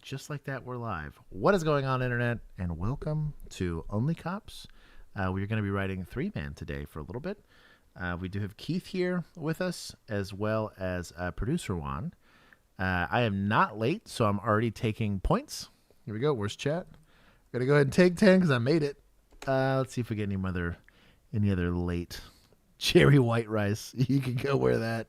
just like that, we're live. What is going on, Internet? And welcome to Only Cops. We're going to be writing three-man today for a little bit. We do have Keith here with us, as well as producer Juan. I am not late, so I'm already taking points. Here we go. Where's chat? Going to go ahead and take 10 because I made it. Let's see if we get any other late cherry white rice. You can go wear that.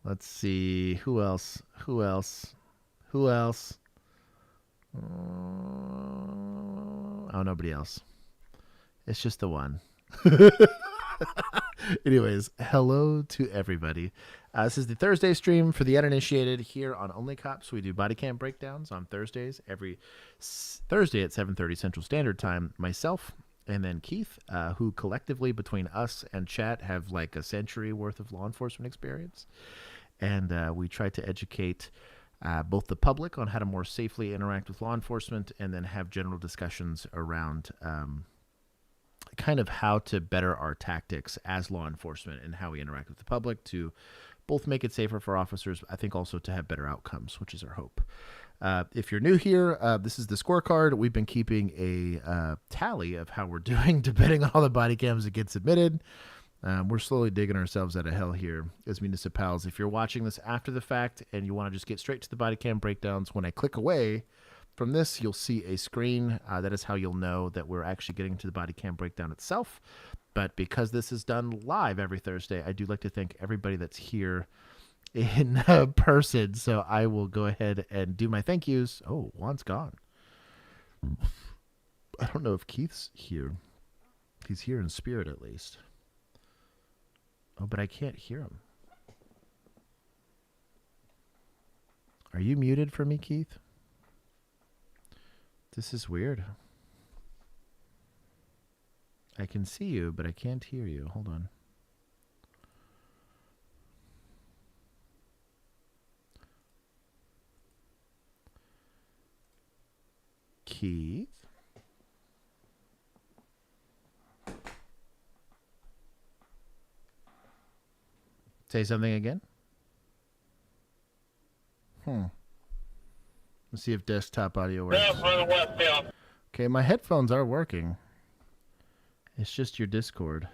Let's see. Who else? Oh, nobody else. It's just the one. Anyways, hello to everybody. This is the Thursday stream for the uninitiated here on Only Cops. We do Bodycam breakdowns on Thursdays, every Thursday at 7:30 Central Standard Time. Myself and then Keith, who collectively between us and chat have like a century worth of law enforcement experience. And we try to educate both the public on how to more safely interact with law enforcement, and then have general discussions around kind of how to better our tactics as law enforcement and how we interact with the public to both make it safer for officers, I think also to have better outcomes, which is our hope. If you're new here, this is the scorecard. We've been keeping a tally of how we're doing depending on all the body cams that get submitted. We're slowly digging ourselves out of hell here as municipals. If you're watching this after the fact and you want to just get straight to the body cam breakdowns, when I click away from this, you'll see a screen. That is how you'll know that we're actually getting to the body cam breakdown itself. But because this is done live every Thursday, I do like to thank everybody that's here in person. So I will go ahead and do my thank yous. Oh, Juan's gone. I don't know if Keith's here. He's here in spirit at least. Oh, but I can't hear him. Are you muted for me, Keith? This is weird. I can see you, but I can't hear you. Hold on. Keith? Say something again. Let's see if desktop audio works. Okay, my headphones are working. It's just your Discord.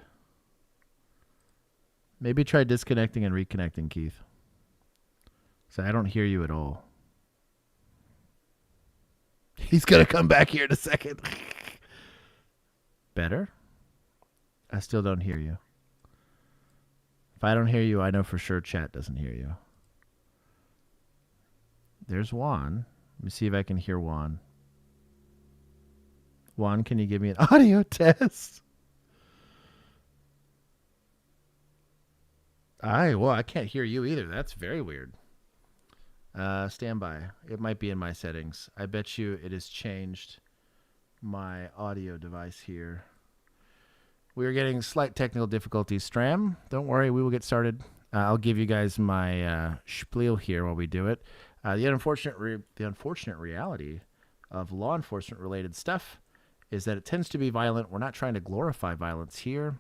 Maybe try disconnecting and reconnecting, Keith. So I don't hear you at all. He's going to come back here in a second. Better? I still don't hear you. If I don't hear you, I know for sure chat doesn't hear you. There's Juan. Let me see if I can hear Juan. Juan, can you give me an audio test? I can't hear you either. That's very weird. Stand by. It might be in my settings. I bet you it has changed my audio device here. We are getting slight technical difficulties. Stram, don't worry. We will get started. I'll give you guys my spiel here while we do it. The unfortunate reality of law enforcement related stuff is that it tends to be violent. We're not trying to glorify violence here.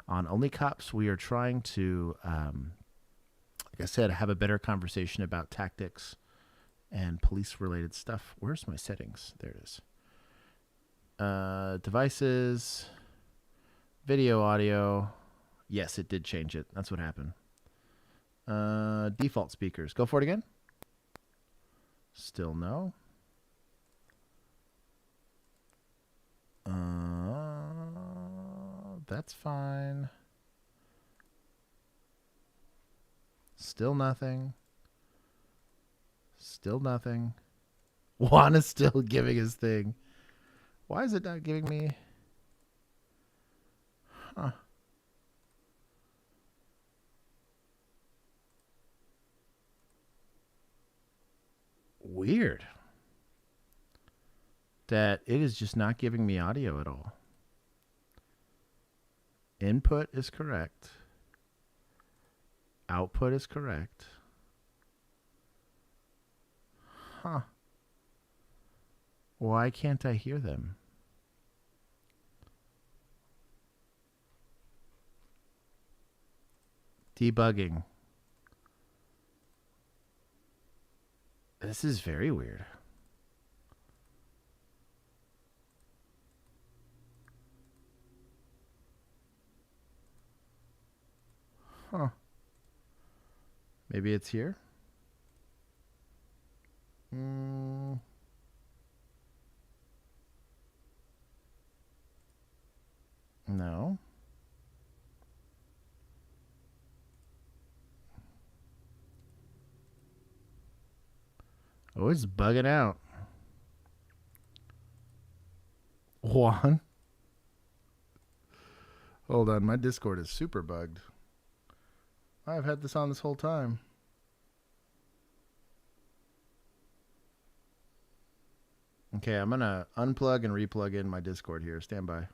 On Only Cops, we are trying to, like I said, have a better conversation about tactics and police-related stuff. Where's my settings? There it is. Devices, video, audio. Yes, it did change it. That's what happened. Default speakers. Go for it again. Still no. That's fine. Still nothing. Still nothing. Juan is still giving his thing. Why is it not giving me? Huh. Weird. That it is just not giving me audio at all. Input is correct. Output is correct. Huh. Why can't I hear them? Debugging. This is very weird. Huh. Maybe it's here? No. Oh, it's bugging out. Juan? Hold on, my Discord is super bugged. I've had this on this whole time. Okay, I'm going to unplug and replug in my Discord here. Stand by.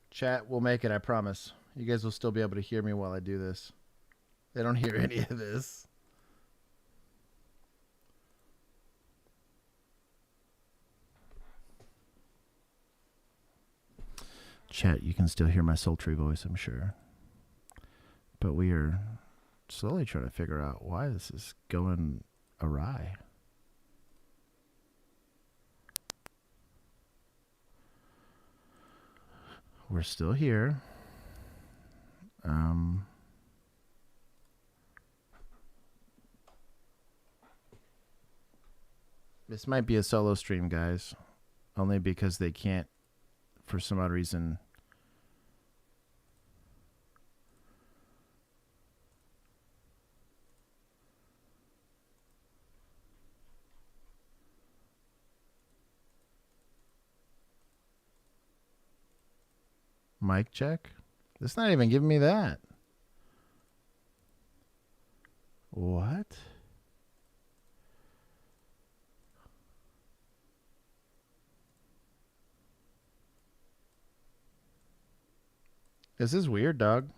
Chat will make it, I promise. You guys will still be able to hear me while I do this. They don't hear any of this. Chat, you can still hear my sultry voice, I'm sure. But we are slowly trying to figure out why this is going awry. We're still here. This might be a solo stream, guys. Only because they can't, for some odd reason. Mic check? It's not even giving me that. What? This is weird, dog.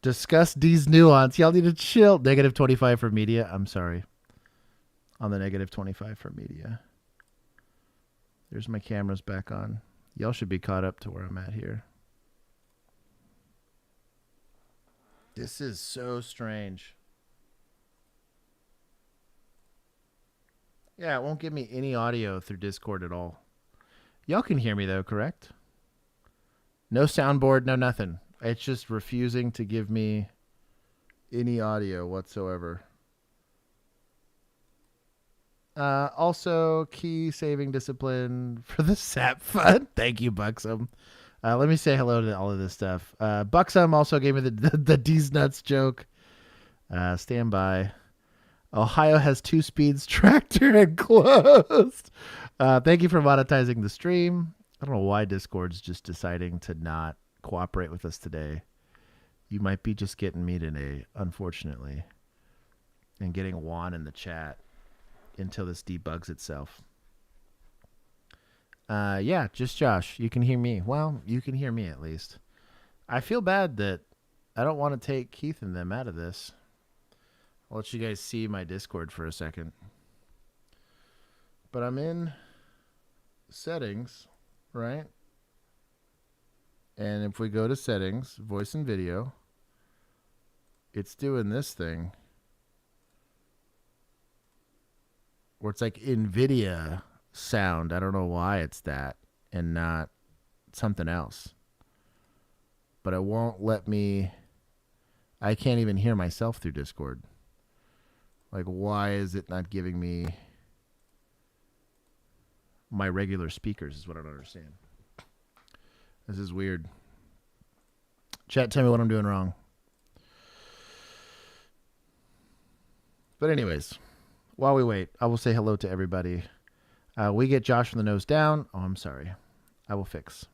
Discuss D's nuance. Y'all need to chill. Negative 25 for media. I'm sorry. On the negative 25 for media. There's my cameras back on. Y'all should be caught up to where I'm at here. This is so strange. Yeah, it won't give me any audio through Discord at all. Y'all can hear me though, correct? No soundboard, no nothing. It's just refusing to give me any audio whatsoever. Also, key saving discipline for the SAP fund. Thank you, Buxom. Let me say hello to all of this stuff. Buxom also gave me the D's nuts joke. Stand by. Ohio has 2 speeds, tractor and closed. Thank you for monetizing the stream. I don't know why Discord's just deciding to not cooperate with us today. You might be just getting me today, unfortunately, and getting Juan in the chat until this debugs itself. Yeah, just Josh. You can hear me. Well, you can hear me at least. I feel bad that I don't want to take Keith and them out of this. I'll let you guys see my Discord for a second. But I'm in settings, right? And if we go to settings, voice and video, it's doing this thing where it's like NVIDIA sound. I don't know why it's that and not something else. But it won't let me. I can't even hear myself through Discord. Like, why is it not giving me my regular speakers is what I don't understand. This is weird. Chat, tell me what I'm doing wrong. But anyways, while we wait, I will say hello to everybody. We get Josh from the nose down. Oh, I'm sorry. I will fix.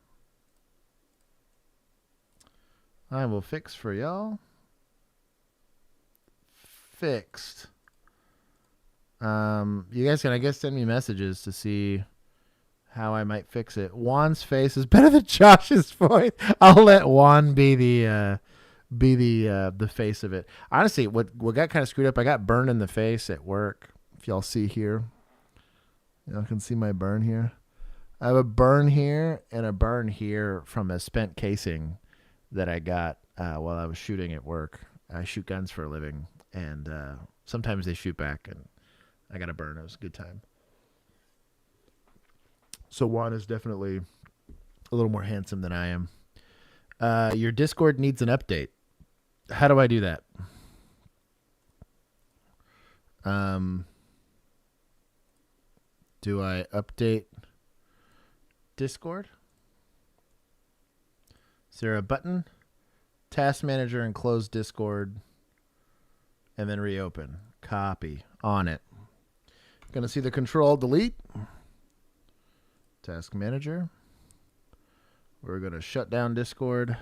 I will fix for y'all. Fixed. You guys can, I guess, send me messages to see how I might fix it. Juan's face is better than Josh's voice. I'll let Juan be the face of it. Honestly, what got kind of screwed up, I got burned in the face at work. If y'all see here, y'all can see my burn here. I have a burn here and a burn here from a spent casing that I got while I was shooting at work. I shoot guns for a living, and sometimes they shoot back, and I got a burn. It was a good time. So Juan is definitely a little more handsome than I am. Your Discord needs an update. How do I do that? Do I update Discord? Is there a button? Task manager and close Discord. And then reopen. Copy. On it. Gonna see the control delete. Task manager. We're gonna shut down Discord.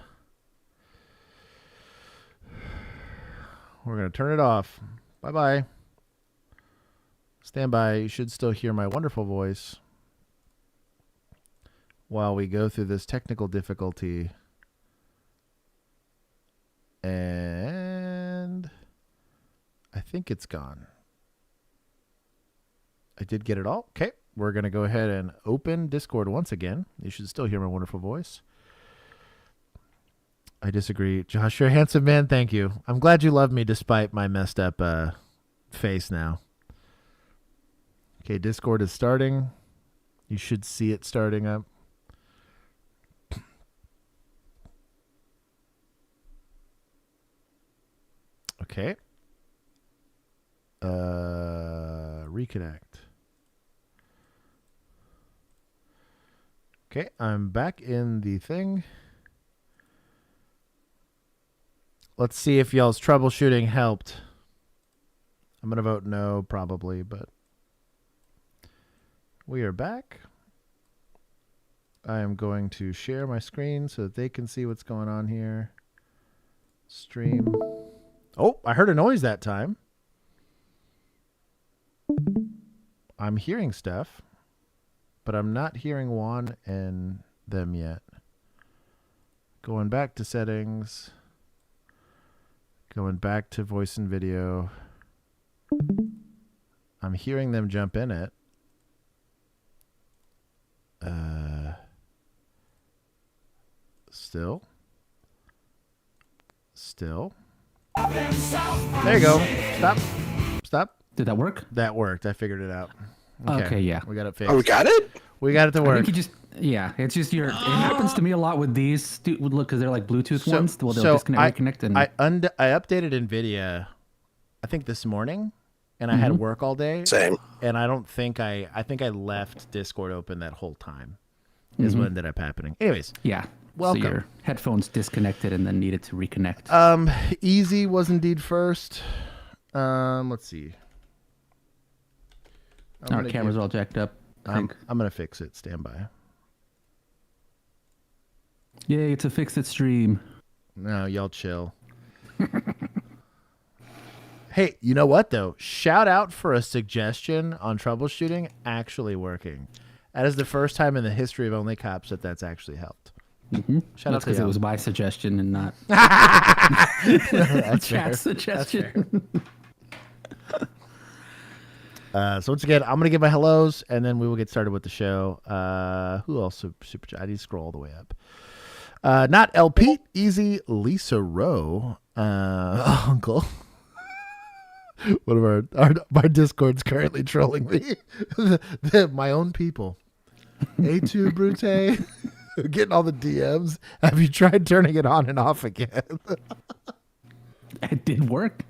We're gonna turn it off. Bye-bye. Stand by. You should still hear my wonderful voice while we go through this technical difficulty. And I think it's gone. I did get it all. Okay. We're going to go ahead and open Discord once again. You should still hear my wonderful voice. I disagree. Josh, you're a handsome man. Thank you. I'm glad you love me despite my messed up face now. Okay, Discord is starting. You should see it starting up. Okay. Reconnect. Okay, I'm back in the thing. Let's see if y'all's troubleshooting helped. I'm going to vote no, probably, but we are back. I am going to share my screen so that they can see what's going on here. Stream. Oh, I heard a noise that time. I'm hearing stuff, but I'm not hearing Juan and them yet. Going back to settings. Going back to voice and video. I'm hearing them jump in it. Still. There you go. Stop. Did that work? That worked. I figured it out. Okay, yeah. We got it fixed. Oh, we got it? We got it to work. I think it's just it happens to me a lot with these. Look, because they're like Bluetooth ones. Well, they'll disconnect, reconnect, and I updated NVIDIA, I think this morning, and I had work all day. Same. And I think I left Discord open that whole time. Is what ended up happening. Anyways. Yeah. Welcome. So your headphones disconnected and then needed to reconnect. Easy was indeed first. Let's see. Our cameras are all jacked up. I'm gonna fix it. Stand by. Yay! It's a fix-it stream. No, y'all chill. Hey, you know what though? Shout out for a suggestion on troubleshooting actually working. That is the first time in the history of Only Cops that's actually helped. Shout out because it was my suggestion and not that's chat's suggestion. So once again, I'm gonna give my hellos and then we will get started with the show. Who else? Super chat. I need to scroll all the way up. Not El Pete, Easy, Lisa Rowe, Uncle. One of our Discord's currently trolling me. My own people. A2 Brute. Getting all the DMs. Have you tried turning it on and off again? It did work.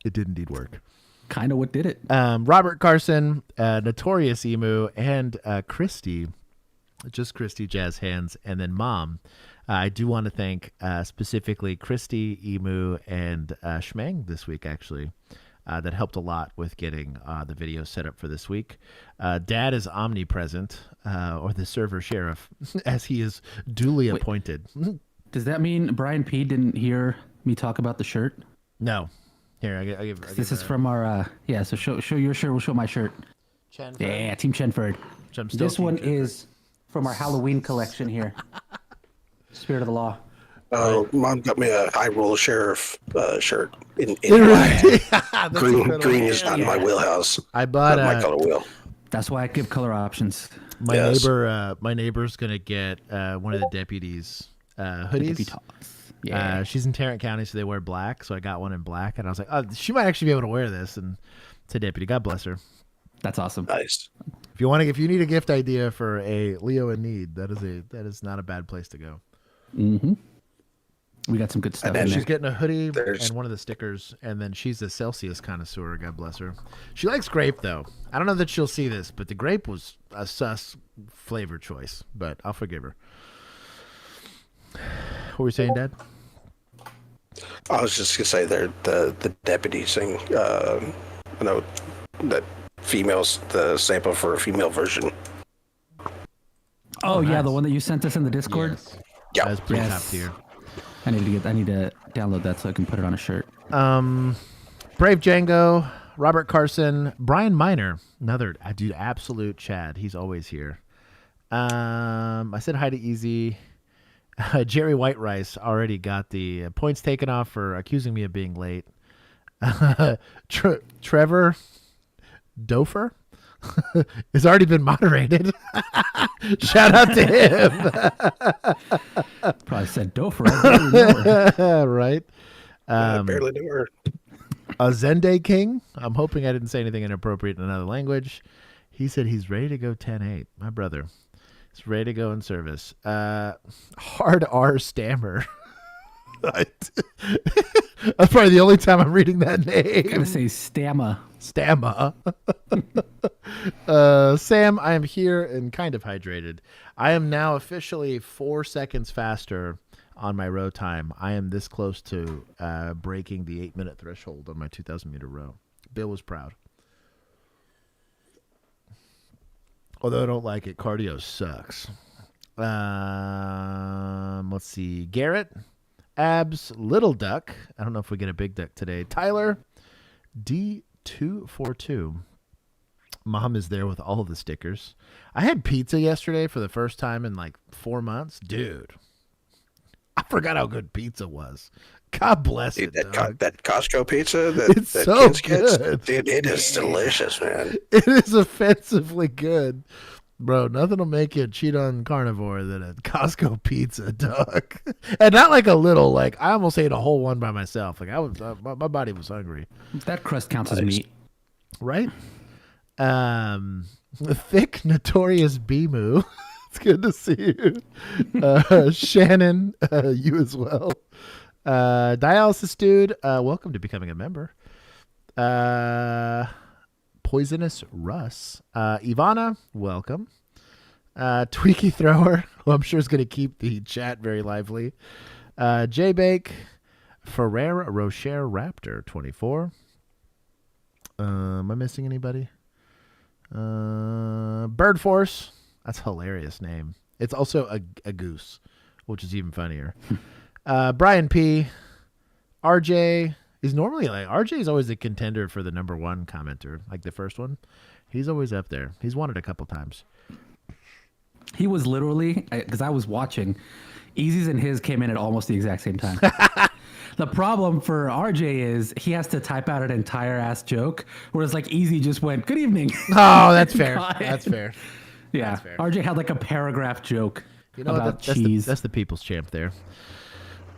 It did indeed work. Kind of what did it. Robert Carson, Notorious Emu, and Christy. Just Christy, Jazz Hands, and then Mom. I do want to thank specifically Christy, Emu, and Schmang this week, actually. That helped a lot with getting the video set up for this week. Dad is omnipresent, or the server sheriff, as he is duly appointed. Does that mean Brian P. didn't hear me talk about the shirt? No. Here, I give this is from our, so show your shirt, we'll show my shirt. Chenford. Yeah, Team Chenford. This one is from our Halloween collection here. Spirit of the Law. Oh, Mom got me a High Roll Sheriff shirt in black. Green is not in my wheelhouse. I bought not my color wheel. That's why I give color options. My neighbor's gonna get one of the deputies hoodies. Yeah. She's in Tarrant County, so they wear black. So I got one in black, and I was like, oh, she might actually be able to wear this. And it's a deputy. God bless her. That's awesome. Nice. If you need a gift idea for a Leo in need, that is not a bad place to go. Mm-hmm. We got some good stuff. And she's getting a hoodie and one of the stickers, and then she's a Celsius connoisseur. God bless her. She likes grape, though. I don't know that she'll see this, but the grape was a sus flavor choice, but I'll forgive her. What were you saying, Dad? I was just gonna say the deputy thing. I know that females the sample for a female version. Oh, yeah, nice. The one that you sent us in the Discord. Yes. Yeah, that's pretty top tier. I need to download that so I can put it on a shirt. Brave Django, Robert Carson, Brian Miner, another dude, absolute Chad. He's always here. I said hi to Easy. Jerry White Rice already got the points taken off for accusing me of being late. Trevor Dofer has already been moderated. Shout out to him. Probably said Dofer. I right. I barely knew her. Zende King. I'm hoping I didn't say anything inappropriate in another language. He said he's ready to go 10-8. My brother. He's ready to go in service. Hard R Stammer. That's probably the only time I'm reading that name. Gotta say Stamma. Sam, I am here and kind of hydrated. I am now officially 4 seconds faster on my row time. I am this close to breaking the 8-minute threshold on my 2,000-meter row. Bill was proud. Although I don't like it, cardio sucks. Let's see. Garrett, Abs, Little Duck. I don't know if we get a big duck today. Tyler, D242. Mom is there with all of the stickers. I had pizza yesterday for the first time in like 4 months. Dude, I forgot how good pizza was. God bless it. That Costco pizza, it's so good. Dude, it is delicious, man. It is offensively good. Bro, nothing will make you cheat on carnivore than a Costco pizza, dog. And not like a little, like I almost ate a whole one by myself. Like my body was hungry. That crust counts as meat. Right? Thick, notorious Bimu. It's good to see you. Shannon, you as well. Dialysis dude, welcome to becoming a member. Poisonous Russ. Ivana, welcome. Tweaky Thrower, who I'm sure is going to keep the chat very lively. J-Bake. Ferrer Rocher Raptor 24. Am I missing anybody? Bird Force. That's a hilarious name. It's also a goose, which is even funnier. Brian P. RJ is normally like RJ is always a contender for the number one commenter, like the first one. He's always up there. He's won it a couple times. He was literally, because I was watching, Easy's and his came in at almost the exact same time. The problem for RJ is he has to type out an entire ass joke, whereas like Easy just went, "Good evening." Oh, that's fair. That's fair. Yeah, that's fair. RJ had like a paragraph joke about that's cheese. That's the people's champ there.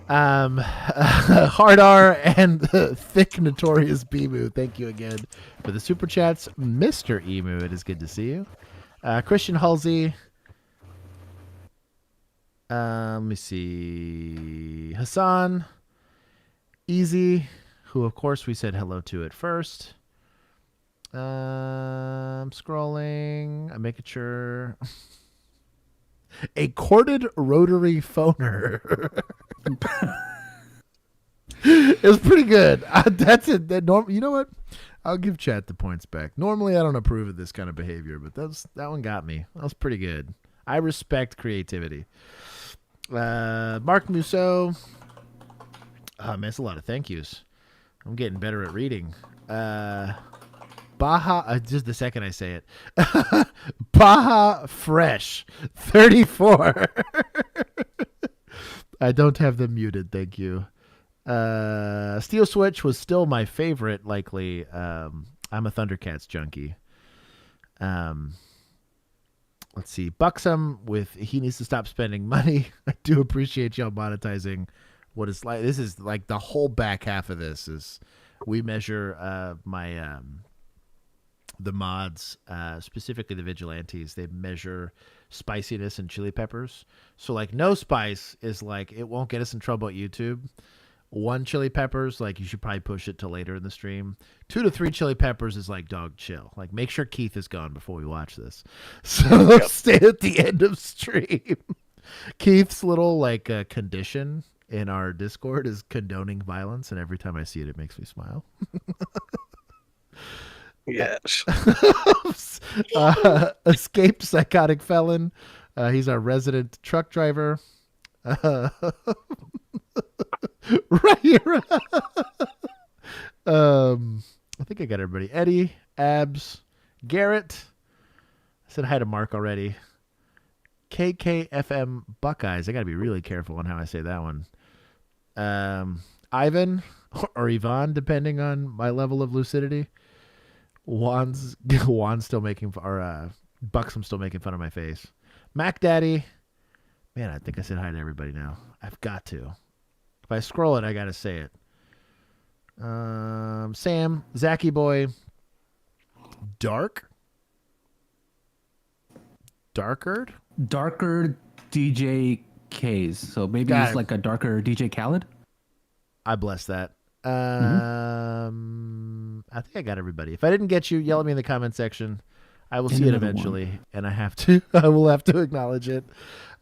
Hard R and Thick Notorious Bimu, thank you again for the super chats. Mr. Emu, it is good to see you. Christian Halsey. Let me see. Hassan. Easy, who of course we said hello to at first. I'm scrolling. I'm making sure. A corded rotary phoner. It's pretty good. That's it. You know what? I'll give chat the points back. Normally, I don't approve of this kind of behavior, but that one got me. That was pretty good. I respect creativity. Mark Musso. Oh, man, it's a lot of thank yous. I'm getting better at reading. Baja, just the second I say it. Baja Fresh 34. I don't have them muted, thank you. Steel Switch was still my favorite, likely. I'm a Thundercats junkie. let's see, Buxom with he needs to stop spending money. I do appreciate y'all monetizing what is like. This is like the whole back half of this is we measure my the mods, specifically the vigilantes. They measure spiciness and chili peppers. So like no spice is like it won't get us in trouble at YouTube. 1 chili peppers, like you should probably push it to later in the stream. 2 to 3 chili peppers is like dog chill. Like make sure Keith is gone before we watch this. So stay at the end of stream. Keith's little like condition in our Discord is condoning violence, and every time I see it, it makes me smile. Yes. Escaped psychotic felon. He's our resident truck driver. Right here. I think I got everybody. Eddie, Abs, Garrett. I said hi to Mark already. KKFM Buckeyes. I got to be really careful on how I say that one. Ivan or Yvonne, depending on my level of lucidity. Juan's still making, or Buxom still making fun of my face. Mac Daddy. Man, I think I said hi to everybody now. I've got to. If I scroll it, I got to say it. Sam, Zachy Boy, Darker DJ K's. So maybe he's like a darker DJ Khaled. I bless that. I think I got everybody. If I didn't get you, yell at me in the comment section. I will see it eventually, and I will have to acknowledge it.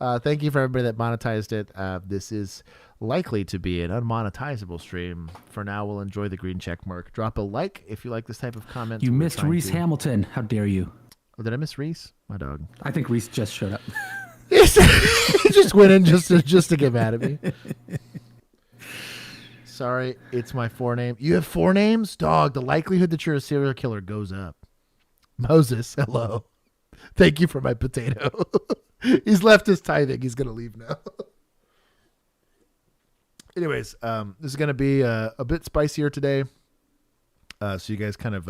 Thank you for everybody that monetized it. This is likely to be an unmonetizable stream. For now, we'll enjoy the green check mark. Drop a like if you like this type of comment. You missed Reese Hamilton. How dare you? Oh, did I miss Reese? My dog. I think Reese just showed up. He just went in just to get mad at me. Sorry, it's my 4 name. You have 4 names? Dog, the likelihood that you're a serial killer goes up. Moses, hello. Thank you for my potato. He's left his tithing. He's going to leave now. Anyways, this is going to be a bit spicier today. So you guys kind of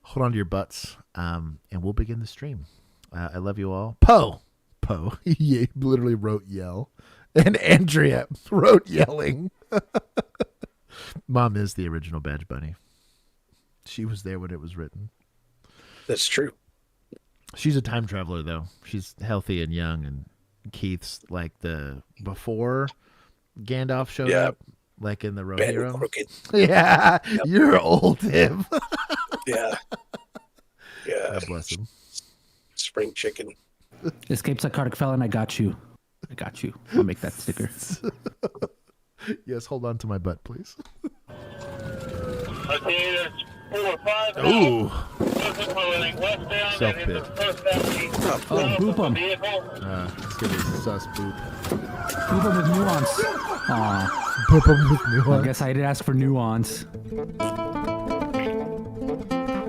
hold on to your butts, and we'll begin the stream. I love you all. Poe. He literally wrote yell. And Andrea wrote yelling. Mom is the original Badge Bunny. She was there when it was written. That's true. She's a time traveler, though. She's healthy and young, and Keith's like the before Gandalf showed up, like in the Rohirrim. Yeah, yep. You're old, him. Yeah. God bless him. Spring chicken. Escape psychotic felon, I got you. I'll make that sticker. Yes, hold on to my butt, please. Okay, that's 4 or 5. Ooh. Westbound. Self-bit. Oh, boop him. It's going to be sus boop. Boop him with nuance. Aw. Boop him with nuance. I guess I did ask for nuance.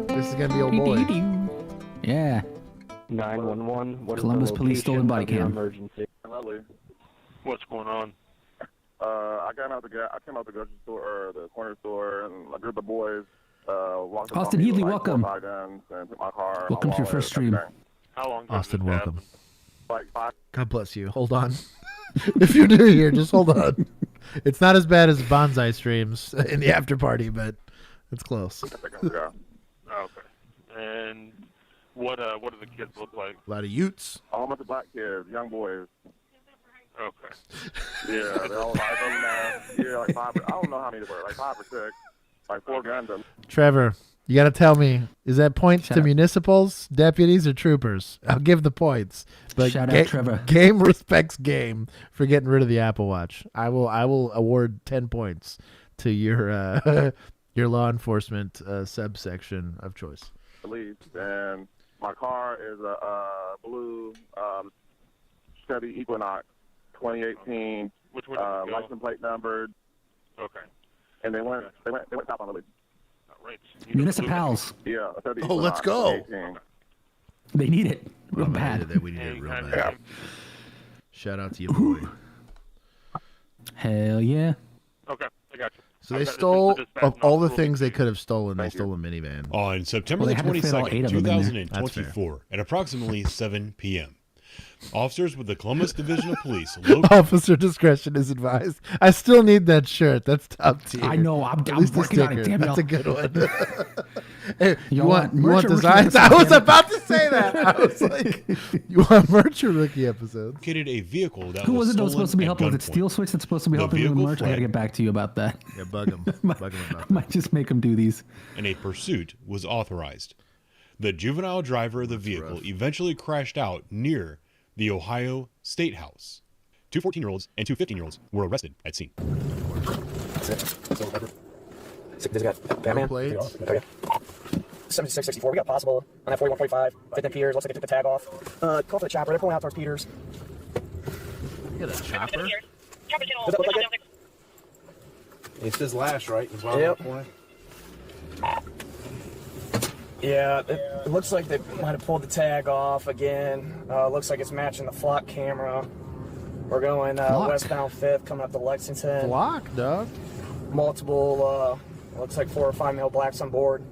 This is going to be old boy. Yeah. 911. Columbus Police stolen body cam. Emergency. What's going on? I came out the grocery store or the corner store, and a group of boys walked up Austin on me Healy, with, welcome. 4 or 5 guns and took my car. Welcome to your first stream. How long ago Austin, did this welcome. Like 5. God bless you. Hold on. If you're new here, just hold on. It's not as bad as bonsai streams in the after party, but it's close. Yeah. Okay. And what do the kids look like? A lot of Utes. A whole bunch of black kids, young boys. Okay. Yeah, they're all like, like 5. I don't know how many there were, like 5 or 6, like 4 guns. Trevor, you got to tell me, is that points Shout to out. municipals, deputies, or troopers? I'll give the points. But Shout out, Trevor. Game respects game for getting rid of the Apple Watch. I will award 10 points to your your law enforcement subsection of choice. Police, and my car is a blue Chevy Equinox 2018. Which one did you go? License plate numbered, Okay. and they went top on the lead. All right. Municipals. Yeah, a Chevy Oh, let's Equinox go. 2018. They need it. Real bad. We need it real And bad. Shout out to you, boy. Hell yeah. Okay, I got you. So they Okay, this is stole, the dispatch of all the not things they ruled. could have stolen, they Thank you. stole a minivan. On September Well, the they had to fit all 8 22nd, of them in there. 2024, at approximately 7 p.m., officers with the Columbus Division of Police located Officer discretion is advised. I still need that shirt. That's top tier. I know. I'm At least the working on it. sticker. Damn That's it. a good one. Hey, you Y'all want want merch or rookie designs? episodes, I was damn it. about to say that. I was like, you want merch or rookie episodes? a vehicle that Who was it that was stolen supposed to be at helping? Was it gunpoint. Steel Switch that's supposed to be The helping with vehicle merch? I gotta fled. get back to you about that. Yeah, bug them. Bug them about I might just make them do these. And a pursuit was authorized. The juvenile driver of the vehicle eventually crashed out near the Ohio State House. 2 14-year-olds and 2 15-year-olds were arrested at scene. That's it. Silver pepper. This got Batman. plates. Okay. 7664. We got possible on that 4145. Fit in Peters. Looks like they took the tag off. Call for the chopper. They're pulling out towards Peters. Get a chopper. Does that look like it? It says Lash, right? As well. Yep. Yeah, it looks like they might have pulled the tag off again. Looks like it's matching the flock camera. We're going westbound 5th, coming up to Lexington. Block, dog. Multiple, looks like 4 or 5 male blacks on board.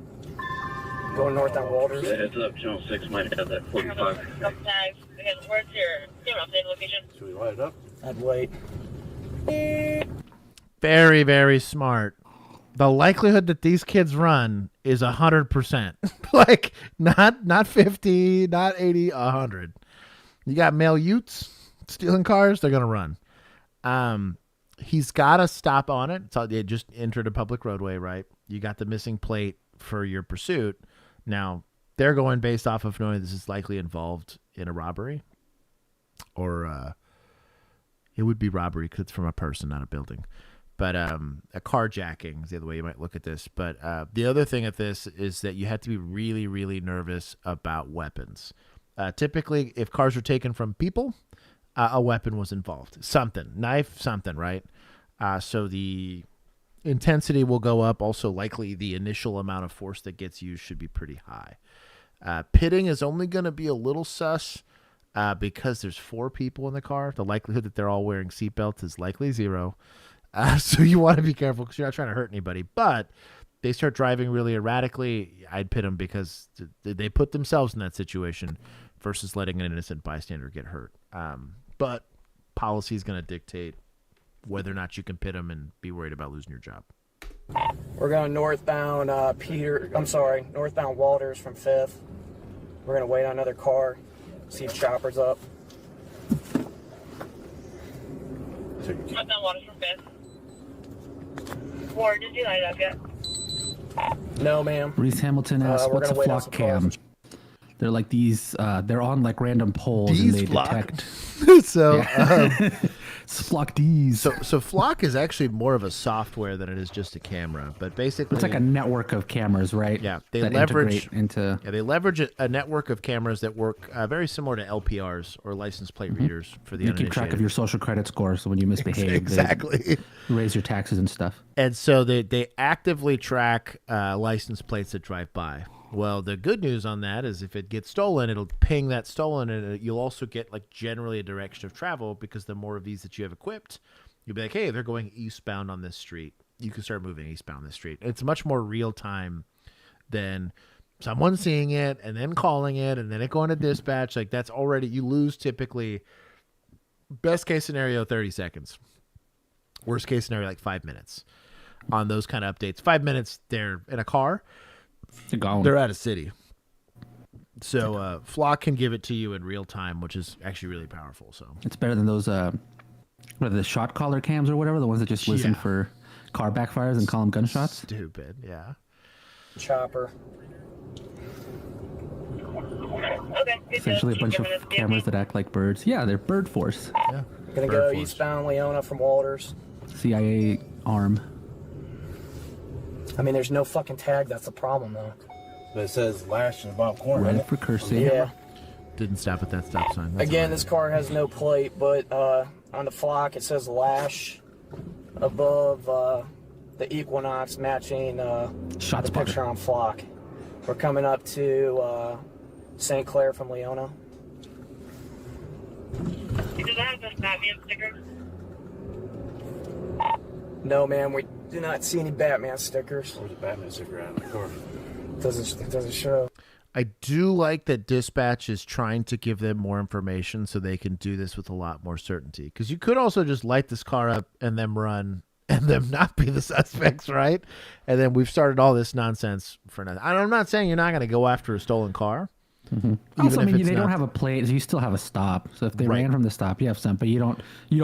Going north on Walters. Yeah, heads up, Channel 6 might have that 45. Tags. Where's your camera update location? Should we light it up? I'd wait. Very, very smart. The likelihood that these kids run is 100%. Like, not 50, not 80, 100. You got male Utes stealing cars, they're going to run. He's got to stop on it. It just entered a public roadway, right? You got the missing plate for your pursuit. Now, they're going based off of knowing this is likely involved in a robbery. Or it would be robbery because it's from a person, not a building. But a carjacking is the other way you might look at this. But the other thing at this is that you have to be really, really nervous about weapons. Typically, if cars are taken from people, a weapon was involved. Something. Knife, something, right? So the intensity will go up. Also, likely the initial amount of force that gets used should be pretty high. Pitting is only going to be a little sus because there's 4 people in the car. The likelihood that they're all wearing seatbelts is likely 0. So you want to be careful because you're not trying to hurt anybody. But they start driving really erratically, I'd pit them because they put themselves in that situation versus letting an innocent bystander get hurt. But policy is going to dictate whether or not you can pit them and be worried about losing your job. We're going northbound northbound Walters from 5th. We're going to wait on another car, see if Chopper's up. Northbound Waters from 5th. Ward, did you light up yet? No, ma'am. Reese Hamilton asks, we're what's a gonna wait on flock some cam? cars. They're like these, they're on like random poles D's and they flock. detect. So Flock D's. So Flock is actually more of a software than it is just a camera. But basically, It's like a network of cameras, right? Yeah, they that leverage integrate into. Yeah, they leverage a network of cameras that work very similar to LPRs or license plate readers for the You keep track of your social credit score, so when you misbehave, exactly. they raise your taxes and stuff. And so they actively track license plates that drive by. Well, the good news on that is if it gets stolen, it'll ping that stolen, and you'll also get like generally a direction of travel because the more of these that you have equipped, you'll be like, hey, they're going eastbound on this street. You can start moving eastbound on this street. It's much more real time than someone seeing it and then calling it and then it going to dispatch. Like that's already, you lose typically, best case scenario, 30 seconds. Worst case scenario, like 5 minutes on those kind of updates. 5 minutes, they're in a car. They're out of city. So Flock can give it to you in real time, which is actually really powerful. So it's better than those what are the shot caller cams or whatever, the ones that just listen for car backfires and call them gunshots. Stupid, yeah. Chopper. Okay. Essentially a bunch of cameras that act like birds. Yeah, they're bird force. Yeah. Gonna go eastbound Leona from Walters. CIA arm. I mean, there's no fucking tag. That's the problem, though. But it says Lash in the bottom corner. Red for cursing. Yeah. Didn't stop at that stop sign. That's Again, all right. this car has no plate, but on the flock it says Lash above the Equinox, matching Shot the spotter. picture on flock. We're coming up to St. Clair from Leona. Does that have the Batman sticker? No, man, we do not see any Batman stickers. Where's the Batman sticker at in the car? It doesn't show. I do like that dispatch is trying to give them more information so they can do this with a lot more certainty. Because you could also just light this car up and them run and them not be the suspects, right? And then we've started all this nonsense for nothing. I'm not saying you're not going to go after a stolen car. Mm-hmm. Also, I mean, they don't have a plate, so you still have a stop. So if they ran from the stop, you have some, but you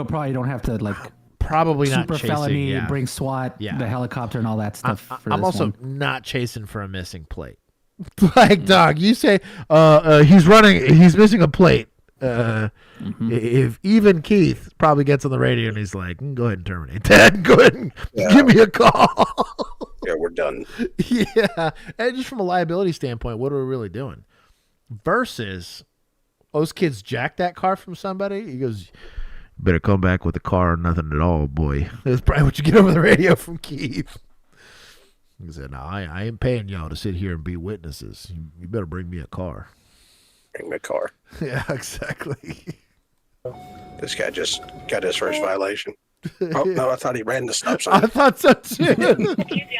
probably don't have to like probably not super chasing, felony, bring SWAT, the helicopter, and all that stuff. I'm also not chasing for a missing plate. Like, dog, you say he's missing a plate. If even Keith probably gets on the radio and he's like, go ahead and terminate that. Go ahead and give me a call. Yeah, we're done. Yeah. And just from a liability standpoint, what are we really doing? Versus those kids jacked that car from somebody. He goes, better come back with a car or nothing at all, boy. That's probably what you get over the radio from Keith. He said, no, I ain't paying y'all to sit here and be witnesses. You better bring me a car. Bring me a car. Yeah, exactly. This guy just got his first violation. Oh, no, I thought he ran the stop sign. I thought so, too. You see on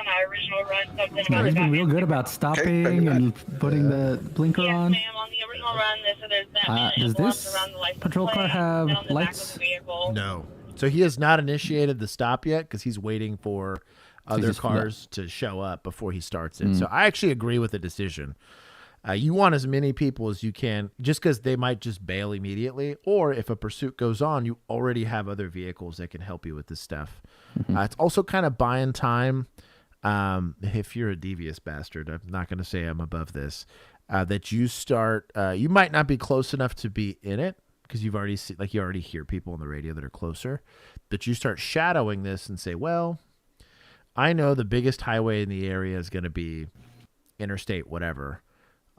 my original run something about He's been real good about stopping and putting the blinker on. Ma'am, on the original run, there's that Does this patrol car have lights? No. So he has not initiated the stop yet because he's waiting for other cars to show up before he starts it. So I actually agree with the decision. You want as many people as you can, just because they might just bail immediately, or if a pursuit goes on, you already have other vehicles that can help you with this stuff. It's also kind of buying time. If you're a devious bastard, I'm not going to say I'm above this, that you start, you might not be close enough to be in it because you already hear people on the radio that are closer, but you start shadowing this and say, well, I know the biggest highway in the area is going to be interstate, whatever.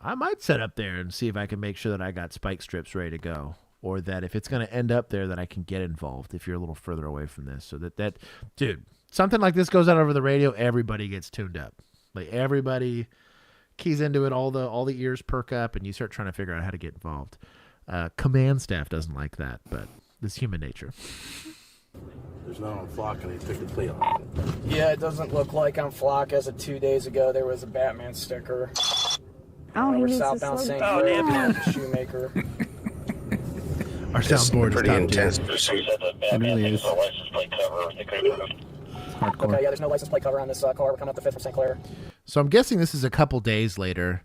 I might set up there and see if I can make sure that I got spike strips ready to go, or that if it's going to end up there, that I can get involved if you're a little further away from this. So that dude, something like this goes out over the radio, everybody gets tuned up. Like everybody keys into it, all the ears perk up, and you start trying to figure out how to get involved. Command staff doesn't like that, but it's human nature. There's not on Flock, and they took the plate off. Yeah, it doesn't look like on Flock as of 2 days ago there was a Batman sticker. Oh, he we're needs to southbound slow St. down. Clair, the Shoemaker. Our soundboard is pretty top intense tier. pursuit. It really is. Hardcore. Okay, yeah, there's no license plate cover on this car. We're coming up the 5th from St. Clair. So I'm guessing this is a couple days later,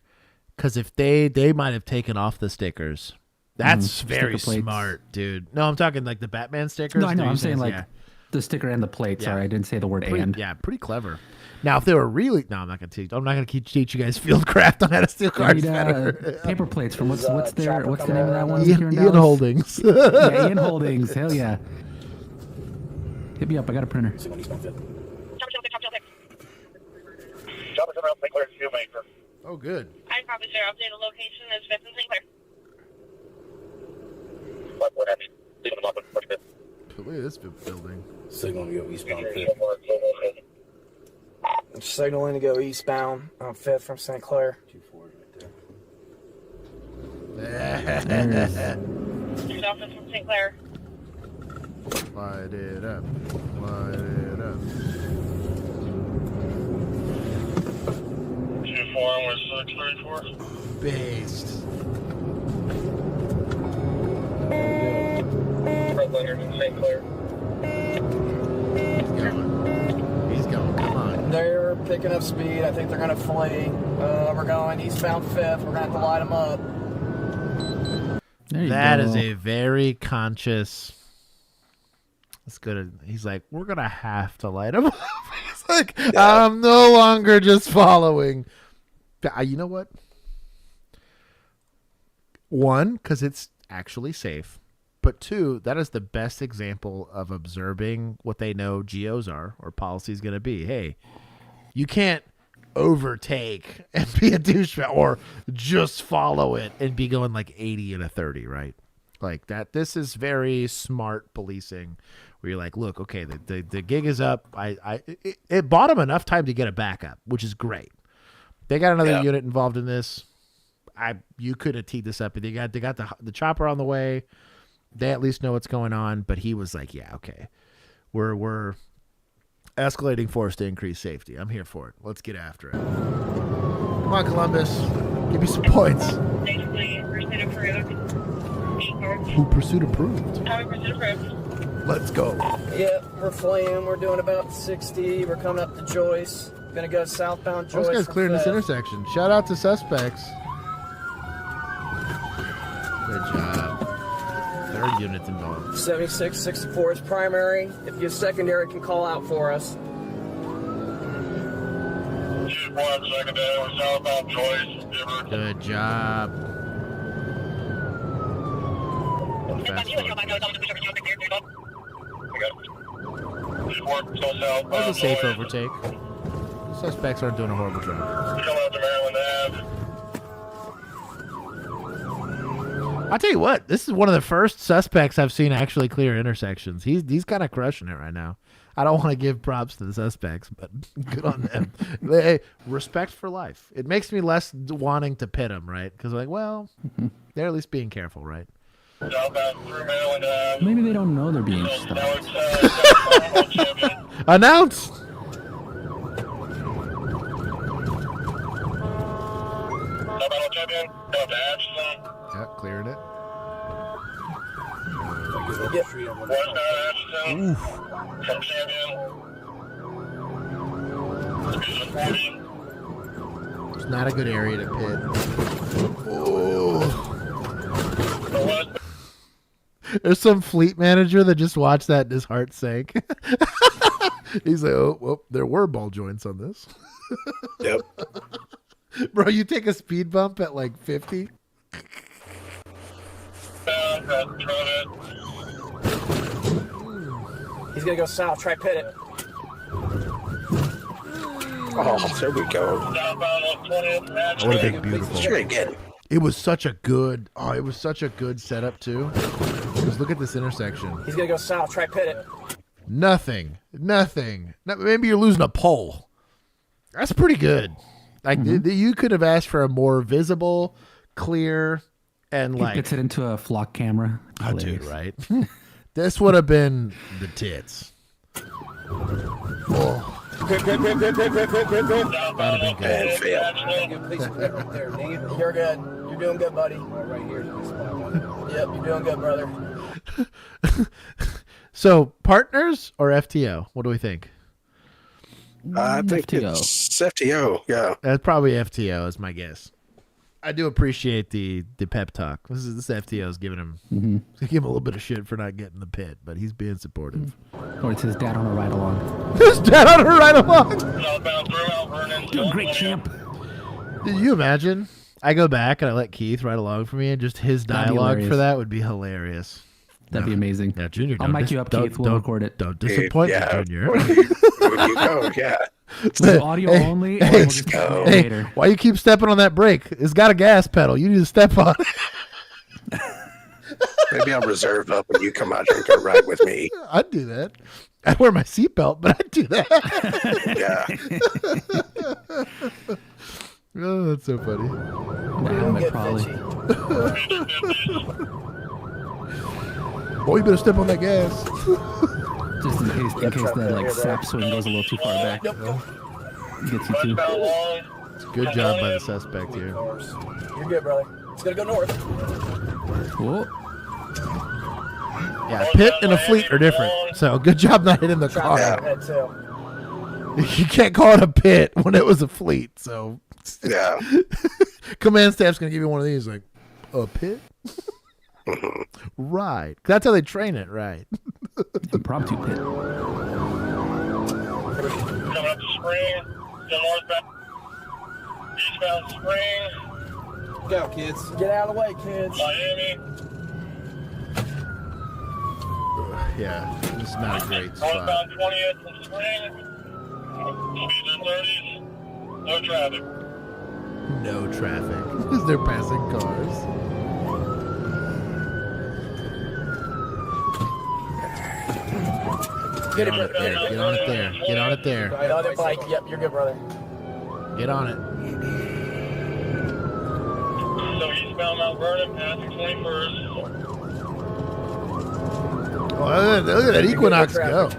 because if they might have taken off the stickers. That's very Sticker plates. smart, dude. No, I'm talking like the Batman stickers. No, I know. Dude, I'm saying like yeah. the sticker and the plate. Yeah. Sorry, I didn't say the word and. Yeah, pretty clever. Now, if they were really, no, I'm not going to teach. I'm not going to teach you guys field craft on how to steal cars better. Paper plates from what's the name of that one? Ian Holdings. Yeah, Ian Holdings. Hell yeah. Hit me up. I got a printer. Chopper around St. Clair Shoemaker. Oh, good. I'd probably say update the location as 5th and St. Clair. What happened? Leaving them up with pretty good. Look at this building. Signal to go eastbound. I'm signaling to go eastbound on 5th from St. Clair. 240 right there. Southwest from St. Clair. Light it up. Light it up. 2-4 West 634. Based. Redliner's in St. Clair. He's going. Come on. They're picking up speed. I think they're going to flee. We're going eastbound 5th. We're going to have to light them up. That is a very conscious. It's good. He's like, we're going to have to light him up. He's like, I'm no longer just following. You know what? One, because it's actually safe. But two, that is the best example of observing what they know GOs are or policy is going to be. Hey, you can't overtake and be a douchebag or just follow it and be going like 80 and a 30, right? Like that. This is very smart policing where you're like, look, okay, the gig is up. It bought them enough time to get a backup, which is great. They got another unit involved in this. You could have teed this up. They got the chopper on the way. They at least know what's going on, but he was like, yeah, okay. Escalating force to increase safety. I'm here for it. Let's get after it. Come on, Columbus. Give me some points. Basically, pursuit approved. Who pursuit approved? Pursuit approved. Let's go. Yep, we're fleeing. We're doing about 60. We're coming up to Joyce. Gonna go southbound Joyce. Those guys clearing this intersection. Shout out to suspects. Good job. 30 units involved. 7664 is primary. If you secondary, can call out for us. Secondary, southbound Joyce. Good job. Fast That was a safe overtake. Suspects aren't doing a horrible job. Come out to Maryland Ave. I'll tell you what, this is one of the first suspects I've seen actually clear intersections. He's kind of crushing it right now. I don't want to give props to the suspects, but good on them. Hey, respect for life. It makes me less wanting to pit them, right? Because like, well, they're at least being careful, right? Maybe they don't know they're being stopped. Announced. Yeah, clearing it. Oof. It's not a good area to pit. Oh. There's some fleet manager that just watched that and his heart sank. He's like, oh, well, there were ball joints on this. Yep. Bro, you take a speed bump at like 50? He's gonna go south. Try pit it. Oh, there we go. That would have been beautiful. It was such a good, setup too. Because look at this intersection. He's gonna go south. Try pit it. Nothing. Maybe you're losing a pole. That's pretty good. Like you could have asked for a more visible, clear, and like gets it into a flock camera. Oh, dude, right? This would have been the tits. Oh. That'd have been good. You're good. You're doing good, buddy. Right here. Yep, you're doing good, brother. So, partners or FTO? What do we think? I think FTO. It's FTO, yeah. That's probably FTO is my guess. I do appreciate the pep talk. This FTO is giving him give him a little bit of shit for not getting the pit, but he's being supportive. Or it's his dad on a ride along. His dad on a ride along. Doing great, champ. Did you imagine? I go back and I let Keith ride along for me, and just his dialogue for that would be hilarious. That'd be amazing. Yeah, Junior. I'll mic you up, Keith. We'll record it. Don't disappoint me, Junior. Where you go? Yeah. So audio only. Or we'll just later. Why you keep stepping on that brake? It's got a gas pedal. You need to step on it. Maybe I'll reserve up when you come out here and go ride with me. I'd do that. I wear my seatbelt, but I'd do that. Yeah. Oh, that's so funny. Probably. Boy, you better step on that gas. Just in case that like sap swing goes a little too far back. Gets you too. Good job by the suspect here. You're good, brother. It's gonna go north. Whoa. Yeah, pit and a fleet are different. So good job not hitting the car. You can't call it a pit when it was a fleet. So yeah. Command staff's gonna give you one of these, like a pit. Right. That's how they train it, right? Impromptu pit. Coming up to Spring, to northbound, eastbound Spring. Go, kids. Get out of the way, kids. Miami. Yeah, this is not a great spot. Northbound 20th from Spring. Speeds in 30s. No traffic. No traffic. Because they're passing cars. Get on it there. Get on it there. Get on it there. Right on it, bike. Yep, you're good, brother. Get on it. So eastbound Mount Vernon, passing 21st. Oh, look at that Equinox go.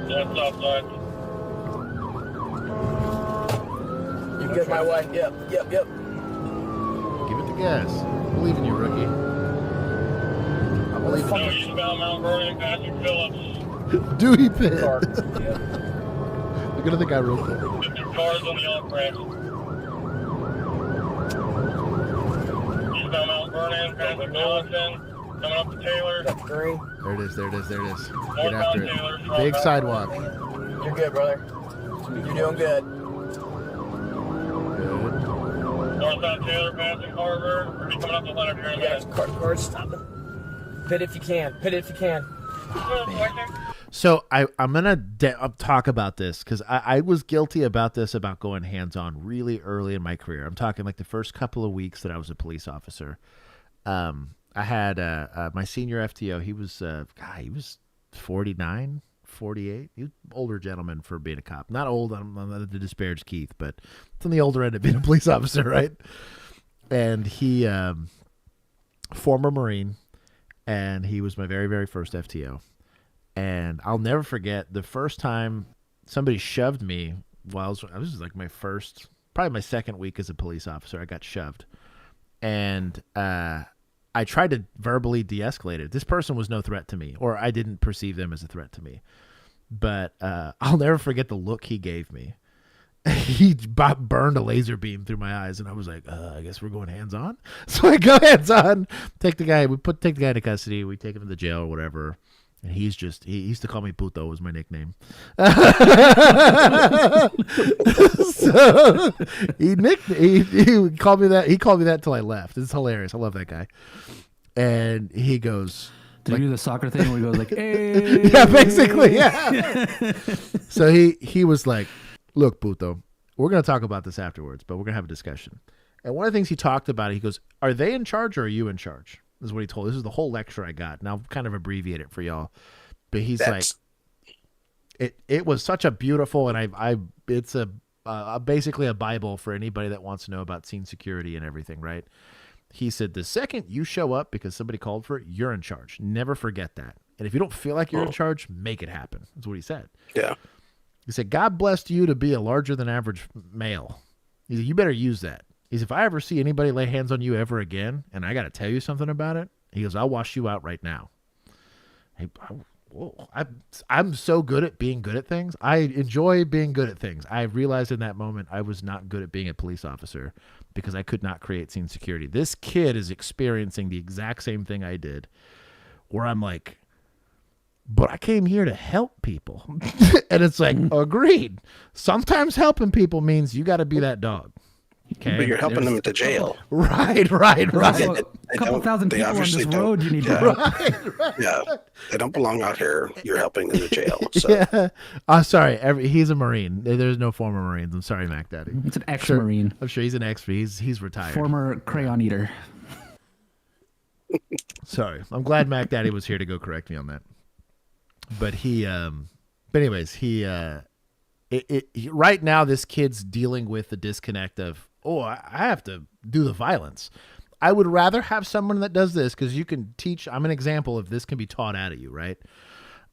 Yeah, stop sign. Good my way. Yep. Give it the gas. I believe in you, rookie. I believe in you. Eastbound Mount Vernon, passing Phillips. Dewey Pit. Car. Yep. Look at the guy real quick. 2 cars on the off-ramp. Eastbound Mount Vernon, passing Millington, coming up to Taylor. That's green. There it is. Get Northbound after Taylor, it. Big sidewalk. You're good, brother. You're doing good. Northbound Taylor, passing Harvard. We're coming up the ladder here in a Yes, minute. car, stop it. Pit if you can. So I'm gonna talk about this because I was guilty about this, about going hands-on really early in my career. I'm talking like the first couple of weeks that I was a police officer. I had my senior FTO. He was 49, 48. He was an older gentleman for being a cop. Not old. I'm not to disparage Keith, but it's on the older end of being a police officer, right? And he, former Marine, and he was my very, very first FTO. And I'll never forget the first time somebody shoved me while this was like probably my second week as a police officer. I got shoved. And I tried to verbally de-escalate it. This person was no threat to me, or I didn't perceive them as a threat to me. But I'll never forget the look he gave me. He burned a laser beam through my eyes, and I was like, I guess we're going hands-on. So I go hands-on, take the guy into custody, we take him to the jail or whatever. And he used to call me Puto, was my nickname. So he called me that. He called me that till I left. It's hilarious. I love that guy. And he goes, Did you do the soccer thing where he goes like, hey? Yeah, basically, yeah. So he was like, look, Puto, we're going to talk about this afterwards, but we're going to have a discussion. And one of the things he talked about, he goes, are they in charge or are you in charge? This is what he told. This is the whole lecture I got. And I'll kind of abbreviate it for y'all. But he's like, it was such a beautiful, and it's basically a Bible for anybody that wants to know about scene security and everything, right? He said, the second you show up because somebody called for it, you're in charge. Never forget that. And if you don't feel like you're in charge, make it happen. That's what he said. Yeah. He said, God blessed you to be a larger than average male. He said, you better use that. He said, if I ever see anybody lay hands on you ever again, and I got to tell you something about it, he goes, I'll wash you out right now. I'm so good at being good at things. I enjoy being good at things. I realized in that moment I was not good at being a police officer because I could not create scene security. This kid is experiencing the exact same thing I did, where I'm like, but I came here to help people. And it's like, agreed. Sometimes helping people means you got to be that dog. Okay. But you're helping them to jail. Right. A couple thousand people on this road you need to help. Right. Yeah. They don't belong out here. You're helping in the jail. So. Yeah. Sorry. He's a Marine. There's no former Marines. I'm sorry, Mac Daddy. It's an ex-Marine. I'm sure he's an ex. He's retired. Former crayon eater. Sorry. I'm glad Mac Daddy was here to go correct me on that. But anyways, right now this kid's dealing with the disconnect of, I have to do the violence. I would rather have someone that does this because you can teach. I'm an example of this can be taught out of you, right?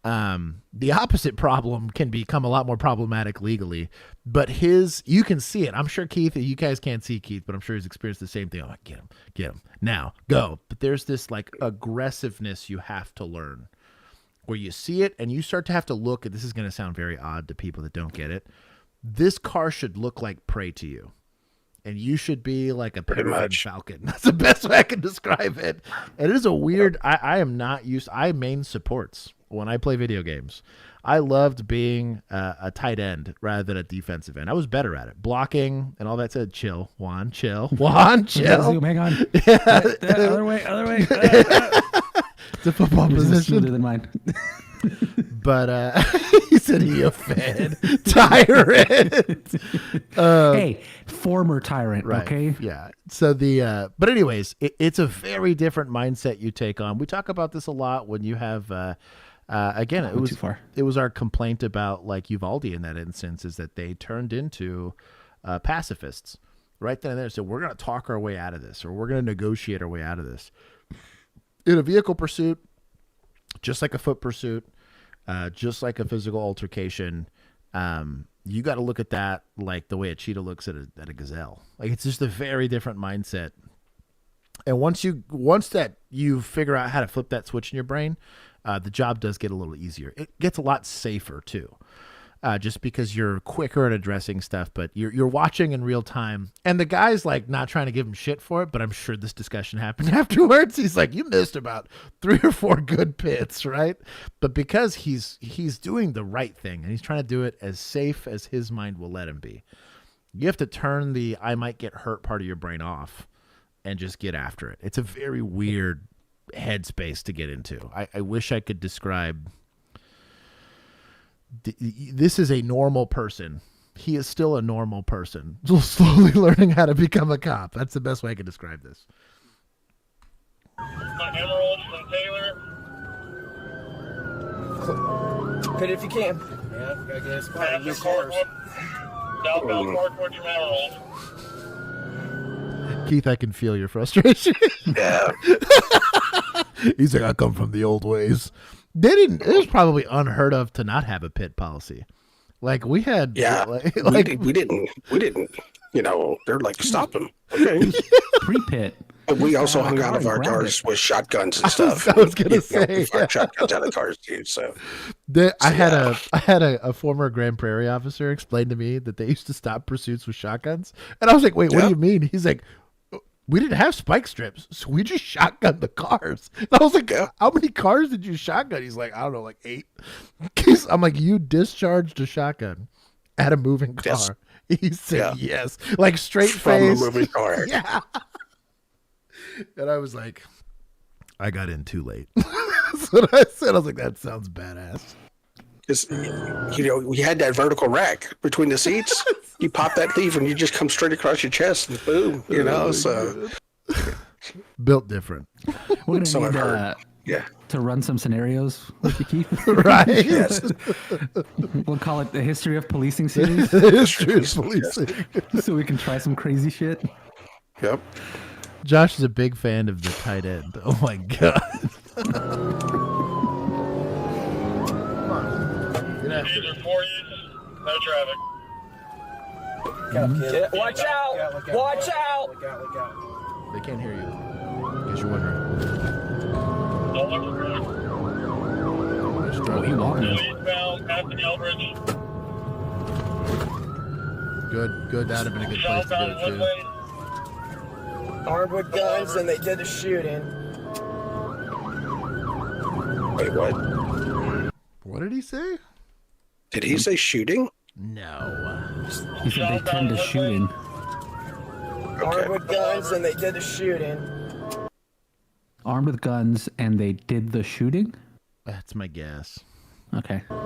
The opposite problem can become a lot more problematic legally, but you can see it. I'm sure Keith, you guys can't see Keith, but I'm sure he's experienced the same thing. I'm like, get him now, go. But there's this like aggressiveness you have to learn where you see it and you start to have to look at, this is going to sound very odd to people that don't get it. This car should look like prey to you. And you should be like a peregrine falcon. That's the best way I can describe it. And it is a weird, I main supports when I play video games. I loved being a tight end rather than a defensive end. I was better at it. Blocking and all that said, chill. Juan, chill. Hang on. Yeah. Other way. It's a football position. Smoother than mine. But he said he a fed tyrant. Hey, former tyrant, right, okay? Yeah. So but anyways, it's a very different mindset you take on. We talk about this a lot when you have, again, it was our complaint about like Uvalde in that instance is that they turned into pacifists right then and there. So we're going to talk our way out of this, or we're going to negotiate our way out of this. In a vehicle pursuit, just like a foot pursuit, just like a physical altercation, you got to look at that like the way a cheetah looks at a gazelle. Like, it's just a very different mindset. And once that you figure out how to flip that switch in your brain, the job does get a little easier. It gets a lot safer too, just because you're quicker at addressing stuff. But you're watching in real time, and the guy's like not trying to give him shit for it. But I'm sure this discussion happened afterwards. He's like, "You missed about 3 or 4 good pits, right?" But because he's doing the right thing, and he's trying to do it as safe as his mind will let him be, you have to turn the "I might get hurt" part of your brain off and just get after it. It's a very weird headspace to get into. I wish I could describe. This is a normal person. He is still a normal person, slowly learning how to become a cop. That's the best way I can describe this. My Emerald from Taylor. Pit if you can. Yeah, gotta get a spot. Pass Get the cars. Southbound Carport from Emerald. Keith, I can feel your frustration. Yeah. He's like, I come from the old ways. It was probably unheard of to not have a pit policy. Like, we had, we didn't, they're like, stop him. Okay. Pre-pit. And we also hung out of our cars with shotguns and stuff. I was gonna say, we fired shotguns out of cars too. So, I had a former Grand Prairie officer explain to me that they used to stop pursuits with shotguns, and I was like, wait, what do you mean? He's like, we didn't have spike strips, so we just shotgunned the cars. And I was like, how many cars did you shotgun? He's like, I don't know, like 8. I'm like, you discharged a shotgun at a moving car? Yes. He said yes, like straight face from a moving car. Yeah. And I was like, I got in too late. That's what I said. I was like, that sounds badass. We had that vertical rack between the seats. You pop that lever and you just come straight across your chest and boom, so. Built different. We're going to need to run some scenarios with you, Keith. Right. Yes. We'll call it the History of Policing series. The History of Policing. So we can try some crazy shit. Yep. Josh is a big fan of the tight end. Oh my God. These are 40s, no traffic. Watch out! Watch out! Look out. They can't hear you. In case you're wondering. Don't look for Oh, he walking. Eastbound, past the Elbridge. Good. That'd have been a good place to Southbound go to. Woodway. Armed with guns, and they did the shooting. Wait, what? What did he say? Did he say shooting? No. He said they tend to shooting. Armed with guns, and they did the shooting. Armed with guns, and they did the shooting? That's my guess. Okay. Come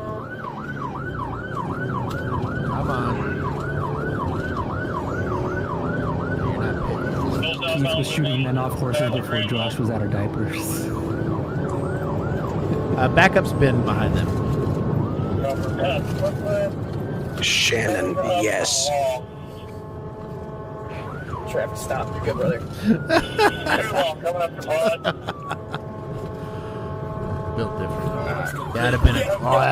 on. Keith was shooting men off horses before Josh was out of diapers. Backup's been behind them. Shannon, yes. Traffic stop. You're good, brother. Built different. That'd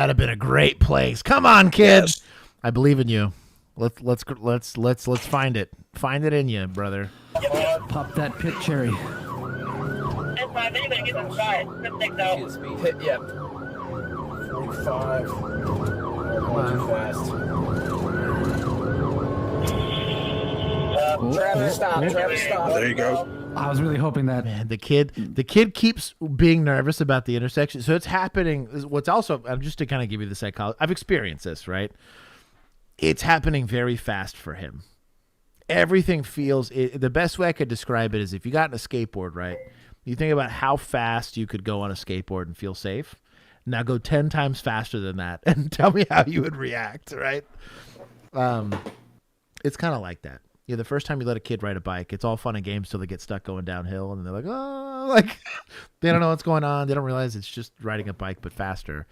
have been a great place. Come on, kid. Yes. I believe in you. Let's find it. Find it in you, brother. Pop that pit cherry. That's fine. Anybody get inside. Good thing, though. Hit, yep. 45. Going too fast. Traffic stop. Traffic stop. There you go. I was really hoping that. Man, the kid keeps being nervous about the intersection. So it's happening. What's also, just to kind of give you the psychology, I've experienced this, right? It's happening very fast for him. Everything feels, the best way I could describe it is if you got on a skateboard, right? You think about how fast you could go on a skateboard and feel safe. Now go 10 times faster than that and tell me how you would react, right? It's kind of like that. Yeah, the first time you let a kid ride a bike, it's all fun and games till they get stuck going downhill, and they're like, oh, like they don't know what's going on. They don't realize it's just riding a bike but faster.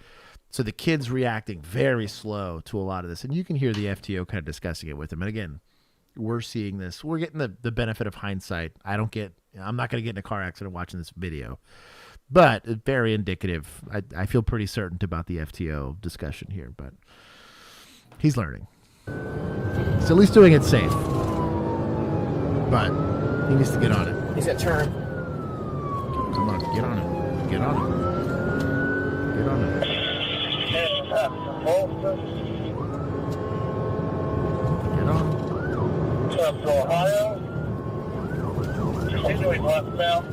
So the kid's reacting very slow to a lot of this, and you can hear the FTO kind of discussing it with him. And again, we're seeing this. We're getting the benefit of hindsight. I'm not going to get in a car accident watching this video, but it's very indicative. I feel pretty certain about the FTO discussion here, but he's learning. He's at least doing it safe. But he needs to get on it. He's gonna turn. Come on, get on him. Get on him. Get on him. Get on him. Up to Ohio. Continuing westbound.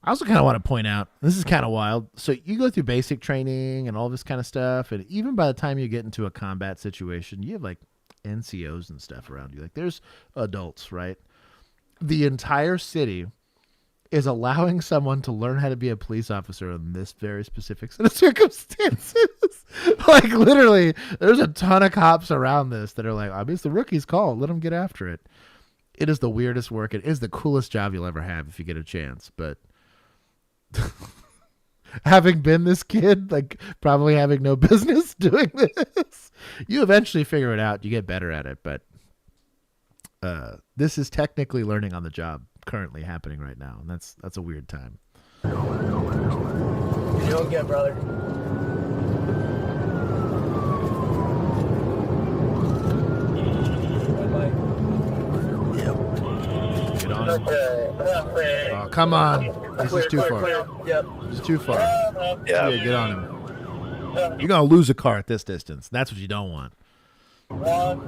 I also kind of want to point out, this is kind of wild. So you go through basic training and all this kind of stuff, and even by the time you get into a combat situation, you have like NCOs and stuff around you. Like there's adults, right? The entire city is allowing someone to learn how to be a police officer in this very specific set of circumstances. Like literally, there's a ton of cops around this that are like, I mean, it's the rookie's call. Let them get after it. It is the weirdest work. It is the coolest job you'll ever have if you get a chance. But having been this kid, like probably having no business doing this, you eventually figure it out. You get better at it. But this is technically learning on the job currently happening right now. And that's a weird time. You're doing good, brother. Get on him. Oh, come on. This is too far. Yep. This is too far. Yeah. Yeah, get on him. You're going to lose a car at this distance. That's what you don't want. One.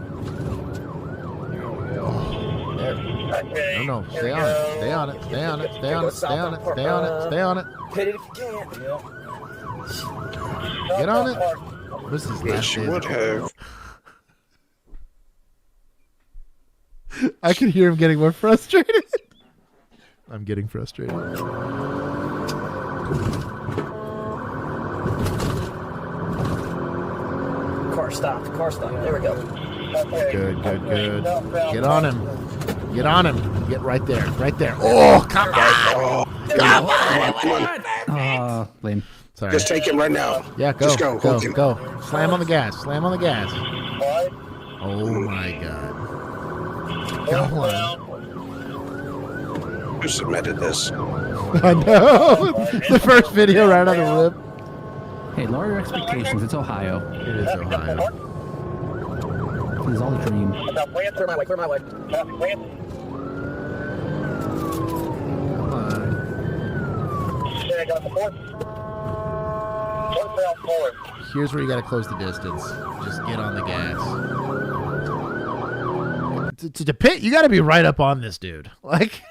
There. No, stay on it. Stay on it. Stay on it. Stay on it. Stay on it. Stay on it. Stay on it. Hit it if you can. Yep. Get on it. This is last Yes, you days would of- have. I can hear him getting more frustrated. I'm getting frustrated. Car stopped. Car stopped. There we go. Good. Get on him. Get on him. Get right there. Right there. Oh, come on. Lame. Sorry. Just take him right now. Yeah, go. Just go. Go. Hold him. Go. Slam on the gas. Slam on the gas. Oh, my God. Come on. Who submitted this? I know. The first video right on the rip. Hey, lower your expectations. It's Ohio. It is Ohio. It's all a dream. Clear my way. Clear my way. Come on. Here's where you got to close the distance. Just get on the gas. To pit, you got to be right up on this dude. Like,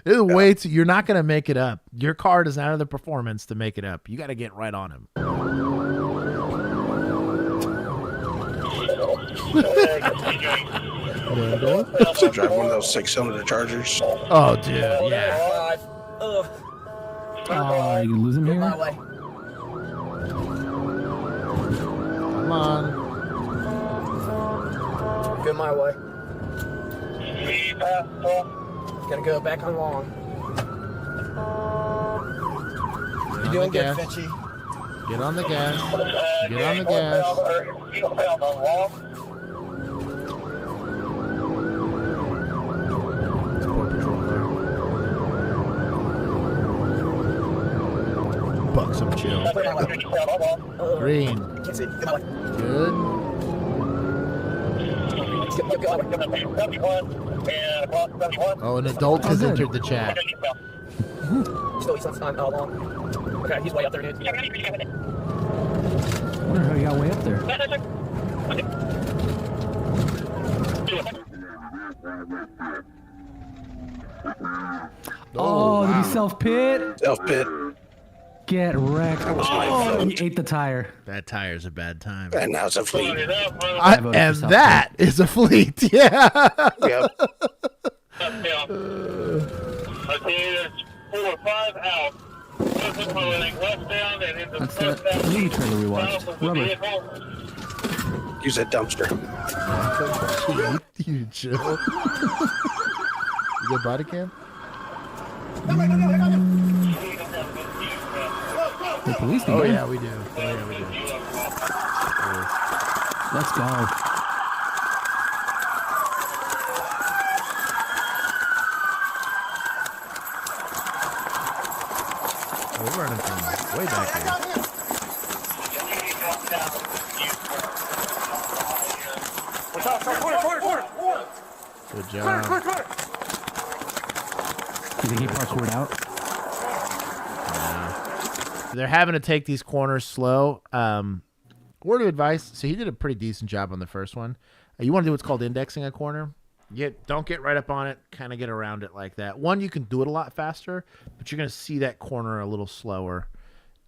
there's way too, you're not going to make it up. Your car does not have the performance to make it up. You got to get right on him. So drive one of those 6-cylinder Chargers. Oh, dude, yeah. Oh, you lose him Clear here? my way. Come on. Go my way. Gonna go back on long. You're doing good, Fitchy. Get on the gas. Get on the gas. Poor patrol car. Buck some chill. Clear my way. Green. Can't see. Get my way. Good. Go my way. Oh, an adult has entered the chat. Still, he's on long. Okay, he's way up there, dude. I wonder how you got way up there. Oh, did he self-pit? Self-pit. Get wrecked. That was my Oh, vote. he ate the tire. That tire's a bad time. And now it's a fleet. voted And for that is a fleet. Yeah. Yep. Okay, there's 4 or 5 out. Moving westbound and into That's the southbound. movie trailer we watched. Rubber. Use that dumpster. You chill. You get body cam? The police Oh, team. yeah, we do. Oh, yeah, we do. Let's go. We're running from way back here. Good job. You think he parkoured out? No. They're having to take these corners slow. Word of advice. So he did a pretty decent job on the first one. You want to do what's called indexing a corner. Don't get right up on it. Kind of get around it like that. One, you can do it a lot faster, but you're going to see that corner a little slower,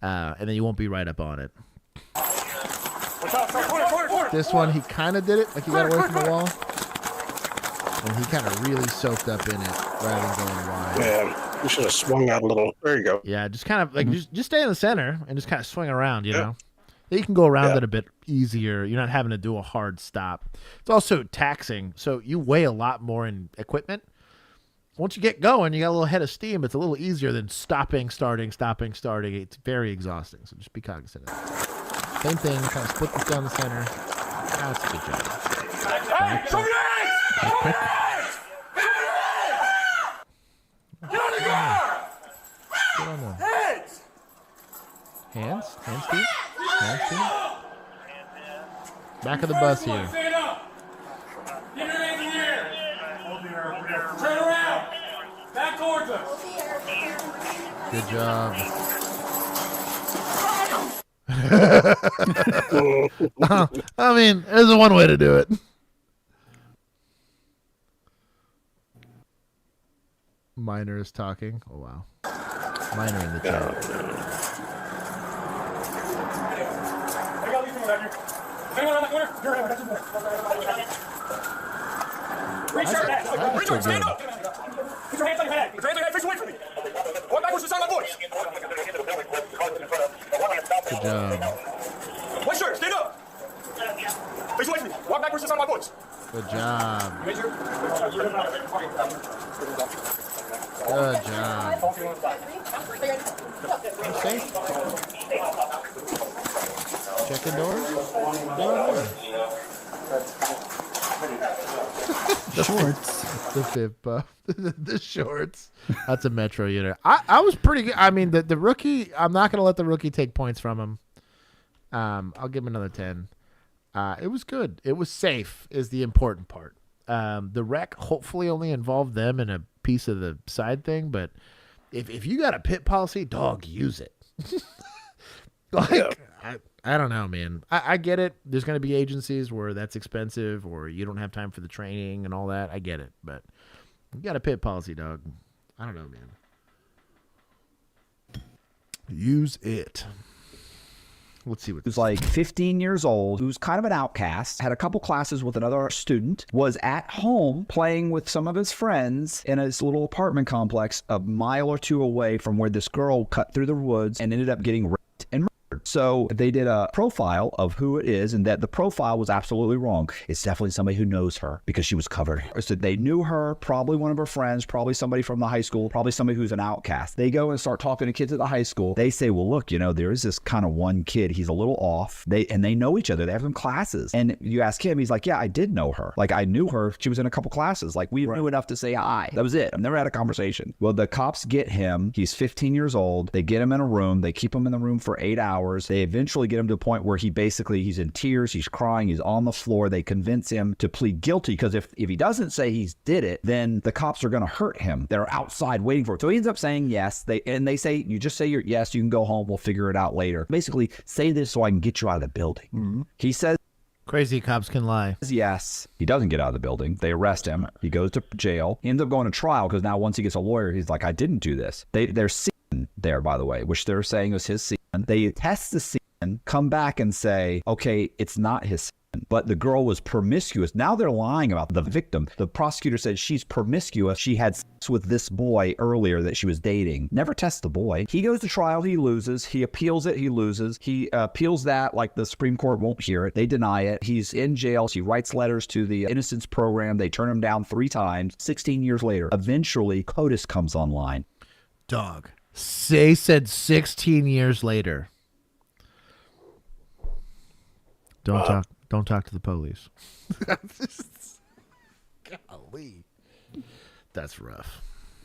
and then you won't be right up on it. This one, he kind of did it, like he got away from the wall, and he kind of really soaked up in it rather than going wide. Yeah, you should have swung out a little. There you go. Yeah, just kind of like just stay in the center and just kind of swing around, you know. You can go around it a bit easier. You're not having to do a hard stop. It's also taxing, so you weigh a lot more in equipment. Once you get going, you got a little head of steam. It's a little easier than stopping, starting. It's very exhausting, so just be cognizant of that. Same thing, kind of split this down the center. That's a good job. Back, Show your hands! Show your hands! Get on the ground! Get on there. Hands! Hands, Steve. Hands, Steve. Back of the bus here. Stand up! Get your hands in the air! Turn around! Back towards us! Good job. I mean, there's a one way to do it. Minor is talking. Oh, wow. Minor in the chat. Stand up! Put your hands on your head. Put your hands on your head. Face away from me. Walk backwards to the sound of my voice. Good job. White shirt, stand up. Face away from me. Walk backwards to the sound of my voice. Good job. Major. Good job. Okay. Checking doors. Shorts. The fifth buff. The shorts. That's a Metro unit. I was pretty good. I mean, the rookie, I'm not going to let the rookie take points from him. I'll give him another 10. It was good. It was safe is the important part. The wreck hopefully only involved them in a piece of the side thing, but if you got a pit policy, dog, use it. I don't know, man. I get it. There's going to be agencies where that's expensive or you don't have time for the training and all that. I get it, but you got a pit policy, dog. I don't know, man. Use it. Let's see what who's like 15 years old, who's kind of an outcast, had a couple classes with another student, was at home playing with some of his friends in his little apartment complex a mile or two away from where this girl cut through the woods and ended up getting raped and murdered. So they did a profile of who it is, and that the profile was absolutely wrong. It's definitely somebody who knows her because she was covered. So they knew her, probably one of her friends, probably somebody from the high school, probably somebody who's an outcast. They go and start talking to kids at the high school. They say, well, look, you know, there is this kind of one kid. He's a little off. They know each other. They have some classes. And you ask him, he's like, yeah, I did know her. Like, I knew her. She was in a couple classes. Like, we knew enough to say hi. That was it. I've never had a conversation. Well, the cops get him. He's 15 years old. They get him in a room. They keep him in the room for 8 hours. They eventually get him to a point where he's in tears, he's crying, he's on the floor. They convince him to plead guilty because if he doesn't say he's did it, then the cops are going to hurt him. They're outside waiting for it. So he ends up saying yes. They say, you just say your yes, you can go home, we'll figure it out later. Basically, say this so I can get you out of the building. Mm-hmm. He says crazy cops can lie. Yes. He doesn't get out of the building. They arrest him. He goes to jail. He ends up going to trial because now once he gets a lawyer, he's like, I didn't do this. They're semen there, by the way, which they're saying was his semen. They test the semen, come back and say, okay, it's not his semen, but the girl was promiscuous. Now they're lying about the victim. The prosecutor said she's promiscuous. She had sex with this boy earlier that she was dating. Never test the boy. He goes to trial. He loses. He appeals it. He loses. He appeals that like the Supreme Court won't hear it. They deny it. He's in jail. He writes letters to the Innocence Program. They turn him down 3 times. 16 years later, eventually CODIS comes online. Dog. They said 16 years later. Don't talk to the police. Golly. That's rough.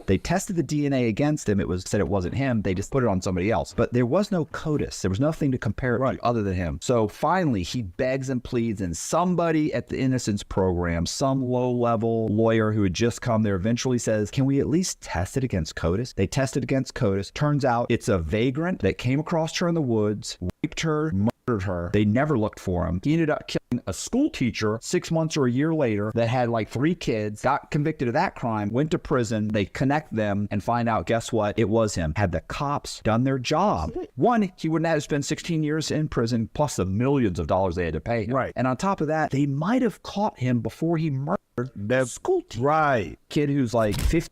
They tested the DNA against him. It was said it wasn't him. They just put it on somebody else. But there was no CODIS. There was nothing to compare it to other than him. So finally, he begs and pleads, and somebody at the Innocence Program, some low-level lawyer who had just come there, eventually says, can we at least test it against CODIS? They tested against CODIS. Turns out it's a vagrant that came across her in the woods, raped her, murdered her. They never looked for him. He ended up killing a school teacher 6 months or a year later that had like 3 kids, got convicted of that crime, went to prison. They connect them and find out, guess what? It was him. Had the cops done their job, one, he wouldn't have to spend 16 years in prison plus the millions of dollars they had to pay him. Right. And on top of that, they might have caught him before he murdered the school teacher. Right. Kid who's like 50.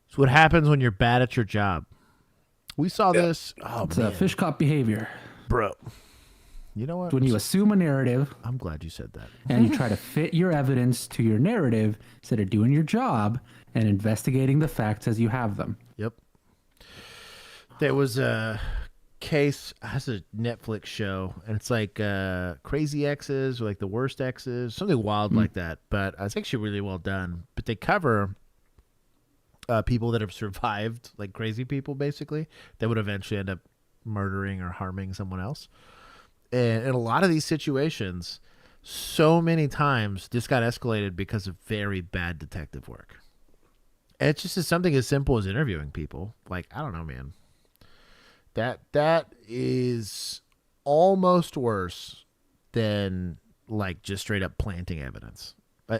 It's what happens when you're bad at your job. We saw this. Oh, It's man. fish cop behavior. Bro. You know what? When you assume a narrative. I'm glad you said that. And you try to fit your evidence to your narrative instead of doing your job and investigating the facts as you have them. Yep. There was a case, has a Netflix show, and it's like Crazy Exes or like the Worst Exes, something wild like that. But it's actually really well done. But they cover people that have survived, like crazy people, basically, that would eventually end up murdering or harming someone else. And in a lot of these situations, so many times this got escalated because of very bad detective work. And it's just something as simple as interviewing people. Like, I don't know, man. That is almost worse than like just straight up planting evidence.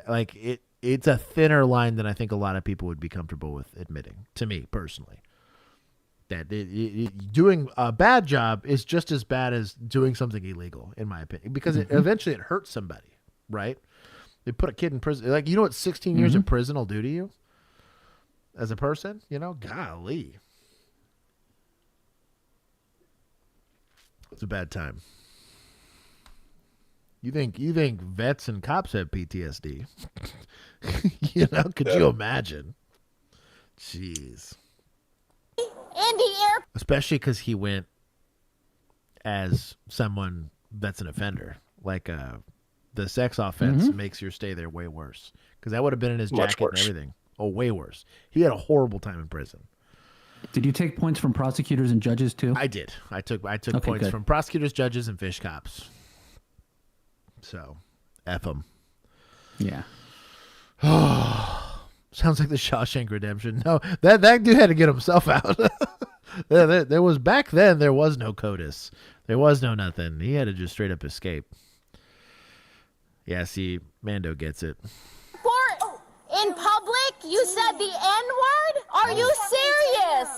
Like it's a thinner line than I think a lot of people would be comfortable with admitting, to me personally. That doing a bad job is just as bad as doing something illegal, in my opinion, because eventually it hurts somebody, right? They put a kid in prison. Like, you know what 16 years in prison will do to you as a person? You know, golly. It's a bad time. You think vets and cops have PTSD? You know, could you imagine? Jeez. Especially because he went as someone that's an offender. Like the sex offense makes your stay there way worse. Because that would have been in his jacket and everything. Oh, way worse. He had a horrible time in prison. Did you take points from prosecutors and judges too? I did. I took points good. from prosecutors, judges, and fish cops. So, F them. Yeah. Sounds like the Shawshank Redemption. No, that dude had to get himself out. there was back then. There was no CODIS. There was no nothing. He had to just straight up escape. Yeah. See, Mando gets it. In public, you said the N-word? Are you serious?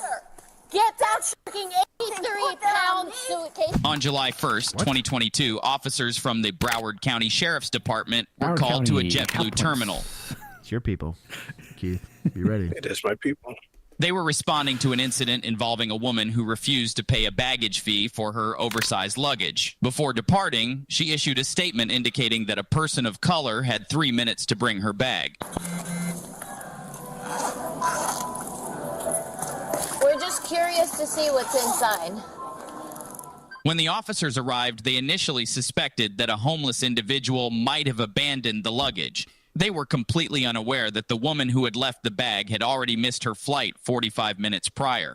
Get that fucking 83-pound suitcase. On July 1st, 2022, officers from the Broward County Sheriff's Department were Broward called to a County JetBlue terminal. It's your people, Keith. Be ready. It is my people. They were responding to an incident involving a woman who refused to pay a baggage fee for her oversized luggage. Before departing, she issued a statement indicating that a person of color had 3 minutes to bring her bag. We're just curious to see what's inside. When the officers arrived, they initially suspected that a homeless individual might have abandoned the luggage. They were completely unaware that the woman who had left the bag had already missed her flight 45 minutes prior.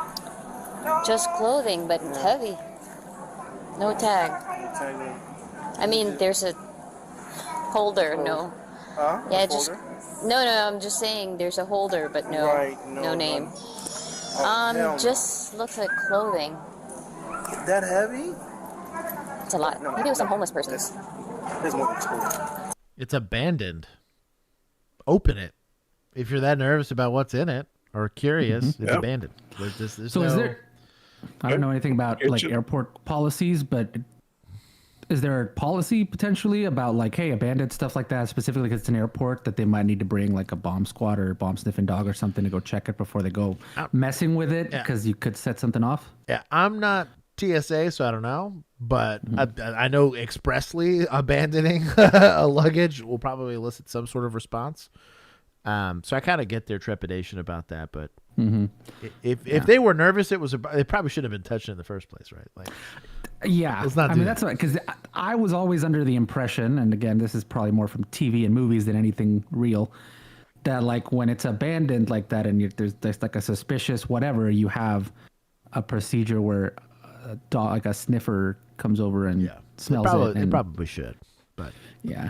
Just clothing, but heavy. No tag. I mean, there's a holder, no. Yeah, just no. I'm just saying there's a holder, but no name. Just looks like clothing. That heavy? It's a lot. Maybe it was some homeless person. It's abandoned. Open it. If you're that nervous about what's in it or curious, it's abandoned. There's So is there? I don't know anything about like airport policies, but is there a policy potentially about like, hey, abandoned stuff like that, specifically because it's an airport, that they might need to bring like a bomb squad or a bomb sniffing dog or something to go check it before they go messing with it because you could set something off? Yeah, I'm not TSA, so I don't know, but I know expressly abandoning a luggage will probably elicit some sort of response. So I kind of get their trepidation about that, but if they were nervous, they probably shouldn't have been touched in the first place, right? Like, yeah, let's not. I mean, that's right, because I was always under the impression, and again, this is probably more from TV and movies than anything real, that like when it's abandoned like that and there's like a suspicious whatever, you have a procedure where a dog, like a sniffer, comes over and smells it. They probably should, but yeah,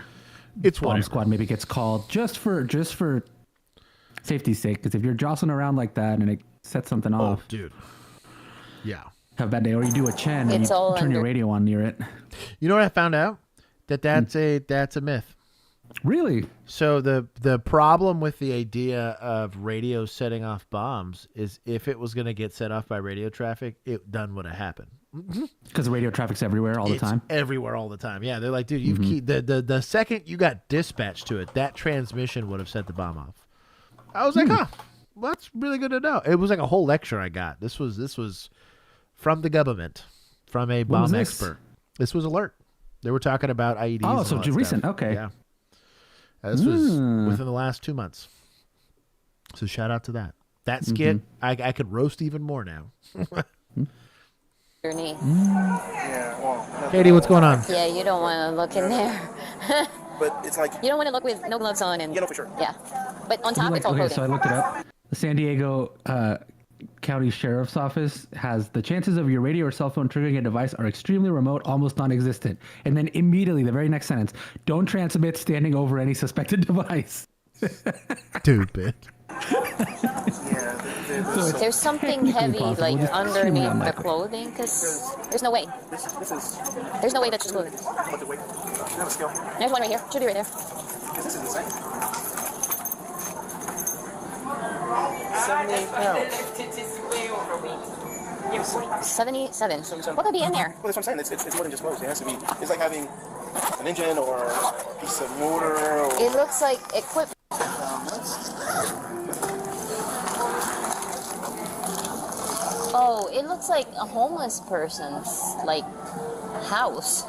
it's bomb whatever. squad maybe gets called just for safety's sake, because if you're jostling around like that and it sets something off, dude, yeah, have a bad day. Or you do a Chen and It's you all turn your under- radio on near it. You know what I found out? That's a myth. Really? So the problem with the idea of radio setting off bombs is if it was going to get set off by radio traffic, it done would have happened. Because radio traffic's everywhere all the time. Everywhere all the time. Yeah, they're like, dude, you've the second you got dispatched to it, that transmission would have set the bomb off. I was like, well, that's really good to know. It was like a whole lecture I got. This was from the government, from a bomb expert. This was alert. They were talking about IEDs. Oh, and so all that recent. stuff. Okay. Yeah. This was within the last 2 months. So shout out to that. That skit, I could roast even more now. Journey. Yeah, well. Katie, what's going on? Yeah, you don't want to look in there. But it's like You don't want to look with no gloves on and. Yeah, no, for sure. Yeah, but on top it's all okay, clothing. so I looked it up. The San Diego County Sheriff's Office has the chances of your radio or cell phone triggering a device are extremely remote, almost non-existent. And then immediately, the very next sentence, don't transmit standing over any suspected device. Stupid. There's something heavy like underneath the clothing, because there's no way. There's no way that's just clothing. There's one right here. Should be right there. 78 pounds. 77. What could be in there? Well, that's what I'm saying. It's more than just clothes. It has to be. It's like having an engine or a piece of motor. Or... It looks like equipment. Oh, it looks like a homeless person's like house.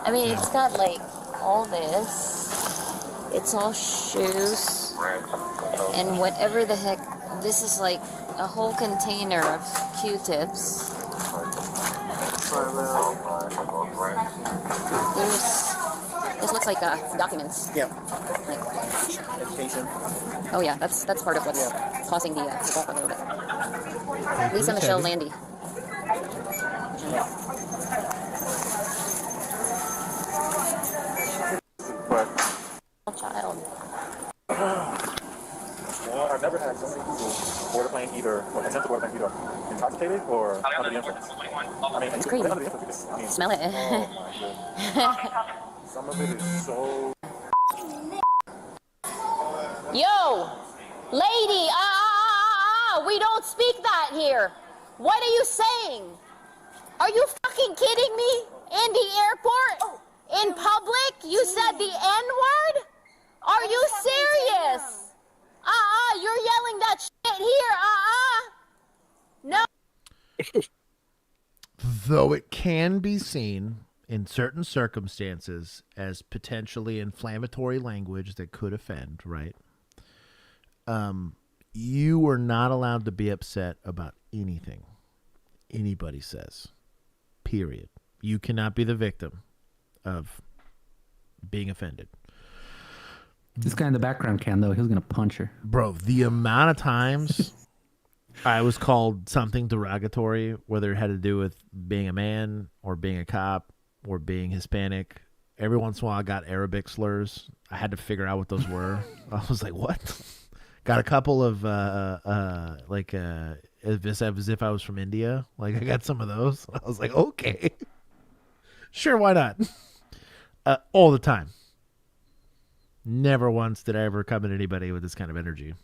I mean, it's got like all this. It's all shoes and whatever the heck. This is like a whole container of Q-tips. This looks like documents. Yeah. Like, education. oh yeah, that's part of what's causing the gulf a little bit. Lisa Michelle Landy. But Child. well, I've never had so many people board a plane either, or attempt to board a plane either intoxicated or under the influence. I mean, It's creepy. under the influence. I mean, Smell it. Oh my goodness. Some of it is so. Yo, lady, we don't speak that here. What are you saying? Are you fucking kidding me? In the airport? In public? You said the N-word? Are you serious? You're yelling that shit here. No. Though it can be seen in certain circumstances as potentially inflammatory language that could offend, right? You are not allowed to be upset about anything anybody says. Period. You cannot be the victim of being offended. This guy in the background can, though. He was going to punch her. Bro, the amount of times I was called something derogatory, whether it had to do with being a man or being a cop or being Hispanic. Every once in a while I got Arabic slurs. I had to figure out what those were. I was like, what? Got a couple of as if I was from India. Like I got some of those. I was like, okay. Sure, why not? All the time. Never once did I ever come at anybody with this kind of energy.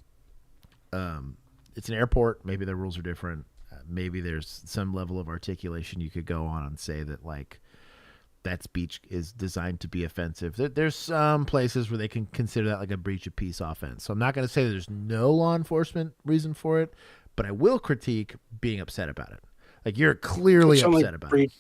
It's an airport. Maybe the rules are different. Maybe there's some level of articulation you could go on and say that like that speech is designed to be offensive. There's some places where they can consider that like a breach of peace offense. So I'm not going to say that there's no law enforcement reason for it, but I will critique being upset about it. Like you're clearly upset about it.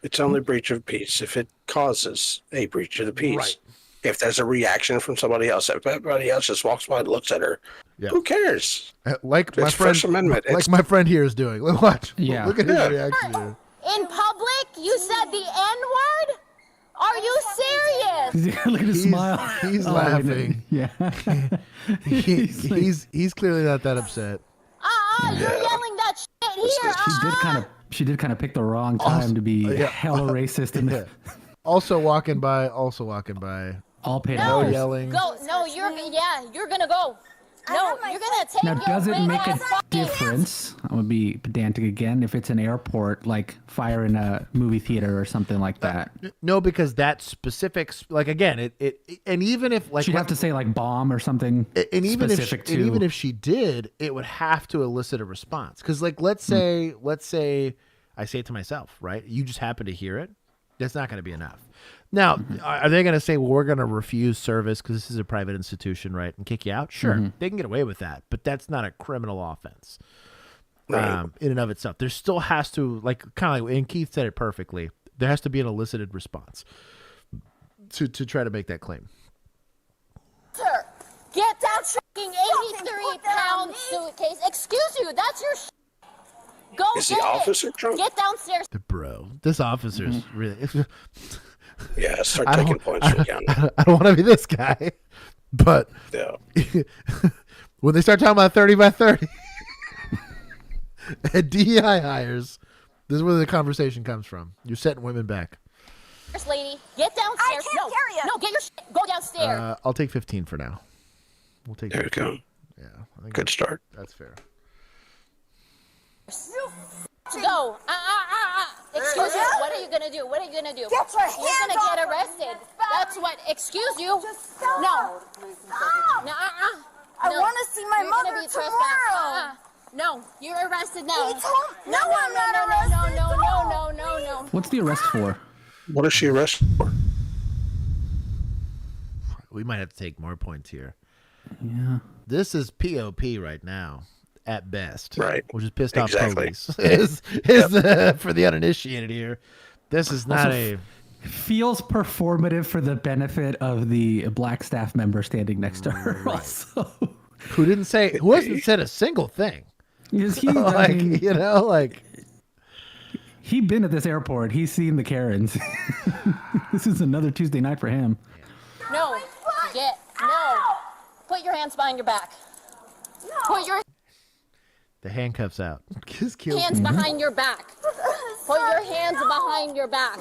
It's only breach of peace if it causes a breach of the peace. Right. If there's a reaction from somebody else, if everybody else just walks by and looks at her, who cares? Like my It's friend, First Amendment. like my friend here is doing. Watch. Yeah. Look at his reaction here. In public? You said the N-word? Are you serious? Look at his smile. He's Oh, laughing. Yeah. He's clearly not that upset. You're yelling that shit here. She did kind of pick the wrong time to be hella racist and Also walking by. all paid No actors. yelling. Go. No, you're gonna go. No, you're gonna take Now, your does it ring make a ass fucking- difference? I'm gonna be pedantic again. If it's an airport, like fire in a movie theater or something like that, No, because that specifics, like again, it and even if like she'd have to say like bomb or something. and even specific if even if she did, it would have to elicit a response. Because like let's say I say it to myself, right? You just happen to hear it. That's not going to be enough. Now, are they going to say, well, we're going to refuse service because this is a private institution, right, and kick you out? Sure, they can get away with that, but that's not a criminal offense in and of itself. There still has to, like, kind of like, and Keith said it perfectly, there has to be an elicited response to try to make that claim. Sir, get that fucking 83-pound suitcase. Excuse you, that's your Go Is get the officer drunk? Get downstairs. Bro, this officer's really... Yeah, start taking points from Keanu. I don't want to be this guy, but when they start talking about 30 by 30 at DEI hires, this is where the conversation comes from. You're setting women back. First lady, get downstairs. I can't carry it. No, get your shit. Go downstairs. I'll take 15 for now. We'll take. There we go. Yeah, I think Good start. That's fair. Go. Excuse you. What are you gonna do? What are you gonna do? Get your You're hands gonna get off arrested. That's what. Excuse you. Stop. No. No. I want to see my You're mother gonna be tomorrow. No, you're arrested now. He told- No, I'm not arrested. No. What's the arrest for? What is she arrested for? We might have to take more points here. Yeah. This is POP right now, at best. Right. Which is pissed Exactly. off police. For the uninitiated here. This is not Also, feels performative for the benefit of the black staff member standing next to her. Also, who hasn't said a single thing. Is he, like, I mean, he been at this airport. He's seen the Karens. This is another Tuesday night for him. No. Put your hands behind your back. Put your The handcuffs out. This kills hands me. behind your back. Put your hands behind your back.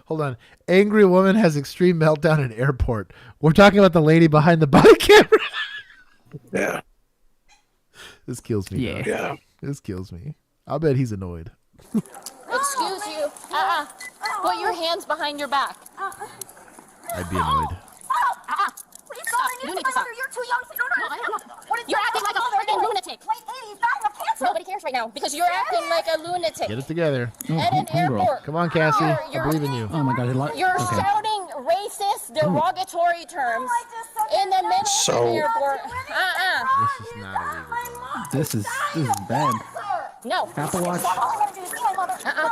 Hold on. Angry woman has extreme meltdown in airport. We're talking about the lady behind the body camera. Yeah. This kills me. Yeah. Though. Yeah. This kills me. I'll bet he's annoyed. Excuse you. Put your hands behind your back. I'd be annoyed. You need to stop. You're too young. You're acting like a freaking lunatic. Wait, he's dying of cancer. Nobody cares right now because you're acting like a lunatic. Get it together. At an airport. Come on, Cassie. I believe in you. Oh my God. You're shouting racist, derogatory terms in the middle So- of the airport. This is not illegal. This is bad. No. Apple Watch.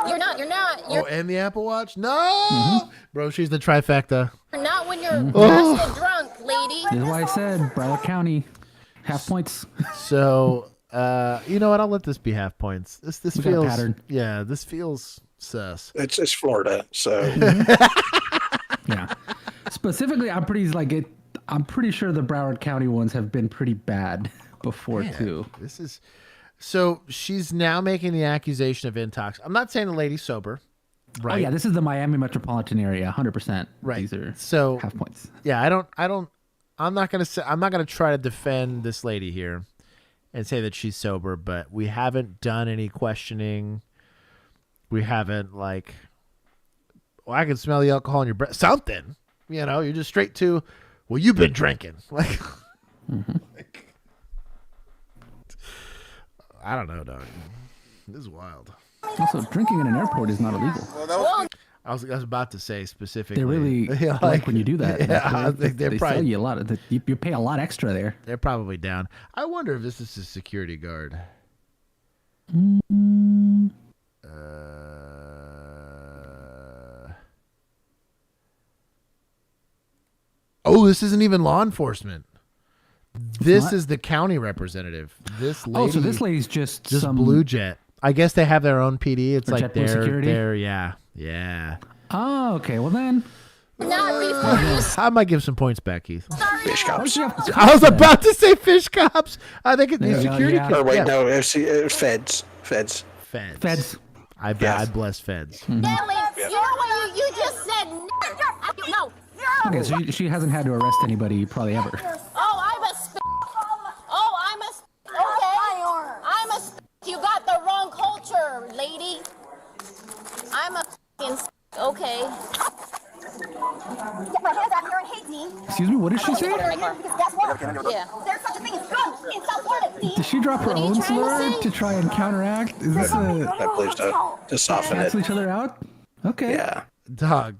You're not. Oh, and the Apple Watch? No! Bro, she's the trifecta. You're not when you're arrested drunk, lady. This is why I said Broward County, half points. So, you know what? I'll let this be half points. This We got a feels... pattern. Yeah, this feels sus. It's Florida, so Yeah. Specifically, I'm pretty sure the Broward County ones have been pretty bad before too. This is... So, she's now making the accusation of intox. I'm not saying the lady's sober. Right. Oh yeah, this is the Miami metropolitan area, 100%. Right. These are So half points. Yeah, I'm not gonna try to defend this lady here and say that she's sober, but we haven't done any questioning. We haven't I can smell the alcohol in your breath. Something. You're just straight to, well, you've been drinking. I don't know, dog. This is wild. Also, drinking in an airport is not illegal. I was about to say specifically. They really like when you do that. Yeah, they probably, sell you a lot. You pay a lot extra there. They're probably down. I wonder if this is a security guard. Oh, this isn't even law enforcement. This is the county representative. This lady. Oh, so this lady's just some Blue Jet. I guess they have their own PD. It's Or like JetBlue security? their yeah. Oh, okay. Well then, I might give some points back, Keith. Fish cops. I was about to say fish cops. I think it's There you go, security. yeah. Or wait, yeah. no, feds. Feds. Feds. I bless feds. Mm-hmm. You know what you just said? No. Okay, so she hasn't had to arrest anybody probably ever. Okay. I'm a you got the wrong culture, lady. I'm a okay. Get my hands out here and hate me. Excuse me, what did she say? Because guess what? Yeah. There's such a thing as guns in South Florida, Steve. Did she drop her own slur to try and counteract? Is this I believe so. To soften cancel it. each other out? Okay. Yeah. Dog.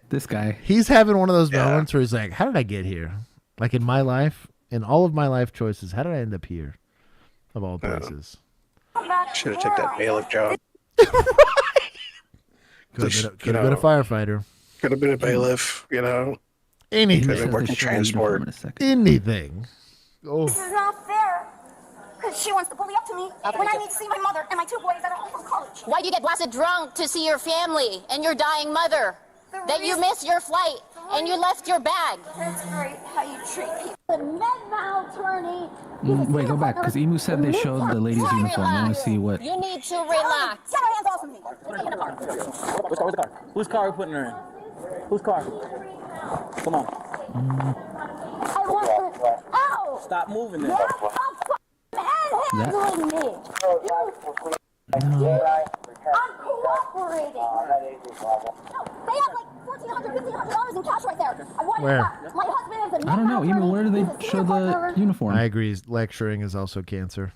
This guy. He's having one of those moments where he's like, how did I get here? Like in my life, in all of my life choices, how did I end up here? Of all places. Should have took that bailiff job. Could have been a firefighter. Could have been a bailiff, you know. Anything. Could have worked in transport. Anything. Oh. This is not fair. Because she wants to bully up to me when I need to see my mother and my two boys that are home from college. Why'd you get blasted drunk to see your family and your dying mother? That you missed your flight and you left your bag. That's great how you treat people. The med mal attorney. Wait, go back, because Emu said they showed the lady's uniform. I want to see what. You need to relax. Get your hands off of me. We're taking a car. Where's the car? Whose car are we putting her in? Whose car? Come on. I want to. Ow! Stop moving there. Handling me. I'm cooperating. They have like $1,400, $1,500 in cash right there. I want Where? it back. My husband is a I don't know. Even where do they show the uniform? I agree. Lecturing is also cancer.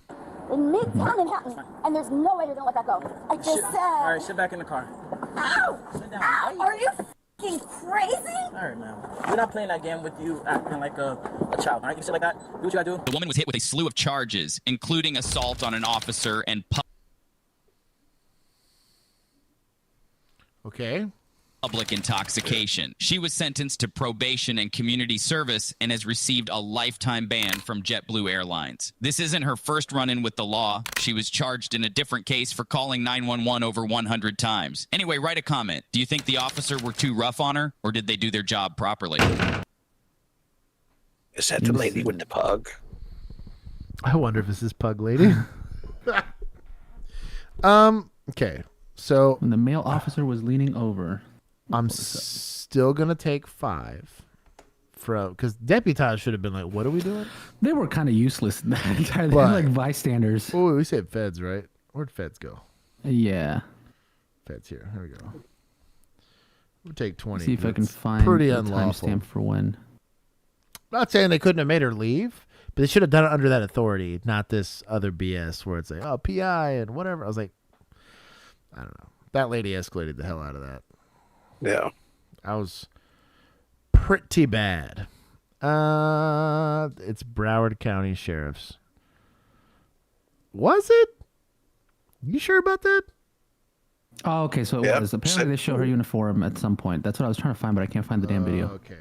in Midtown Manhattan, and there's no way they're gonna let that go. I just said. All right, sit back in the car. Ow! Ow! Are you f***ing crazy? All right, man. We're not playing that game with you acting like a child. All right, you sit like that. Do what you gotta do. The woman was hit with a slew of charges, including assault on an officer and public intoxication. She was sentenced to probation and community service and has received a lifetime ban from JetBlue Airlines. This isn't her first run-in with the law. She was charged in a different case for calling 911 over 100 times. Anyway, write a comment. Do you think the officer were too rough on her, or did they do their job properly? Is that the lady with the pug? I wonder if this is Pug Lady. Okay. So when the male officer was leaning over, I'm still gonna take 5 from because deputized should have been like, "What are we doing?" They were kind of useless. They were But- like bystanders. Oh, we said feds, right? Where'd feds go? Yeah. Feds here. Here we go. We'll take 20. See if I can That's find pretty the unlawful. timestamp for when. Not saying they couldn't have made her leave, but they should have done it under that authority, not this other BS where it's like, oh, PI and whatever. I was like, I don't know. That lady escalated the hell out of that. Yeah. I was pretty bad. It's Broward County Sheriff's. Was it? You sure about that? Oh, okay. So it was. Apparently, they show her uniform at some point. That's what I was trying to find, but I can't find the damn video. Okay.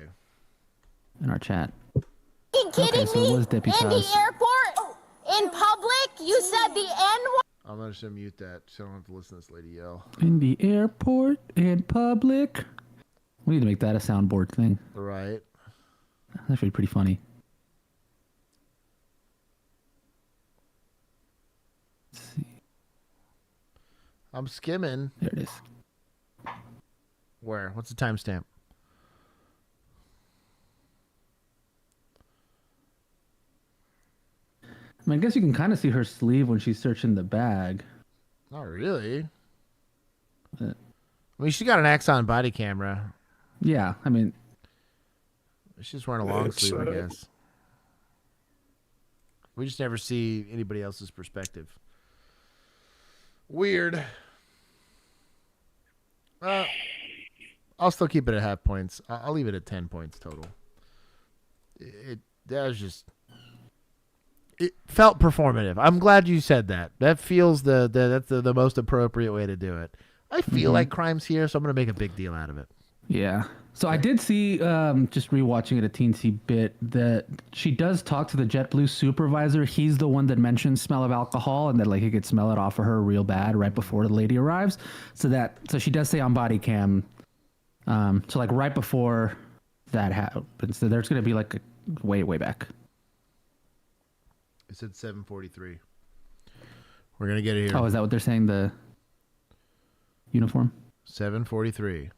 In our chat. You kidding Okay, so it me? was In the deputized. airport? In public? You said the N-word? I'm going to mute that so I don't have to listen to this lady yell. In the airport, in public. We need to make that a soundboard thing. Right. That's actually pretty funny. Let's see. I'm skimming. There it is. Where? What's the timestamp? I mean, I guess you can kind of see her sleeve when she's searching the bag. Not really. I mean, she got an Axon body camera. Yeah, I mean, She's wearing a long sleeve, I guess. We just never see anybody else's perspective. Weird. I'll still keep it at half points. I'll leave it at 10 points total. That was just... It felt performative. I'm glad you said that. That feels that's the most appropriate way to do it. I feel like crime's here, so I'm going to make a big deal out of it. Yeah. So I did see, just rewatching it a teensy bit, that she does talk to the JetBlue supervisor. He's the one that mentions smell of alcohol and that like he could smell it off of her real bad right before the lady arrives. So she does say on body cam, so like right before that happens. So there's going to be like way back. It said 7:43. We're going to get it here. Oh, is that what they're saying? The uniform? 7:43.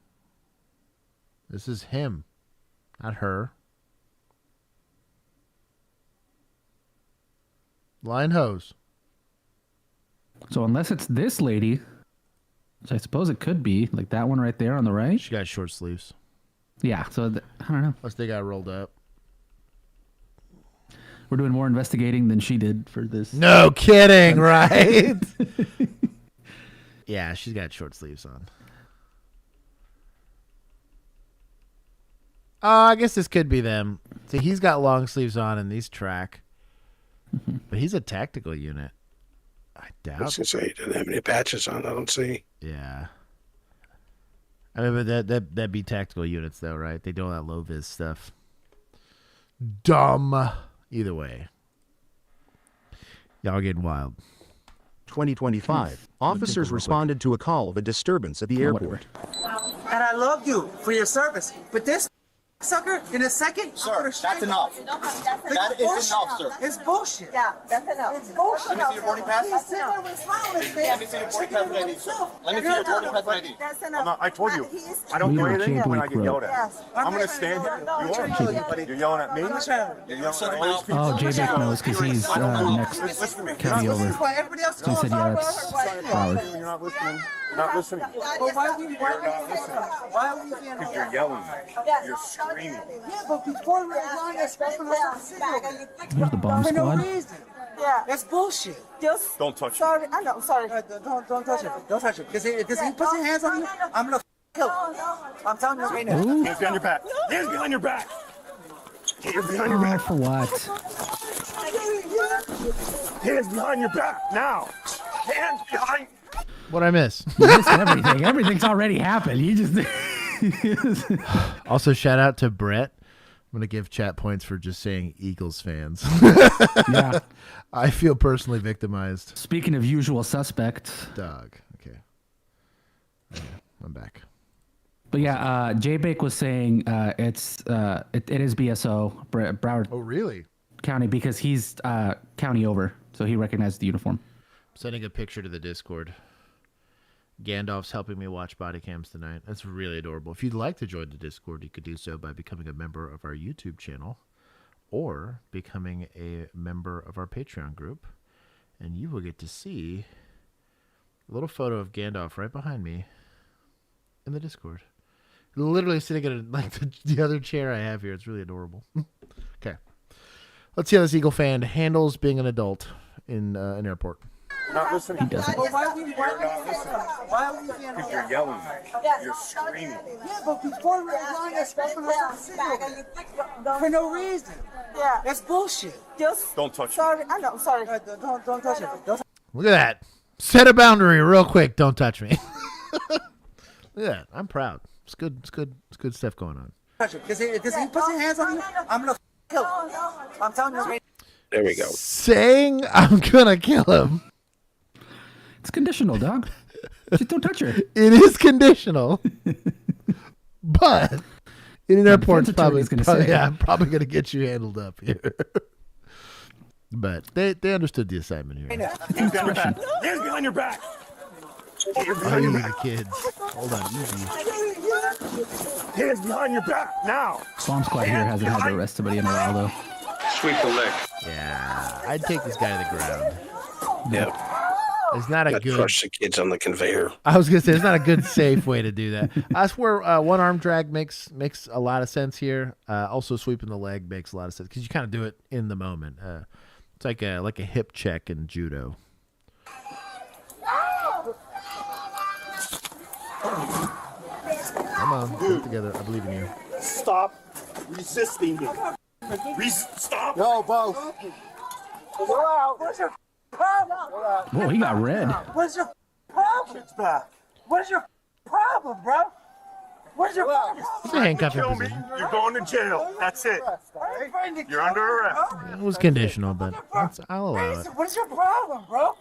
This is him, not her. Line hose. So unless it's this lady, which I suppose it could be, like that one right there on the right. She got short sleeves. Yeah, so I don't know. Unless they got rolled up. We're doing more investigating than she did for this. No kidding, right? Yeah, she's got short sleeves on. I guess this could be them. See, he's got long sleeves on and these track. But he's a tactical unit. I doubt. I was going to say, he didn't have any patches on, I don't see. Yeah. I mean, but that'd be tactical units, though, right? They do all that low-vis stuff. Dumb. Either way. Y'all getting wild. 2025. Officers responded to a call of a disturbance at the airport. And I love you for your service. But this sucker, in a second, sir, that's enough. That is enough, sir. It's bullshit. Yeah, that's enough. It's bullshit. Let me see your boarding pass. He's sitting there with smiling, Let me see your boarding pass ID. Let me see your boarding pass ID. That's enough. I told you, I don't do anything when I get yelled at. I'm going to stand here. You're yelling at me? You're yelling at me? Oh, J-Back knows because he's next county over. So he said, yeah, that's Howard. You're not listening. You're not listening. But why are we being Because you're yelling. You're screaming. Yeah, but before we were yelling, they're screaming us Here's the bomb for no squad. reason. Yeah, that's bullshit. Just don't touch sorry, I know. Sorry. Don't touch it. Don't touch it. Because he puts his hands on you, I'm gonna kill him. I'm telling you right now. Hands behind your back. Hands behind your back. Hands behind your back. For what? Hands behind your back now. Hands behind. What'd I miss? You missed everything. Everything's already happened. You just. Also, shout out to Brett. I'm going to give chat points for just saying Eagles fans. Yeah. I feel personally victimized. Speaking of usual suspects. Dog. Okay. I'm back. But yeah, J-Bake was saying it is BSO, Broward. Oh, really? County, because he's county over, so he recognized the uniform. I'm sending a picture to the Discord. Gandalf's helping me watch body cams tonight. That's really adorable. If you'd like to join the Discord, you could do so by becoming a member of our YouTube channel or becoming a member of our Patreon group. And you will get to see a little photo of Gandalf right behind me in the Discord. Literally sitting in like the other chair I have here. It's really adorable. Okay. Let's see how this Eagle fan handles being an adult in an airport. Not listening. He doesn't. But why are we being Because you're yelling. You're screaming. Yeah, but before we were yelling, they're screaming us for no reason. Yeah, that's bullshit. Just don't touch it. Sorry, I know. Sorry. Don't touch it. Look at that. Set a boundary real quick. Don't touch me. Look at that. I'm proud. It's good. It's good stuff going on. Touch it. Because he puts his hands on you, I'm gonna kill him. I'm telling you right now. There we go. Saying I'm gonna kill him. It's conditional, dog. Just don't touch her. It is conditional. But in an airport, I'm probably going to get you handled up here. But they understood the assignment here. Hands behind your back. Hands behind your back. Kids. Hold on, easy. Hands behind your back now. Bomb squad here hasn't had to arrest somebody in a while, though. Sweep the leg. Yeah, I'd take this guy to the ground. Yep. It's not a good. Crush the kids on the conveyor. I was gonna say it's not a good, safe way to do that. I swear, one arm drag makes a lot of sense here. Also, sweeping the leg makes a lot of sense because you kind of do it in the moment. It's like a hip check in judo. Come on, get it together. I believe in you. Stop resisting me. Stop. No, both. Go out. What's your problem? Whoa, he got red. What's your problem? It's back. What is your problem, bro? Where's your phone? It's a handcuffing Kill me, position. you're going to jail. That's it. You're under arrest. It was conditional, but I'll allow it. What is your problem, bro?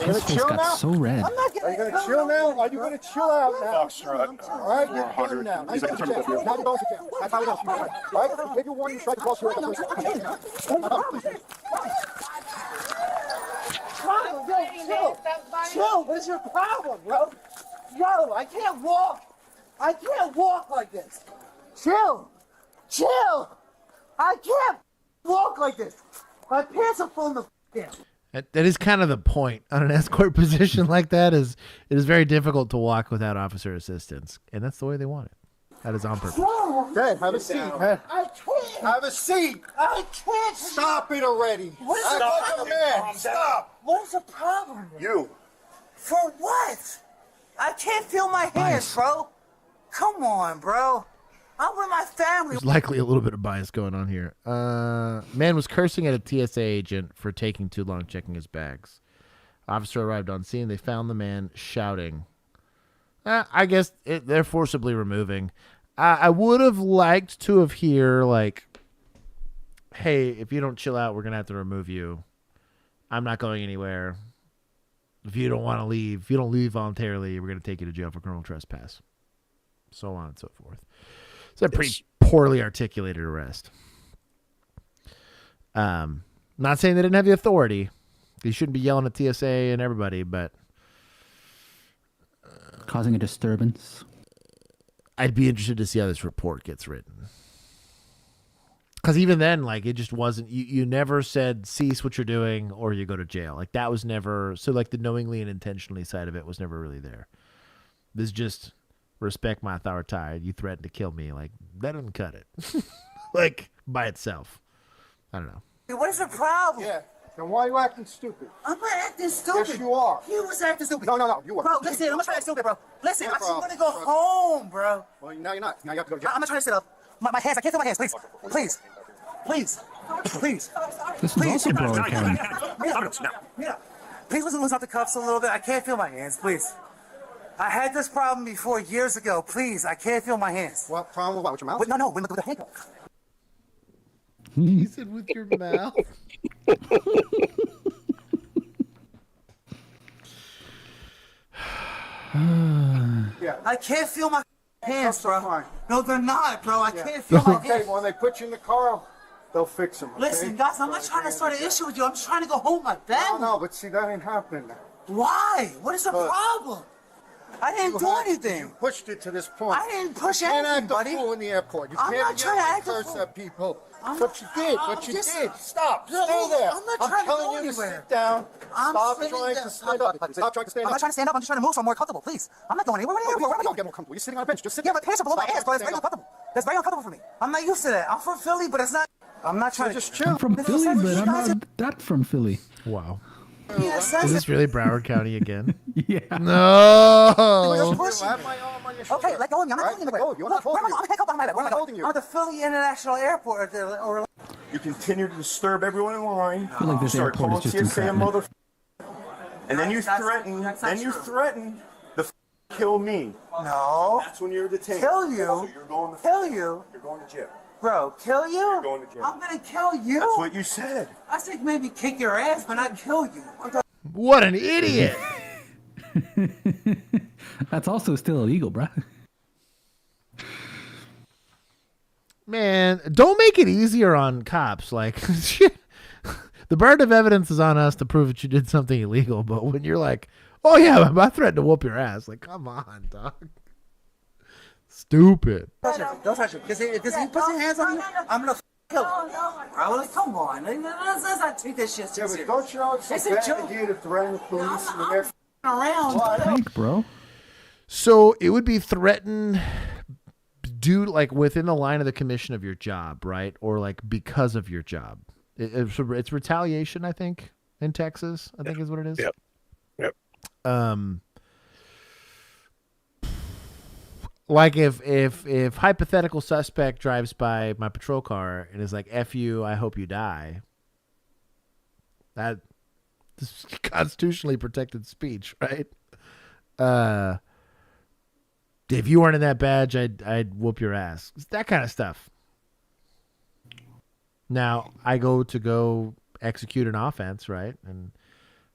His face got so red. Are you gonna chill now? Are you gonna chill out now? All right, you're done now. Now you're going to jail. Now you're going to jail. That's how it goes. All right? Give you one, you try to cross your Chill. What is your problem, bro? Yo, I can't walk. I can't walk like this. Chill. I can't walk like this. My pants are falling the down. That is kind of the point on an escort position like that. Is it is very difficult to walk without officer assistance, and that's the way they want it. That is on purpose. Okay, have a seat, man. I can't. Have a seat. I can't. Stop it already. What is the problem? Stop. What is the problem? You. For what? I can't feel my hands, bro. Come on, bro. I'm with my family. There's likely a little bit of bias going on here. Man was cursing at a TSA agent for taking too long checking his bags. Officer arrived on scene. They found the man shouting. I guess they're forcibly removing. I would have liked to have heard, like, hey, if you don't chill out, we're going to have to remove you. I'm not going anywhere. If you don't want to leave, if you don't leave voluntarily, we're going to take you to jail for criminal trespass. So on and so forth. It's a pretty poorly articulated arrest. Not saying they didn't have the authority. They shouldn't be yelling at TSA and everybody, but causing a disturbance. I'd be interested to see how this report gets written. Because even then, like, it just wasn't, you never said cease what you're doing or you go to jail. Like, that was never, so like the knowingly and intentionally side of it was never really there. This just respect my authority. You threatened to kill me. Like, that doesn't cut it. Like, by itself. I don't know. What is the problem? Yeah. Then why are you acting stupid? I'm not acting stupid. Yes, you are. He was acting stupid. No, you are. Bro, listen, I'm not trying to act stupid, bro. Listen, No I just want to problem. go home, bro. Well, now you're not. Now you have to go to jail. I'm not trying to sit up. My hands, I can't feel my hands. Please. This is also Bodycam. Yeah. Please loosen out the cuffs a little bit. I can't feel my hands, please. I had this problem before years ago. Please, I can't feel my hands. What problem with what? With your mouth? No, with the handcuff. He said with your mouth. Yeah. I can't feel my hands, bro. No, they're not, bro. I can't feel my Okay, hands. when they put you in the car, they'll fix them. Okay? Listen, guys, I'm not trying to start an issue with you. I'm just trying to go home with my family. No, but see, that ain't happening now. Why? What is the problem? I didn't do anything. You pushed it to this point. I didn't push you can't anything, act buddy. a fool in the airport. You I'm can't not trying to act a curse fool. at people. I'm But you did. Stop. Stay there. I'm not trying to telling go you anywhere. to sit down. I'm Stop sitting trying there. to stand up. Stop trying to stand I'm up. not trying to stand up. I'm just trying to move so I'm more comfortable, please. I'm not going anywhere. Where am I going? Get more comfortable. You're sitting on a bench. Just sit Yeah, there. my pants are below my Stop ass, bro. That's trying very to stand up. uncomfortable. That's very uncomfortable for me. I'm not used to that. I'm from Philly, but it's not. I'm not trying to just chill. I'm from Philly, but I'm not that from Philly. Wow. Yeah, Is this really Broward County again? Yeah. No. Okay, let go of me. I'm not going anywhere. You're not Look, where am I going? I'm handcuffed behind my back. Where am I holding going? you. I'm at the Philly International Airport. Or You continue to disturb everyone in line. I feel like this Start airport is calling just TSA a entrapment. and then you threaten to kill me. No. That's when you're detained. Kill you? So you're going to Kill you? You're going to jail. Bro, kill you? You're going to jail. I'm going to kill you? That's what you said. I think maybe kick your ass, but not kill you. What an idiot. That's also still illegal, bro. Man, don't make it easier on cops. Like, the burden of evidence is on us to prove that you did something illegal. But when you're like, oh, yeah, I threatened to whoop your ass. Like, come on, dog. Stupid. Don't touch him. Because if he puts his hands on you, I'm going to kill him. Bro, come on. Let's not take this shit Yeah, seriously. but don't you know it's It's a a bad joke. idea to threaten the police when they're Around. Prank, bro. So it would be threatened due, like, within the line of the commission of your job, right? Or, like, because of your job. It's retaliation, I think, in Texas, I think is what it is. Yep. Like if hypothetical suspect drives by my patrol car and is like, F you, I hope you die. This is constitutionally protected speech, right? If you weren't in that badge, I'd whoop your ass. It's that kind of stuff. Now, I go execute an offense, right?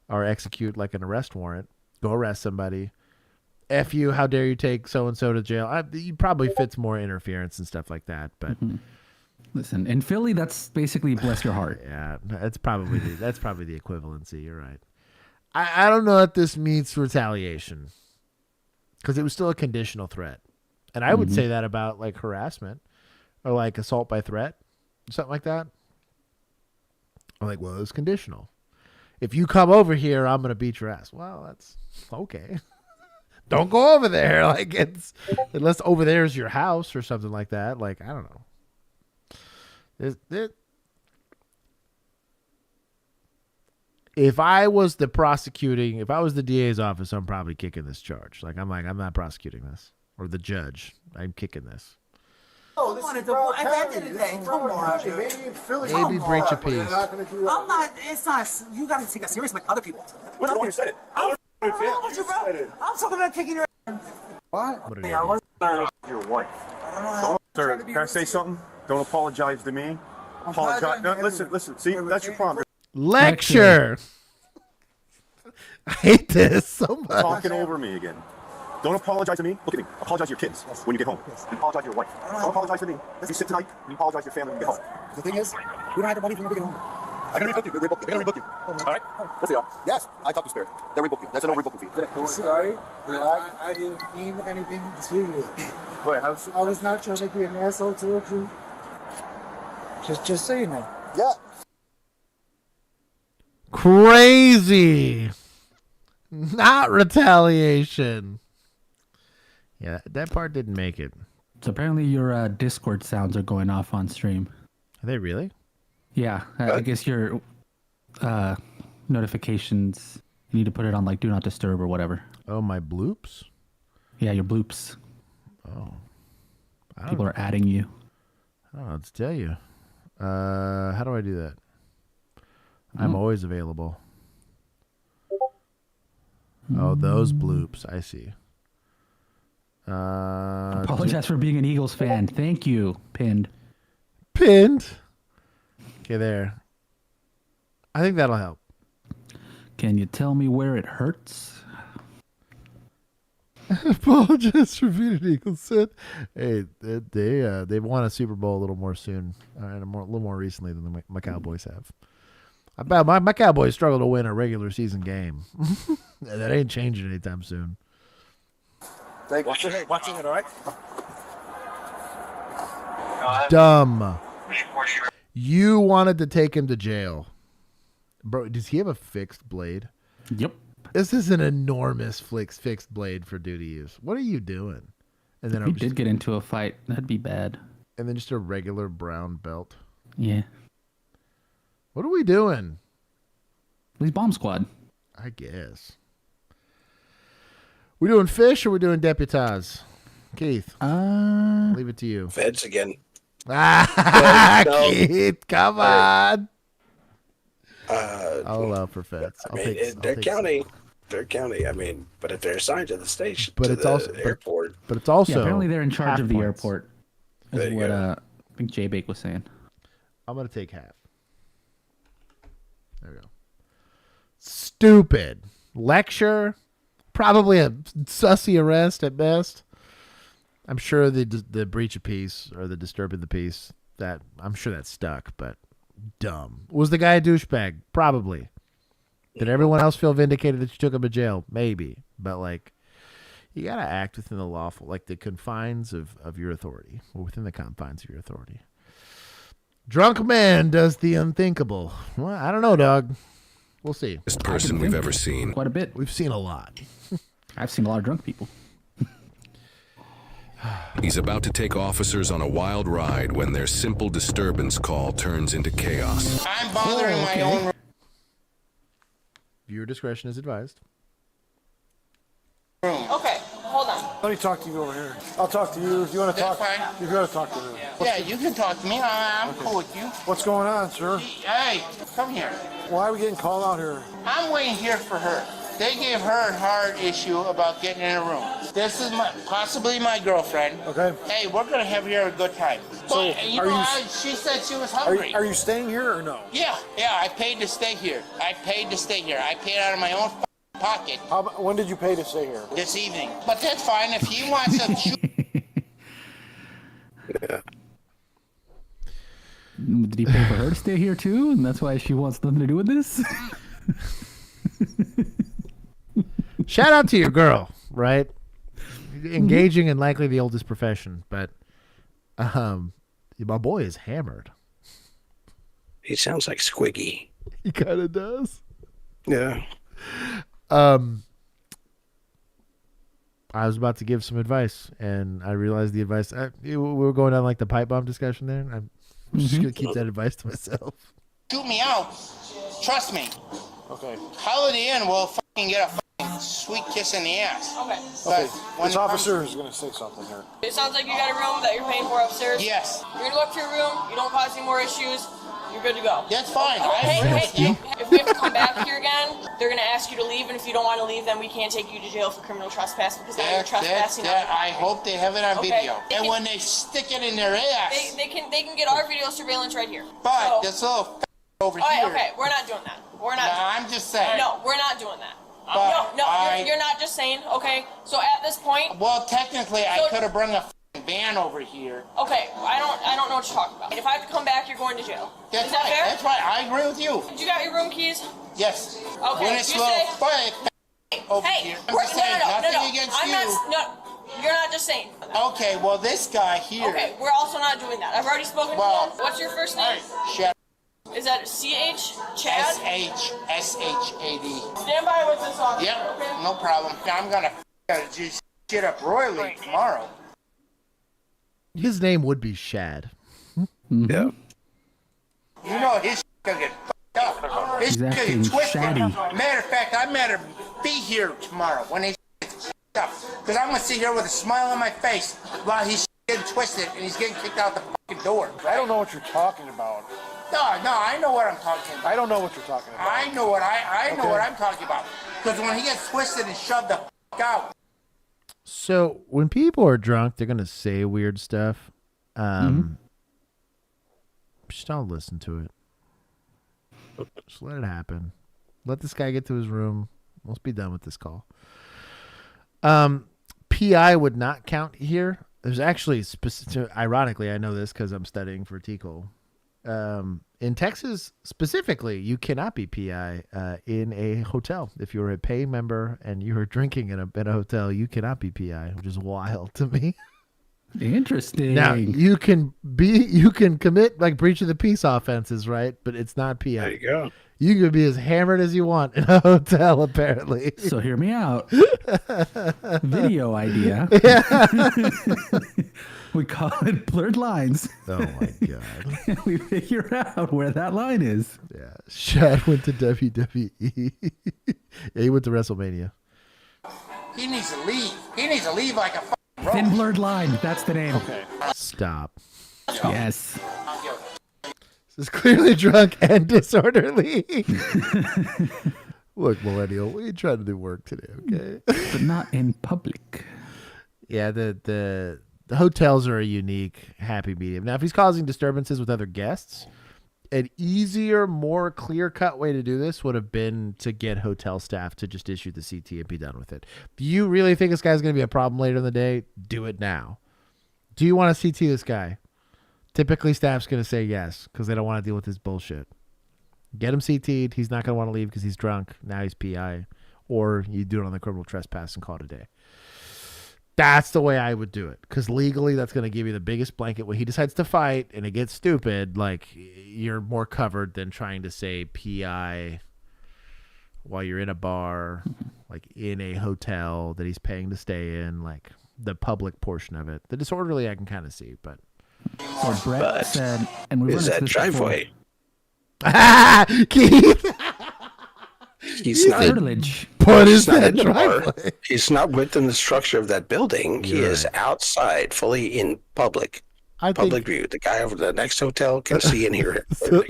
Or execute like an arrest warrant. Go arrest somebody. F you, how dare you take so-and-so to jail? He probably fits more interference and stuff like that. But listen, in Philly, that's basically bless your heart. Yeah, that's probably the equivalency. You're right. I don't know if this meets retaliation because it was still a conditional threat. And I would say that about like harassment or like assault by threat, something like that. I'm like, well, it was conditional. If you come over here, I'm going to beat your ass. Well, that's okay. Don't go over there. Like unless over there is your house or something like that. Like, I don't know. If I was the DA's office, I'm probably kicking this charge. I'm not prosecuting this. Or the judge. I'm kicking this. Oh, this is at the end of the day, come on. Maybe breach of peace. I'm not, it's not, you gotta take that serious like other people. We're the one who said it. I'm talking about kicking your ass. What? Your wife. Sir, can I say something? Don't apologize to me. Apologize. No, listen. See, that's your problem. Lecture. I hate this so much. Talking over me again. Don't apologize to me. Look at me. Apologize to your kids when you get home. And apologize to your wife. Don't apologize to me. You sit tonight and you apologize to your family when you get home. The thing is, we don't have the money for you to get home. I can rebook you. They're gonna rebook you. All right? Yes, they are. Yes, I talked to Spirit. They'll rebook you. That's a no rebooking fee. Sorry, I didn't mean anything to you. Wait, I was not trying to be an asshole towards you. Just saying that. Yeah. Crazy. Not retaliation. Yeah, that part didn't make it. So apparently your Discord sounds are going off on stream. Are they really? Yeah, I guess your notifications, you need to put it on like do not disturb or whatever. Oh, my bloops? Yeah, your bloops. Oh. People are adding you. I don't know what to tell you. How do I do that? I'm always available. Oh, those bloops. I see. Apologize for being an Eagles fan. Thank you, Pinned. Okay, there. I think that'll help. Can you tell me where it hurts? Apologize for being an Eagles fan. Hey, they've won a Super Bowl a little more soon, and a little more recently than my Cowboys have. My Cowboys struggle to win a regular season game. That ain't changing anytime soon. Watching it, all right? Dumb. You wanted to take him to jail. Bro, does he have a fixed blade? Yep. This is an enormous fixed blade for duty use. What are you doing? And then if he did get into a fight, that'd be bad. And then just a regular brown belt. Yeah. What are we doing? He's bomb squad. I guess. We doing fish or we doing deputaz? Keith. Leave it to you. Feds again. Keith, come on. I'll allow for feds. They're county. They're county. I mean, but if they're assigned to the station, but to it's the also airport. But it's also apparently they're in charge of the airport. Is what go. I think J-Bake was saying. I'm gonna take half. There we go. Stupid lecture. Probably a sussy arrest at best. I'm sure the breach of peace or the disturbing the peace, that I'm sure that stuck, but dumb. Was the guy a douchebag? Probably. Did everyone else feel vindicated that you took him to jail? Maybe. But like, you gotta act within the lawful, like the confines of your authority, or within the confines of your authority. Drunk man does the unthinkable. Well, I don't know, dog. We'll see. Best person we've ever seen. Quite a bit. We've seen a lot. I've seen a lot of drunk people. He's about to take officers on a wild ride when their simple disturbance call turns into chaos. I'm bothering my own. Viewer discretion is advised. Okay, hold on. Let me talk to you over here. I'll talk to you if you want to talk. Fine. You've got to talk to her. Yeah, you can talk to me. I'm cool with you. What's going on, sir? Hey, come here. Why are we getting called out here? I'm waiting here for her. They gave her a hard issue about getting in a room. This is possibly my girlfriend. Okay. Hey, we're gonna have here a good time. So, She said she was hungry. Are you staying here or no? Yeah, I paid to stay here. I paid out of my own pocket. When did you pay to stay here? This evening. But that's fine if he wants to shoot. Yeah. Did he pay for her to stay here too? And that's why she wants nothing to do with this? Shout out to your girl, right? Engaging in likely the oldest profession, but my boy is hammered. He sounds like Squiggy. He kind of does. Yeah. I was about to give some advice, and I realized the advice. We were going down like the pipe bomb discussion there. I'm just going to keep that advice to myself. Shoot me out. Trust me. Okay. Holiday Inn will fucking get a fucking sweet kiss in the ass. Okay. Okay. This officer is going to say something here. It sounds like you got a room that you're paying for upstairs. Yes. You're gonna go up to your room. You don't cause any more issues. You're good to go. That's fine. Hey, if we have to come back here again, they're gonna ask you to leave, and if you don't want to leave, then we can't take you to jail for criminal trespass because now you're trespassing. I hope they have it on Okay. video. And when they stick it in their ass. They can get our video surveillance right here. But this little over All right, here. okay, we're not doing that. We're not. I'm just saying. No, we're not doing that. But You're not just saying. Okay, so at this point. Well, technically, I could have brought a van over here. Okay, I don't know what you're talking about. If I have to come back, you're going to jail. That's Is that right. fair? That's right. I agree with you. You got your room keys? Yes. Okay. When it's you little say. over Hey, here. I'm just saying, nothing against I'm you. not. You're not just saying. Okay, well, this guy here. Okay, we're also not doing that. I've already spoken to him. What's your first name? Shut. Is that C-H? Chad? S-H-S-H-A-D. Stand by with this officer. Yep, Okay? no problem. I'm gonna just shit up royally tomorrow. His name would be Shad. Yeah. You know his gonna get fucked up. His gonna get twisted. Matter of fact, I better be here tomorrow when he gets fucked up. Because I'm gonna sit here with a smile on my face while he's getting twisted and he's getting kicked out the fucking door. I don't know what you're talking about. No, I know what I'm talking about. I don't know what you're talking about. I know what I'm talking about. Because when he gets twisted and shoved the fuck out. So when people are drunk, they're gonna say weird stuff. Just don't listen to it. Just let it happen. Let this guy get to his room. Let's be done with this call. PI would not count here. There's actually ironically, I know this because I'm studying for TCOL. In Texas specifically, you cannot be PI in a hotel. If you're a pay member and you're drinking in a hotel, you cannot be PI, which is wild to me. Interesting. Now you can commit like breach of the peace offenses, right? But it's not PI. There you go. You can be as hammered as you want in a hotel, apparently. So hear me out. Video idea. Yeah. We call it blurred lines. Oh my god. And we figure out where that line is. Yeah. Shad went to WWE. Yeah, he went to WrestleMania. He needs to leave. He needs to leave like a fucking roach. Thin blurred line. That's the name. Okay. Stop. Yes. This is clearly drunk and disorderly. Look, millennial, we trying to do work today, okay? But not in public. Yeah, the hotels are a unique happy medium. Now, if he's causing disturbances with other guests, an easier, more clear-cut way to do this would have been to get hotel staff to just issue the CT and be done with it. Do you really think this guy's going to be a problem later in the day? Do it now. Do you want to CT this guy? Typically, staff's going to say yes because they don't want to deal with his bullshit. Get him CT'd. He's not going to want to leave because he's drunk. Now he's PI. Or you do it on the criminal trespass and call it a day. That's the way I would do it. Because legally, that's going to give you the biggest blanket. When he decides to fight and it gets stupid, like, you're more covered than trying to say PI while you're in a bar, like in a hotel that he's paying to stay in, like the public portion of it. The disorderly I can kind of see, but... So Brett said, and we is that driveway? Keith! He's not. What is that driveway? He's not within the structure of that building. He is outside, fully in public view. The guy over the next hotel can see and hear him.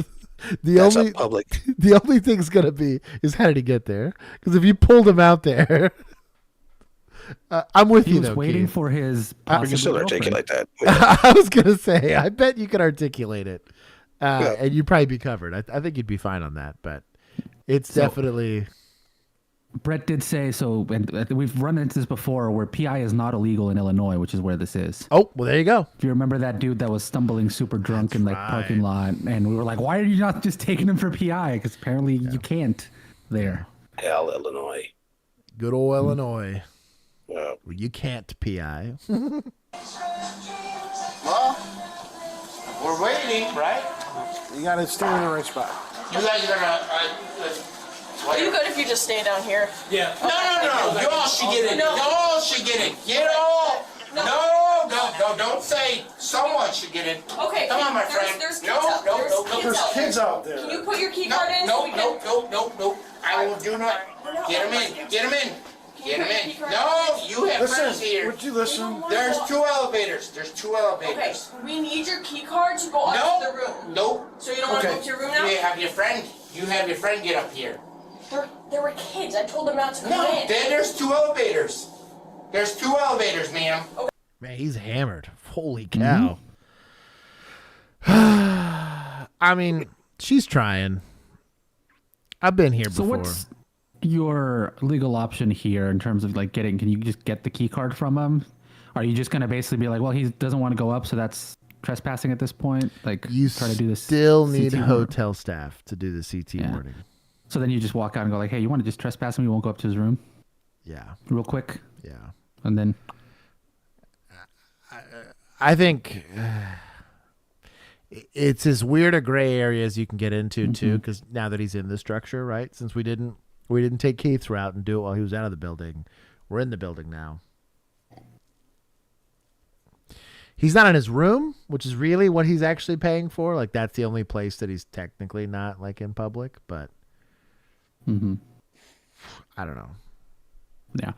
That's not public. The only thing's gonna be is how did he get there? Because if you pulled him out there, I'm with you. He was though, waiting Keith. for his. You can still articulate that. I was gonna say, I bet you could articulate it, and you'd probably be covered. I think you'd be fine on that, but it's definitely. Brett did say so, and we've run into this before, where PI is not illegal in Illinois, which is where this is. Oh, well, there you go. If you remember that dude that was stumbling super drunk in like parking lot, and we were like, "Why are you not just taking him for PI?" Because apparently you can't there. Hell, Illinois. Good old Illinois. Well, you can't PI. Well, we're waiting, right? You gotta stand in the right spot. You guys are gonna. Are you good if you just stay down here? Yeah. No. You all should get in. No. You all should get in. Get all. No, don't say someone should get in. Okay. Come on, my friend. There's kids No. There's kids out there. Can you put your key card in? No. I will do not. Get him in. Get him in. No, you have friends here. Would you listen? There's two elevators. Okay. We need your key card to go up to the room. Nope. So you don't want to go to your room now? You have your friend get up here. There were kids. I told them not to come in. There's two elevators. There's two elevators, ma'am. Okay. Man, he's hammered. Holy cow. I mean, she's trying. I've been here before. So what's your legal option here in terms of like can you just get the key card from him? Are you just going to basically be like, well, he doesn't want to go up, so that's trespassing at this point? Like, you try to do this. Still need CT hotel staff to do the CT warning. So then you just walk out and go like, hey, you want to just trespass him? You won't go up to his room? Yeah. Real quick? Yeah. And then? I think it's as weird a gray area as you can get into too, because now that he's in the structure, right? Since we didn't take Keith's route and do it while he was out of the building. We're in the building now. He's not in his room, which is really what he's actually paying for. Like, that's the only place that he's technically not, like, in public. But I don't know. Yeah.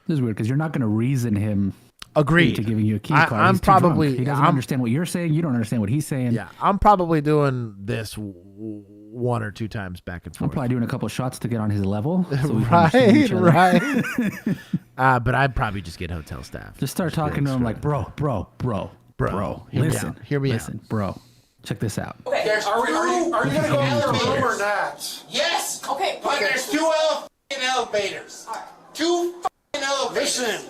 This is weird because you're not going to reason him Agreed. into giving you a key card. I'm He's too probably... drunk. He doesn't understand what you're saying. You don't understand what he's saying. Yeah, I'm probably doing this one or two times back and forth. I'm probably doing a couple shots to get on his level. So right. But I'd probably just get hotel staff. Just start talking to him like, bro. Hear me out. Bro. Check this out. Okay. Are you gonna go in the room or not? Yes. Okay. But there's two elevators. Two elevators. Listen,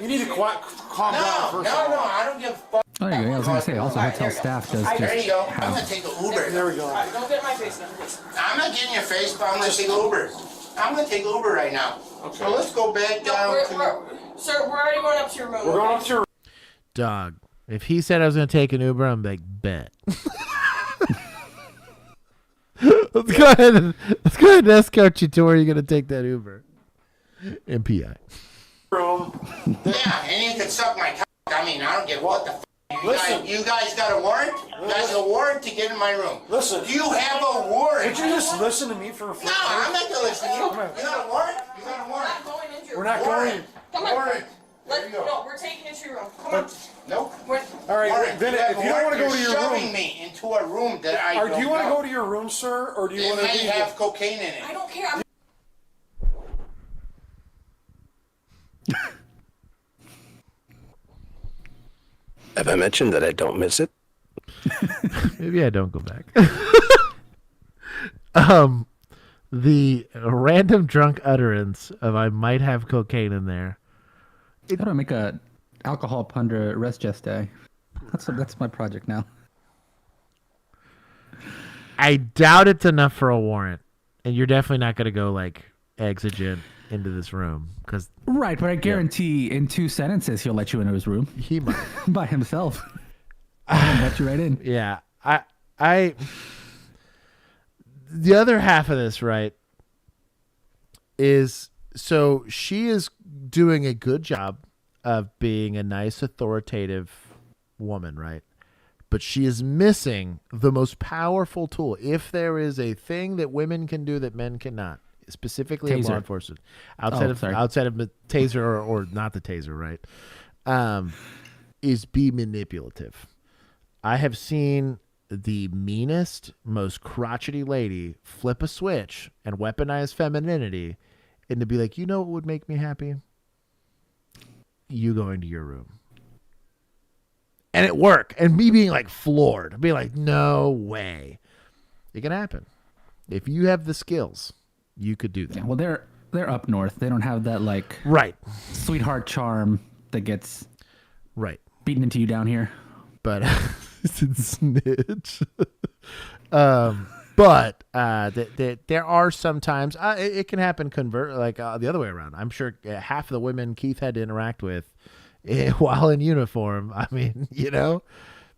you need to calm down first. No, I don't give a fuck. Oh, there you go. I was going to say, also hotel staff does just There you go. I'm going to take an Uber. There we go. Don't get in my face now, please. I'm not getting your face, but I'm going to take Uber. I'm going to take Uber right now. Okay. So let's go back down Sir, we're already going up to your room. We're going up to your room. Dog, if he said I was going to take an Uber, I'm like, bet. Let's go ahead and escort you to where you're going to take that Uber. And PI. Yeah, and you can suck my cock. I mean, I don't give what the f***. You guys got a warrant? You guys got a warrant to get in my room. Listen. Do you have a warrant? Could you just listen to me for a few No, I'm not going to listen to you. You got a warrant? You got a warrant? We're not going. Come on. Warrant. No, we're taking you to your room. Come on. Nope. All right, then if you don't want to go to your room. You're shoving me into a room that I don't do you want to know. go to your room, sir, or do you want to It may have cocaine in it. I don't care. Have I mentioned that I don't miss it? Maybe I don't go back. The random drunk utterance of I might have cocaine in there. How do I make a alcohol ponder rest just day? That's my project now. I doubt it's enough for a warrant, and you're definitely not going to go like exigent into this room because right. But I guarantee in 2 sentences he'll let you into his room. He might by himself. I'll let you right in. Yeah, I. The other half of this, right, is so she is doing a good job of being a nice, authoritative woman, right? But she is missing the most powerful tool. If there is a thing that women can do that men cannot, specifically in law enforcement, outside of the taser or not the taser, right, is be manipulative. I have seen the meanest, most crotchety lady flip a switch and weaponize femininity and to be like, you know what would make me happy? You going to your room. And it worked. And me being like floored. Being like, no way. It can happen. If you have the skills, you could do that. Yeah, well, they're up north. They don't have that like right sweetheart charm that gets right beaten into you down here. But it's a snitch. But there are sometimes it can happen the other way around. I'm sure half the women Keith had to interact with while in uniform. I mean,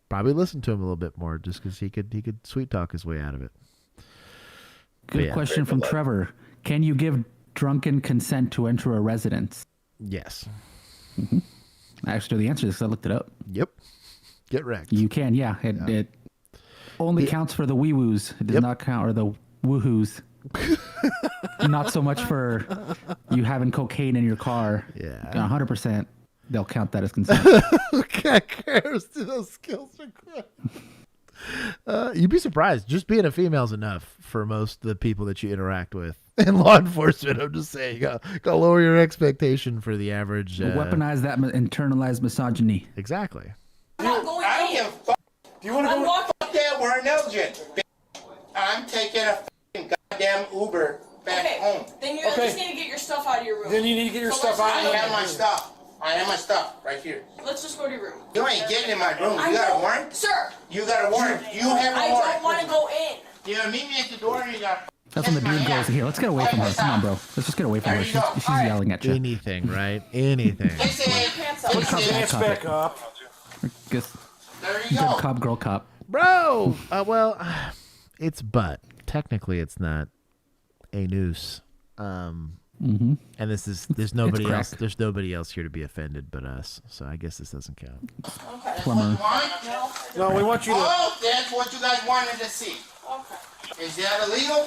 probably listen to him a little bit more just because he could sweet talk his way out of it. Good question from Trevor. Can you give drunken consent to enter a residence? Yes. Mm-hmm. Actually, the answer is because I looked it up. Yep. Get wrecked. You can, yeah. It only counts for the wee-woos. It does not count, or the woohoos. Not so much for you having cocaine in your car. Yeah. 100%, they'll count that as consent. Who cares to those skills required? You'd be surprised. Just being a female is enough for most of the people that you interact with in law enforcement. I'm just saying, you gotta lower your expectation for the average. Weaponize that internalized misogyny. Exactly. I don't give a fuck. Do you want to go? Fuck that, we're in Elgin. I'm taking a fucking goddamn Uber back home. Then you just need to get your stuff out of your room. Then you need to get your stuff out. I have my stuff. I have my stuff right here. Let's just go to your room. You ain't getting in my room. You got a warrant? Sir. You got a warrant. You have a warrant. I don't want to go in. You gonna meet me at the door and you got... That's when the dude goes, here, let's get away from her. Come on, bro. Let's just get away from her. She's yelling at you. Anything, right? Anything. Put pants back up. Guess, there you go. Good cop, girl cop. Bro! Well, it's butt. Technically, it's not a noose. Mm-hmm. And there's nobody else. There's nobody else here to be offended but us. So I guess this doesn't count. Okay. Plumber. No, we want you to... Oh, that's what you guys wanted to see. Okay. Is that illegal?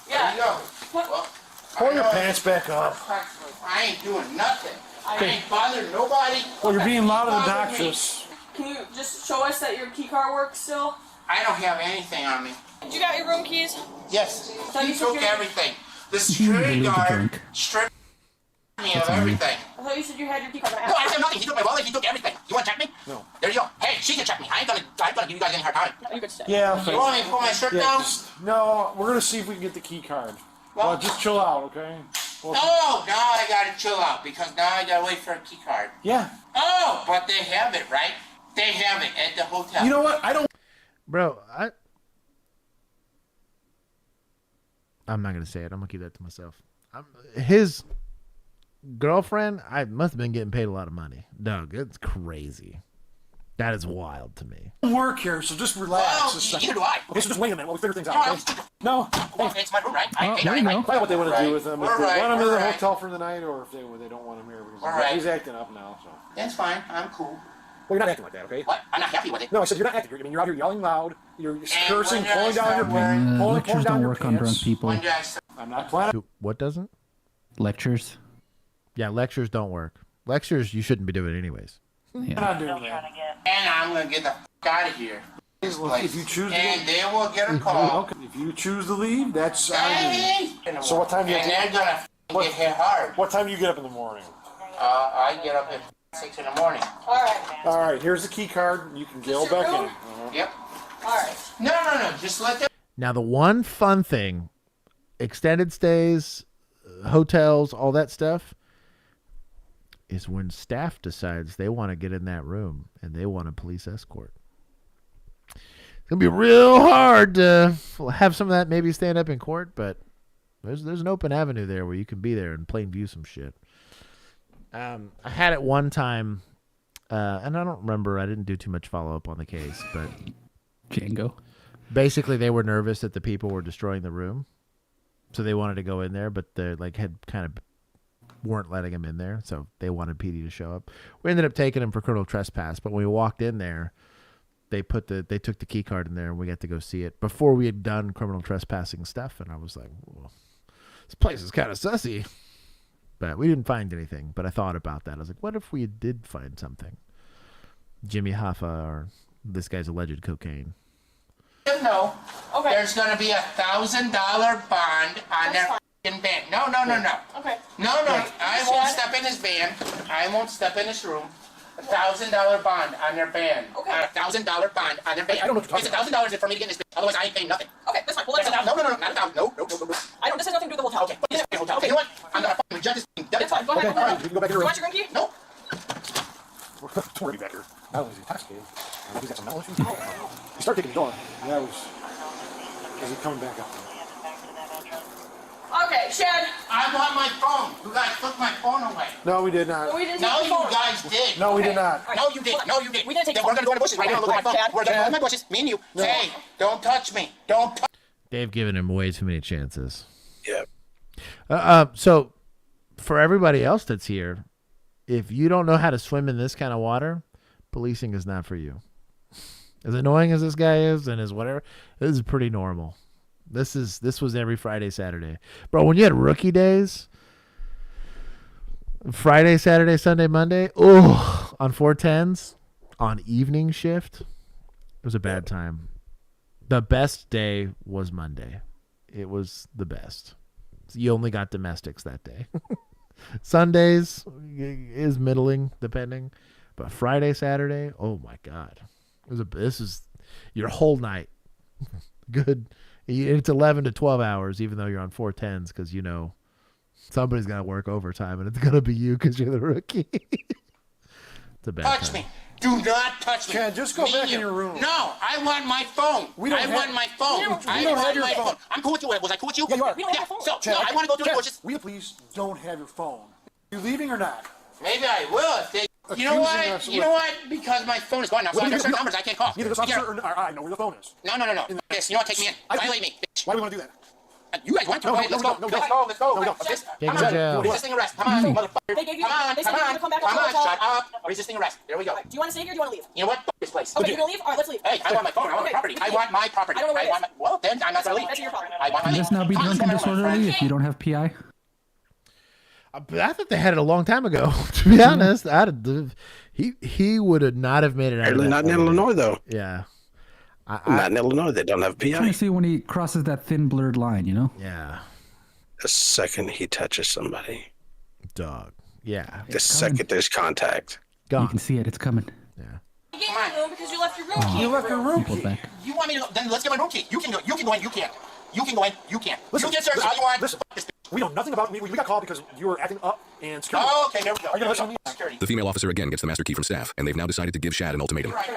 Yeah. There you go. Well, pull your pants back up. I ain't doing nothing. I ain't bothering nobody. Well, you're being loud and obnoxious. Can you just show us that your key card works still? I don't have anything on me. You got your room keys? Yes. So He you took everything. The security guard stripped me of everything. I thought you said you had your key card. No, I said nothing. He took my wallet. He took everything. You want to check me? No. There you go. Hey, she can check me. I ain't gonna give you guys any hard time. You could stay. Yeah. You want me to put my shirt down? No, we're gonna see if we can get the key card. Well, just chill out, okay? Well, no, now I gotta chill out because now I gotta wait for a key card. Yeah. Oh, but they have it, right? They have it at the hotel. You know what? I don't. Bro, I'm not gonna say it. I'm gonna keep that to myself. His girlfriend, I must have been getting paid a lot of money. Doug, it's crazy. That is wild to me. Work here, so just relax. Well, neither do I. Okay, so just wait a minute while we figure things out. Okay? No. Well, it's my room, right? There you go. Find out what they want to do with him. If they Right, want him in the right. hotel for the night, or if they don't want him here because Right. he's acting up now. So. That's fine. I'm cool. Well, you're not acting like that, okay? What? I'm not happy with it. No, I said you're not acting. I mean, you're out here yelling loud. You're cursing, when did I pulling down your start wearing- pants, pulling Lectures down don't your work on drunk pants. people. When did I start? I'm not planning. What doesn't? Lectures. Yeah, lectures don't work. Lectures you shouldn't be doing anyways. I'm not doing that. And I'm gonna get the f*** out of here. If you choose to And they will get a call. Okay. If you choose to leave, that's Hey! So what time do you And have they're to... gonna f***ing get hit hard. What time do you get up in the morning? I get up at 6 in the morning. All right. All right, here's the key card. You can go back in. Yep. All right. No. Just let them. Now the one fun thing, extended stays, hotels, all that stuff, is when staff decides they want to get in that room and they want a police escort. It's going to be real hard to have some of that maybe stand up in court, but there's an open avenue there where you can be there and plain view some shit. I had it one time, and I don't remember, I didn't do too much follow-up on the case, but Django. Basically they were nervous that the people were destroying the room, so they wanted to go in there, but they weren't letting him in there, so they wanted PD to show up. We ended up taking him for criminal trespass, but when we walked in there, they took the key card in there and we got to go see it before we had done criminal trespassing stuff, and I was like, well, this place is kind of sussy. But we didn't find anything, but I thought about that. I was like, what if we did find something? Jimmy Hoffa or this guy's alleged cocaine. know. Okay. There's going to be $1,000 bond on their f***ing van. No. Okay. No. I won't step in this van. I won't step in this room. $1,000 bond on their van. Okay. $1,000 bond on their van. I don't know what you're talking about. It's $1,000 for me to get in this van. Otherwise, I ain't paying nothing. Okay, that's fine. Well, That's $1,000. No, not $1,000. No. I don't. This has nothing to do with the hotel. Okay, this is the hotel. Okay, you know what? I'm going to fucking judge this thing. That's fine. Go ahead. Okay, all right, you can go back to your You room. want your room key? No. Don't worry back here. Not only is he intoxicated, he's got some mental issues. He started taking the door. And that was... Is he coming back up? Okay, Shad. I want my phone. You guys took my phone away. No, we did not. No, we didn't No, take the you phone. guys did. No, we did not. No, you did. No, you did. We didn't take Then the we're phone. going to go in the bushes right now. Look at my phone. We're going to go in my bushes. Me and you. No. Hey, don't touch me. Don't touch They've given him way too many chances. Yeah. So, for everybody else that's here, if you don't know how to swim in this kind of water, policing is not for you. As annoying as this guy is and as whatever, this is pretty normal. This was every Friday, Saturday. Bro, when you had rookie days, Friday, Saturday, Sunday, Monday, on 410s, on evening shift, it was a bad time. The best day was Monday. It was the best. You only got domestics that day. Sundays is middling, depending. But Friday, Saturday, oh my God. This is your whole night. Good. It's 11 to 12 hours, even though you're on 410s, because you know somebody's got to work overtime, and it's going to be you because you're the rookie. It's a bad touch time. me. Do not touch me. Chad, just go back in your room. No, I want my phone. I want my phone. We don't have your phone. I'm cool with you. Was I cool with you? Yeah, you are. We don't have your phone. So, Chad, no, I want to go through the bushes. We please don't have your phone. You leaving or not? Maybe I will if they... You know what? You know what? Because my phone is gone now, so there's certain numbers I can't call. Neither this officer or I know where the phone is. No. Yes, you know what? Take me in. Violate me, bitch. Why do we want to do that? You guys want to? No, Let's go. Let's go. No, we don't. Come on. Resisting arrest. Come on, motherfucker. They gave you. Come on. They said you to come back to the hotel. Shut up. Resisting arrest. There we go. Do you want to stay here or do you want to leave? You know what? F this place. Okay, you're gonna leave? All right, let's leave. Hey, I want my phone. I want my property. I want my property. I don't know where it is. Well, then I'm not gonna leave. That's your problem. I want my Can this now be drunk and disorderly if you don't have PI? I thought they had it a long time ago. To be honest, he would have not have made it out. Apparently not in Illinois, though. Yeah. Not in Illinois. They don't have I'm trying PI. to see when he crosses that thin blurred line, you know? Yeah. The second he touches somebody. Dog. Yeah. The second there's contact. You can see it. It's coming. Yeah. You gave me the room because you left your room key. You left your room He pulled key. back. You want me to? Then let's get my room key. You can go. You can go in. You can't. You can go in. You can't. You can search all you want. Listen, we know nothing about me. We got called because you were acting up and security. Oh, okay, there we go. Are you gonna listen to me? Security. The female officer again gets the master key from staff, and they've now decided to give Shad an ultimatum. Right. If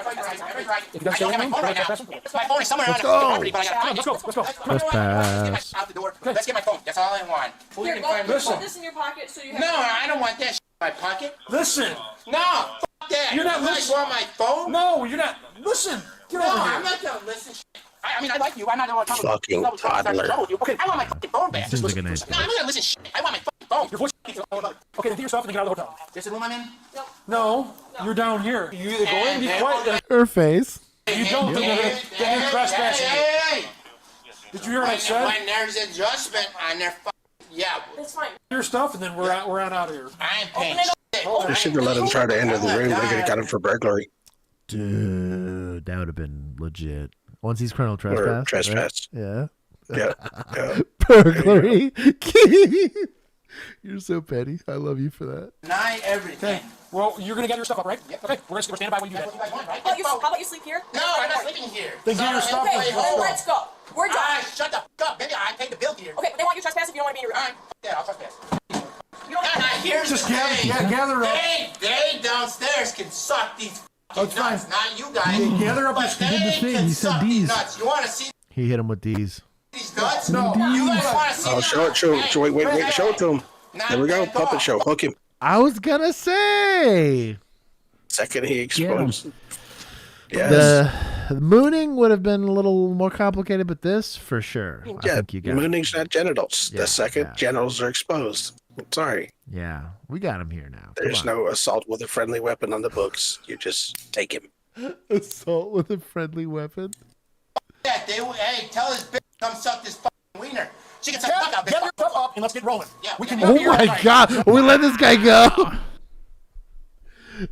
you guys I stay don't have in my phone right now. My phone is somewhere on the property, but I gotta find it. Let's go. Let's get out the door. Let's get my phone. That's all I want. Here, put this in your pocket so you have. No, I don't want that in my pocket. Listen. No, fuck that. You're not You guys listening. want my phone? No, you're not. Listen. Get No, over here. I'm not gonna listen. I mean, I like you. I'm not gonna talk Fucking toddler. Okay, I want my fucking phone back. Seems like a nice No, I'm not gonna listen. I want my fucking phone. Your voice is all about it. Okay, then get yourself and then get out of the hotel. This is the room I'm in? No, you're down here. You either go in and be quiet. Her face. You don't. Then you're trespassing. Hey! Did you hear what I said? When there's adjustment on their yeah. That's fine. Your stuff, and then we're on out of here. I ain't paying They should have let him try to enter the room. They could have got him for burglary. Dude, that would have been legit. Once he's criminal Or trespass. trespass. Right? Yeah. Yeah. Burglary. You're so petty. I love you for that. Deny everything. Okay. Well, you're gonna get your stuff up, right? Yep. Okay. We're standing by when you do that. You guys want, right? How about you sleep here? No, I'm not sleeping here. Then get your stuff. Okay, let's go. We're done. Shut the fuck up. Maybe I paid the bill here. Okay, but they want you to trespass if you don't want to be in your room. All right, fuck that. I'll trespass. You don't have to. Here's Just the gather- thing. yeah, gather up. They downstairs can suck these fucking nuts. Not you guys. Gather up. But He did the they thing. can He said suck these these. nuts. You want to see He hit him with these. these nuts? No. You guys want to see Oh, them? show it. Wait. Show it to him. There we go. Not Puppet at show. all. Hook him. I was going to say. Second he explodes. Yes. The mooning would have been a little more complicated, but this, for sure. I Yeah, think you got it. mooning's not genitals. Yeah, The second yeah. genitals are exposed. Sorry. Yeah, we got him here now. There's Come on. no assault with a friendly weapon on the books. You just take him. Assault with a friendly weapon. Yeah, hey, tell this bitch to come suck this fucking wiener. She can suck the fuck out, bitch. Gather your stuff up and let's get rolling. Yeah, We can. Oh my God! We let this guy go,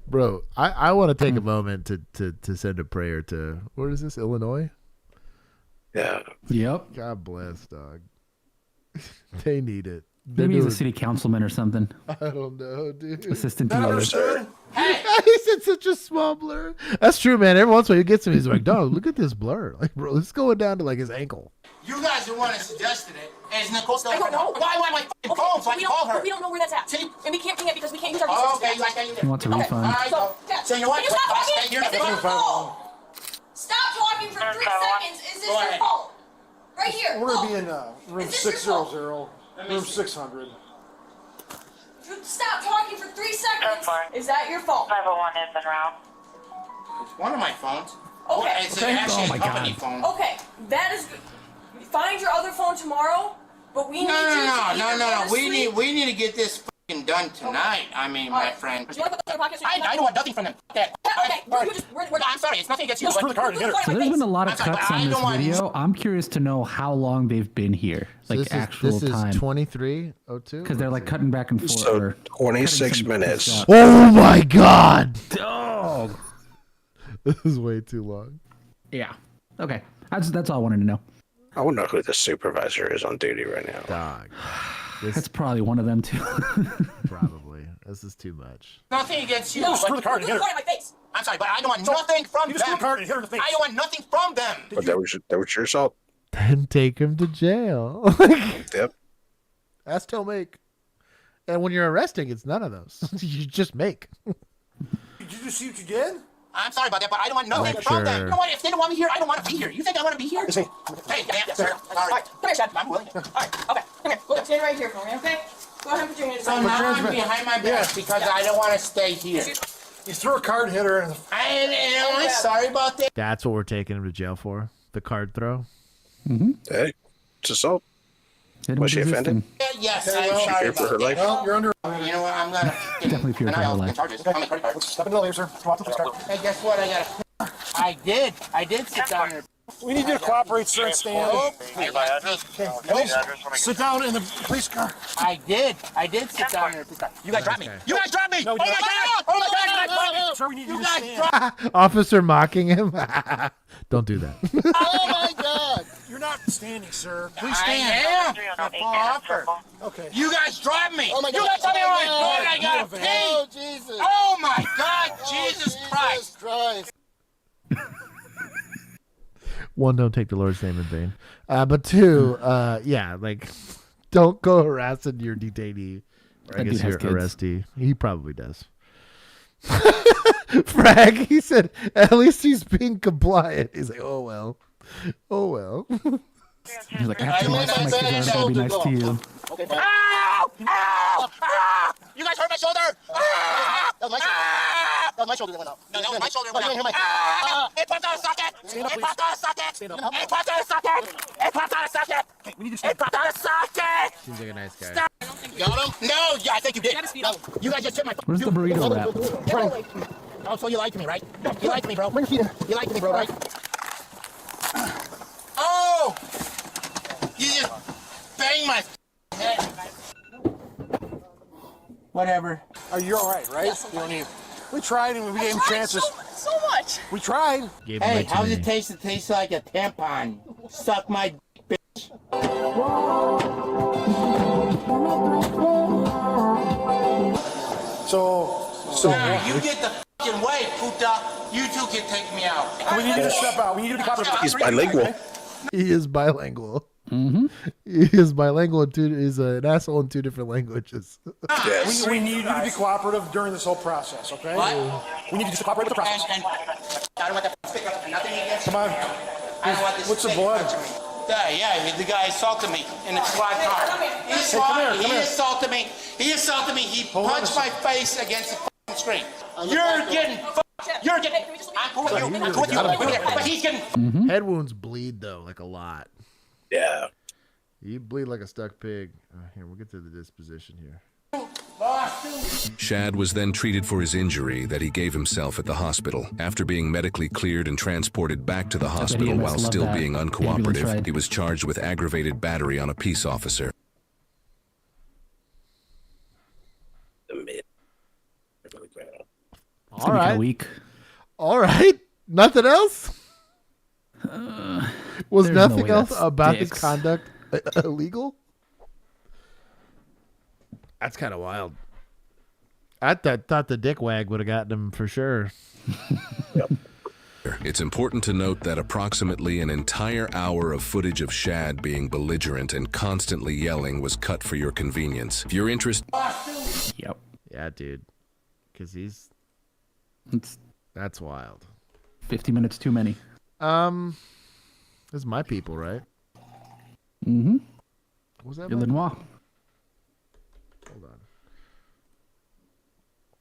bro. I want to take a moment to send a prayer to where is this, Illinois? Yeah. Yep. God bless, dog. They need it. Maybe he's a city councilman or something. I don't know, dude. Assistant DA. He said such a small blur. That's true, man. Every once in a while, you get some. He's like, "Dog, look at this blur. Like, bro, it's going down to like his ankle." You guys are the one that suggested it. Is Nicole still? I don't know. Why am I fucking phone so I can call her? We don't know where that's at. See? And we can't ping it because we can't use our Oh, resources. okay, He wants a refund. So you know what? Can you stop talking? You're It's your phone. Stop talking for 3 seconds. Is this your phone? Right here. We're gonna be in room 600, room 600. Stop talking for 3 seconds. Is that your phone? 501 is en route. It's one of my phones. Okay. It's actually a company phone. Okay, that is good. Find your other phone tomorrow, but we need No. We need to get this fucking done tonight. I mean, my friend. Do you want to put those in your pocket? I don't want nothing from them. Okay. I'm sorry. It's nothing against you. So there's been a lot of cuts on this video. I'm curious to know how long they've been here, like So actual this time. is 23:02. Because they're like cutting back and forth. So 26 minutes. Oh my god! Dog. This is way too long. Yeah. Okay. That's all I wanted to know. I wonder who the supervisor is on duty right now. Dog. That's probably one of them too. Probably. This is too much. Nothing against you. No, Screw the card in my face. I'm sorry, but I don't want nothing from them. The card and hit her in the face. I don't want nothing from them. But that was your assault. Then take him to jail. Yep. That's still make. And when you're arresting, it's none of those. You just make. Did you just see what you did? I'm sorry about that, but I don't want nothing from them. You know what? If they don't want me here, I don't want to be here. You think I want to be here? Hey, yes, sir. All right. Come here, Chad. I'm willing. All right. Okay. Come here. Go stand right here for me, okay? Go ahead and put your hands So now I'm behind my back because I don't want to stay here. You threw a card and hit her in the I'm sorry about that. That's what we're taking him to jail for. The card throw. Mm-hmm. Hey, it's assault. Was she offended? Yes, She I'm sorry feared for her about life. that. Well, you're under. You know what? I'm gonna Definitely fear for her life. charges. I'm gonna Step in the elevator, sir. Come out the police car. Hey, guess what? I did sit down there. We need you to cooperate, sir, and stand. Okay, please sit down in the police car. I did sit down there. You guys dropped me. You guys dropped me. No, Oh my god! Oh my god! You guys dropped me. Sir, we need you You to guys stand. dropped me. Officer mocking him. Don't do that. Oh my god! You're not standing, sir. Please I stand. am. Fall offer. Okay. You guys dropped me. Oh my You God. guys told me Oh I my was God. I got You paid. Oh, Jesus. Oh my god! Jesus Christ. One, don't take the Lord's name in vain. But two, yeah, like, don't go harassing your detainee. Or I That guess dude has your kids. arrestee. He probably does. Frag, he said, at least he's being compliant. He's like, oh well. Oh well. He's like, I have to be nice to my kids. I gotta be nice to you. Okay. Ow! Ow! Ow! You guys hurt my shoulder! Ah! That was my shoulder. That was my shoulder that went out. No, that was my shoulder. Oh, you didn't hear my- Ah! It popped out of socket! Stand up, It please. popped out of socket! Stand up. It popped out of socket! It popped out of socket! We need you It popped out of socket! Seems like a nice guy. Stop! Got him? No, yeah, I think you did. No, you guys just took my. Where's the burrito wrap? Oh, so you lied to me, right? You lied to me, bro. You lied to me, bro, right? Oh! You just banged my head. Whatever. Are you all right? Right? You don't need. We tried and we gave him chances. So much. We tried. Gave him Hey, way too how's many. it taste? It tastes like a tampon. Suck my dick, bitch. So Nah, you get the fucking way, puta. You two can take me out. we need you to step out. We need you to be cooperative. He's bilingual. He is bilingual. Mm-hmm. He is bilingual in two. He's an asshole in two different languages. Yes. We need you to be cooperative during this whole process, okay? What? We need you to cooperate with the process. And I don't want that stick up. Nothing against Come on. I don't want this What's the stick blood? touching me. Yeah, the guy assaulted me in the squad car. He assaulted me. He assaulted me. He punched my face against the fucking screen. You're getting fucked. You're getting. I'm cool with you. I'm cool with you. But he's getting. Head wounds bleed though, like a lot. Yeah. You bleed like a stuck pig. Here, we'll get to the disposition here. Shad was then treated for his injury that he gave himself at the hospital. After being medically cleared and transported back to the hospital EMS while loved still that. being Ambulance uncooperative, ride. he was charged with aggravated battery on a peace officer. It's All gonna be right. weak. All right. Nothing else? Was There's no nothing way else that's about his dicks. conduct illegal? That's kind of wild. I thought the dick wag would have gotten him for sure. It's important to note that approximately an entire hour of footage of Shad being belligerent and constantly yelling was cut for your convenience. If you're interested... Yep. Yeah, dude. Because that's wild. 50 minutes too many. This is my people, right? Mm-hmm. What was that? Illinois.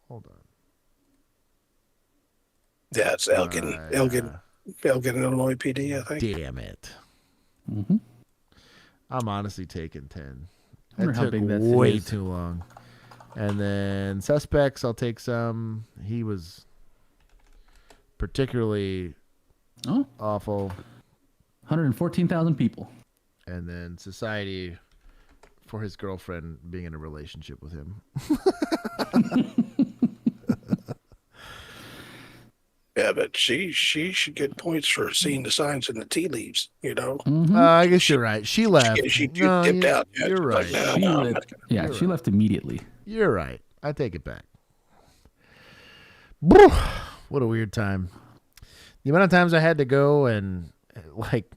Hold on. Yeah, it's Elgin, Illinois PD, I think. Damn it. Mm-hmm. I'm honestly taking 10. I wonder That how took big that thing way is. too long. And then suspects, I'll take some. He was particularly awful. 114,000 people. And then society for his girlfriend being in a relationship with him. Yeah, but she should get points for seeing the signs in the tea leaves, you know? I guess you're right. She left. She No, dipped out. Yeah, You're she's right. like, no, She left immediately. You're right. I take it back. What a weird time. The amount of times I had to go and, like,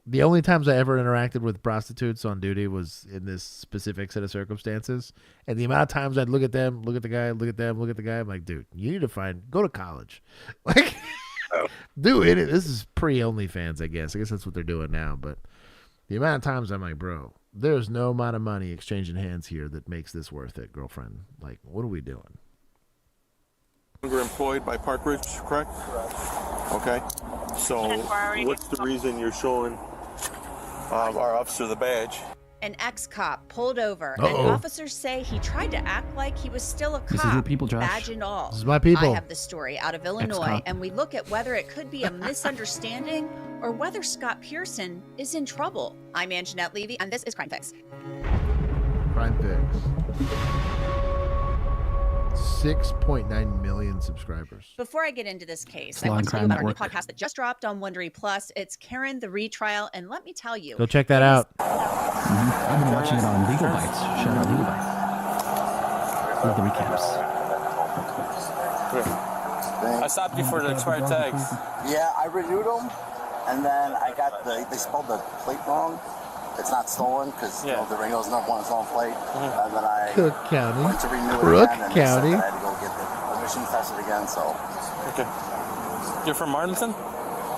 the only times I ever interacted with prostitutes on duty was in this specific set of circumstances. And the amount of times I'd look at them, look at the guy, look at them, look at the guy. I'm like, dude, you need to go to college. Like, do it. This is pre-OnlyFans, I guess. I guess that's what they're doing now. But the amount of times I'm like, bro, there's no amount of money exchanging hands here that makes this worth it, girlfriend. Like, what are we doing? You're employed by Park Ridge, correct? Okay. So what's the reason you're showing our officer the badge? An ex-cop pulled over, and Uh-oh. officers say he tried to act like he was still a cop, This is your people, Josh. badge and all. This is my people. I have the story out of Illinois, Ex-cop. and we look at whether it could be a misunderstanding or whether Scott Pearson is in trouble. I'm Anjanette Levy, and this is Crime Fix. Crime Fix. 6.9 million subscribers. Before I get into this case, Flying I want to tell you Crime about our new Network. podcast that just dropped on Wondery Plus. It's Karen the Retrial, and let me tell you, Go check that out. I've been watching it on Legal Bites. Shout out Legal Bites. Love the recaps. I stopped you for the expired tags. Yeah, I renewed them, and then I got they spelled the plate wrong. It's not stolen because the Ringo's not one stolen plate. And then I Cook County. went to renew it Crook again, and they said County. that I had to go get the emissions tested again. So Okay. You're from Martinson?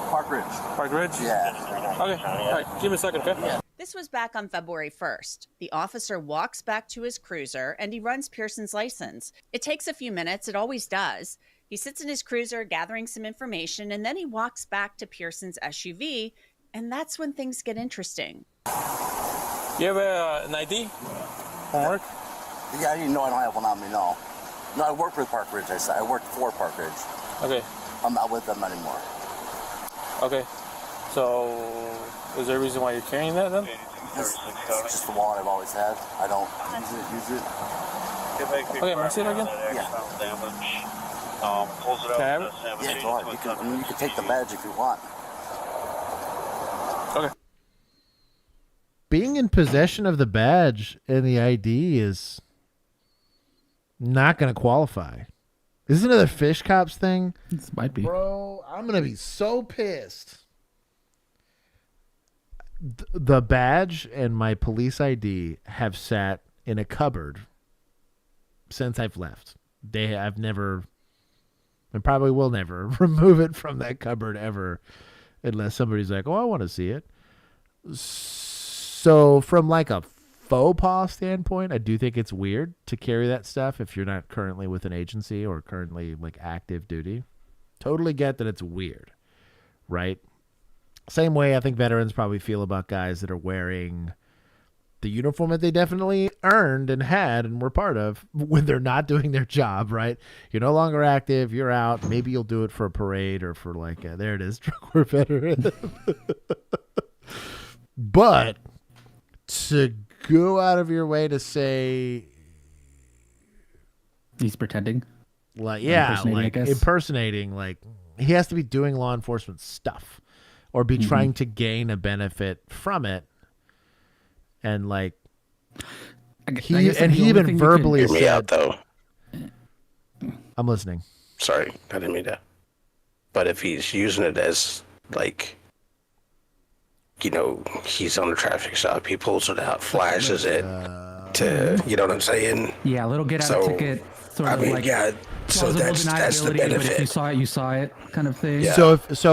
Park Ridge. Park Ridge? Yeah. Okay. All right. Give me a second, okay? this was back on February 1st. The officer walks back to his cruiser and he runs Pearson's license. It takes a few minutes, it always does. He sits in his cruiser gathering some information, and then he walks back to Pearson's SUV, and that's when things get interesting. You have an ID? Homework? Yeah, I don't have one on me, no. No, I work with Park Ridge. I worked for Park Ridge. Okay. I'm not with them anymore. Okay. So, is there a reason why you're carrying that then? It's just the wallet I've always had. I don't use it. Okay, can I see it again? Yeah. Can I have it? Yeah, go ahead. You can take the badge if you want. Okay. Being in possession of the badge and the ID is not going to qualify. Is this another fish cops thing? This might be. Bro, I'm going to be so pissed. The badge and my police ID have sat in a cupboard since I've left. I've never, and probably will never, remove it from that cupboard ever unless somebody's like, oh, I want to see it. So from like a faux pas standpoint, I do think it's weird to carry that stuff if you're not currently with an agency or currently like active duty. Totally get that it's weird, right? Same way I think veterans probably feel about guys that are wearing the uniform that they definitely earned and had and were part of when they're not doing their job, right? You're no longer active. You're out. Maybe you'll do it for a parade or for like, there it is, drunk war veteran. But to go out of your way to say he's pretending, like, yeah, impersonating, like I guess. impersonating, like he has to be doing law enforcement stuff, or be trying to gain a benefit from it. And like, he even verbally Hear said, me out, though. I'm listening. Sorry, I didn't mean to. But if he's using it as, like, you know, he's on a traffic stop, he pulls it out, flashes it to, you know what I'm saying? Yeah, a little get out of ticket. Sort of like so that's the deniability, benefit. But if you saw it, kind of thing. Yeah. So if he's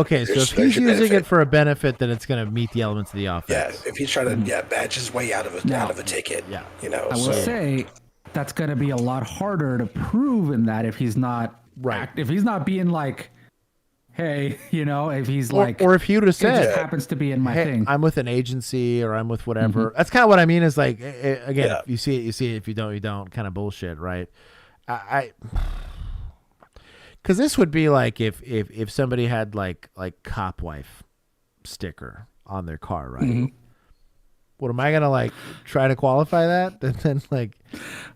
using benefit. it for a benefit, then it's going to meet the elements of the offense. Yeah, if he's trying to badge his way out of a ticket, you know. I will say that's going to be a lot harder to prove in that if he's not if he's not being like, hey, you know, if he's like, or if he would have it said, just happens to be in my hey, thing. I'm with an agency or I'm with whatever. That's kind of what I mean. Is like, again, if you see it, you see it. If you don't, you don't. Kind of bullshit, right? Because this would be like if somebody had like cop wife sticker on their car, right? What am I gonna like try to qualify that? And then like,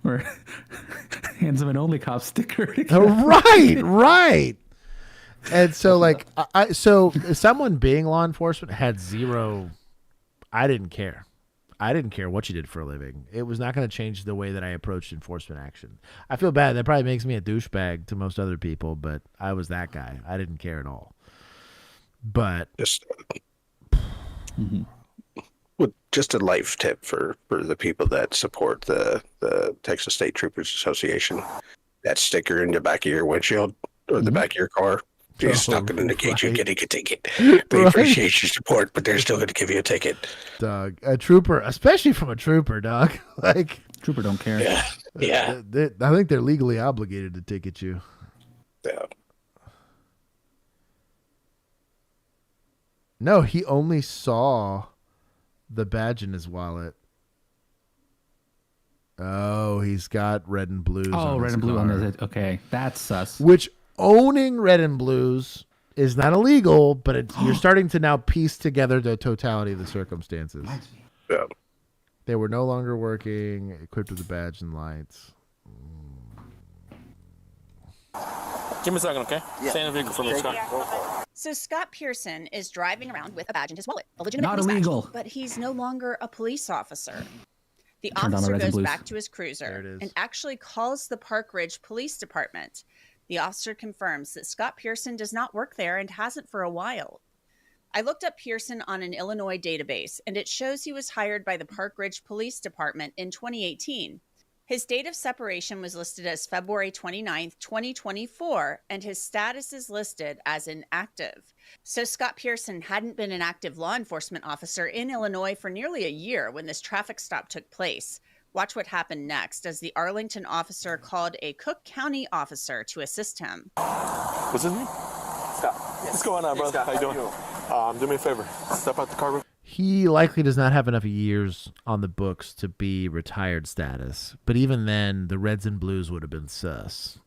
or hands him an only cop sticker. right. And so like, so someone being law enforcement had zero. I didn't care. I didn't care what you did for a living. It was not going to change the way that I approached enforcement action. I feel bad. That probably makes me a douchebag to most other people, but I was that guy. I didn't care at all. But just a life tip for the people that support the Texas State Troopers Association. That sticker in the back of your windshield or the back of your car. It's not going to indicate you're getting a ticket. They appreciate your support, but they're still going to give you a ticket. Dog, a trooper, especially from a trooper, dog. Like trooper don't care. Yeah. I think they're legally obligated to ticket you. Yeah. No, he only saw the badge in his wallet. Oh, he's got red and blues. Oh, on red his and blue car. on his. Okay, that's sus. Which owning red and blues is not illegal, but you're starting to now piece together the totality of the circumstances. Yeah. They were no longer working, equipped with a badge and lights. Give me a second, okay? Stay in the vehicle for me, Scott. So Scott Pearson is driving around with a badge in his wallet, a legitimate Not police illegal. badge, but he's no longer a police officer. The Turned on the officer red and goes blues. back to his cruiser and actually calls the Park Ridge Police Department. The officer confirms that Scott Pearson does not work there and hasn't for a while. I looked up Pearson on an Illinois database, and it shows he was hired by the Park Ridge Police Department in 2018. His date of separation was listed as February 29th, 2024, and his status is listed as inactive. So Scott Pearson hadn't been an active law enforcement officer in Illinois for nearly a year when this traffic stop took place. Watch what happened next as the Arlington officer called a Cook County officer to assist him. What's his name? Scott. What's going on, brother? How you doing? Do me a favor. Step out the car. He likely does not have enough years on the books to be retired status. But even then, the reds and blues would have been sus.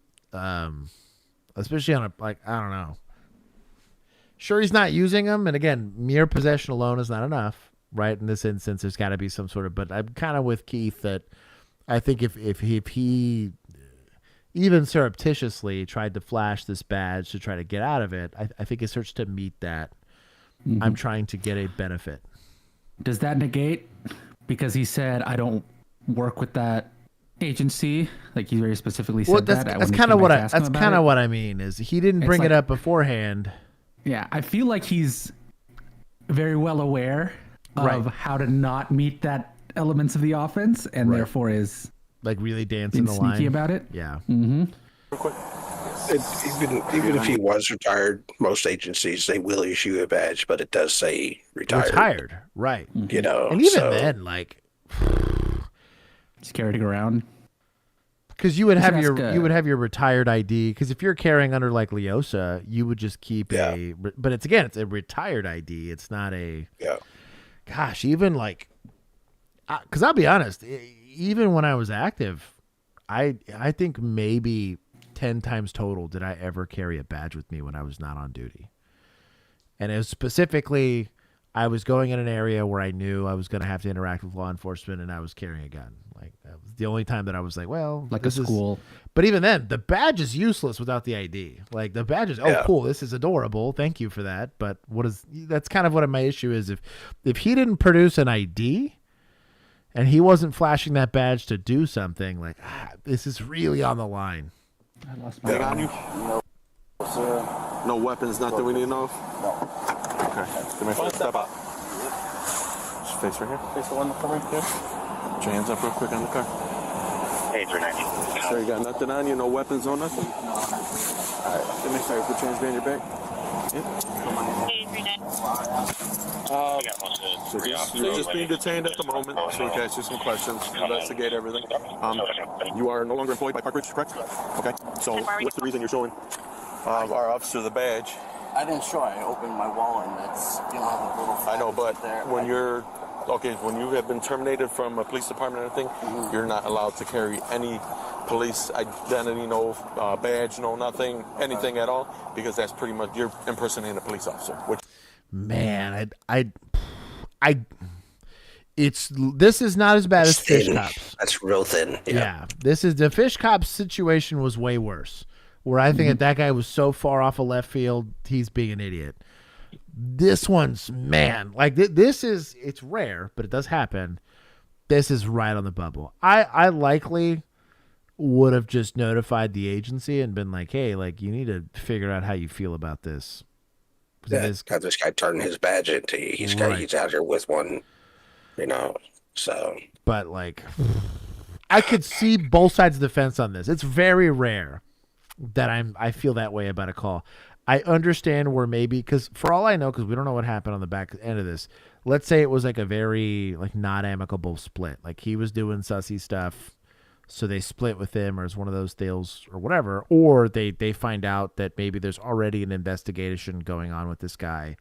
Especially on I don't know. Sure, he's not using them. And again, mere possession alone is not enough. Right, in this instance, there's got to be some sort of. But I'm kind of with Keith that I think if he even surreptitiously tried to flash this badge to try to get out of it, I think it starts to meet that. I'm trying to get a benefit. Does that negate because he said I don't work with that agency? Like he very specifically said that. That's kind of what what I mean is he didn't bring it up beforehand. Yeah, I feel like he's very well aware of how to not meet that elements of the offense, and therefore is like really dancing the sneaky line about it. Yeah. Mm-hmm. Even if he was retired, most agencies they will issue a badge, but it does say retired. Right? You know, and even then, like, just carrying around. Because you would have your retired ID. Because if you're carrying under like Leosa, you would just keep a. But it's a retired ID. It's not a. Yeah. Gosh, even like, because I'll be honest, even when I was active, I think maybe 10 times total did I ever carry a badge with me when I was not on duty. And it was specifically I was going in an area where I knew I was going to have to interact with law enforcement, and I was carrying a gun. Like, that was the only time that I was like, well, like a school. But even then, the badge is useless without the ID. Like, the badge is, cool, this is adorable, thank you for that. But that's kind of what my issue is. If he didn't produce an ID and he wasn't flashing that badge to do something, like, this is really on the line. I lost my on you? No, sir. No weapons, nothing we need to know of? No. Okay. Give me a step up. Just face right here. Face the one that's coming here. Put your hands up real quick on the car. Hey, 390. So you got nothing on you, no weapons or nothing? Alright, let me say, put your hands behind your back. You're just being detained at the moment, so we can ask you some questions, investigate everything. You are no longer employed by Park Ridge, correct? Okay, so what's the reason you're showing our officer the badge? I didn't show. I opened my wallet, and that's, you know, the little. I know, but there. when you're when you have been terminated from a police department or anything, you're not allowed to carry any police identity, no badge, no nothing, anything at all, because that's pretty much you're impersonating a police officer. Man, this is not as bad as thin. Fish Cops. That's real thin. Yeah, the Fish Cops situation was way worse. Where I think that guy was so far off of left field, he's being an idiot. This one's, man, like this is, it's rare, but it does happen. This is right on the bubble. I likely would have just notified the agency and been like, hey, like, you need to figure out how you feel about this. Yeah, got this guy turning his badge into you. He's out here with one, you know, so. But, like, I could see both sides of the fence on this. It's very rare that I feel that way about a call. I understand where maybe, because for all I know, because we don't know what happened on the back end of this, let's say it was like a very like not amicable split. Like he was doing sussy stuff, so they split with him, or it's one of those deals or whatever, or they find out that maybe there's already an investigation going on with this guy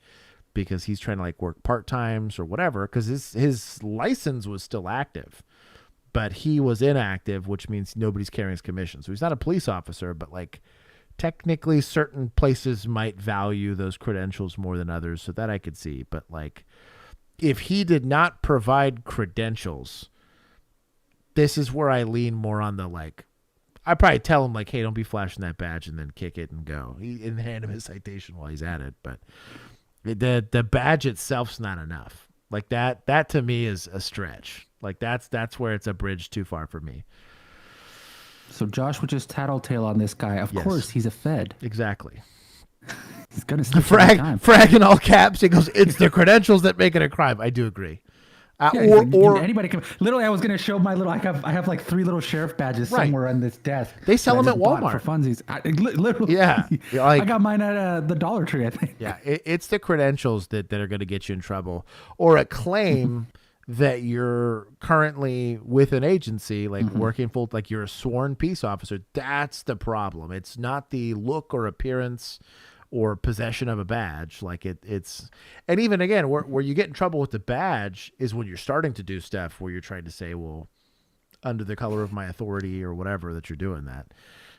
because he's trying to like work part-times or whatever, because his license was still active. But he was inactive, which means nobody's carrying his commission. So he's not a police officer, but like technically certain places might value those credentials more than others. So that I could see. But like if he did not provide credentials, this is where I lean more on the like, I probably tell him like, hey, don't be flashing that badge and then kick it and go. And hand him his citation while he's at it. But the badge itself's not enough. Like that to me is a stretch. Like that's where it's a bridge too far for me. So Josh would just tattletale on this guy. Of course, he's a Fed. Exactly. He's gonna frag in all caps. He goes, "It's the credentials that make it a crime." I do agree. Or anybody can. Literally, I was gonna show my little. I have like 3 little sheriff badges somewhere on this desk. They sell them at Walmart for funsies. Literally, yeah. I got mine at the Dollar Tree, I think. Yeah, it's the credentials that are going to get you in trouble, or a claim that you're currently with an agency, like working full, like you're a sworn peace officer. That's the problem. It's not the look or appearance or possession of a badge. Like it's, and even again, where you get in trouble with the badge is when you're starting to do stuff where you're trying to say, well, under the color of my authority or whatever, that you're doing that.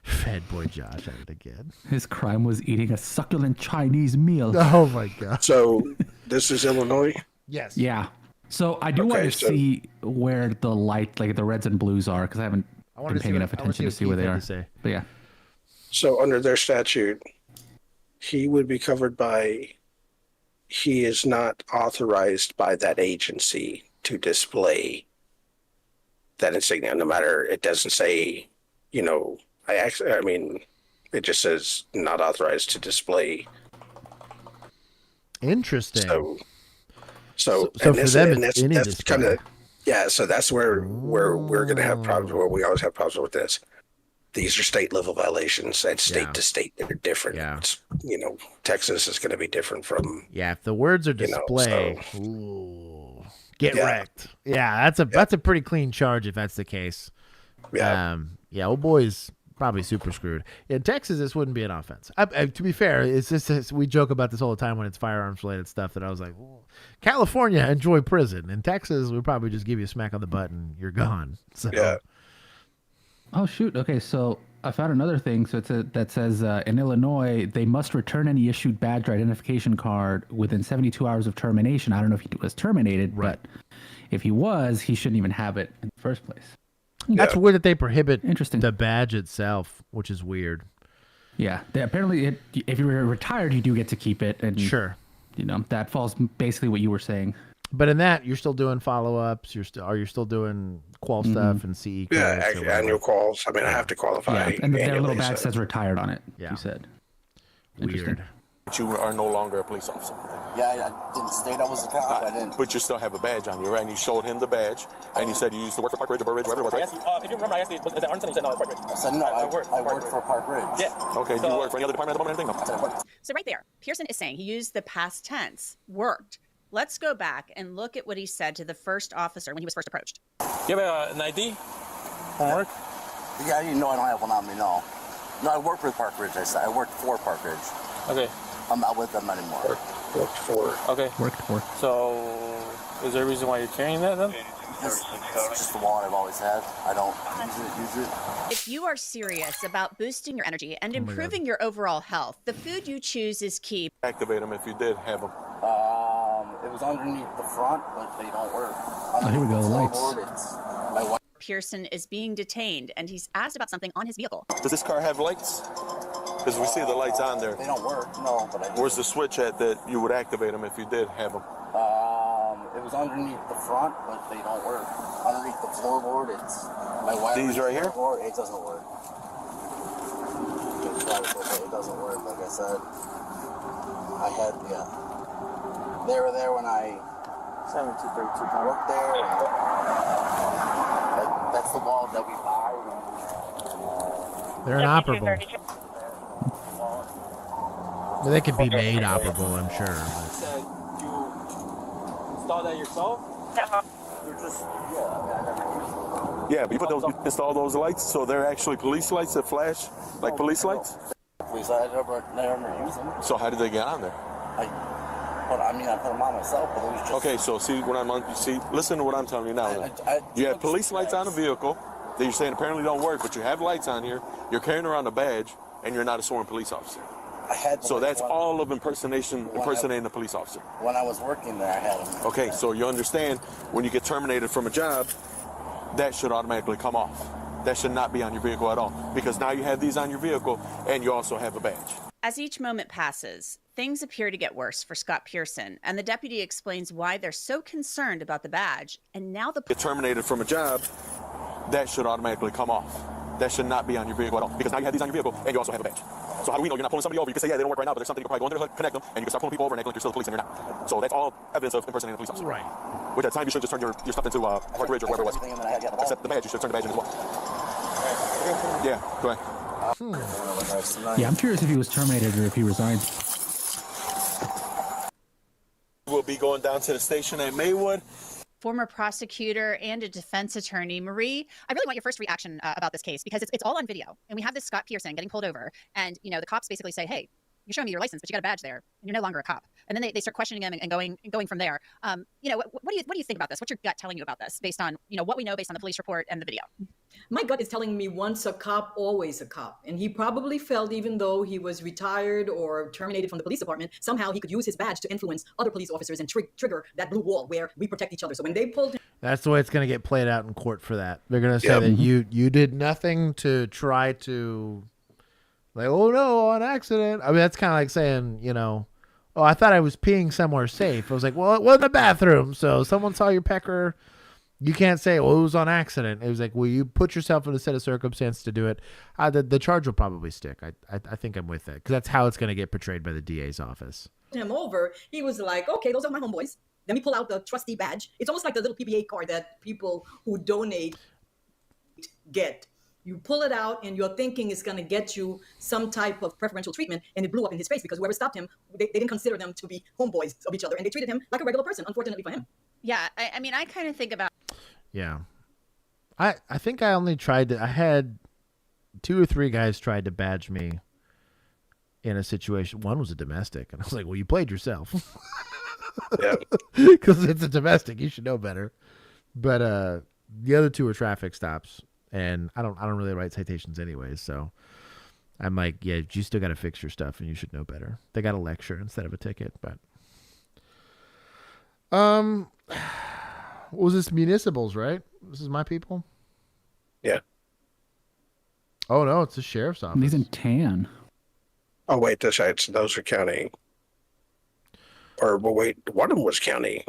Fed boy Josh at it again. His crime was eating a succulent Chinese meal. Oh my God. So this is Illinois? Yes. Yeah. So I do want to see where the light, like the reds and blues are, because I haven't been paying enough attention to see where they are. But yeah. So under their statute, he would be covered by, he is not authorized by that agency to display that insignia, no matter, it doesn't say, you know, I mean, it just says not authorized to display. Interesting. So for them, that's kind of, yeah. So that's where we're going to have problems. Where we always have problems with this. These are state level violations, and state to state they're different. Yeah. It's, you know, Texas is going to be different from. Yeah, if the words are display, get wrecked. Yeah, that's a pretty clean charge if that's the case. Yeah. Old boy's probably super screwed. In Texas, this wouldn't be an offense. To be fair, it's just we joke about this all the time when it's firearms related stuff. That I was like, well, California, enjoy prison. In Texas, we probably just give you a smack on the butt and you're gone. So. Yeah. Oh shoot. Okay, so I found another thing. So that says in Illinois, they must return any issued badge or identification card within 72 hours of termination. I don't know if he was terminated, but if he was, he shouldn't even have it in the first place. That's weird that they prohibit the badge itself, which is weird. Yeah, apparently, if you were retired, you do get to keep it, and sure, that falls basically what you were saying. But in that, you're still doing follow-ups. You're still doing qual stuff and CE calls. Yeah, annual calls. I mean, I have to qualify. Yeah, and their little badge so. says retired on it. Yeah, you said. Weird. But you are no longer a police officer. Yeah, I didn't state I was a cop. I didn't. But you still have a badge on you, right? And you showed him the badge, and you said you used to work for Park Ridge or Burr Ridge, wherever it was, right? If you remember, I asked you, was it Arlington? You said no, Park Ridge. I said no, I worked for Park Ridge. Yeah. Okay, you work for any other department at the moment or anything? So right there, Pearson is saying he used the past tense, worked. Let's go back and look at what he said to the first officer when he was first approached. You have an ID? Homework? Yeah, you know I don't have one on me, no. No, I work with Park Ridge, I said. I worked for Park Ridge. Okay. I'm not with them anymore. Worked for. Okay. Worked for. So, is there a reason why you're carrying that then? It's just the wallet I've always had. I don't use it. If you are serious about boosting your energy and improving your overall health, the food you choose is key. Activate them if you did have them. It was underneath the front, but they don't work. Oh, here we go, the lights. Pearson is being detained, and he's asked about something on his vehicle. Does this car have lights? Because we see the lights on there. They don't work, no. But Where's the switch at that you would activate them if you did have them? It was underneath the front, but they don't work. Underneath the floorboard, it's my wiring. These right here? It doesn't work. It doesn't work, like I said. They were there when I 7232 worked there. And that's the wall that we buy. They're inoperable. Well, they could be made operable, I'm sure. You installed that yourself? They're just, Yeah, but you install those lights, so they're actually police lights that flash, like police lights? Police, I never use them. So how did they get on there? I put them on myself, but it was just... Okay, so listen to what I'm telling you now. You have police lights on a vehicle that you're saying apparently don't work, but you have lights on here, you're carrying around a badge, and you're not a sworn police officer. So that's all of impersonating a police officer. When I was working there, I had them. Okay, so you understand when you get terminated from a job, that should automatically come off. That should not be on your vehicle at all, because now you have these on your vehicle and you also have a badge. As each moment passes, things appear to get worse for Scott Pearson, and the deputy explains why they're so concerned about the badge. And now the get terminated from a job, that should automatically come off. That should not be on your vehicle at all, because now you have these on your vehicle and you also have a badge. So how do we know you're not pulling somebody over? You can say, yeah, they don't work right now, but there's something you can probably go under, connect them, and you can start pulling people over and act like you're still the police and you're not. So that's all evidence of impersonating a police officer. Right. Which at the time you should just turn your stuff into Park Ridge or wherever it was. Except the badge, you should turn the badge in as well. Yeah, go ahead. Yeah, I'm curious if he was terminated or if he resigned. We'll be going down to the station at Maywood. former prosecutor and a defense attorney. Marie, I really want your first reaction about this case, because it's all on video. And we have this Scott Pearson getting pulled over. And, you know, the cops basically say, hey, you're showing me your license, but you got a badge there, and you're no longer a cop. And then they start questioning him and going from there. You know, what do you think about this? What's your gut telling you about this, based on, you know, what we know based on the police report and the video? My gut is telling me once a cop, always a cop. And he probably felt, even though he was retired or terminated from the police department, somehow he could use his badge to influence other police officers and trigger that blue wall where we protect each other. So when they pulled him, that's the way it's going to get played out in court for that. They're going to say that you did nothing to try to, like, oh no, on accident. I mean, that's kind of like saying, you know, oh, I thought I was peeing somewhere safe. I was like, well, it wasn't a bathroom, so someone saw your pecker. You can't say, well, it was on accident. It was like, well, you put yourself in a set of circumstances to do it. The charge will probably stick. I think I'm with it, because that's how it's going to get portrayed by the DA's office. him over, he was like, okay, those are my homeboys. Let me pull out the trustee badge. It's almost like the little PPA card that people who donate get. You pull it out and you're thinking it's going to get you some type of preferential treatment, and it blew up in his face because whoever stopped him, they didn't consider them to be homeboys of each other, and they treated him like a regular person, unfortunately for him. Yeah, I mean, I kind of think about... Yeah. I think I only tried to... I had 2 or 3 guys tried to badge me in a situation. One was a domestic, and I was like, well, you played yourself. Yeah. Because it's a domestic. You should know better. But the other 2 were traffic stops. And I don't really write citations anyways, so I'm like, yeah, you still got to fix your stuff, and you should know better. They got a lecture instead of a ticket, but what was this? Municipals, right? This is my people. Yeah. Oh no, it's the sheriff's office. He's in tan. Oh wait, those are county. Or well, wait, one of them was county.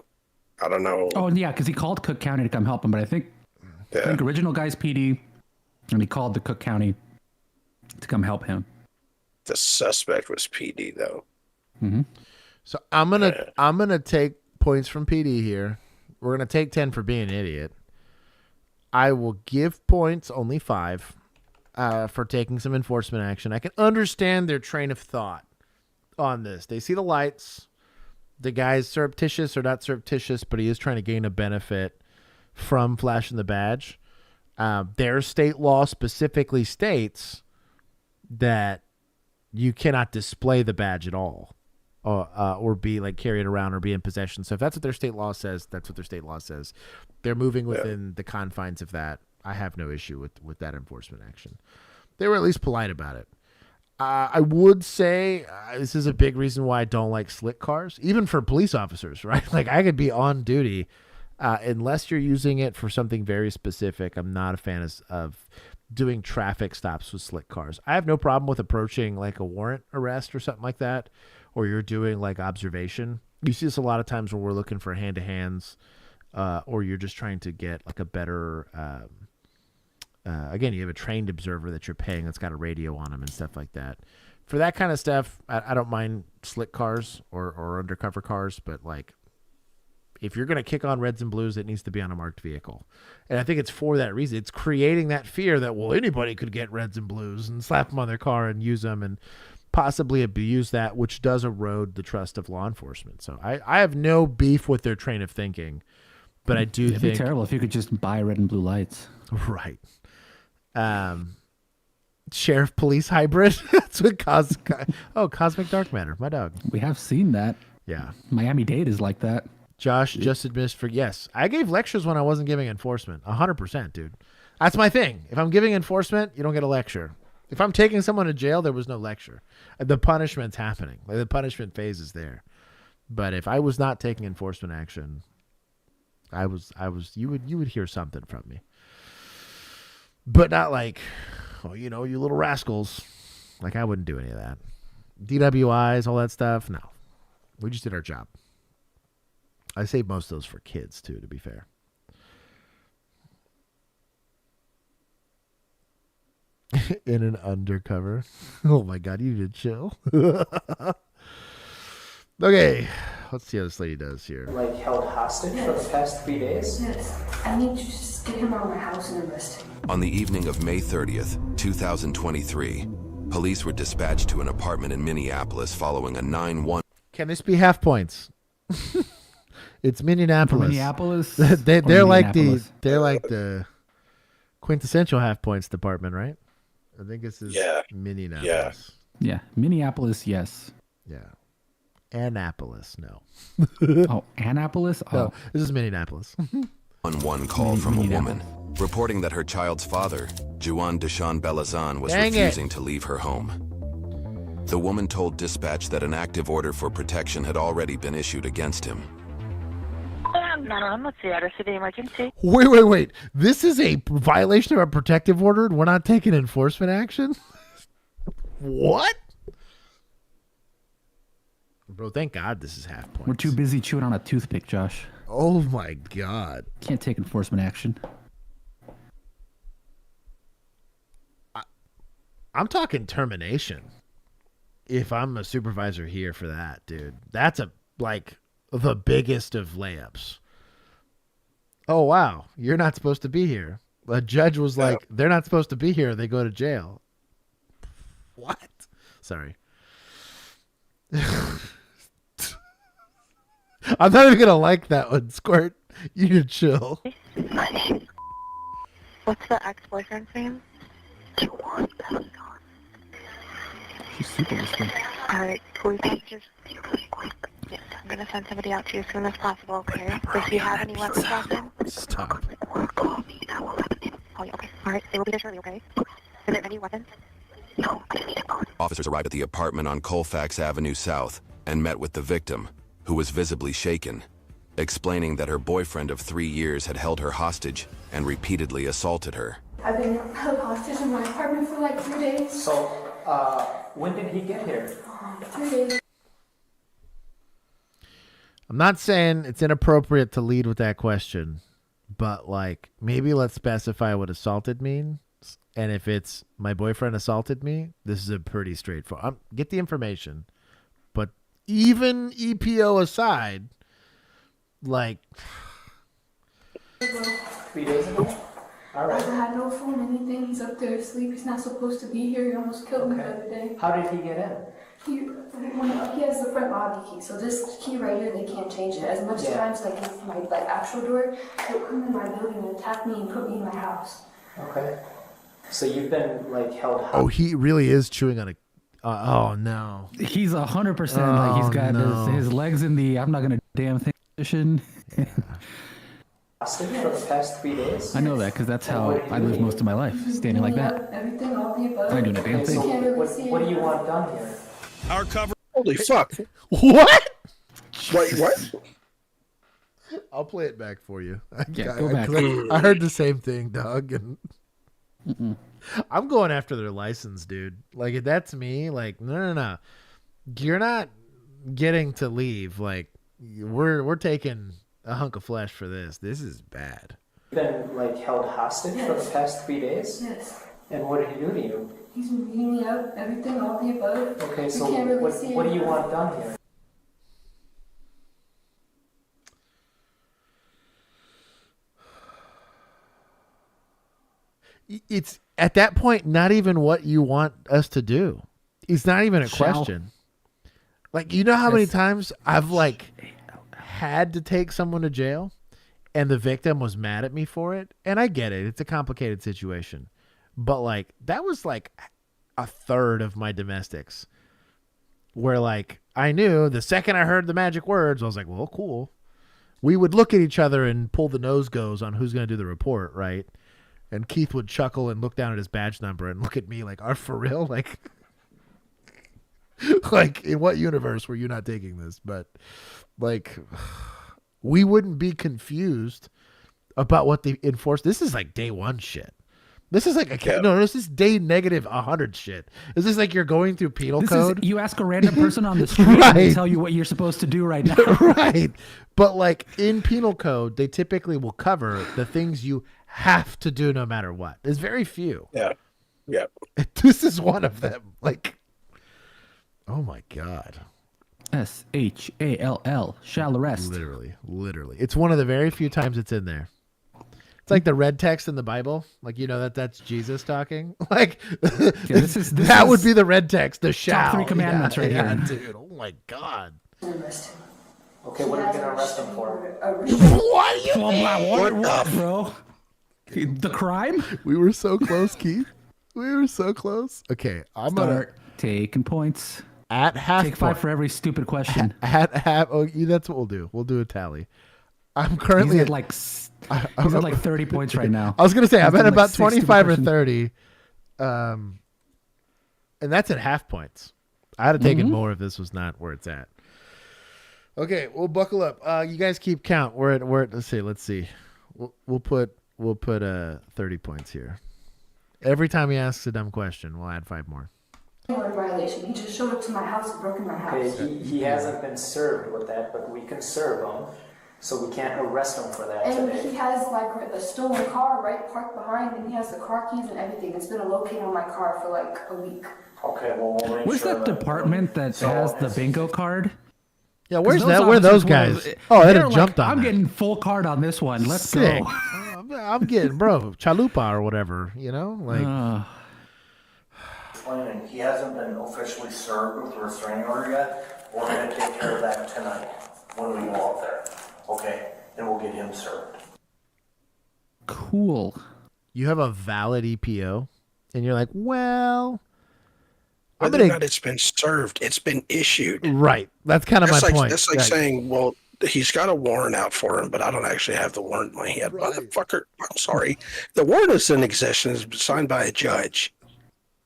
I don't know. Oh yeah, because he called Cook County to come help him, but I think original guy's PD, and he called the Cook County to come help him. The suspect was PD though. Mm-hmm. So I'm gonna take points from PD here. We're gonna take 10 for being an idiot. I will give points, only 5, for taking some enforcement action. I can understand their train of thought on this. They see the lights. The guy's surreptitious or not surreptitious, but he is trying to gain a benefit from flashing the badge. Their state law specifically states that you cannot display the badge at all, or be like carried around or be in possession. So if that's what their state law says, that's what their state law says. They're moving within the confines of that. I have no issue with that enforcement action. They were at least polite about it. I would say this is a big reason why I don't like slick cars, even for police officers, right? Like I could be on duty unless you're using it for something very specific. I'm not a fan of doing traffic stops with slick cars. I have no problem with approaching like a warrant arrest or something like that, or you're doing like observation. You see this a lot of times when we're looking for hand-to-hands, or you're just trying to get like a better again, you have a trained observer that you're paying that's got a radio on them and stuff like that. For that kind of stuff, I don't mind slick cars or undercover cars, but like if you're going to kick on reds and blues, it needs to be on a marked vehicle. And I think it's for that reason. It's creating that fear that, well, anybody could get reds and blues and slap them on their car and use them and possibly abuse that, which does erode the trust of law enforcement. So I have no beef with their train of thinking, but I do think it'd be terrible if you could just buy red and blue lights. Right. Sheriff police hybrid. That's what Cosmic Dark Matter. My dog. We have seen that. Yeah. Miami-Dade is like that. Josh just administered. Yes. I gave lectures when I wasn't giving enforcement. 100%, dude. That's my thing. If I'm giving enforcement, you don't get a lecture. If I'm taking someone to jail, there was no lecture. The punishment's happening. Like, the punishment phase is there. But if I was not taking enforcement action, you would hear something from me. But not like, oh, you little rascals. Like, I wouldn't do any of that. DWIs, all that stuff. No. We just did our job. I saved most of those for kids, too, to be fair. In an undercover. Oh, my God. You did chill. Okay. Let's see how this lady does here. Like, held hostage for the past 3 days? Yes. I need to just get him out of my house and arrest him. On the evening of May 30th, 2023, police were dispatched to an apartment in Minneapolis following a 911. Can this be half points? It's Minneapolis. Minneapolis. They're like the quintessential half points department, right? I think this is Minneapolis. Yeah, Minneapolis. Yes. Yeah. Annapolis, no. Oh, Annapolis? Oh. No, this is Minneapolis. 911 call from a woman reporting that her child's father, Juan Deshaun Belazan, was refusing to leave her home. The woman told dispatch that an active order for protection had already been issued against him. 911, what's the address of the emergency? Wait. This is a violation of a protective order and we're not taking enforcement action? What? Bro, thank God this is half points. We're too busy chewing on a toothpick, Josh. Oh, my God. Can't take enforcement action. I'm talking termination. If I'm a supervisor here for that, dude. That's the biggest of layups. Oh, wow. You're not supposed to be here. A judge was like, they're not supposed to be here. They go to jail. What? Sorry. I'm not even going to like that one, Squirt. You can chill. What's the ex-boyfriend's name? Juan Belazan. She's super listening. Alright, police officers. Yes, I'm going to send somebody out to you as soon as possible, okay? If you have any weapons on them. Stop. Or call me. Oh, yeah, okay. All right, they will be there shortly, okay? Is there any weapons? No, I just need a phone. Officers arrived at the apartment on Colfax Avenue South and met with the victim, who was visibly shaken, explaining that her boyfriend of 3 years had held her hostage and repeatedly assaulted her. I've been held hostage in my apartment for like 3 days. So, when did he get here? 3 days. I'm not saying it's inappropriate to lead with that question, but like maybe let's specify what assaulted means. And if it's my boyfriend assaulted me, this is a pretty straightforward. Get the information, but even EPO aside, like 3 days ago. All right. I had no phone, anything. He's up there asleep. He's not supposed to be here. He almost killed me the other day. How did he get in? He has the front lobby key, so this key right here, they can't change it. As much times like it's my actual door, he'll come in my building and attack me and put me in my house. Okay. So you've been like held hostage. oh, he really is chewing on a. Oh no. He's 100% like he's got his legs in the I'm not gonna damn thing position. Hostage for the past 3 days. I know that because that's how I live most of my life, standing like that. Everything, all the above. I ain't doing a damn thing. What do you want done here? Our cover. Holy fuck! What? What? I'll play it back for you. Go back. I heard the same thing, dog. And I'm going after their license, dude. Like if that's me, like no. You're not getting to leave. Like we're taking a hunk of flesh for this. This is bad. You've been like held hostage for the past 3 days? Yes. And what did he do to you? He's been beating me up, everything, all the above. Okay, so can't really see what do you anything. want done here? It's at that point not even what you want us to do. It's not even a question. Like you know how many times I've like had to take someone to jail and the victim was mad at me for it, and I get it. It's a complicated situation. But like that was like a third of my domestics where like I knew the second I heard the magic words, I was like, well, cool. We would look at each other and pull the nose goes on who's going to do the report, right? And Keith would chuckle and look down at his badge number and look at me like, are for real? Like, like in what universe were you not taking this? But like, we wouldn't be confused about what they enforced. This is like day one shit. This is like this is day negative 100 shit. Is this like you're going through penal code? You ask a random person on the street and they tell you what you're supposed to do right now. Right. But like in penal code, they typically will cover the things you have to do no matter what. There's very few. Yeah. Yeah. This is one of them. Like, oh my God. SHALL, shall arrest. Literally. It's one of the very few times it's in there. It's like the red text in the Bible. Like, you know that's Jesus talking. Like, that would be the red text, the shall. Top 3 commandments right here. Dude. Oh my God. Okay, what are you going to arrest him for? What do you mean? What, bro? The crime? We were so close, Keith. We were so close. Okay, I'm gonna taking points at half. Take 5 for every stupid question. At half. Oh, that's what we'll do. We'll do a tally. I'm currently he's at like 30 points right now. I was gonna say I'm at about 25 or questions. 30, and that's at half points. I'd have taken more if this was not where it's at. Okay, we'll buckle up. You guys keep count. We're at let's see. We'll put 30 points here. Every time he asks a dumb question, we'll add 5 more. Violation. He just showed up to my house and broke in my house. Okay, he hasn't been served with that, but we can serve him, so we can't arrest him for that And today. he has like a stolen car right parked behind, and he has the car keys and everything. It's been located on my car for like a week. Okay, well, we'll make Where's sure that department that has the bingo card? Yeah, where's that? Where are those guys? Oh, they done jumped on I'm that. getting full card on this one. Let's Sick. go. I'm getting, bro, chalupa or whatever, you know? Like, Explaining, he hasn't been officially served with a restraining order yet. We're going to take care of that tonight when we go out there. Okay? And we'll get him served. Cool. You have a valid EPO, and you're like, well, Whether or not it's been served, it's been issued. Right. That's kind of my point. That's like Yeah. saying, well, he's got a warrant out for him, but I don't actually have the warrant in my hand. Right. Motherfucker, I'm sorry. The warrant is in existence, signed by a judge.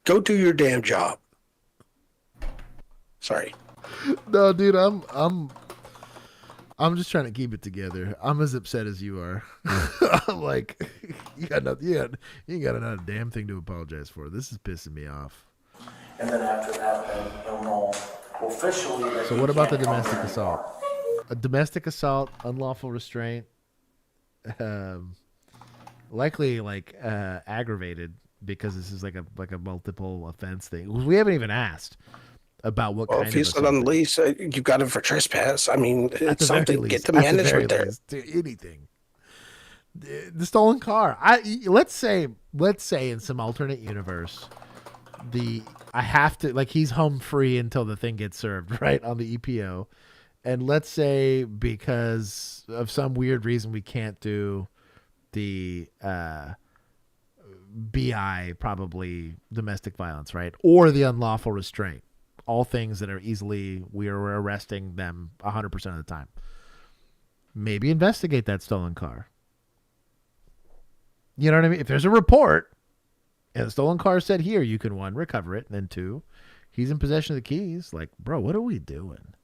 Go do your damn job. Sorry. No, dude, I'm just trying to keep it together. I'm as upset as you are. I'm like, you ain't got another damn thing to apologize for. This is pissing me off. And then after that, then he'll know officially that. So what about the domestic assault? A domestic assault, unlawful restraint, likely aggravated because this is like a multiple offense thing. We haven't even asked about what kind of. If he's not on the lease, you've got him for trespass. I mean, it's something. Get the management there. Anything. The stolen car. Let's say in some alternate universe, I have to, like, he's home free until the thing gets served, right, on the EPO. And let's say because of some weird reason we can't do the BI, probably domestic violence, right? Or the unlawful restraint. All things that are we are arresting them 100% of the time. Maybe investigate that stolen car. You know what I mean? If there's a report and the stolen car said here, you can 1, recover it, and then 2, he's in possession of the keys. Like, bro, what are we doing?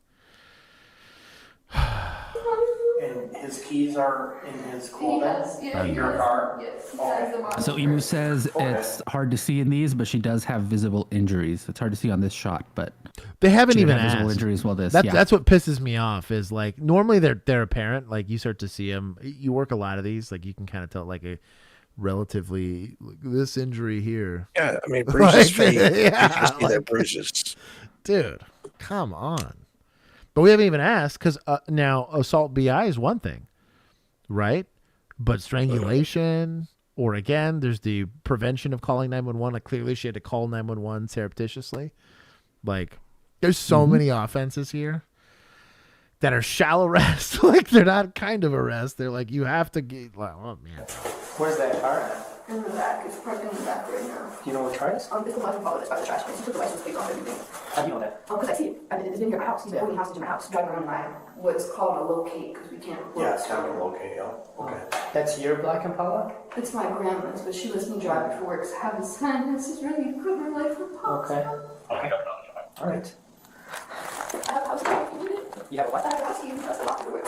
And his keys are in his clothing? In your car? Yes. Okay. So Emu says it's hard to see in these, but she does have visible injuries. It's hard to see on this shot, but they haven't she even have visible asked. injuries. Well, That's what pisses me off. Is like normally they're apparent. Like you start to see them. You work a lot of these. Like you can kind of tell like a relatively this injury here. Yeah, I mean bruises. Fade. Yeah, you see their bruises. Dude, come on. But we haven't even asked because now assault BI is one thing, right? But strangulation, or again, there's the prevention of calling 911. Like clearly, she had to call 911 surreptitiously. Like, there's so many offenses here that are shallow arrest. Like they're not kind of arrest. They're like you have to get. Like, oh man. Where's that car at? In the back. It's parked in the back right now. Do you know what car it is? It's the one who followed us by the trash can. She took the license plate off everything. How do you know that? Because I see it. I mean, it's been here at my house. He's been holding hostage in my house, driving around my what's called a locate because we can't. Yeah, it's kind of a locate, yeah. Okay. That's your black Impala? It's my grandma's, but she lets me drive it for work. So I have a son. This is really put my life in pause. Okay. All right. I have a house key if you need it. You have a what? I have a house key. That's a locker room.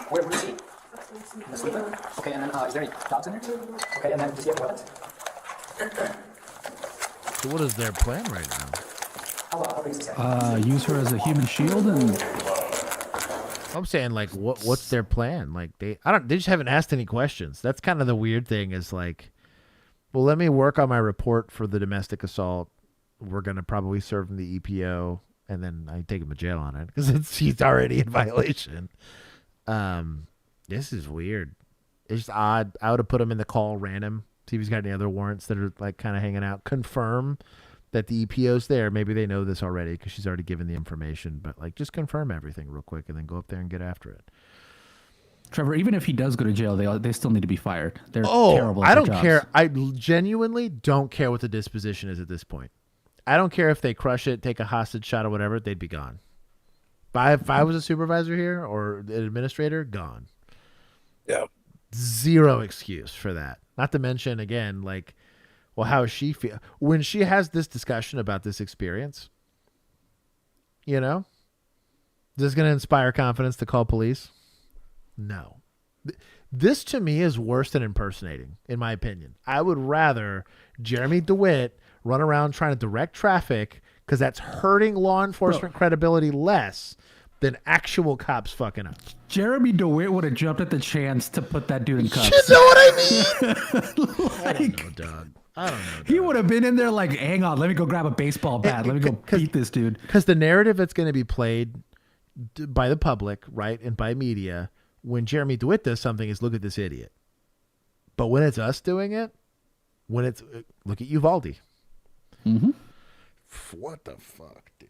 Where is he? In the sleeper? Okay, and then is there any dogs in there? Okay, and then does he have weapons? So what is their plan right now? How big is this guy? Use her as a human shield, and I'm saying like what's their plan? Like they just haven't asked any questions. That's kind of the weird thing is like, well, let me work on my report for the domestic assault. We're gonna probably serve him the EPO, and then I take him to jail on it because he's already in violation. This is weird. It's just odd. I would have put him in the call random. See if he's got any other warrants that are like kind of hanging out. Confirm that the EPO's there. Maybe they know this already because she's already given the information. But like, just confirm everything real quick and then go up there and get after it. Trevor, even if he does go to jail, they still need to be fired. They're terrible. At I their don't jobs. care. I genuinely don't care what the disposition is at this point. I don't care if they crush it, take a hostage shot or whatever. They'd be gone. If I was a supervisor here or an administrator, gone. Yeah. Zero excuse for that. Not to mention, again, like, well, how does she feel? When she has this discussion about this experience, you know, is this going to inspire confidence to call police? No. This, to me, is worse than impersonating, in my opinion. I would rather Jeremy DeWitt run around trying to direct traffic because that's hurting law enforcement credibility less than actual cops fucking up. Jeremy DeWitt would have jumped at the chance to put that dude in cuffs. You know what I mean? I don't know, dog. He would have been in there like, hang on, let me go grab a baseball bat. Let me go beat this dude. Because the narrative that's going to be played by the public, right, and by media, when Jeremy DeWitt does something is look at this idiot. But when it's us doing it, when it's look at Uvalde. Mm-hmm. What the fuck, dude?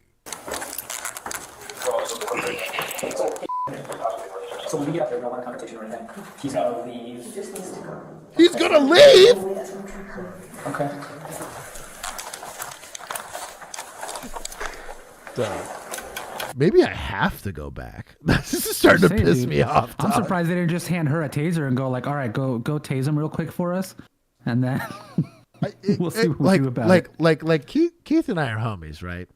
So when we get up there, we don't want a confrontation or anything. He's gonna leave. He's gonna leave? Okay. Maybe I have to go back. This is starting to piss me off. I'm Todd. surprised they didn't just hand her a taser and go like, all right, go tase him real quick for us, and then we'll see what we do about it. Like Keith and I are homies, right?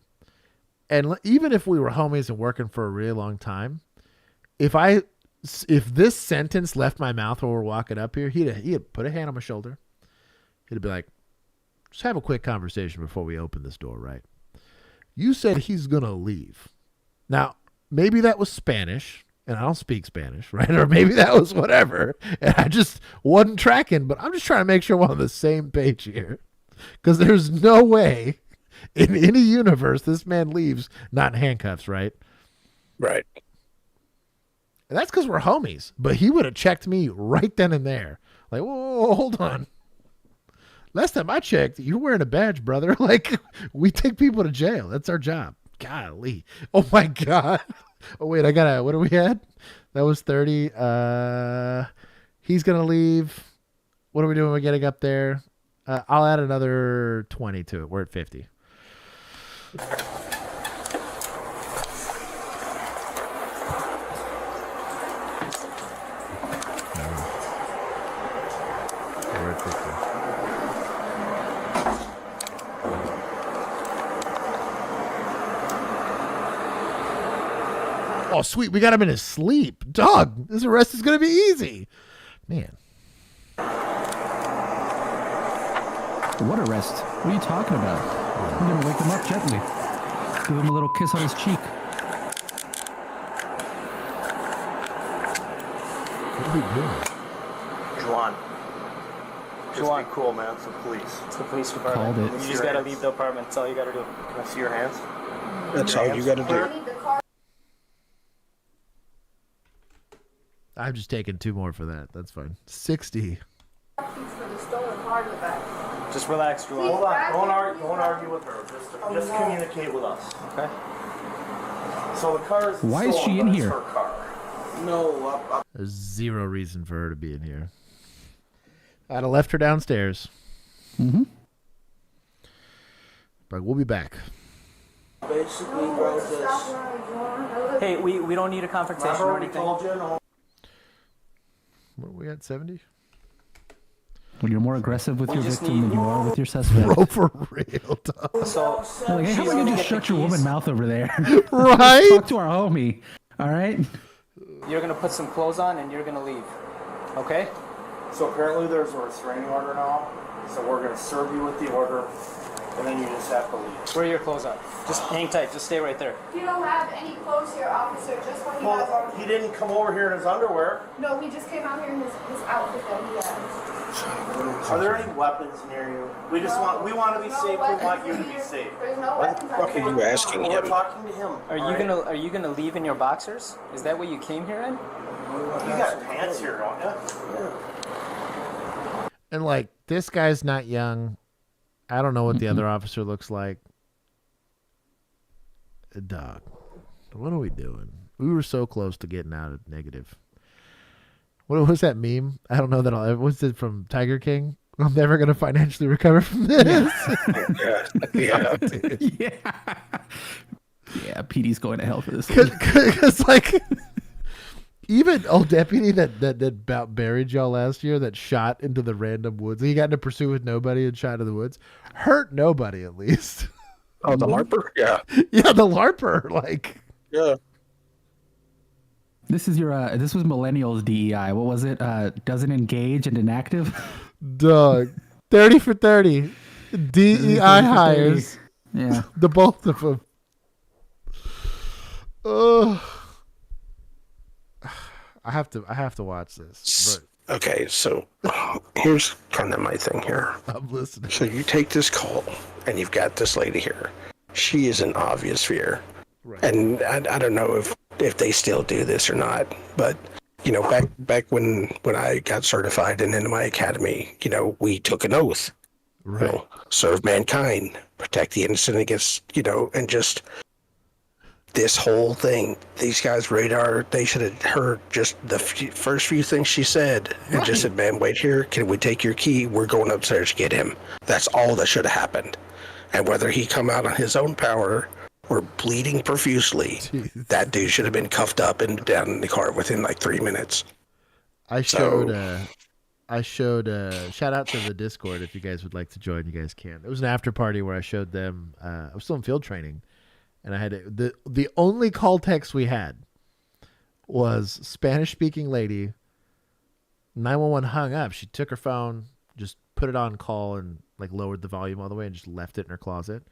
And even if we were homies and working for a really long time, if this sentence left my mouth while we're walking up here, he'd put a hand on my shoulder. He'd be like, just have a quick conversation before we open this door, right? You said he's going to leave. Now, maybe that was Spanish, and I don't speak Spanish, right? Or maybe that was whatever, and I just wasn't tracking, but I'm just trying to make sure we're on the same page here. Because there's no way in any universe this man leaves not in handcuffs, right? Right. And that's because we're homies, but he would have checked me right then and there. Like, whoa, hold on. Last time I checked, you're wearing a badge, brother. Like, we take people to jail. That's our job. Golly. Oh, my God. Oh, wait, what do we had? That was 30. He's going to leave. What are we doing when we're getting up there? I'll add another 20 to it. We're at 50. We're at 50. Oh, sweet. We got him in his sleep. Dog, this arrest is going to be easy. Man. What arrest? What are you talking about? I'm going to wake him up gently. Give him a little kiss on his cheek. What are we doing? Juan. Just be cool, man. It's the police. It's the police department. Called it. You just gotta leave the apartment. That's all you gotta do. Can I see your hands? That's all you gotta do. I'm just taking 2 more for that. That's fine. 60. Just relax, Juan. Hold on. Don't argue with her. Just communicate with us. Okay. So the car is. Why is she in here? Her car. No. There's zero reason for her to be in here. I'd have left her downstairs. Mm-hmm. But we'll be back. Basically, bro, just. Hey, we don't need a confrontation or anything. What, we got 70? When you're more aggressive with your victim than you are with your suspect. Bro, for real, dog. So, you're like, hey, how about you just shut your woman mouth over there? Right? Talk to our homie. All right? You're going to put some clothes on and you're going to leave. Okay? So apparently there's a restraining order now. So we're going to serve you with the order, and then you just have to leave. Where are your clothes on? Just hang tight. Just stay right there. You don't have any clothes here, officer, just what he has on. He didn't come over here in his underwear. No, he just came out here in his outfit that he has. Are there any weapons near you? We want to be safe. We want you to be safe. There's no What the fuck are you asking We're him? talking to him. Are you gonna leave in your boxers? Is that what you came here in? You got pants here, don't you? And like, this guy's not young. I don't know what the other officer looks like. Dog, what are we doing? We were so close to getting out of negative. What was that meme? I don't know that I'll ever. What's it from Tiger King? I'm never going to financially recover from this. Yeah. Yeah, Petey's going to hell for this. Because like, even old deputy that about buried y'all last year, that shot into the random woods. He got into pursuit with nobody and shot into the woods. Hurt nobody, at least. Oh, the LARPer? Yeah. Yeah, the LARPer. Like, yeah. This is your. This was millennials DEI. What was it? Doesn't engage and inactive. Dog, 30 for 30. DEI hires. Yeah, the both of them. I have to watch this. But Okay, so here's kind of my thing here. I'm listening. So you take this call, and you've got this lady here. She is in obvious fear. Right. And I don't know if they still do this or not, but you know, back when I got certified and into my academy, you know, we took an oath. Right. You know, serve mankind, protect the innocent against, you know, and just this whole thing. These guys' radar, they should have heard just the first few things she said and just said, man, wait here. Can we take your key? We're going upstairs to get him. That's all that should have happened. And whether he come out on his own power were bleeding profusely. Jeez. That dude should have been cuffed up and down in the car within like 3 minutes. I showed shout out to the Discord if you guys would like to join. You guys can. It was an after party where I showed them. I was still in field training, and I had the only call text we had was Spanish speaking lady. 911 hung up. She took her phone, just put it on call, and like lowered the volume all the way and just left it in her closet.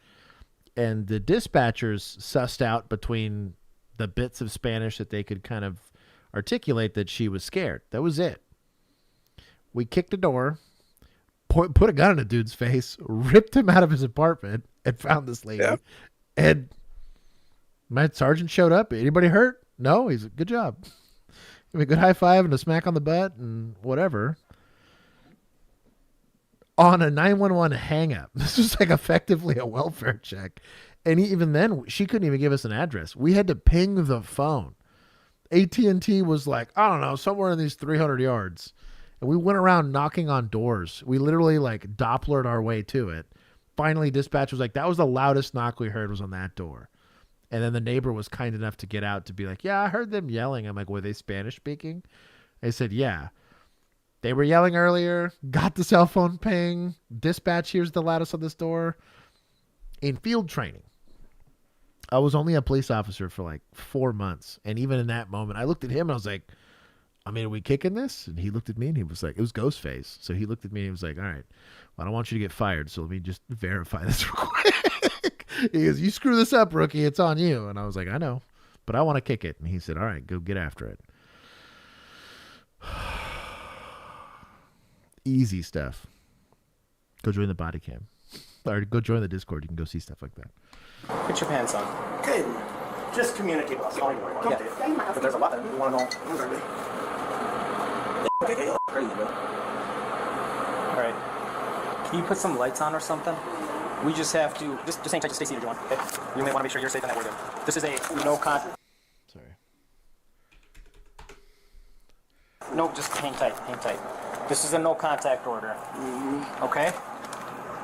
And the dispatchers sussed out between the bits of Spanish that they could kind of articulate that she was scared. That was it. We kicked the door, put a gun in a dude's face, ripped him out of his apartment, and found this lady. Yeah. And my sergeant showed up. Anybody hurt? No. He's a good job. Give me a good high five and a smack on the butt and whatever. On a 911 hang up. This was like effectively a welfare check. And even then, she couldn't even give us an address. We had to ping the phone. AT&T was like, I don't know, somewhere in these 300 yards. And we went around knocking on doors. We literally like Dopplered our way to it. Finally, dispatch was like, that was the loudest knock we heard was on that door. And then the neighbor was kind enough to get out to be like, yeah, I heard them yelling. I'm like, were they Spanish speaking? They said, yeah. They were yelling earlier, got the cell phone ping. Dispatch, here's the loudest on this door. In field training, I was only a police officer for like 4 months. And even in that moment, I looked at him and I was like, I mean, are we kicking this? And he looked at me and he was like, it was Ghostface. So he looked at me and he was like, all right, well, I don't want you to get fired. So let me just verify this real quick. He goes, you screw this up, rookie. It's on you. And I was like, I know, but I want to kick it. And he said, all right, go get after it. Easy stuff. Go join the Bodycam. Or go join the Discord. You can go see stuff like that. Put your pants on. Okay, just communicate with us. Don't even worry. Yeah. But there's a lot that we want to know. Crazy, bro. All right. Can you put some lights on or something? We just have to just hang tight to Stacy or John. Okay? You may want to make sure you're safe and that we're good. This is a no contact. Sorry. No, just hang tight. Hang tight. This is a no contact order. Mm-hmm. Okay?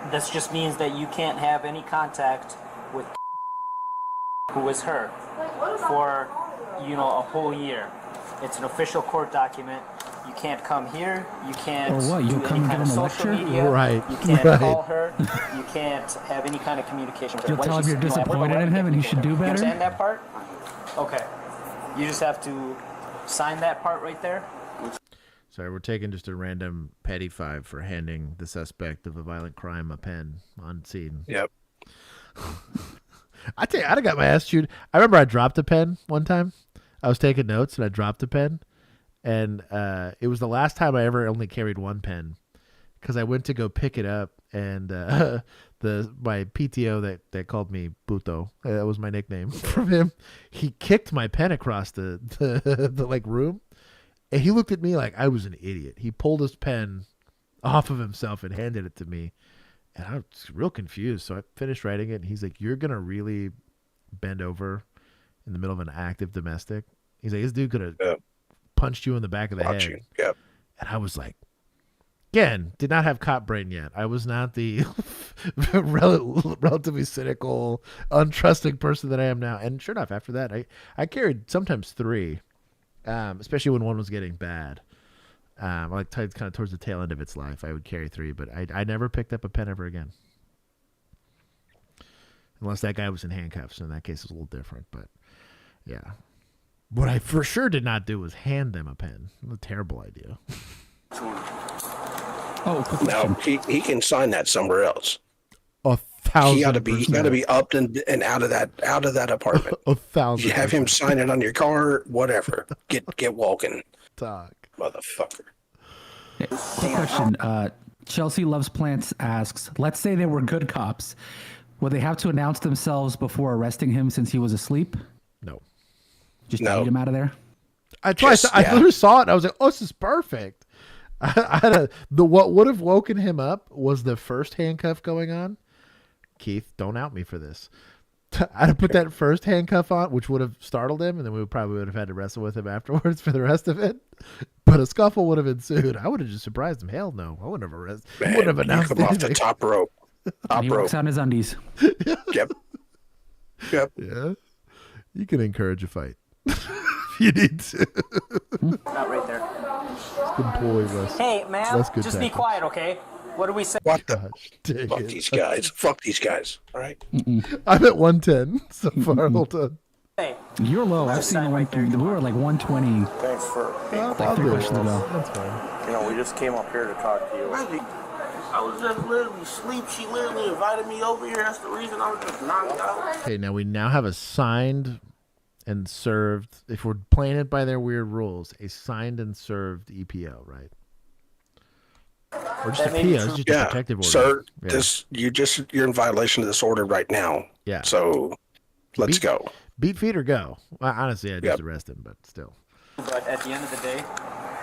This just means that you can't have any contact with who is her for, a whole year. It's an official court document. You can't come here. You can't do any kind of social media. Right. You can't call her. You can't have any kind of communication with her. You'll tell him you're disappointed in him and he should do better? You understand that part? Okay. You just have to sign that part right there. Sorry, we're taking just a random petty 5 for handing the suspect of a violent crime a pen on scene. Yep. I tell you, I'd have got my ass chewed. I remember I dropped a pen one time. I was taking notes and I dropped a pen. And it was the last time I ever only carried one pen because I went to go pick it up. And my PTO that called me Puto, that was my nickname from him. He kicked my pen across the like room. And he looked at me like I was an idiot. He pulled his pen off of himself and handed it to me. And I was real confused. So I finished writing it. And he's like, you're going to really bend over in the middle of an active domestic? He's like, this dude could have punched you in the back of the head. Yep. And I was like, again, did not have cop brain yet. I was not the relatively cynical, untrusting person that I am now. And sure enough, after that, I carried sometimes 3. Especially when one was getting bad. Like kind of towards the tail end of its life, I would carry 3, but I never picked up a pen ever again. Unless that guy was in handcuffs. In that case, it was a little different, but yeah. What I for sure did not do was hand them a pen. It was a terrible idea. No, he can sign that somewhere else. 1,000%. He got to be up and out of that apartment. 1,000%. You have him sign it on your car, whatever. Get walking. Talk. Motherfucker. Quick question. Chelsea Loves Plants asks, let's say they were good cops. Would they have to announce themselves before arresting him since he was asleep? No. Just to get him out of there? I literally saw it and I was like, oh, this is perfect. What would have woken him up was the first handcuff going on. Keith, don't out me for this. I'd have put that first handcuff on, which would have startled him, and then we probably would have had to wrestle with him afterwards for the rest of it. But a scuffle would have ensued. I would have just surprised him. Hell no. I wouldn't have arrested. Wouldn't have announced him off the top rope. He works on his undies. Yep. Yep. Yeah. You can encourage a fight if you need to. Not right there. Employ less. Hey, ma'am, less good just be tactics. quiet, okay? What do we say? What the? Dang Fuck it. these guys. Fuck these guys. All right. I'm at 110 so far. Hold on. Hey. You're low. I've seen one. We were like 120. Thanks for Like 3 questions ago. That's fine. You know, we just came up here to talk to you. Really? I was just literally asleep. She literally invited me over here. That's the reason I was just knocked out. Okay, now we now have a signed and served, if we're playing it by their weird rules, a signed and served EPO, right? Or just a PO, it's just a protective order. Sir, Yeah. you're in violation of this order right now. Yeah. So let's go. Beat feet or go. Well, honestly, I'd Yep. just arrest him, but still. But at the end of the day,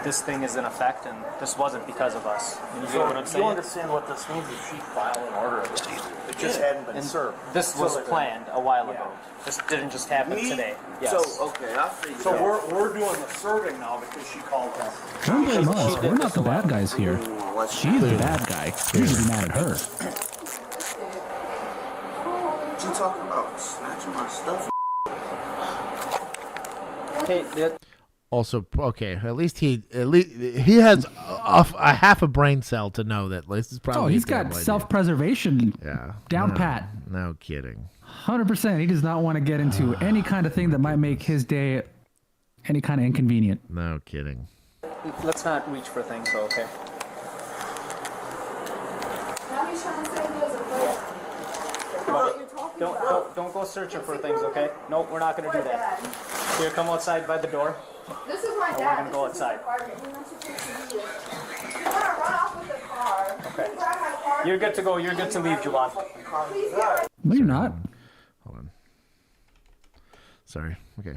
this thing is in effect, and this wasn't because of us. You know what I'm saying? You understand what this means if she filed an order of this? It just hadn't been And served. This was planned a while ago. This didn't just happen today. Yes. So, okay, I figured. So we're doing the serving now because she called us. Don't blame us. We're not the bad guys here. She's the bad guy. You should be mad at her. What you talking about? Snatching my stuff? Hey, Also, okay, at least he has a half a brain cell to know that this is probably. Oh, he's a terrible got idea. self-preservation down No, pat. No kidding. 100%. He does not want to get into any kind of thing that might make his day any kind of inconvenient. No kidding. let's not reach for things, though, okay? Don't go searching for things, okay? Nope, we're not gonna do that. Here, come outside by the door. This is my And dad. we're gonna go This is his outside. apartment. He wants to take the deal. You want to run off with the car? Okay. You grab my car. You're good to go. You're good to leave, Juwan. Please get right. No, you're not. Hold on. Sorry. Okay,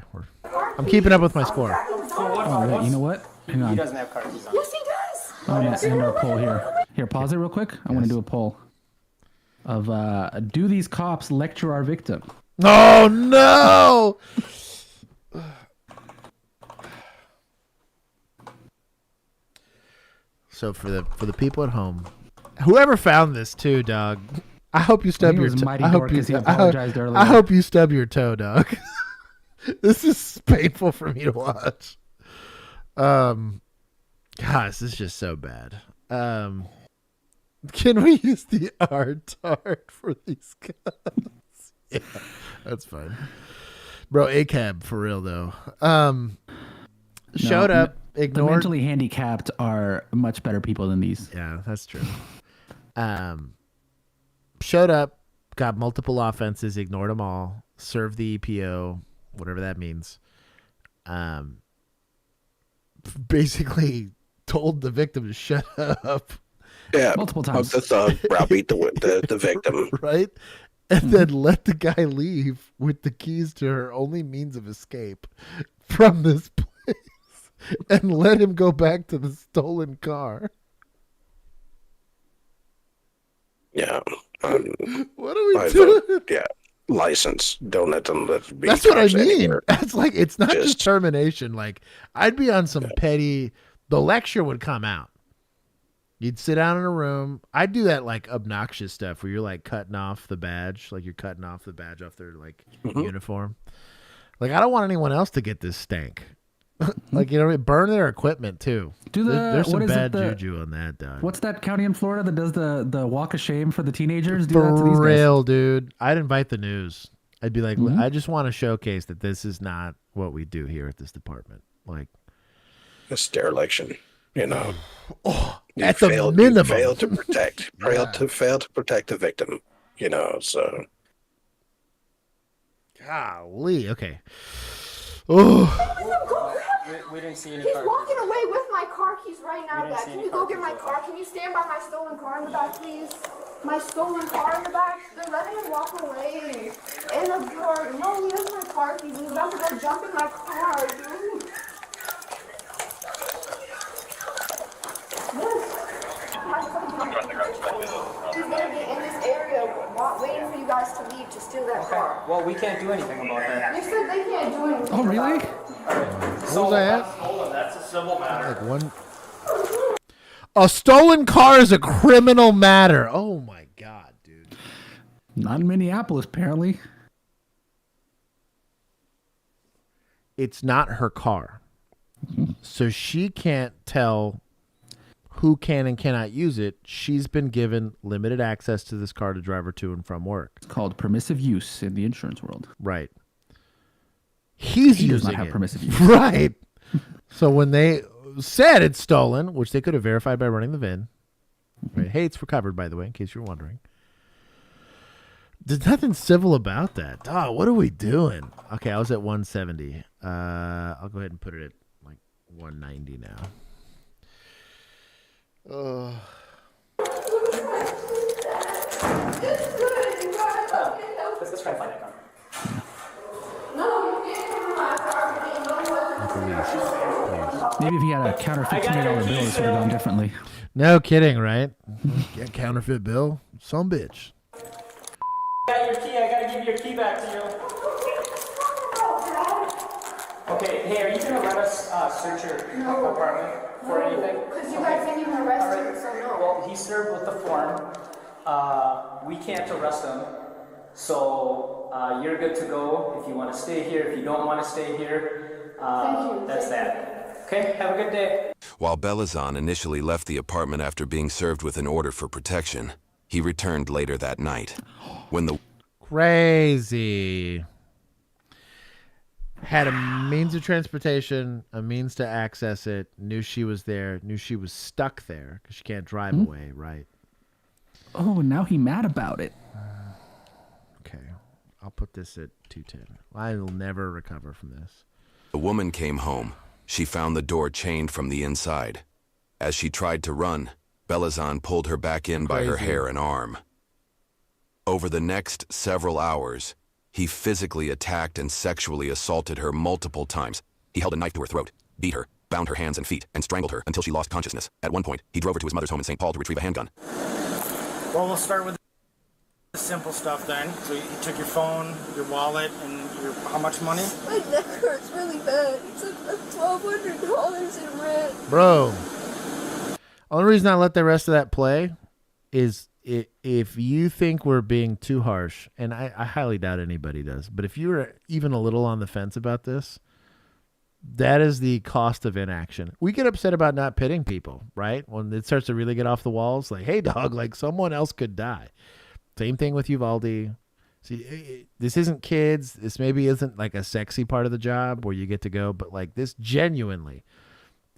I'm keeping up with my score. Oh, wait, you know what? Hang on. He doesn't have car keys on. Yes, he does. I'm going to end our poll here. Here, pause it real quick. I want to do a poll of do these cops lecture our victim? Oh, no! So for the people at home, whoever found this too, dog, I hope you stub your toe. I hope you stub your toe, dog. This is painful for me to watch. Gosh, this is just so bad. Can we use the R-tard for these guys? Yeah, that's fine. Bro, ACAB for real though. Showed up, ignored. The mentally handicapped are much better people than these. Yeah, that's true. Showed up, got multiple offenses, ignored them all, served the EPO, whatever that means. Basically told the victim to shut up. Yeah, multiple times. The thug browbeat the victim. Right? And then let the guy leave with the keys to her only means of escape from this place and let him go back to the stolen car. Yeah. What are we doing? Yeah. License. Don't let them be. That's what I cops mean. anywhere. That's like, it's not just termination. Like, I'd be on some petty, the lecture would come out. You'd sit down in a room. I'd do that like obnoxious stuff where you're like cutting off the badge, like you're cutting off the badge off their like uniform. Like, I don't want anyone else to get this stank. Like, you know, burn their equipment too. There's some bad juju on that, dog. What's that county in Florida that does the walk of shame for the teenagers? Do that to For these guys? real, dude. I'd invite the news. I'd be like, I just want to showcase that this is not what we do here at this department. Like, It's dereliction. You know, at the minimum, you failed to protect, failed to protect the victim. You know, so golly, okay. Oh, We didn't see any He's car walking away with my car keys right now, We didn't Dad. see Can any you go car get my car? Can you stand by my stolen car in the back, please? My stolen car in the back? They're letting him walk away. In the door. No, he has my car keys. He's about to go jump in my car, dude. He's gonna be in this area waiting for you guys to leave to steal that car. Well, we can't do anything about that. They said they can't do anything. Oh, really? What was that? That's a civil matter. Like one. A stolen car is a criminal matter. Oh my god, dude. Not in Minneapolis, apparently. it's not her car. So she can't tell who can and cannot use it. She's been given limited access to this car to drive her to and from work. It's called permissive use in the insurance world. Right. He does using not have it. permissive use. Right. So when they said it's stolen, which they could have verified by running the VIN. Right? Hey, it's recovered, by the way, in case you're wondering. There's nothing civil about that. Oh, what are we doing? Okay, I was at 170. I'll go ahead and put it at like 190 now. Let's try to find that car. Maybe if he had a counterfeit $20 bill, this would have gone differently. No kidding, right? Get counterfeit bill? Some bitch. I got your key. I gotta give your key back to you. Okay, hey, are you gonna let us search your apartment for anything? Because you guys didn't even arrest him, so no. Well, he's served with the form. We can't arrest him. So you're good to go if you want to stay here. If you don't want to stay here, that's that. Okay, have a good day. While Belazan initially left the apartment after being served with an order for protection, he returned later that night. When the Crazy. Had a means of transportation, a means to access it, knew she was there, knew she was stuck there because she can't drive away, right? Oh, now he mad about it. Okay, I'll put this at 210. I will never recover from this. The woman came home. She found the door chained from the inside. As she tried to run, Belazan pulled her back in by her hair and arm. Over the next several hours, he physically attacked and sexually assaulted her multiple times. He held a knife to her throat, beat her, bound her hands and feet, and strangled her until she lost consciousness. At one point, he drove her to his mother's home in St. Paul to retrieve a handgun. Well, we'll start with the simple stuff then. So you took your phone, your wallet, and your how much money? My neck hurts really bad. It's like $1,200 in rent. Bro, only reason I let the rest of that play is if you think we're being too harsh, and I highly doubt anybody does, but if you're even a little on the fence about this, that is the cost of inaction. We get upset about not pitting people, right? When it starts to really get off the walls, like, hey, dog, like someone else could die. Same thing with Uvalde. See, this isn't kids. This maybe isn't like a sexy part of the job where you get to go, but like this genuinely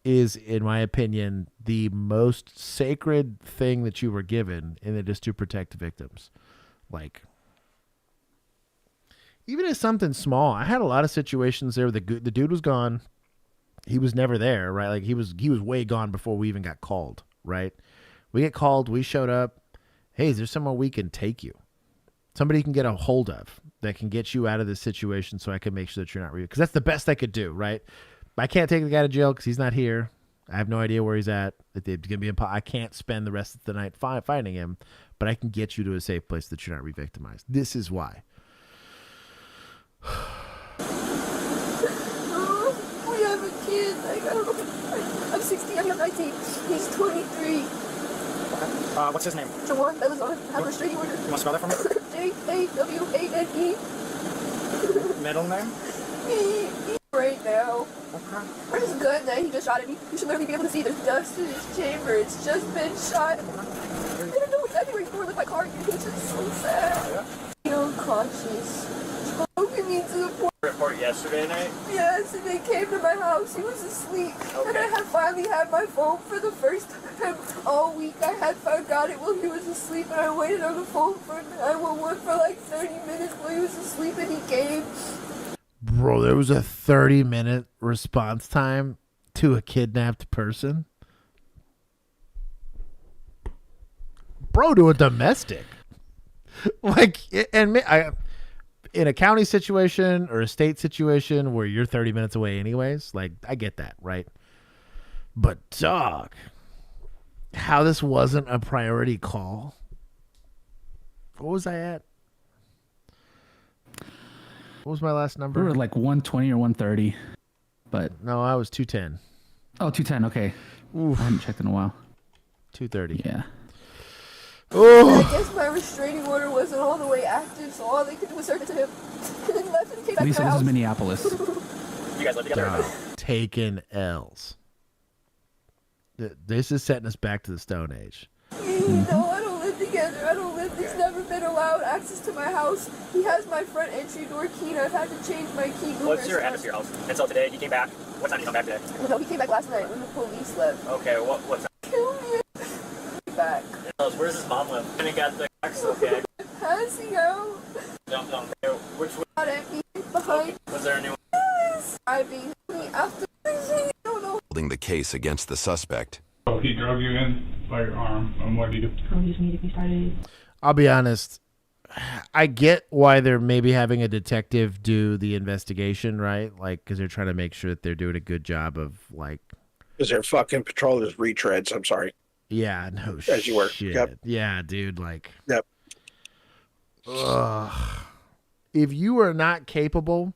is, in my opinion, the most sacred thing that you were given, and it is to protect victims. Like, even if something small, I had a lot of situations there where the dude was gone. He was never there, right? Like he was way gone before we even got called, right? We get called, we showed up. Hey, is there somewhere we can take you? Somebody you can get a hold of that can get you out of this situation so I can make sure that you're not because that's the best I could do, right? I can't take the guy to jail because he's not here. I have no idea where he's at. It's gonna be I can't spend the rest of the night finding him, but I can get you to a safe place that you're not re-victimized. This is why. We have a kid. I'm 16. I'm 19. He's 23. What's his name? Juwan Belazan. Have a restraining order. You want to spell that for me? Jawane. Middle name? Right now. Okay. Where's his gun that he just shot at me? You should literally be able to see there's dust in his chamber. It's just been shot. I don't know exactly where he's going with my car. It's just so sad. Yeah. Unconscious. Spoken me to the point. Report yesterday night? Yes, and they came to my house. He was asleep. Okay. And I had finally had my phone for the first time all week. I had got it while he was asleep, and I waited on the phone for 911 for like 30 minutes while he was asleep, and he came. Bro, there was a 30-minute response time to a kidnapped person. Bro, to a domestic. Like, and in a county situation or a state situation where you're 30 minutes away anyways, like, I get that, right? But, dog, how this wasn't a priority call? What was I at? What was my last number? We were like 120 or 130, but no, I was 210. Oh, 210. Okay. Oof. I haven't checked in a while. 230. Yeah. Oh. I guess my restraining order wasn't all the way active, so all they could do was serve it to him. And then left and came back Lisa, to my this house. is Minneapolis. You guys live together? Taking L's. This is setting us back to the Stone Age. No, I don't live together. I don't live. He's never been allowed access to my house. He has my front entry door key, and I've had to change my key. What's your address to your house? And so today he came back. What time did he come back today? No, he came back last night when the police left. Okay, what's that? Kill me. Back. Where does his mom live? And he got the box, okay. Has he out? No. Which one? Not empty. Behind. Was there a new one? Yes. Driving me after. I don't know. Holding the case against the suspect. So he drug you in by your arm, and what did you do? Just need to be started. I'll be honest. I get why they're maybe having a detective do the investigation, right? Like, because they're trying to make sure that they're doing a good job of, like... Because they're fucking patrollers retreads, I'm sorry. Yeah, no As you were. shit. Yep. Yeah, dude, like... Yep. Ugh. If you are not capable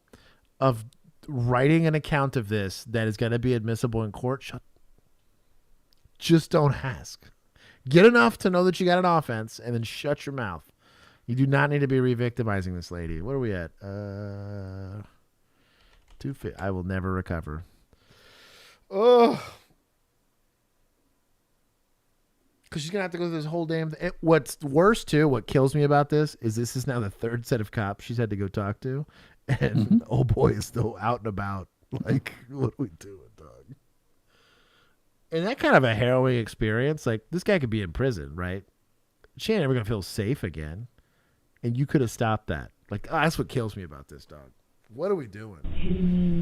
of writing an account of this that is going to be admissible in court, just don't ask. Get enough to know that you got an offense, and then shut your mouth. You do not need to be re-victimizing this lady. What are we at? 250. I will never recover. Oh. Because she's going to have to go through this whole damn thing. What's worse, too, what kills me about this is now the third set of cops she's had to go talk to. And oh boy is still out and about. Like, what are we doing, dog? And that kind of a harrowing experience, like, this guy could be in prison, right? She ain't ever going to feel safe again. And you could have stopped that. Like, that's what kills me about this, dog. What are we doing? Hitting me in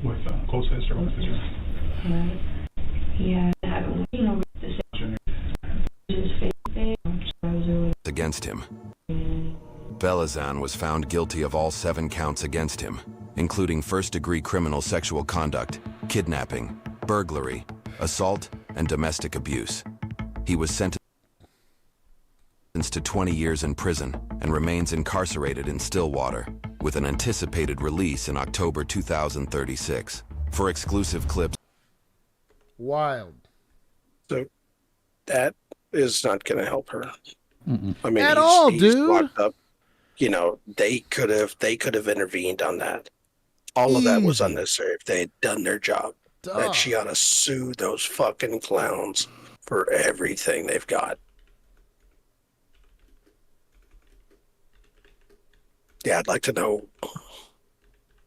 my head. With close fist or open fist? Yeah, I haven't looking over the Against him. Belazan was found guilty of all 7 counts against him, including first-degree criminal sexual conduct, kidnapping, burglary, assault, and domestic abuse. He was sentenced to 20 years in prison and remains incarcerated in Stillwater, with an anticipated release in October 2036. For exclusive clips. Wild. So that is not going to help her. I mean, At all, he's dude. Locked up. You know, they could have intervened on that. All of that was unnecessary if they had done their job. That she ought to sue those fucking clowns for everything they've got. Yeah, I'd like to know.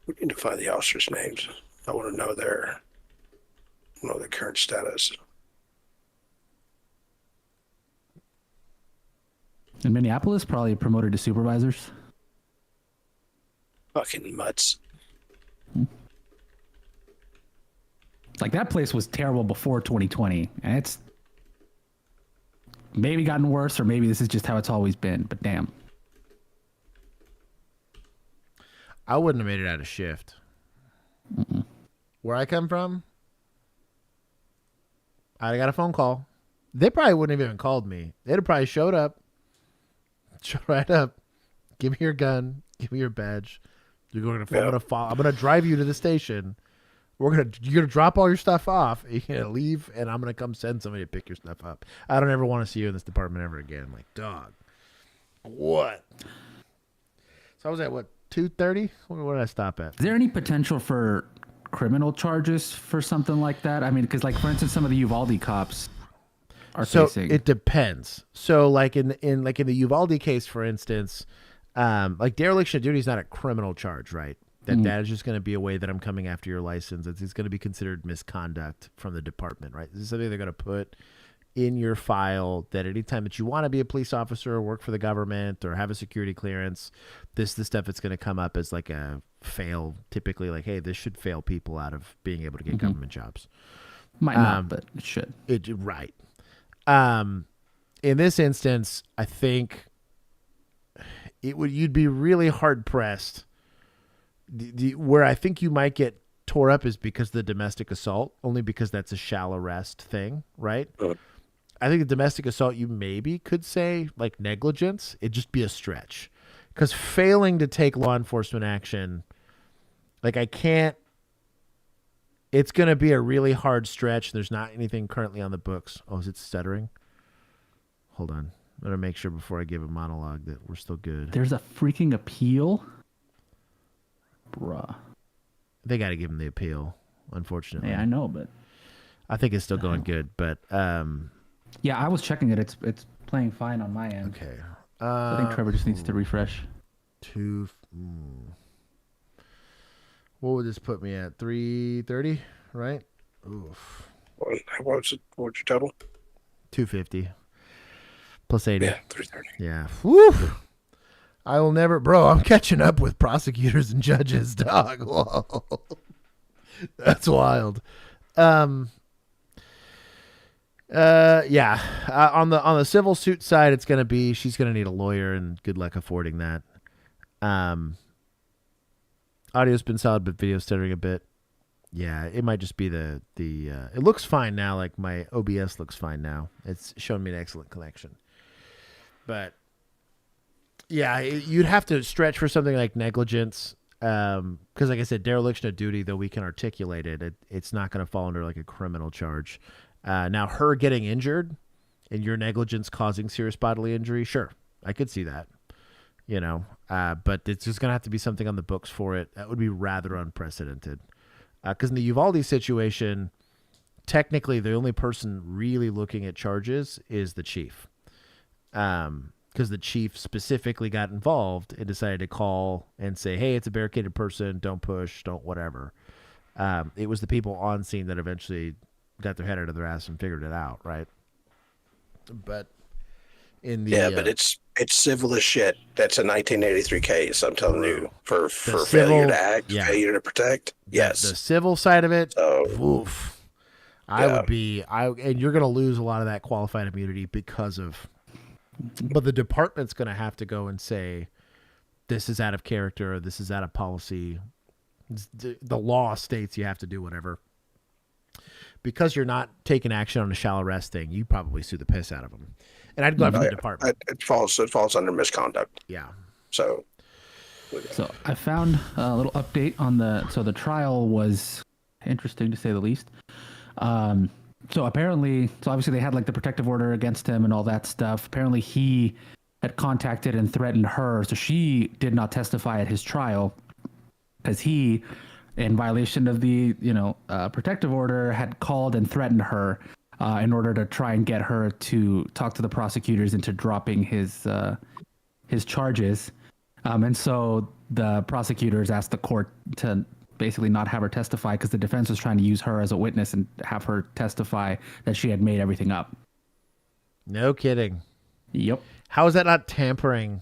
We need to find the officers' names. I want to know their current status. In Minneapolis, probably promoted to supervisors. Fucking mutts. Like, that place was terrible before 2020, and it's maybe gotten worse, or maybe this is just how it's always been, but damn. I wouldn't have made it out of shift. Where I come from, I got a phone call. They probably wouldn't have even called me. They'd have probably showed up. Show right up. Give me your gun. Give me your badge. You're going to. I'm going to drive you to the station. You're going to drop all your stuff off. You're going to leave, and I'm going to come send somebody to pick your stuff up. I don't ever want to see you in this department ever again. Like, dog. What? So I was at 2:30. What did I stop at? Is there any potential for criminal charges for something like that? I mean, because, like, for instance, some of the Uvalde cops are facing. It depends. So like in the Uvalde case, for instance, like dereliction of duty is not a criminal charge, right? That is just going to be a way that I'm coming after your license. It's going to be considered misconduct from the department, right? This is something they're going to put in your file that anytime that you want to be a police officer or work for the government or have a security clearance, this is the stuff that's going to come up as like a fail, typically like, hey, this should fail people out of being able to get government jobs. Might not, but it should. Right. In this instance, I think you'd be really hard pressed. Where I think you might get tore up is because of the domestic assault, only because that's a shall arrest thing, right? I think the domestic assault, you maybe could say like negligence. It'd just be a stretch, because failing to take law enforcement action, like it's going to be a really hard stretch. There's not anything currently on the books. Oh, is it stuttering? Hold on. I'm going to make sure before I give a monologue that we're still good. There's a freaking appeal? Bruh. They got to give him the appeal, unfortunately. Yeah, I know, but I think it's still going good. But yeah, I was checking it. It's playing fine on my end. Okay. So I think Trevor just needs to refresh. What would this put me at? 330, right? Oof. What's your total? 250 plus 80. Yeah, 330. Yeah. Woo! I will never, bro. I'm catching up with prosecutors and judges, dog. Whoa, that's wild. Yeah. On the civil suit side, it's gonna be she's gonna need a lawyer, and good luck affording that. Audio's been solid, but video's stuttering a bit. Yeah, it might just be the it looks fine now. Like my OBS looks fine now. It's showing me an excellent connection. But yeah, you'd have to stretch for something like negligence. Because like I said, dereliction of duty, though we can articulate it, it's not going to fall under like a criminal charge. Now her getting injured and your negligence causing serious bodily injury, sure, I could see that. But it's just going to have to be something on the books for it. That would be rather unprecedented. Because in the Uvalde situation, technically the only person really looking at charges is the chief. Because the chief specifically got involved and decided to call and say, hey, it's a barricaded person, don't push, don't whatever. It was the people on scene that eventually got their head out of their ass and figured it out, right? But but it's civil as shit. That's a 1983 case. I'm telling you, for failure to act, failure to protect. Yes, the civil side of it. Oof. And you're going to lose a lot of that qualified immunity because of. But the department's going to have to go and say, this is out of character. This is out of policy. The law states you have to do whatever. Because you're not taking action on a shall arrest thing, you probably sue the piss out of them. And I'd go after the department. It falls under misconduct. Yeah. So I found a little update on the trial was interesting to say the least. So obviously they had like the protective order against him and all that stuff. Apparently he had contacted and threatened her, so she did not testify at his trial because he, in violation of the protective order, had called and threatened her in order to try and get her to talk to the prosecutors into dropping his charges. And so the prosecutors asked the court to basically not have her testify because the defense was trying to use her as a witness and have her testify that she had made everything up. No kidding. Yep. How is that not tampering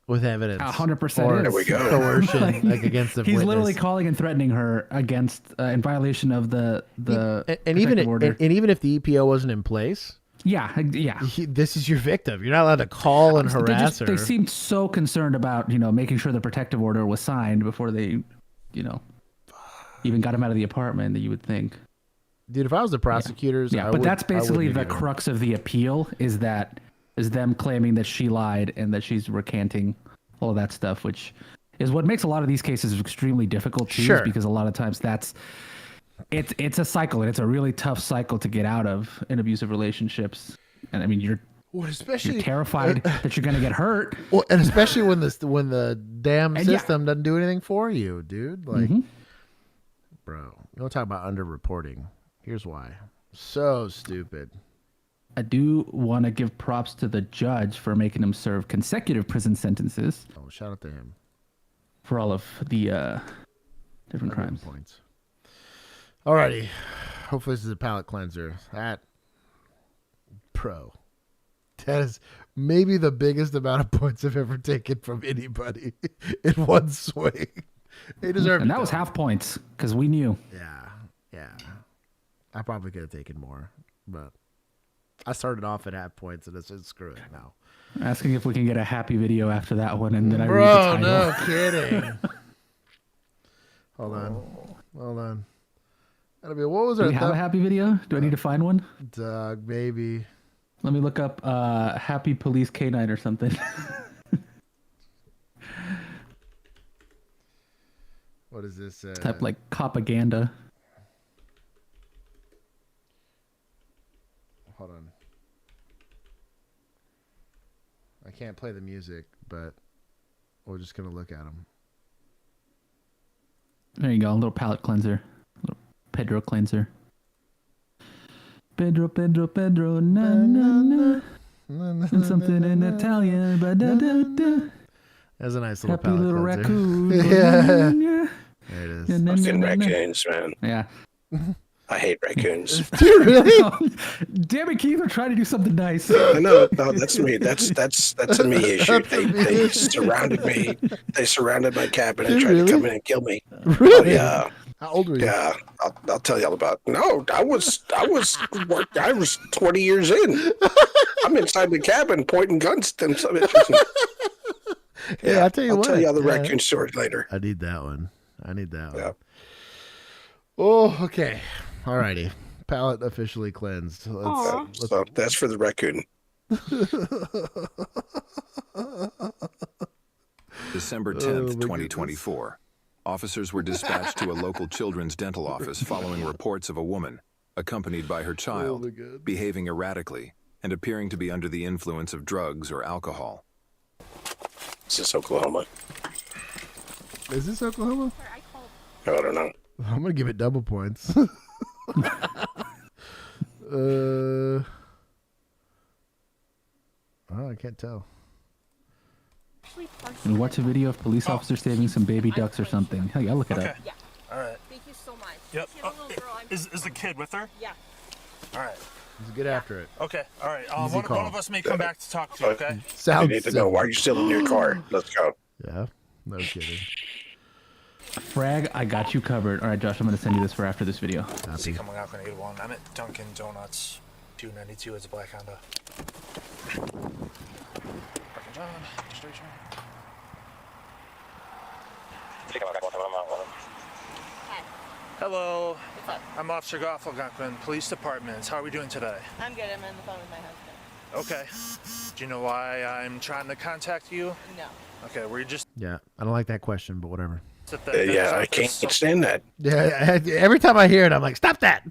with evidence? 100%. There we go. Coercion against the He's witness. literally calling and threatening her against in violation of the and even order. And even if the EPO wasn't in place. Yeah. This is your victim. You're not allowed to call and harass her. They seemed so concerned about making sure the protective order was signed before they even got him out of the apartment that you would think. Dude, if I was the prosecutors, but that's basically the crux of the appeal is them claiming that she lied and that she's recanting all of that stuff, which is what makes a lot of these cases extremely difficult too, Sure. because a lot of times it's a cycle, and it's a really tough cycle to get out of in abusive relationships. And I mean, you're terrified that you're going to get hurt. Well, and especially when the damn system doesn't do anything for you, dude. Like, bro, you want to talk about underreporting? Here's why. So stupid. I do want to give props to the judge for making him serve consecutive prison sentences. Oh, shout out to him for all of the different crimes. Points. Alrighty. Hopefully this is a palate cleanser. That is maybe the biggest amount of points I've ever taken from anybody in one swing. They deserve it. And that was half points because we knew. Yeah. I probably could have taken more, but I started off at half points and it's just screw it now. Asking if we can get a happy video after that one, and then I read the title. No kidding. Hold on. That'll be, what was Do we have a happy video? Do I need to find one? Doug, maybe. Let me look up Happy Police K9 or something. What is this? Type like propaganda. Hold on. I can't play the music, but we're just going to look at them. There you go, a little palate cleanser. A little Pedro cleanser. Pedro, na na na. And something in Italian, but da da da. That's a nice little happy palate little cleanser. raccoon. Yeah. There it is. Fucking raccoons, man. Yeah. I hate raccoons. Do you really? Damn it, Keith, we're trying to do something nice. No, that's me. That's a me issue. They surrounded me. They surrounded my cabin and tried to come in and kill me. Really? Oh, yeah. How old were you? Yeah, I'll tell you all about. No, I was 20 years in. I'm inside the cabin pointing guns at them. Yeah, I'll tell you what. I'll tell you all the raccoon stories later. I need that one. Yeah. Oh, okay. Alrighty. Palate officially cleansed. So that's for the raccoon. December 10th, 2024. Officers were dispatched to a local children's dental office following reports of a woman, accompanied by her child, behaving erratically and appearing to be under the influence of drugs or alcohol. Is this Oklahoma? Is this Oklahoma? I don't know. I'm going to give it double points. Oh, I can't tell. And watch a video of police officers saving some baby ducks or something. Hell yeah, I'll look it up. Yeah. All right. Thank you so much. Yep. Is the kid with her? Yeah. All right. Let's get after it. Okay. All right. Easy call. One of us may come back to talk to you. Okay. I need to know why you're still in your car. Let's go. Yeah. No kidding. Frag, I got you covered. All right, Josh, I'm going to send you this for after this video. See coming out on 81. I'm at Dunkin' Donuts. 292 is a black Honda. Parking John, registration. Hello. What's up? I'm Officer Goff, Algonquin Police Department. How are we doing today? I'm good. I'm on the phone with my husband. Okay. Do you know why I'm trying to contact you? No. Okay, we're just Yeah. I don't like that question, but whatever. at the Yeah, I can't stand that. Yeah. Every time I hear it, I'm like, stop that.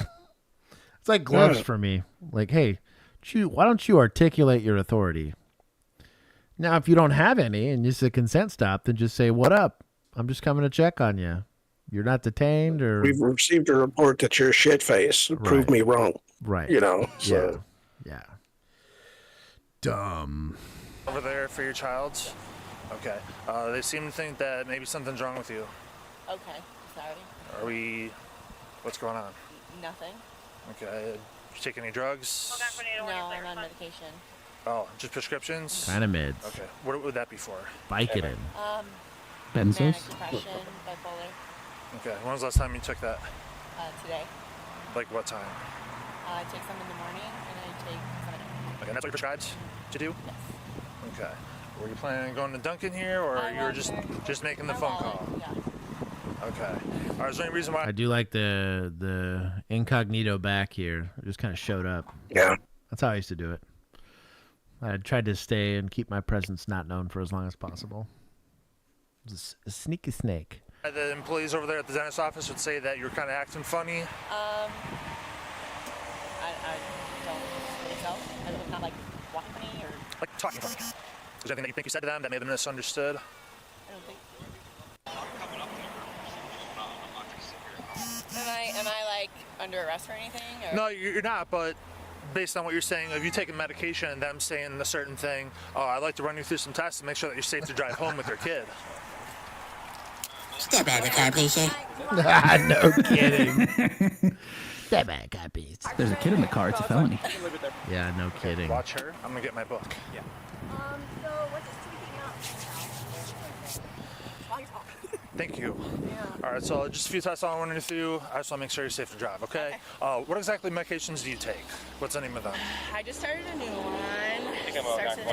It's like gloves Yeah. for me. Like, hey, why don't you articulate your authority? Now, if you don't have any and it's a consent stop, then just say, what up? I'm just coming to check on you. You're not detained or... We've received a report that you're a shit face. Prove me wrong. Right. You know, so. Yeah. Dumb. over there for your child. Okay. They seem to think that maybe something's wrong with you. Okay. Sorry. Are we... What's going on? Nothing. Okay. You take any drugs? No, I'm on medication. Oh, just prescriptions? Kind of mids. Okay. What would that be for? Vicodin. Benzos? Manic depression, bipolar. Okay. When was the last time you took that? Today. Like what time? I take some in the morning and I take some at night. Okay, and that's what you're prescribed to do? Yes. Okay. Were you planning on going to Dunkin' here, or you were just making the phone call? Yeah. Okay. All right, is there any reason why... I do like the incognito back here. It just kind of showed up. Yeah. That's how I used to do it. I tried to stay and keep my presence not known for as long as possible. It was a sneaky snake. The employees over there at the dentist office would say that you're kind of acting funny. I don't really know. I'm not like walking funny or... Like talking funny. Is there anything that you think you said to them that may have been misunderstood? I don't think... Am I like under arrest or anything? Or? No, you're not, but based on what you're saying, if you taking medication and them saying a certain thing, I'd like to run you through some tests to make sure that you're safe to drive home with your kid. Step out of the car, please, sir. No kidding. Step out of the car, please. There's a kid in the car. It's a felony. Yeah, no kidding. Watch her. I'm going to get my book. Yeah. So what's this tweaking out? While you're talking. Thank you. All right, so just a few tests I'll run you through. I just want to make sure you're safe to drive, okay? What exactly medications do you take? What's the name of them? I just started a new one.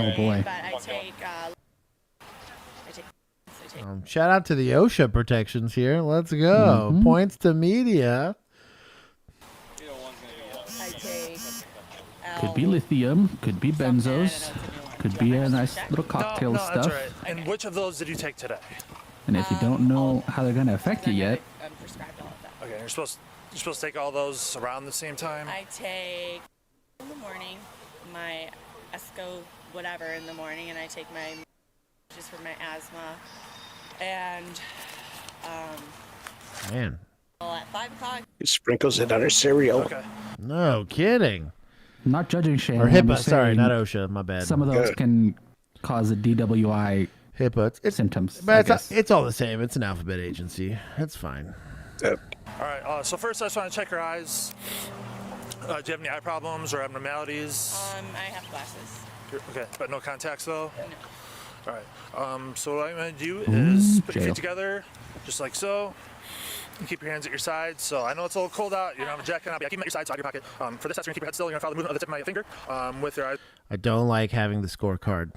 Oh, boy. But I take... Shout out to the OSHA protections here. Let's go. Mm-hmm. Points to media. I take... Could be lithium. Could be benzos. Could be a nice little cocktail no, stuff. That's all right. And which of those did you take today? And if you don't know how they're going to affect you yet, I'm prescribed all of that. Okay, you're supposed to take all those around the same time? I take in the morning my Esco whatever in the morning, and I take my just for my asthma, and Man. Well, at 5 o'clock. He sprinkles it on her cereal. Okay. No kidding. I'm not judging Shane. Or I'm HIPAA. just Sorry, saying not OSHA. My bad. Some of those Good. can cause a DWI HIPAA symptoms. But it's all the same. It's an alphabet agency. It's fine. All right. So first, I just want to check your eyes. Do you have any eye problems or abnormalities? I have glasses. Okay, but no contacts though. No. All right. So what I'm gonna do is put your jail. feet together, just like so. And keep your hands at your sides. So I know it's a little cold out. You don't have a jacket on, but yeah, keep them at your sides, out of your pocket. For this test, you're gonna keep your head still. You're gonna follow the movement of the tip of my finger with your eyes. I don't like having the scorecard.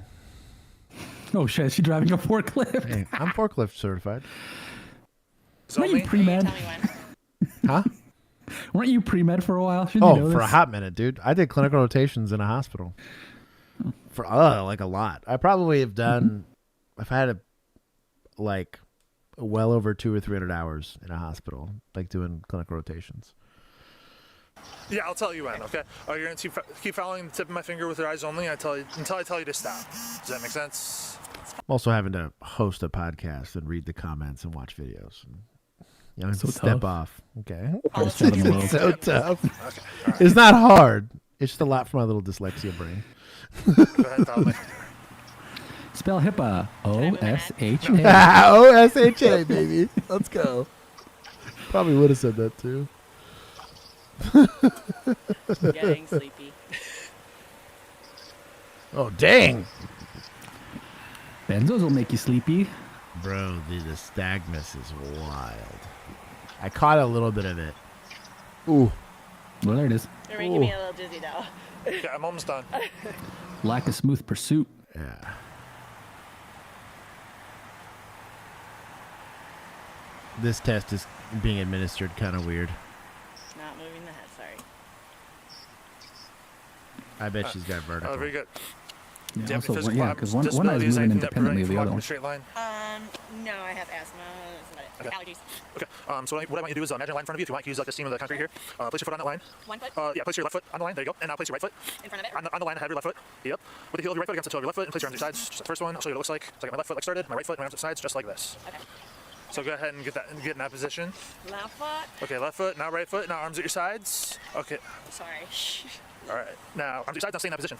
Oh shit, is she driving a forklift? Hey, I'm forklift certified. Weren't you pre-med? Huh? Weren't you pre-med for a while? Shouldn't you know For a this? hot minute, dude. I did clinical rotations in a hospital. For like a lot. I probably have done, if I had well over 200 or 300 hours in a hospital, like doing clinical rotations. Yeah, I'll tell you when. Okay. You're gonna keep following the tip of my finger with your eyes only. Until I tell you to stop. Does that make sense? I'm also having to host a podcast and read the comments and watch videos. You know, So step tough. off. Okay. Hardest job in the world. It's so tough. Okay. All right. It's not hard. It's just a lot for my little dyslexia brain. Go ahead, follow me. Spell HIPAA. OSHA. OSHA, baby. Let's go. Probably would have said that too. Getting sleepy. Oh, dang. Benzos will make you sleepy. Bro, the nystagmus is wild. I caught a little bit of it. Ooh. Well, there it is. They're making me a little dizzy though. Yeah, I'm almost done. Lack of smooth pursuit. Yeah. This test is being administered kind of weird. Not moving the head, sorry. I bet she's got vertigo. Very good. Yeah, Do you have also, any physical yeah, because one eye is disabilities, moving anything that prevent independently you of from the other walking one. a straight line? No, I have asthma. That's about it. Okay. Allergies. Okay. So what I want you to do is imagine a line in front of you. If you want, you can use like the seam of the concrete here. Place your foot on that line. One foot? Yeah, place your left foot on the line. There you go. And now place your right foot In front of it? on the line ahead of your left foot. Yep. With the heel of your right foot against the toe of your left foot, and place your arms at your sides. Just like the first one. I'll show you what it looks like. So I got my left foot like started, my right foot, my arms at the sides, just like this. Okay. So go ahead and get in that position. Left foot. Okay, left foot, now right foot, now arms at your sides. Okay. Sorry. All right. Now arms at your sides, now stay in that position.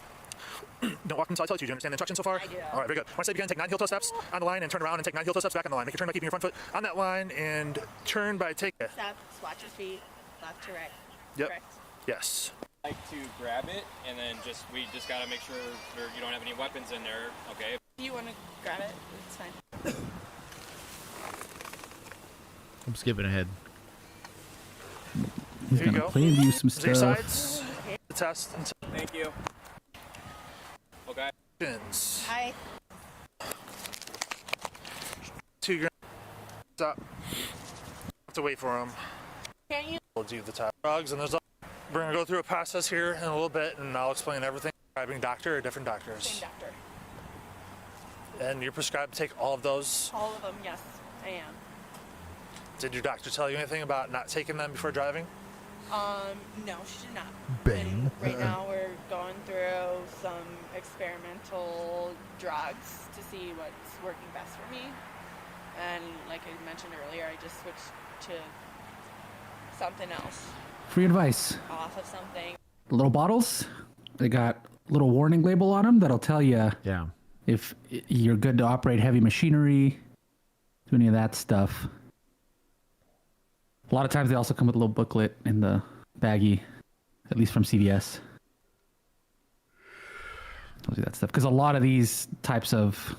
Don't walk until I tell you to. Do you understand the instructions so far? I do. All right, very good. When I say begin, take 9 heel-toe steps on the line and turn around and take 9 heel-toe steps back on the line. Make a turn by keeping your front foot on that line and turn by taking. Step, swatch your feet, left to right. Yep. Correct. Yes. Like to grab it, and then we just gotta make sure you don't have any weapons in there. Okay. If you want to grab it, it's fine. I'm skipping ahead. He's Here you gonna go. play you some Zig stuff. sides. The test. Thank you. Okay. Hi. To your stop. Have to wait for them. Can you? We'll do the test. Drugs and there's. We're gonna go through a process here in a little bit, and I'll explain everything. Prescribing doctor or different doctors. Same doctor. And you're prescribed to take all of those. All of them, yes, I am. Did your doctor tell you anything about not taking them before driving? No, she did not. Bane. Right now we're going through some experimental drugs to see what's working best for me. And like I mentioned earlier, I just switched to something else. Free advice. Off of something. Little bottles. They got a little warning label on them that'll tell you if you're good to operate heavy machinery, do any of that stuff. A lot of times they also come with a little booklet in the baggie, at least from CVS. Tells you that stuff. Because a lot of these types of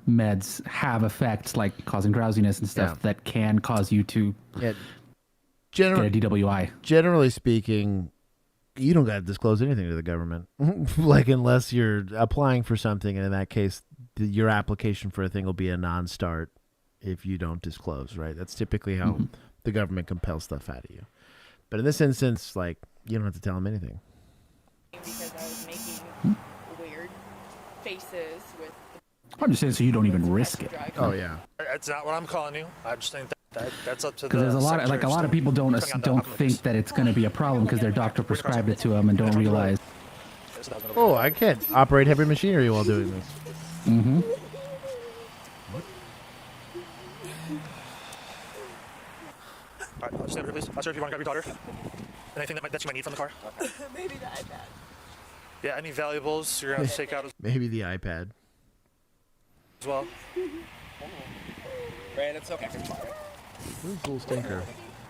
meds have effects like causing drowsiness and stuff that can cause you to get a DWI. Generally speaking, you don't got to disclose anything to the government. Like unless you're applying for something, and in that case, your application for a thing will be a non-start if you don't disclose, right? That's typically how the government compels stuff out of you. But in this instance, like, you don't have to tell them anything. Because I was making weird faces with. I'm just saying so you don't even risk it. Oh yeah. That's not what I'm calling you. I just think that's up to the. Because there's a lot Secretary of people don't depending on the think that it's going to be a problem because their doctor prescribed it to them and don't realize. Oh, I can't operate heavy machinery while doing this. All right, stand over, please. Sir, if you want to grab your daughter. Anything that you might need from the car? Maybe the iPad. Yeah, any valuables you're going to take out Maybe the iPad. as well? Brand, it's okay. Who's the little stinker?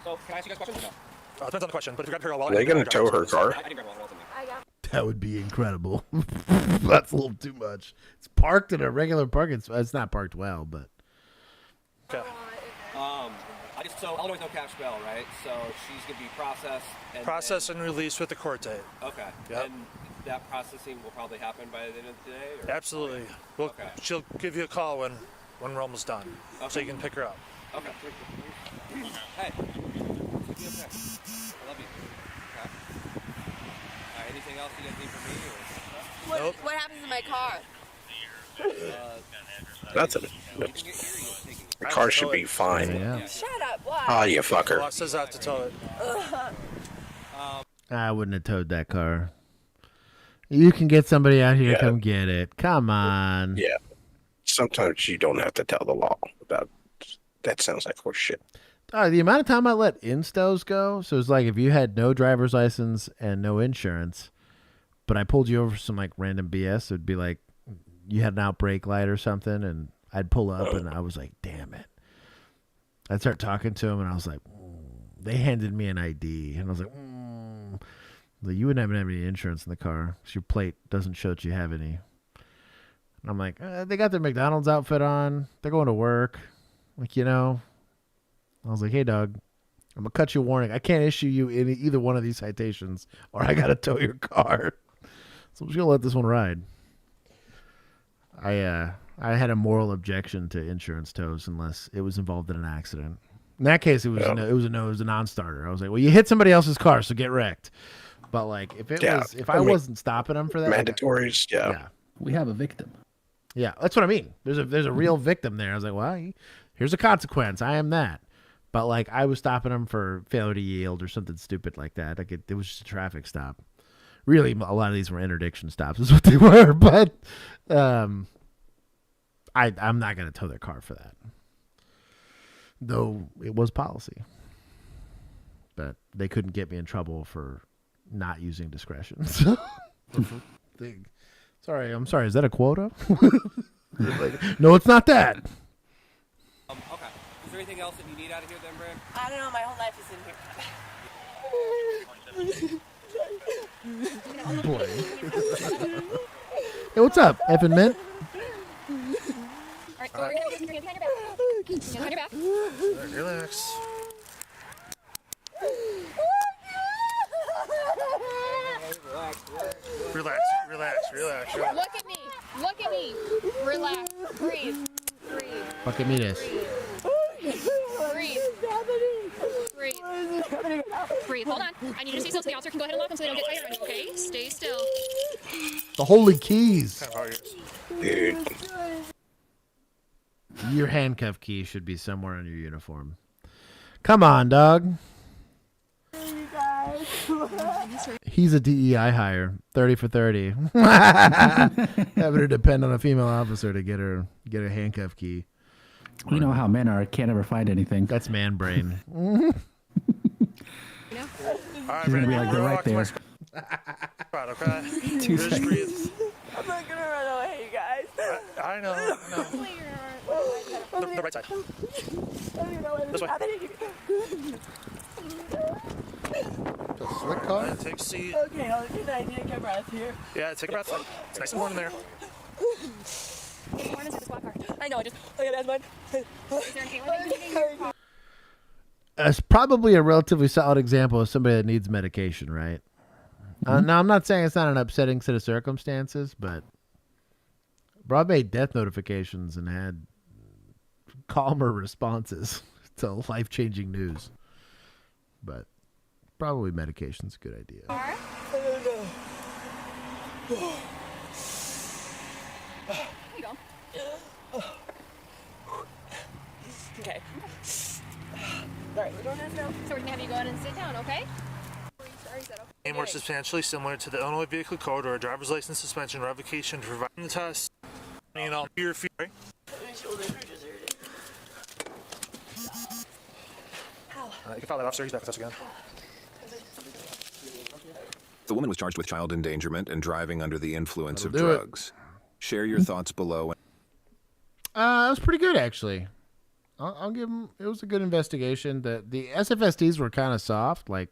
So, can I ask you guys questions or no? Depends on the question, but if you grab her wallet... Are they going to tow her car? I didn't grab one. I got. That would be incredible. That's a little too much. It's parked in a regular parking spot. It's not parked well, but... Okay. So Illinois no cash bail, right? So she's gonna be processed and released with the court date. Okay. Yep. And that processing will probably happen by the end of the day? Or? Absolutely. She'll give you a call when we're almost done, so you can pick her up. Okay. Hey. Take me up there. I love you. Okay. Anything else you guys need from me? Or? What happens in my car? Nothing. The car should be fine. Yeah. Shut up. Why? Oh, you fucker. Boss says I have to tow it. I wouldn't have towed that car. You can get somebody out here to come get it. Come on. Yeah. Sometimes you don't have to tell the law about. That sounds like horse shit. The amount of time I let instos go. So it's like if you had no driver's license and no insurance, but I pulled you over for some like random BS, it'd be like you had an out brake light or something, and I'd pull up and I was like, damn it. I'd start talking to him and I was like, they handed me an ID. And I was like, you wouldn't have any insurance in the car. So your plate doesn't show that you have any. And I'm like, they got their McDonald's outfit on. They're going to work. Like, I was like, hey, dog, I'm going to cut you a warning. I can't issue you either one of these citations or I got to tow your car. So I'm just going to let this one ride. I had a moral objection to insurance tows unless it was involved in an accident. In that case, it was a non-starter. I was like, well, you hit somebody else's car, so get wrecked. But like, if I wasn't stopping them for that, mandatories, we have a victim. Yeah, that's what I mean. There's a real victim there. I was like, well, here's a consequence. I am that. But like, I was stopping them for failure to yield or something stupid like that. Like it was just a traffic stop. Really, a lot of these were interdiction stops, is what they were. But I'm not going to tow their car for that. Though it was policy. But they couldn't get me in trouble for not using discretion. So, I'm sorry. Is that a quota? No, it's not that. Okay. Is there anything else that you need out of here then, Brad? I don't know. My whole life is in here. Boy. Hey, what's up, effing mint? All right, go on your back. Relax. Relax. Look at me. Relax. Breathe. Fucking me this. Breathe. Hold on. I need you to stay still so the officer can go ahead and lock them so they don't get tired on you, okay? Stay still. The holy keys. Dude. Your handcuff key should be somewhere on your uniform. Come on, dog. He's a DEI hire. 30 for 30. Having her depend on a female officer to get a handcuff key. We know how men are. Can't ever find anything. That's man brain. She's going to be like, they're right there. Okay. Just breathe. I'm not gonna run away, you guys. I know. The right side. This way. A slick car? Take a seat. Okay, I'll take a breath here. Yeah, take a breath. It's nice and warm in there. I know, Is there anything in your car? That's probably a relatively solid example of somebody that needs medication, right? Now, I'm not saying it's not an upsetting set of circumstances, but Rob made death notifications and had calmer responses to life-changing news. But probably medication's a good idea. I don't know. Okay. All right, we're doing this now. So we're going to have you go ahead and sit down, okay? And more substantially similar to the Illinois Vehicle Code or a driver's license suspension revocation providing the test. Your feet, right? You can file that, officer. He's back with us again. The woman was charged with child endangerment and driving under the influence of do it. drugs. Share your thoughts below. It was pretty good, actually. I'll give him. It was a good investigation. The SFSDs were kind of soft, like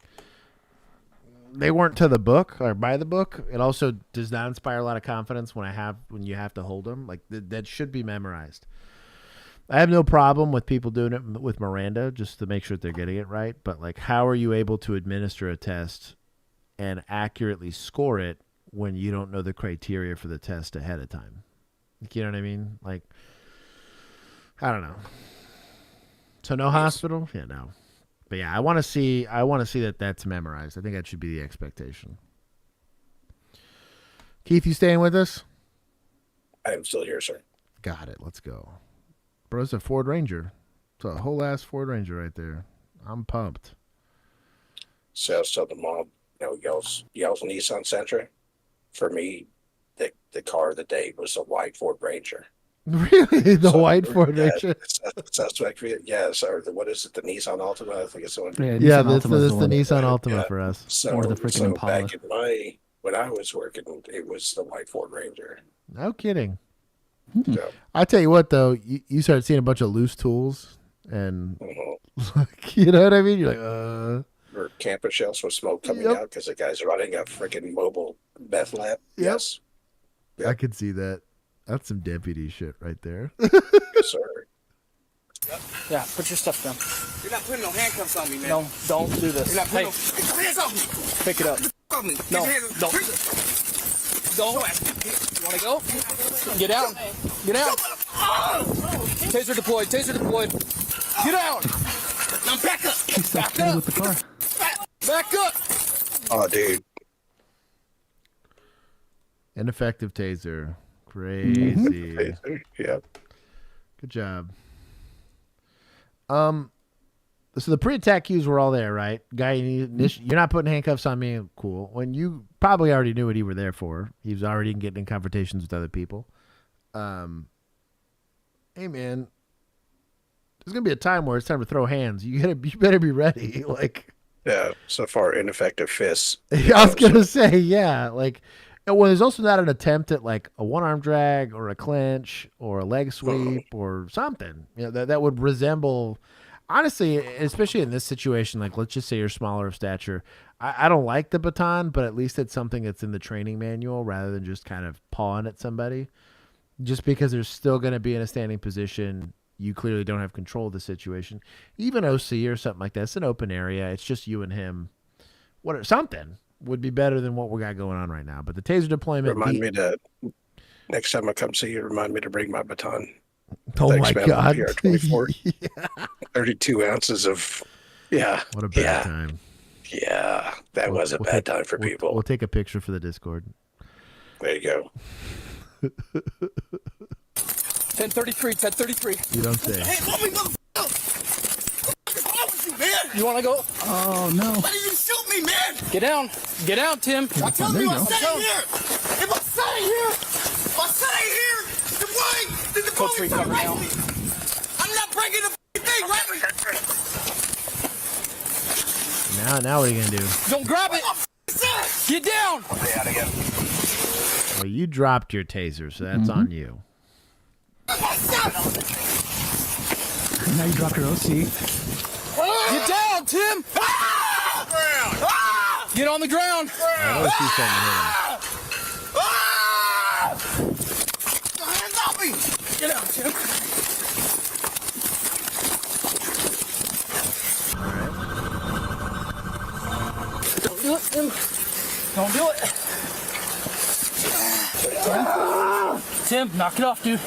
they weren't to the book or by the book. It also does not inspire a lot of confidence when you have to hold them. Like that should be memorized. I have no problem with people doing it with Miranda just to make sure that they're getting it right. But like, how are you able to administer a test and accurately score it when you don't know the criteria for the test ahead of time? You know what I mean? Like, I don't know. So no hospital? Yeah, no. But yeah, I want to see that that's memorized. I think that should be the expectation. Keith, you staying with us? I am still here, sir. Got it. Let's go. Bro, it's a Ford Ranger. It's a whole ass Ford Ranger right there. I'm pumped. So the mom, yells Nissan Sentra. For me, the car of the day was a white Ford Ranger. Really? The white Ford Ranger? Suspect. Yes, or what is it? The Nissan Altima? I think it's the one. Yeah, this is the Nissan Altima for us. Or the freaking Impala. Back in when I was working, it was the white Ford Ranger. No kidding. So, I tell you what, though, you start seeing a bunch of loose tools, and you know what I mean. You're like, Or campus shells with smoke coming out because the guy's running a freaking mobile meth lab. Yes, I could see that. That's some deputy shit right there. Yes, sir. Yeah, put your stuff down. You're not putting no handcuffs on me, man. No, don't do this. You're not putting Hey, no hands off me. pick it up. Off me. No, Get your hands don't. Don't. You want to go? Get out. Get out. Taser deployed. Taser deployed. Get out. Now back up. He's back up with the car. Back up. Oh, dude. Ineffective taser. Crazy. Yep. Good job. So the pre-attack cues were all there, right? Guy, you're not putting handcuffs on me. Cool. When you probably already knew what you were there for. He was already getting in confrontations with other people. Hey, man. There's gonna be a time where it's time to throw hands. You better be ready. Like, Yeah. So far, ineffective fists. I was gonna say, yeah. Like, well, there's also not an attempt at like a one-arm drag or a clinch or a leg sweep or something. You know, that would resemble. Honestly, especially in this situation, like let's just say you're smaller of stature. I don't like the baton, but at least it's something that's in the training manual rather than just kind of pawing at somebody. Just because they're still going to be in a standing position, you clearly don't have control of the situation. Even OC or something like that, it's an open area. It's just you and him. Something would be better than what we got going on right now. But the taser deployment. Remind me to next time I come see you. Remind me to bring my baton. Oh Thanks, my man. God! Here, 32 ounces of. Yeah. What a bad time. Yeah, that was a bad time for people. We'll take a picture for the Discord. There you go. 1033. 1033. You don't say. Hey, let me man. You want to go? Oh no! Why did you shoot me, man? Get down. Get down, Tim. I'm telling you, I stay here. If I stay here, then why did the Code police 3 cover arrest now. me? I'm not breaking the thing, right? Now what are you gonna do? Don't grab it. Get down. Stay out again. Well, you dropped your taser, so that's on you. Now you dropped your OC. Get down, Tim. Get on the ground. I don't see something Hands off me. Get out, Tim. Don't do it, Tim. Don't do it. Tim, knock it off, dude.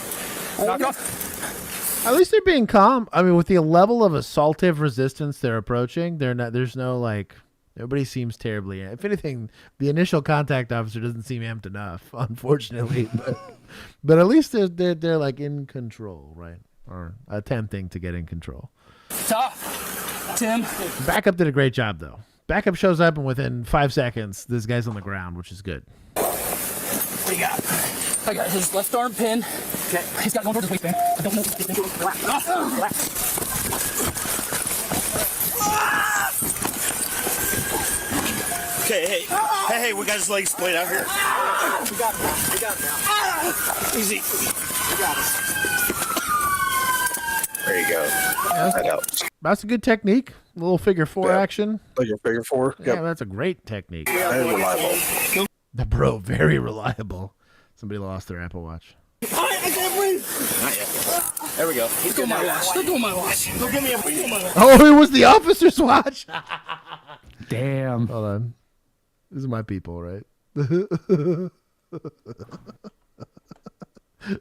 Knock it off. At least they're being calm. I mean, with the level of assaultive resistance they're approaching, there's no like. Nobody seems terribly. If anything, the initial contact officer doesn't seem amped enough, unfortunately. but at least they're like in control, right? Or attempting to get in control. Stop, Tim. Backup did a great job, though. Backup shows up, and within 5 seconds, this guy's on the ground, which is good. What do you got? I got his left arm pinned. Okay. He's got one towards his waistband. I don't know. Relax. Okay, hey, we got his legs splayed out here. We got him now. We got him now. Easy. We got him. There you go. That helps. That's a good technique. A little figure four action. Figure four. Yep. Yeah, that's a great technique. Very reliable. The bro, very reliable. Somebody lost their Apple Watch. I can't breathe. Not yet. There we go. He's doing my watch. Don't do my watch. Don't give me a. Oh, it was the officer's watch. Damn. Hold on. These are my people, right?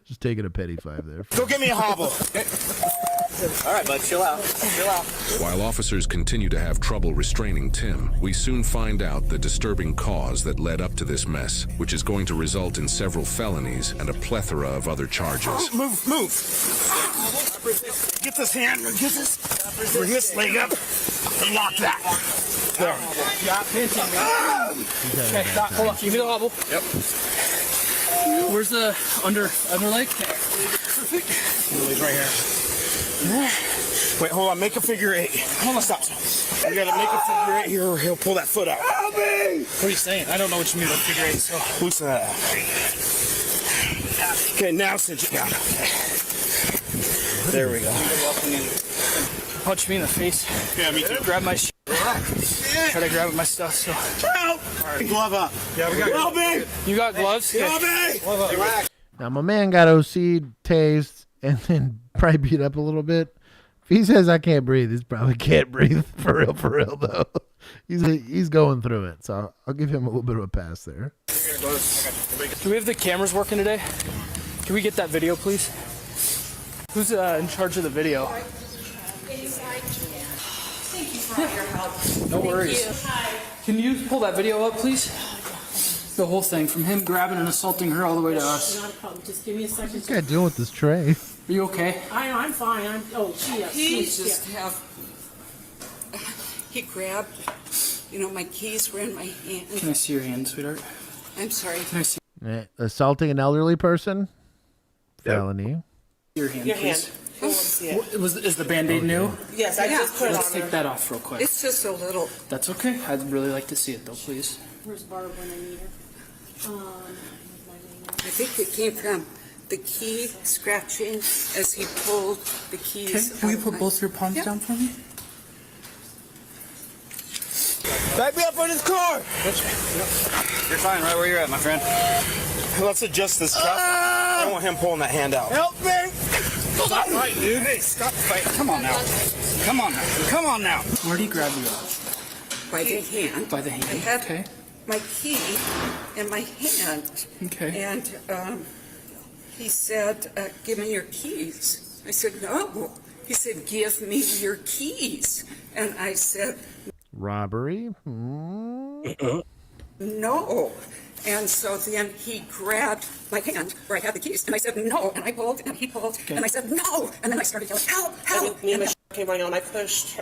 Just taking a petty five there. Go give me a hobble. All right, bud, chill out. Chill out. While officers continue to have trouble restraining Tim, we soon find out the disturbing cause that led up to this mess, which is going to result in several felonies and a plethora of other charges. Move. Get this hand. Get this. Bring this leg up. And lock that. There. Yeah, pinching me. Okay, stop. Hold on. Give me the hobble. Yep. Where's the under leg? He's right here. Wait, hold on. Make a figure eight. Hold on, stop. You gotta make a figure eight here or he'll pull that foot out. Help me! What are you saying? I don't know what you mean by figure eight, so. Loosen that out. Okay, now cinch it down. Okay. There we go. Punch me in the face. Yeah, me too. Grab my shit. Try to grab at my stuff, so. Help! Right. Glove up. Yeah, we got Help me! You got gloves? Help me! Now, my man got OC'd, tased, and then probably beat up a little bit. If he says I can't breathe, he probably can't breathe for real, though. He's going through it, so I'll give him a little bit of a pass there. Do we have the cameras working today? Can we get that video, please? Who's in charge of the video? Thank you for all your help. No worries. Can you pull that video up, please? The whole thing, from him grabbing and assaulting her all the way to us. Not a problem. Just give me a second. What's this guy doing with this tray? Are you okay? I'm fine. He grabbed, my keys were in my hand. Can I see your hand, sweetheart? I'm sorry. Can I see Assaulting an elderly person? Felony. your hand, Your please? hand. Who wants to see it? Is the Band-Aid new? Yes, I just put it Let's on take there. that off real quick. It's just a little. That's okay. I'd really like to see it, though, please. Where's Barb when I need her? I think it came from the key scratching as he pulled the keys. Okay, will you put both your palms down for me? Back me up on his car! You're fine right where you're at, my friend. Let's adjust this cuff. I don't want him pulling that hand out. Help me! Stop fighting, dude. Hey, stop fighting. Come on now. Come on now. Come on now. Where do you grab you at? By the hand. By the hand. I had Okay. my key in my hand. Okay. And he said, give me your keys. I said, no. He said, give me your keys. And I said, Robbery? no. And so then he grabbed my hand where I had the keys, and I said, no, and I pulled, and he pulled, and I said, no, and then I started yelling, help, help. Me and Michelle came running on. I pushed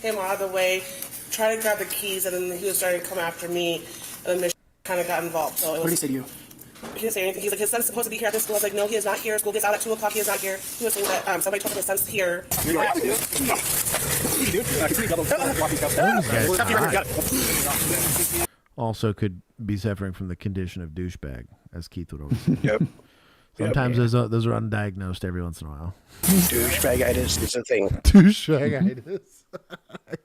him out of the way, tried to grab the keys, and then he was starting to come after me, and then Michelle kind of got involved. So What did he say to you? He didn't say anything. He's like, his son's supposed to be here at this school. I was like, no, he is not here. School gets out at 2 o'clock. He is not here. He was saying that somebody told him his son's here. Also could be suffering from the condition of douchebag, as Keith would always say. Yep. Sometimes those are undiagnosed every once in a while. Douchebagitis is a thing. Douchebagitis.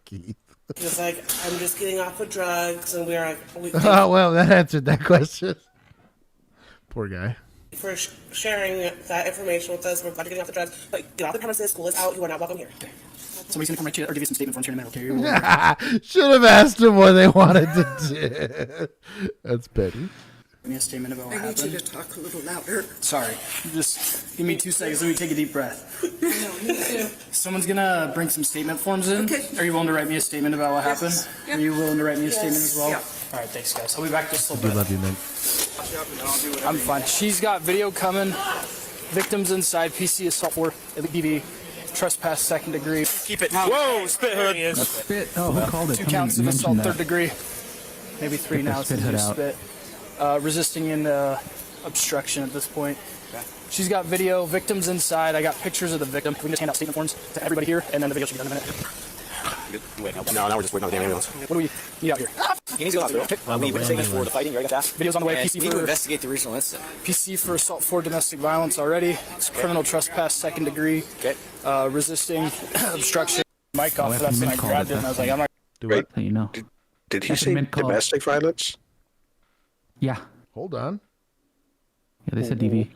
Keith. He was like, I'm just getting off of drugs, and we are Oh, well, that answered that question. Poor guy. for sharing that information with us. We're about to get off the drugs, but get off the premises. School is out. You are not welcome here. Somebody's gonna come right to you or give you some statement forms here in a minute, okay? Should have asked him what they wanted to do. That's petty. Give me a statement about what I need happened. you to talk a little louder. Sorry. Just give me 2 seconds. Let me take a deep breath. No, me too. Someone's gonna bring some statement forms in. Okay. Are you willing to write me a statement about what happened? Yep. Are you willing to write me a statement as well? Yep. All right, thanks, guys. I'll be back just a I little do bit. love you, man. I'm fine. She's got video coming. Victims inside. PC assault for DV. Trespass 2nd degree. Keep it. Whoa, spit hood. Spit. Oh, who called it? 2 counts of Somebody assault mentioned 3rd that. degree. Maybe 3 Get now. the spit since hood you out. spit. Resisting in obstruction at this point. She's got video. Victims inside. I got pictures of the victim. We can just hand out statement forms to everybody here, and then the video should be done in a minute. Wait, no, now we're just waiting on the damn ambulance. What do we need out here? He needs to go to the hospital. We need witness statements for the fighting. You already got that? Video's on the way. And PC we need for to investigate the regional incident. PC for assault for domestic violence already. It's criminal trespass, second degree. Okay. Resisting, obstruction. Mic off. That's when I grabbed it and I was like, I'm not. Do it. So you know. Did he say domestic violence? Yeah. Hold on. Yeah, they said DV.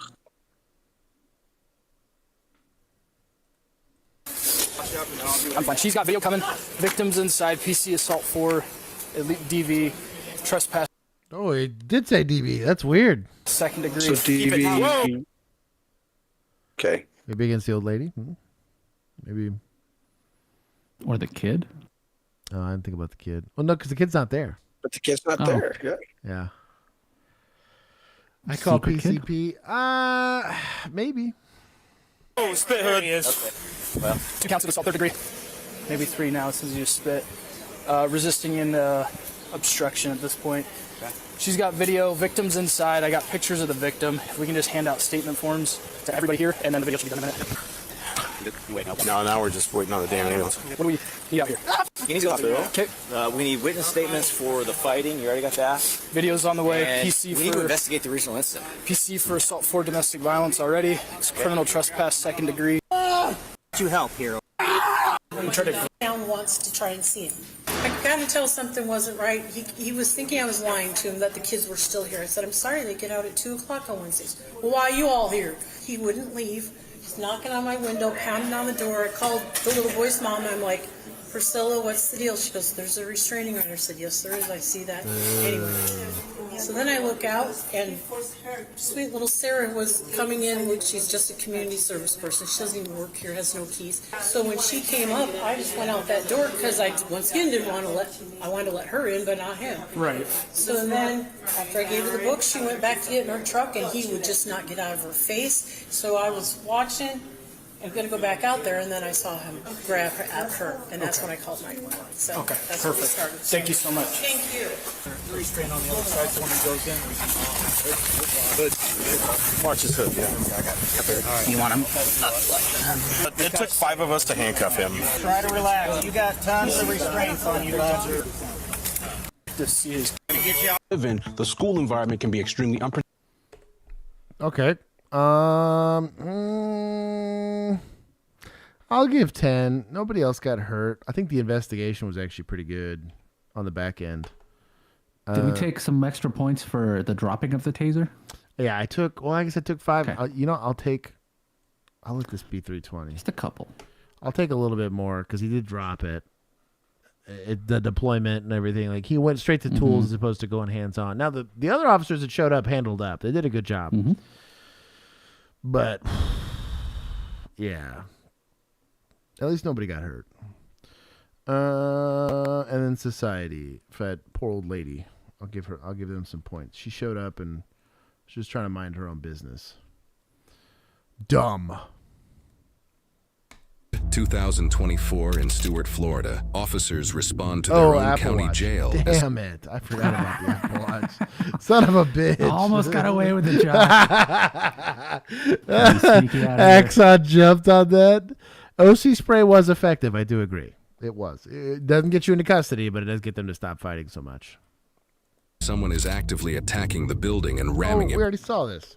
I'm fine. She's got video coming. Victims inside. PC assault for elite DV trespass. Oh, it did say DV. That's weird. Second degree. So DV. Okay. Maybe against the old lady. Maybe. Or the kid. Oh, I didn't think about the kid. Well, no, because the kid's not there. But the kid's not there. Yeah. Yeah. I call Secret kid? PCP. Maybe. Oh, spit hood. He is. Okay. Well, 2 counts of assault, third degree. Maybe 3 now since you spit. Resisting in obstruction at this point. Okay. She's got video. Victims inside. I got pictures of the victim. If we can just hand out statement forms to everybody here, and then the video should be done in a minute. Wait, no, now we're just waiting on the damn ambulance. What do we need out here? he needs to go to the hospital. Okay. We need witness statements for the fighting. You already got that. Video's on the way. And PC we need to for investigate the regional incident. PC for assault for domestic violence already. It's criminal trespass, second degree. To help here. Down wants to try and see him. I got to tell something wasn't right. He was thinking I was lying to him that the kids were still here. I said, I'm sorry, they get out at 2 o'clock on Wednesdays. Well, why are you all here? He wouldn't leave. He's knocking on my window, pounding on the door. I called the little boy's mom. I'm like, Priscilla, what's the deal? She goes, there's a restraining order. I said, yes, there is. I see that. Anyway. So then I look out, and sweet little Sarah was coming in. She's just a community service person. She doesn't even work here, has no keys. So when she came up, I just went out that door because I, once again, I wanted to let her in, but not him. Right. So then, after I gave her the book, she went back to get in her truck, and he would just not get out of her face. So I was watching. I'm going to go back out there, and then I saw him grab her at her, and that's when I called 911. So Okay, that's perfect. when we started. Thank you so much. Thank you. Restraint on the other side, so when he goes in, we can... Hood. March his hood, yeah. I got it. All right. You want him? It took 5 of us to handcuff him. Try to relax. You got tons of restraints on you, Roger. This is... Even the school environment can be extremely unpredictable. Okay. I'll give 10. Nobody else got hurt. I think the investigation was actually pretty good on the back end. Did we take some extra points for the dropping of the taser? Yeah, I took 5. Okay. I'll let this be 320. Just a couple. I'll take a little bit more because he did drop it. The deployment and everything. Like, he went straight to tools as opposed to going hands-on. Now, the other officers that showed up handled up. They did a good job. But, yeah. At least nobody got hurt. And then society. That poor old lady. I'll give them some points. She showed up and she was trying to mind her own business. Dumb. 2024 in Stewart, Florida. Officers respond to their own Apple county Watch. jail. Damn it. I forgot about the Apple Watch. Son of a bitch. Almost got away with the job. Axon jumped on that. OC spray was effective. I do agree. It was. It doesn't get you into custody, but it does get them to stop fighting so much. Someone is actively attacking the building and ramming We him. already saw this.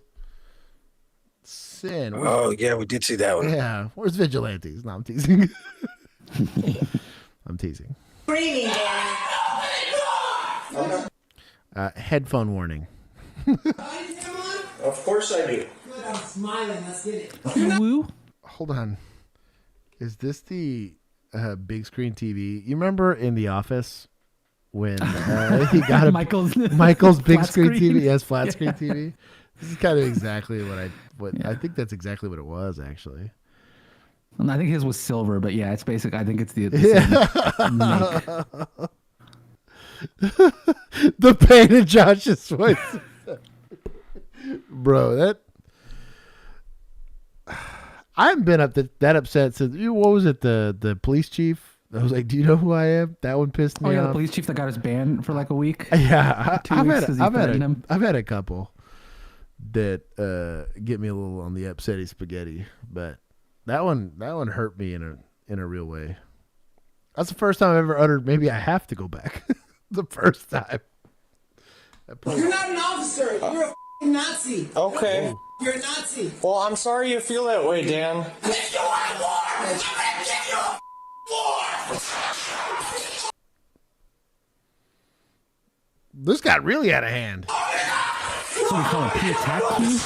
Sin. Oh, yeah, we did see that one. Yeah. Where's Vigilantes? No, I'm teasing. I'm teasing. Screaming, Headphone warning. Of course I do. I'm smiling. Let's get it. Woo. Hold on. Is this the big screen TV? You remember in The Office when he got Michael's big screen TV? Yes, flat screen TV. This is kind of exactly I think that's exactly what it was, actually. Well, I think his was silver, but yeah, it's basic. I think it's the the pain in Josh's voice. Bro, that I haven't been that upset since what was it, the police chief? I was like, do you know who I am? That one pissed me off. The police chief that got us banned for like a week. Yeah, I've had a couple that get me a little on the upsetty spaghetti, but that one hurt me in a real way. That's the first time I've ever uttered maybe I have to go back. The first time. You're not an officer. You're a f***ing Nazi. Okay. You're a Nazi. Well, I'm sorry you feel that way, Dan. If you want war, I'm gonna get you a war. This got really out of hand. What do we call it? P-attack queue?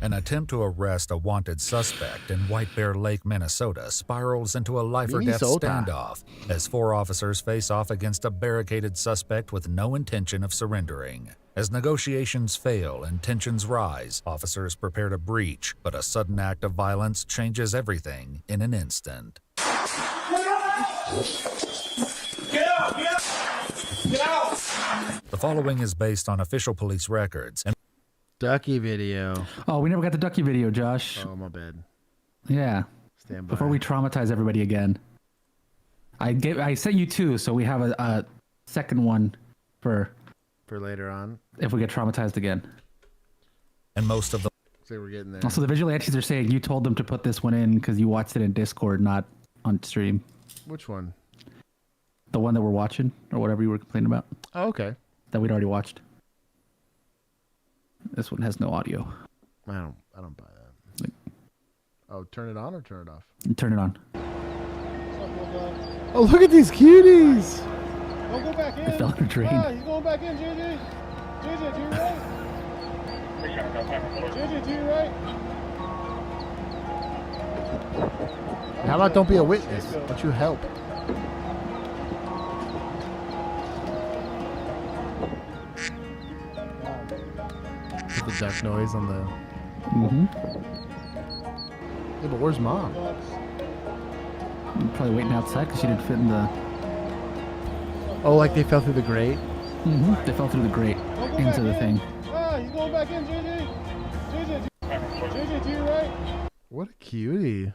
An attempt to arrest a wanted suspect in White Bear Lake, Minnesota spirals into a life-or-death standoff as 4 officers face off against a barricaded suspect with no intention of surrendering. As negotiations fail and tensions rise, officers prepare to breach, but a sudden act of violence changes everything in an instant. Get out! Get out! Get out! The following is based on official police records and Ducky video. Oh, we never got the Ducky video, Josh. Oh, my bad. Yeah. Stand by. Before we traumatize everybody again. I sent you 2, so we have a second one for later on. If we get traumatized again. And most of the... So we're getting there. Also, the vigilantes are saying you told them to put this one in because you watched it in Discord, not on stream. Which one? The one that we're watching, or whatever you were complaining about. Oh, okay. That we'd already watched. This one has no audio. I don't buy that. Oh, turn it on or turn it off? Turn it on. Oh, look at these cuties! Don't go back in. It fell in a drain. He's going back in, JJ. JJ, to your right. JJ, to your right. How about don't be a witness? Why don't you help? The duck noise on the... Yeah, but where's Mom? Probably waiting outside because she didn't fit in the... Oh, like they fell through the grate? They fell through the grate into the thing. He's going back in, JJ. JJ, to your right. What a cutie.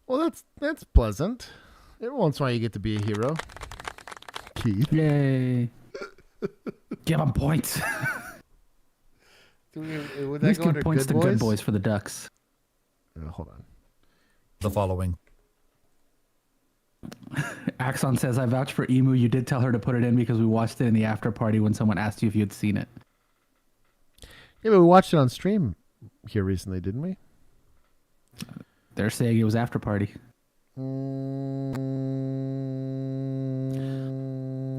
Well, that's pleasant. Every once in a while you get to be a hero. Keith. Yay. Give them points. Would Let's that go give under points good to boys? good boys for the Ducks. Hold on. The following. Axon says, I vouch for Emu. You did tell her to put it in because we watched it in the after party when someone asked you if you had seen it. Yeah, but we watched it on stream here recently, didn't we? They're saying it was after party.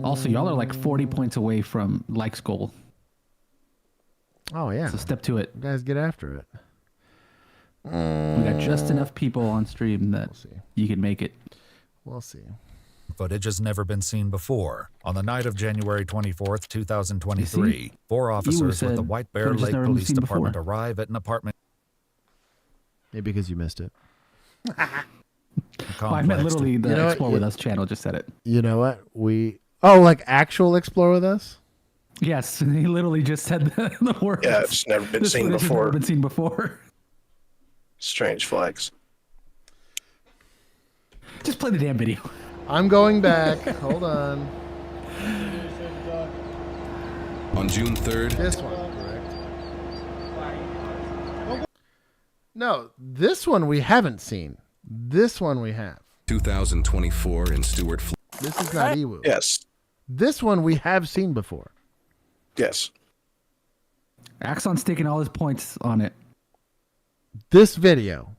Also, y'all are like 40 points away from likes goal. Oh, yeah. So step to it. You guys get after it. We got just enough people on stream that you can make it. We'll see. Footage has never been seen before. On the night of January 24th, 2023, 4 officers with the White Bear Lake Police Department arrive at an apartment. Maybe because you missed it. Well, I meant literally the Explore With Us channel just said it. You know what? Oh, like actual Explore With Us? Yes, he literally just said the words. Yeah, it's never been seen before. Never been seen before. Strange flags. Just play the damn video. I'm going back. Hold on. On June 3rd, This one, correct? No, this one we haven't seen. This one we have. 2024 in Stewart, This is not Ewu. Yes. This one we have seen before. Yes. Axon's taking all his points on it. This video.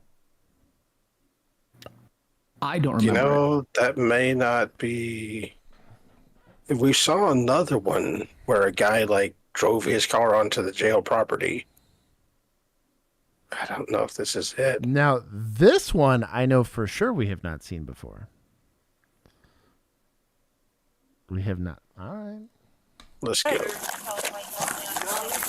I don't remember. You know, that may not be. We saw another one where a guy drove his car onto the jail property. I don't know if this is it. Now, this one I know for sure we have not seen before. We have not. All right. Let's go.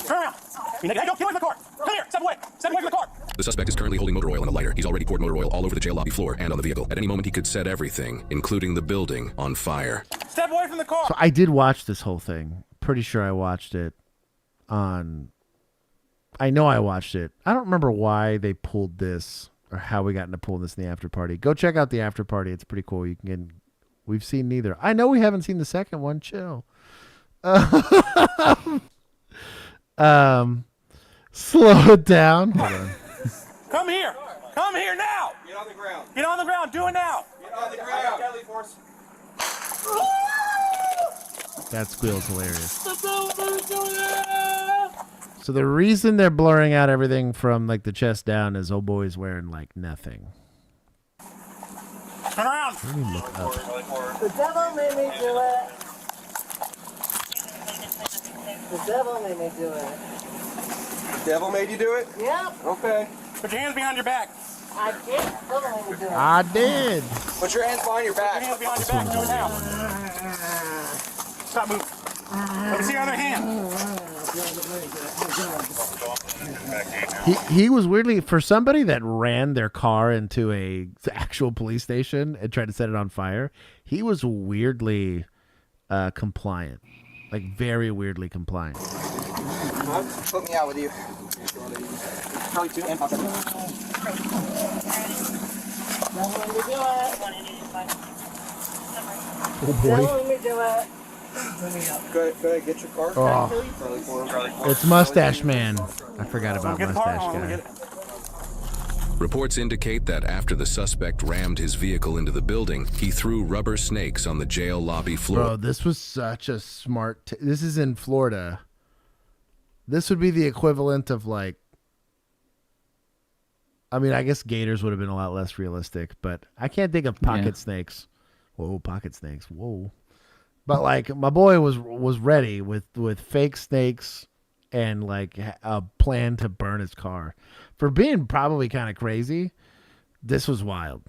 Turn around. Hey, don't get away from the car. Come here. Step away. Step away from the car. The suspect is currently holding motor oil in a lighter. He's already poured motor oil all over the jail lobby floor and on the vehicle. At any moment, he could set everything, including the building, on fire. Step away from the car. So I did watch this whole thing. Pretty sure I watched it on... I know I watched it. I don't remember why they pulled this or how we got into pulling this in the after party. Go check out the after party. It's pretty cool. You can get... We've seen neither. I know we haven't seen the second one. Chill. Slow it down. Hold on. Come here. Come here now. Get on the ground. Get on the ground. Do it now. Get on the ground. Deadly force. That squeal's hilarious. So the reason they're blurring out everything from like the chest down is old boy's wearing like nothing. Turn around. Let me look up. The devil made me do it. The devil made me do it. The devil made you do it? Yep. Okay. Put your hands behind your back. I did. The devil made me do it. I did. Put your hands behind your back. Put your hands behind your back. Do it now. Stop moving. Let me see your other hand. He was weirdly, for somebody that ran their car into a actual police station and tried to set it on fire, he was weirdly compliant. Like very weirdly compliant. Put me out with you. Probably 2 and pocket. Oh boy. Let me do it. Go ahead, get your car. Oh. It's Mustache Man. I forgot about Mustache Guy. Reports indicate that after the suspect rammed his vehicle into the building, he threw rubber snakes on the jail lobby floor. Bro, this was such a smart... this is in Florida. This would be the equivalent of like... I mean, I guess gators would have been a lot less realistic, but I can't think of pocket snakes. Whoa, pocket snakes. Whoa. But like my boy was ready with fake snakes and like a plan to burn his car. For being probably kind of crazy, this was wild.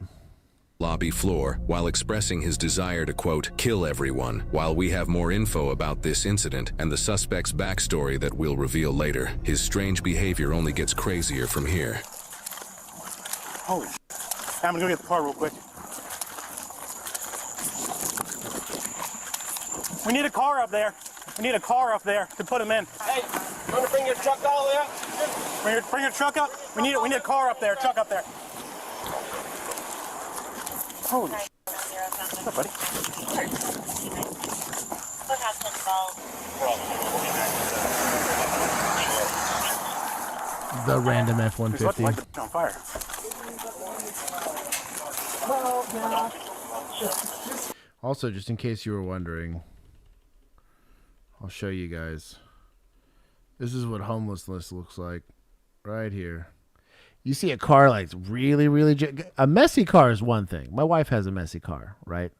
Lobby floor while expressing his desire to, quote, kill everyone. While we have more info about this incident and the suspect's backstory that we'll reveal later, his strange behavior only gets crazier from here. Holy shit. I'm gonna go get the car real quick. We need a car up there. We need a car up there to put him in. Hey, you want to bring your truck all the way up? Bring your truck up. We need a car up there. Truck up there. Holy shit. What's up, buddy? The random F-150. On fire. Also, just in case you were wondering, I'll show you guys. This is what homelessness looks like right here. You see a car like really, really... a messy car is one thing. My wife has a messy car, right?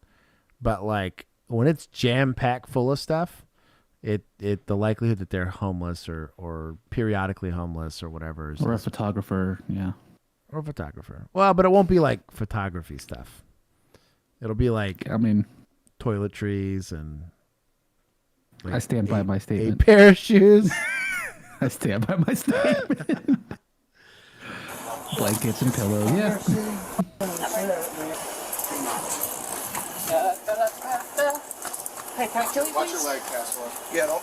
But like when it's jam-packed full of stuff, the likelihood that they're homeless or periodically homeless or whatever. Or a photographer, yeah. Or a photographer. Well, but it won't be like photography stuff. It'll be like... I mean... toiletries and... like I stand by my statement. A pair of shoes. I stand by my statement. Blankets and pillows. Yeah. Hey, can I kill you, Watch your leg, Castle. Yeah, don't.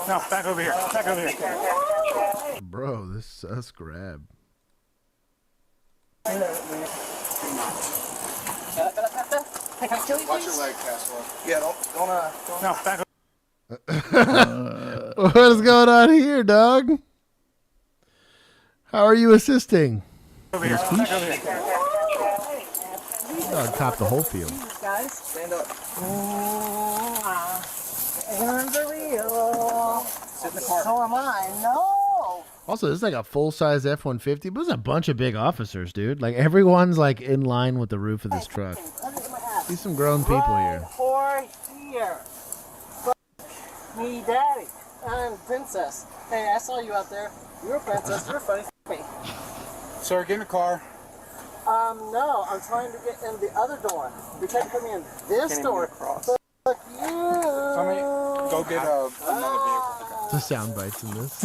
No, back over here. Back over here. Bro, this sus grab. Hey, can I kill you, Watch your leg, Castle. Yeah, don't. No, back over. What is going on here, dog? How are you assisting? Over here. Back over here. Dog top the whole field. Guys, stand up. Hands are real. Sit in the car. So am I. No. Also, this is like a full-size F-150, but there's a bunch of big officers, dude. Like, everyone's like in line with the roof of this truck. See some grown people here. For here. Me, daddy. I'm princess. Hey, I saw you out there. You're a princess. You're funny. Me. Sir, get in the car. No. I'm trying to get in the other door. You tried to put me in this door. Fuck you. Somebody go get another vehicle. The sound bites in this.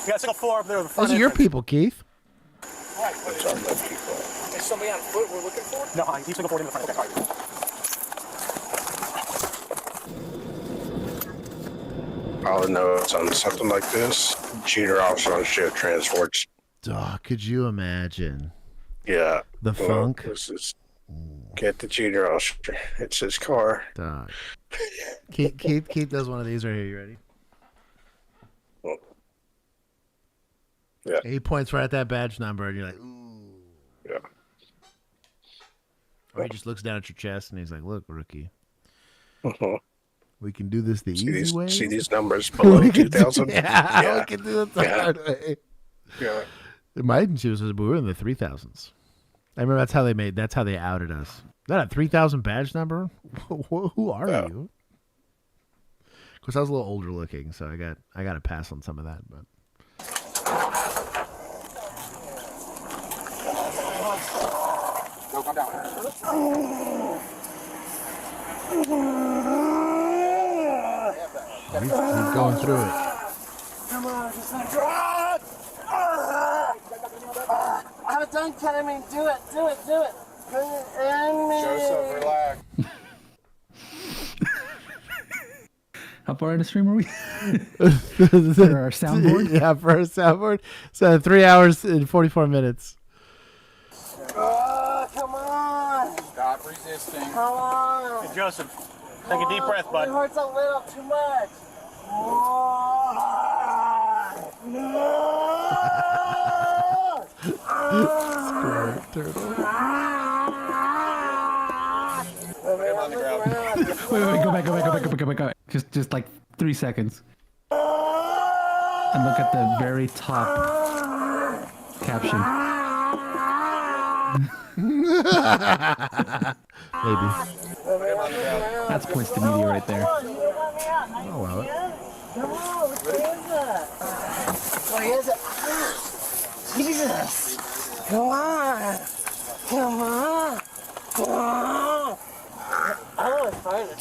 You got a single floor up there with the front. Those are your people, Keith. Right. Is somebody on foot we're looking for? No, keep single forward in the front. Okay. All I know is on something like this, cheater officer on shift transports. Dog, could you imagine? Yeah. The funk. This is get the cheater officer. It's his car. Dog. Keith does one of these right here. You ready? Yeah. He points right at that badge number, and you're like, ooh. Yeah. Or he just looks down at your chest, and he's like, look, rookie. We can do this the easy way. See these numbers below 2,000? Yeah, we can do it the hard way. Yeah. My agency was we were in the 3,000s. I remember that's how they outed us. Is that a 3,000 badge number? Who are you? Of course, I was a little older looking, so I got to pass on some of that. But No, come down. he's going through it. Come on, just like I'm done ketamine. Do it. Put it in me. Joseph, relax. How far into stream are we? For our soundboard? Yeah, for our soundboard. So 3 hours and 44 minutes. Come on. Stop resisting. Come on. Hey, Joseph, take a deep breath, bud. It hurts a little too much. Turtle. Wait, go back. Just like 3 seconds. And look at the very top caption. Maybe. That's points to media right there. Oh, well. Come on, what is that? What is it? Jesus! Come on! I don't want to find it.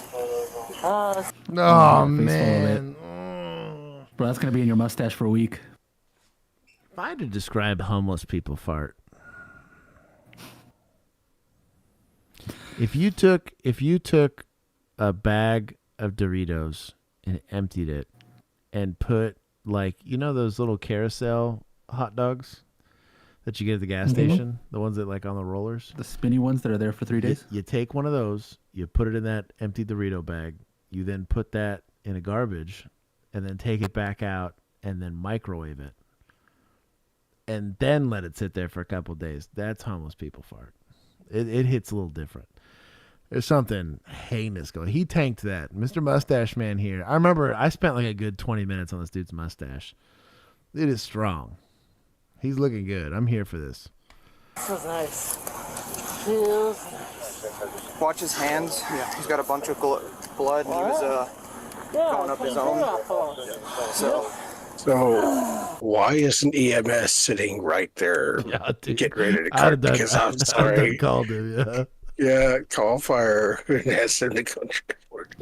Oh, man. Bro, that's going to be in your mustache for a week. If I had to describe homeless people fart. If you took a bag of Doritos and emptied it and put, like, you know those little carousel hot dogs that you get at the gas station? The ones that, like, on the rollers? The spinny ones that are there for 3 days? You take one of those, you put it in that empty Dorito bag, you then put that in a garbage, and then take it back out and then microwave it. And then let it sit there for a couple of days. That's homeless people fart. It hits a little different. There's something heinous going. He tanked that. Mr. Mustache Man here. I remember I spent like a good 20 minutes on this dude's mustache. It is strong. He's looking good. I'm here for this. Feels nice. Feels nice. Watch his hands. Yeah. He's got a bunch of blood. And he was going up his own. So why isn't EMS sitting right there? Yeah, dude. Get ready to call because I'm sorry. Called him, yeah. Yeah, call fire and ask them to come transport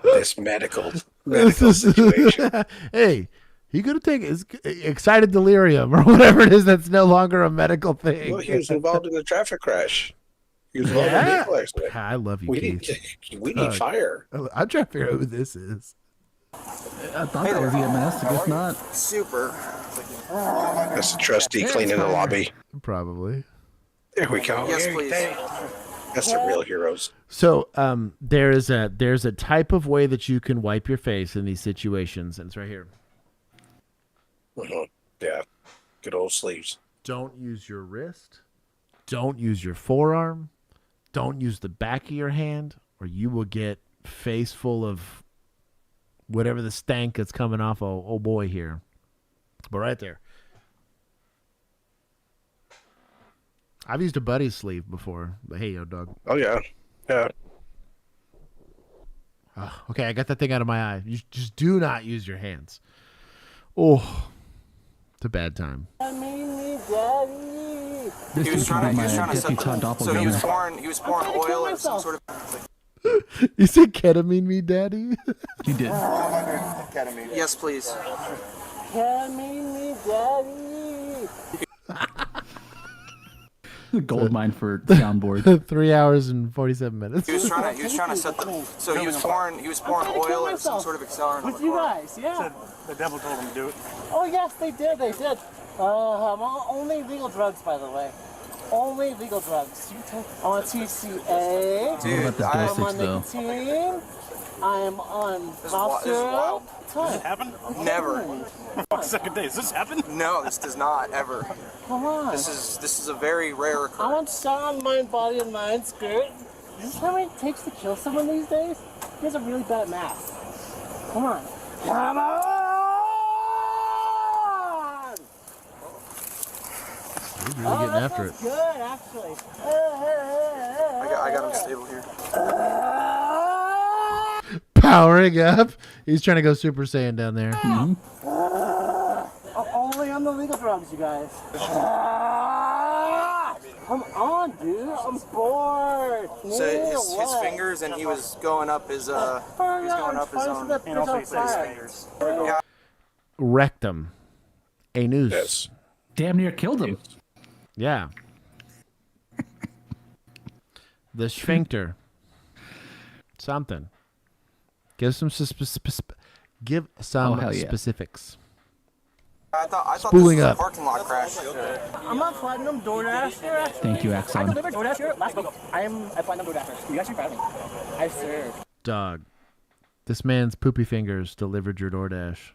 this medical situation. Hey, he could have taken excited delirium or whatever it is that's no longer a medical thing. Well, he was involved in a traffic crash. He was involved in a vehicle accident. I love you, Keith. We need fire. I'm trying to figure out who this is. I thought that was EMS. I guess not. Super. That's the trustee cleaning the lobby. Probably. There we go. Yes, please. That's the real heroes. So there's a type of way that you can wipe your face in these situations, and it's right here. Yeah. Good old sleeves. Don't use your wrist. Don't use your forearm. Don't use the back of your hand, or you will get face full of whatever the stank that's coming off old boy here. But right there. I've used a buddy's sleeve before. But hey, yo, dog. Oh, yeah. Yeah. Okay, I got that thing out of my eye. You just do not use your hands. Oh, it's a bad time. He was trying to set the, so he was pouring oil and some sort of. You said ketamine me, daddy? You did. Ketamine. Yes, please. Ketamine me, daddy. Gold mine for soundboard. 3 hours and 47 minutes. He was trying to set the, so he was pouring oil and some sort of accelerant. With you guys, yeah. The devil told him to do it. Oh yes, they did. Only legal drugs, by the way. Only legal drugs. I'm on TCA. Dude, I'm on nicotine. I am on cough syrup. Does this happen? Never. Second day. Does this happen? No, this does not ever. Come on. This is a very rare occurrence. I'm on sound, mind, body, and mind skirt. Is this how many it takes to kill someone these days? He has a really bad math. Come on. Come on! He's really getting after it. Good, actually. I got him stable here. Powering up. He's trying to go Super Saiyan down there. Only on the legal drugs, you guys. Come on, dude. I'm bored. So his fingers, and he was going up his own. And also his fingers. Rectum. Anus. Yes. Damn near killed him. Yeah. The sphincter. Something. Give some specifics. I thought Spooling this was up. a parking lot crash. I'm not Platinum DoorDash here. Thank you, I Axon. delivered DoorDash here last week. I am a Platinum DoorDasher. You guys should be proud of me. I serve. Dog. This man's poopy fingers delivered your DoorDash.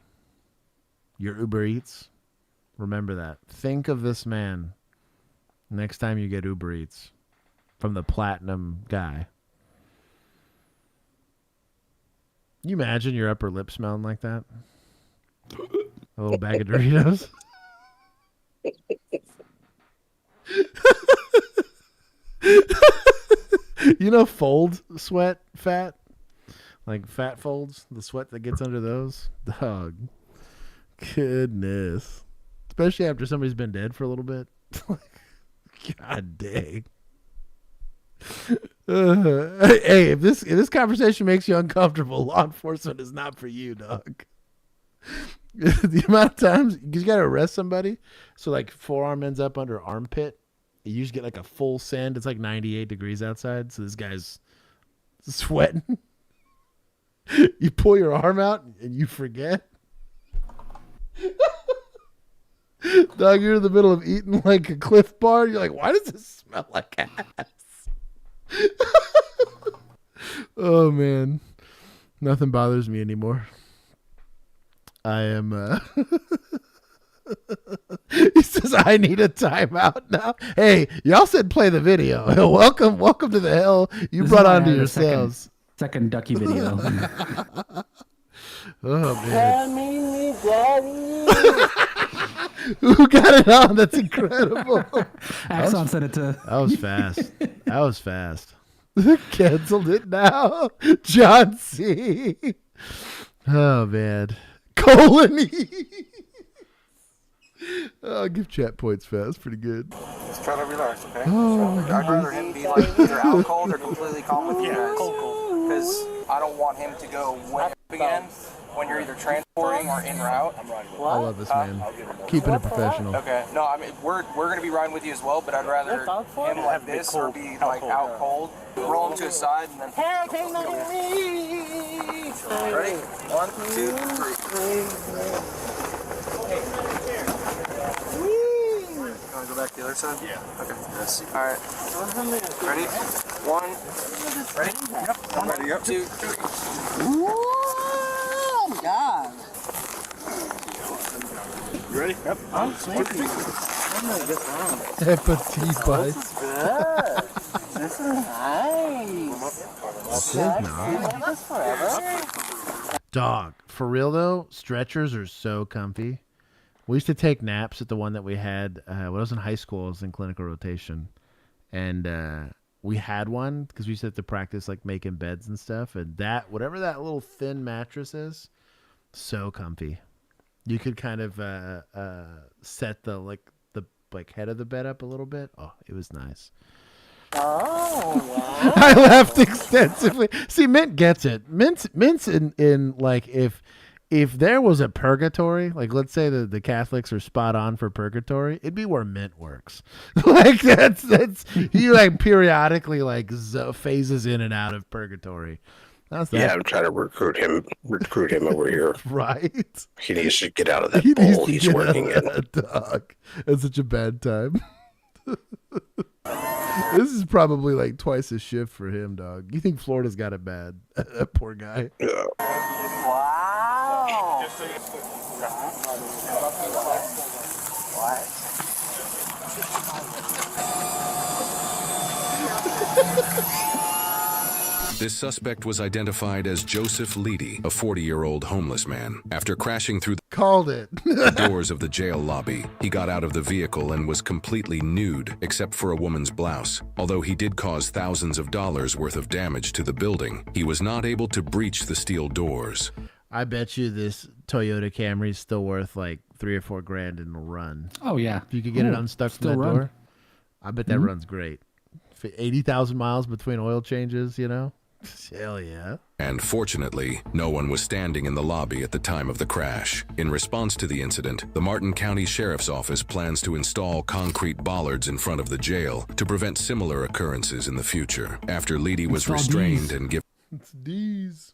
Your Uber Eats. Remember that. Think of this man next time you get Uber Eats from the Platinum guy. You imagine your upper lip smelling like that? A little bag of Doritos. You know, fold sweat fat? Like fat folds? The sweat that gets under those? Dog. Goodness. Especially after somebody's been dead for a little bit. God dang. Hey, if this conversation makes you uncomfortable, law enforcement is not for you, dog. The amount of times you got to arrest somebody, so like forearm ends up under armpit, you just get like a full send. It's like 98 degrees outside, so this guy's sweating. You pull your arm out and you forget. Dog, you're in the middle of eating like a Cliff Bar. You're like, why does this smell like ass? Oh man, nothing bothers me anymore. I am he says I need a timeout now. Hey, y'all said play the video. Welcome to the hell you brought onto yourselves. Second ducky video. Oh man. Me, daddy. Who got it on? That's incredible. Axon sent it to. That was fast. That was fast. Canceled it now. John C. Oh man. Colony. I'll give chat points fast. Pretty good. Just try to relax, okay? Oh, I'd rather him be like either out cold or completely calm with you guys. Because I don't want him to go way up again when you're either transporting or en route. I love this man. Keeping it professional. Okay. No, I mean we're gonna be riding with you as well, but I'd rather him like this or be like out cold. Roll him to his side and then. Hey, look at me. Ready? 1, 2, 3. You wanna go back to the other side? Yeah. Okay. Yes. All right. Ready? 1. Ready? Yep. 1, ready, yep. 2, 3. Oh my God. You ready? Yep. I'm sleepy. Petit bites. This is nice. This is nice. This forever. Dog. For real though, stretchers are so comfy. We used to take naps at the one that we had when I was in high school. I was in clinical rotation. And we had one because we used to have to practice like making beds and stuff. And that, whatever that little thin mattress is, so comfy. You could kind of set the head of the bed up a little bit. Oh, it was nice. Oh, wow. I laughed extensively. See, Mint gets it. Mint's in like if there was a purgatory, like let's say the Catholics are spot on for purgatory, it'd be where Mint works. Like that's he like periodically like phases in and out of purgatory. Yeah, I'm trying to recruit him over here. Right. He needs to get out of that bowl he's working in. Dog. That's such a bad time. This is probably like twice a shift for him, dog. You think Florida's got it bad? That poor guy. Yeah. Wow. This suspect was identified as Joseph Leedy, a 40-year-old homeless man. After crashing through the doors of the jail lobby, he got out of the vehicle and was completely nude, except for a woman's blouse. Although he did cause thousands of dollars worth of damage to the building, he was not able to breach the steel doors. I bet you this Toyota Camry is still worth like $3 or $4 grand in the run. Oh yeah, if you could get it unstuck from that door, I bet that runs great. 80,000 miles between oil changes, you know. Hell yeah. And fortunately, no one was standing in the lobby at the time of the crash. In response to the incident, the Martin County Sheriff's Office plans to install concrete bollards in front of the jail to prevent similar occurrences in the future. After Leedy was restrained and given... It's D's.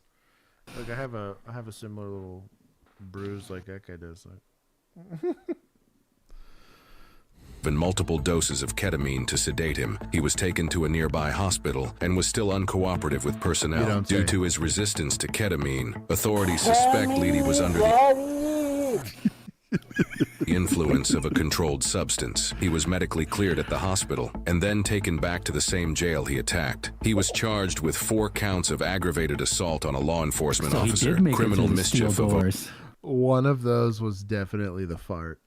Look, I have a similar little bruise like that guy does. Like. multiple doses of ketamine to sedate him, he was taken to a nearby hospital and was still uncooperative with personnel due to his resistance to ketamine. Authorities suspect Leedy was under the influence of a controlled substance. He was medically cleared at the hospital and then taken back to the same jail he attacked. He was charged with 4 counts of aggravated assault on a law enforcement officer, criminal mischief of... One of those was definitely the fart.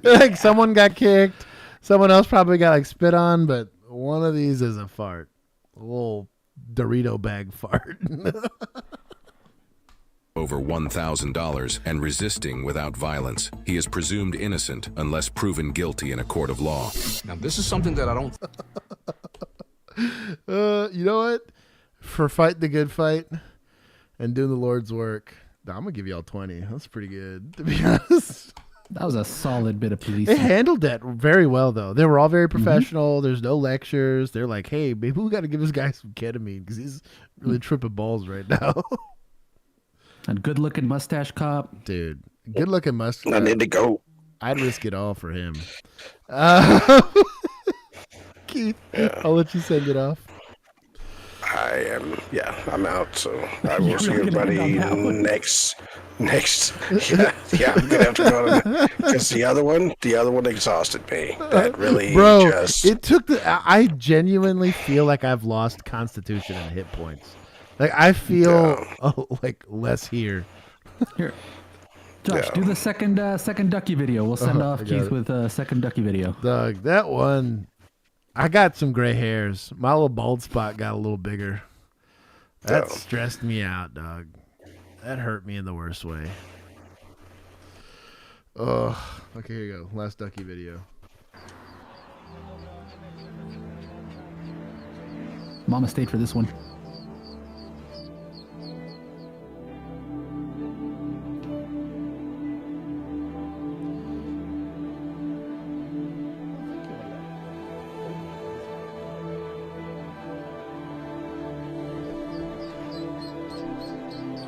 Like someone got kicked, someone else probably got like spit on, but one of these is a fart. A little Dorito bag fart. Over $1,000 and resisting without violence. He is presumed innocent unless proven guilty in a court of law. Now, this is something that I don't... You know what? For fighting the good fight and doing the Lord's work, I'm going to give y'all 20. That's pretty good, to be honest. That was a solid bit of policing. They handled that very well, though. They were all very professional. There's no lectures. They're like, hey, maybe we got to give this guy some ketamine because he's really tripping balls right now. And good-looking mustache cop. Dude, good-looking mustache. I need to go. I'd risk it all for him. Keith, I'll let you send it off. I'm out, so I will see everybody next. Yeah, I'm gonna have to go because the other one exhausted me. That really, it took I genuinely feel like I've lost constitution and hit points. Like I feel like less here. Here, Josh, do the second ducky video. We'll send off Keith with a second ducky video. Doug, that one. I got some gray hairs. My little bald spot got a little bigger. That stressed me out, dog. That hurt me in the worst way. Oh, okay, here you go. Last ducky video. Mama stayed for this one.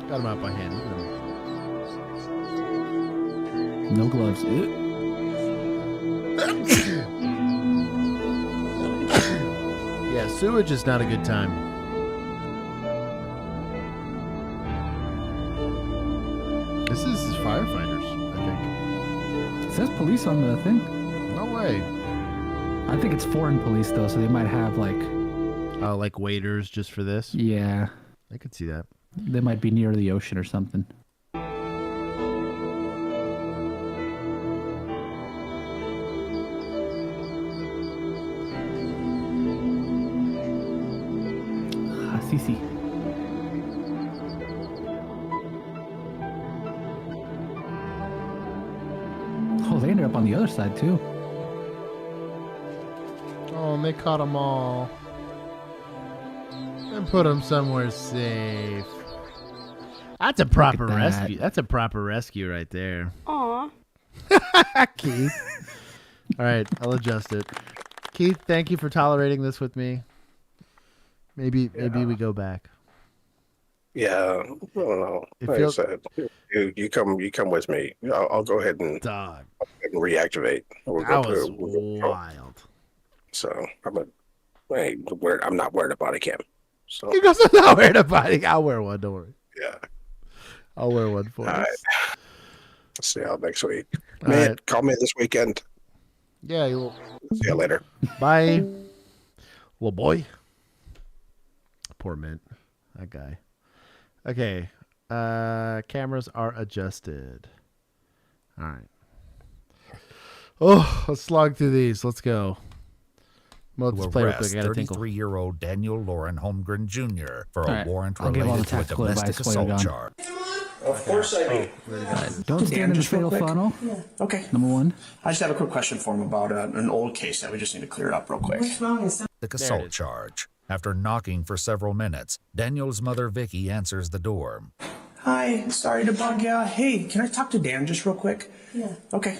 Got him out by hand. No gloves. Yeah, sewage is not a good time. This is firefighters, I think. It says police on the thing. No way. I think it's foreign police, though, so they might have, like waiters just for this? Yeah. I could see that. They might be near the ocean or something. Sisi. Oh, they ended up on the other side, too. Oh, and they caught them all. And put them somewhere safe. That's a proper rescue. That's a proper rescue right there. Aw. Keith. All right, I'll adjust it. Keith, thank you for tolerating this with me. Maybe we go back. Yeah, well, no. Like I said, you come with me. I'll go ahead and reactivate. That was wild. So I'm not wearing a body cam. So you guys are not wearing a body. I'll wear one. Don't worry. Yeah, I'll wear one for us. Right. Let's see how next week. Man, call me this weekend. Yeah, you'll see you later. Bye, little boy. poor Mint. That guy. Okay. Cameras are adjusted. All right. Oh, let's slog through these. Let's go. Well, let's play real quick. I gotta tinkle. 33-year-old Daniel Lauren Holmgren Jr. for a warrant I'll give all the related to a tactical domestic advice while you're assault gone. charge. Of course I do. Don't stand in the fatal funnel. Okay. Number one. I just have a quick question for him about an old case that we just need to clear up real quick. The assault charge. After knocking for several minutes, Daniel's mother Vicky answers the door. Hi, sorry to bug ya. Hey, can I talk to Dan just real quick? Yeah. Okay.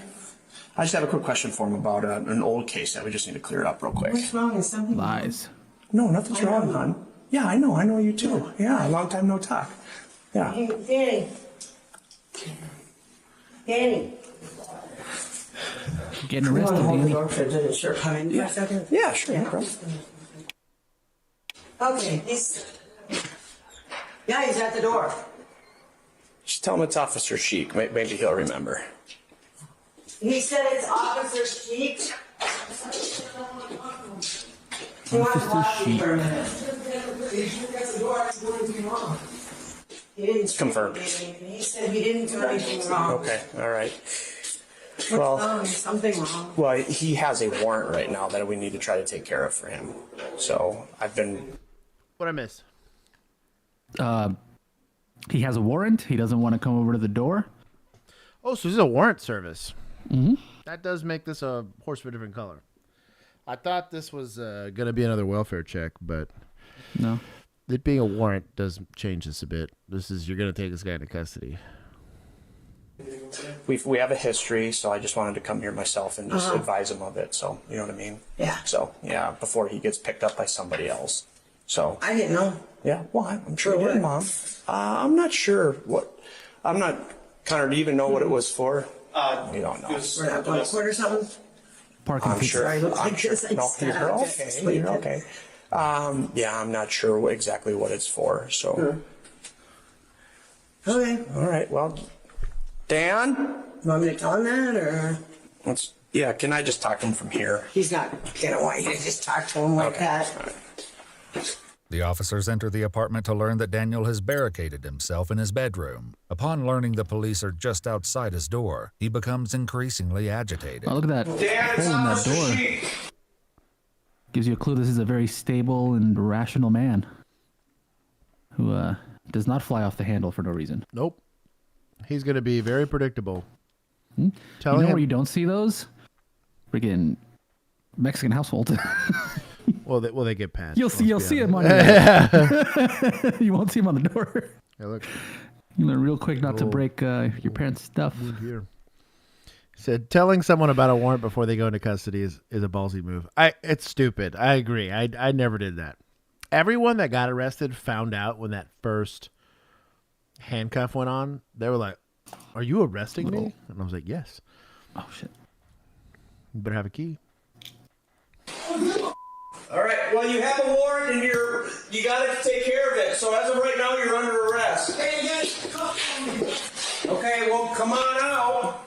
I just have a quick question for him about an old case that we just need to clear up real quick. What's wrong? Is something Lies. No, nothing's wrong, hon. Yeah, I know you too. Yeah, long time no talk. Yeah. Hey, Danny. Getting arrested, Danny. Sure, come in for a second. Yeah, sure. No problem. Okay, yeah, he's at the door. Just tell him it's Officer Sheik. Maybe he'll remember. He said it's Officer Sheik. Officer Sheik. He didn't Confirmed. He said he didn't do anything wrong. Okay, all right. What's Well, wrong? Something wrong. well, he has a warrant right now that we need to try to take care of for him. So I've been. What'd I miss? He has a warrant. He doesn't want to come over to the door. Oh, so this is a warrant service. Mm-hmm. That does make this a horse of a different color. I thought this was going to be another welfare check, but no. It being a warrant does change this a bit. This is, you're going to take this guy into custody. We have a history, so I just wanted to come here myself and just advise him of it. So you know what I mean? Yeah. So yeah, before he gets picked up by somebody else. So I didn't know. yeah, well, I'm sure you did, Mom. I'm not sure what. I'm not. Connor, do you even know what it was for? You don't know. We're not going to court or something? Parking I'm sure. Sorry, looks I'm like sure. this. I No, just you're got out. okay. Just wait. You're okay. Yeah, I'm not sure exactly what it's for. So. Okay. All right. Well, Dan. You want me to tell him that, or? Yeah. Can I just talk to him from here? He's not going to want you to just talk to him like that. The officers enter the apartment to learn that Daniel has barricaded himself in his bedroom. Upon learning the police are just outside his door, he becomes increasingly agitated. Oh, look at that hole in that door. Gives you a clue this is a very stable and rational man who does not fly off the handle for no reason. Nope. He's going to be very predictable. You know where you don't see those? Freaking Mexican household. Well, they get past. You'll see him on your You won't see him on the door. Hey, look. You learn real quick not to break your parents' stuff. Here. Said telling someone about a warrant before they go into custody is a ballsy move. It's stupid. I agree. I never did that. Everyone that got arrested found out when that first handcuff went on. They were like, "Are you arresting me?" And I was like, "Yes." Oh shit. You better have a key. All right. Well, you have a warrant, and you got to take care of it. So as of right now, you're under arrest. Okay. Well, come on out.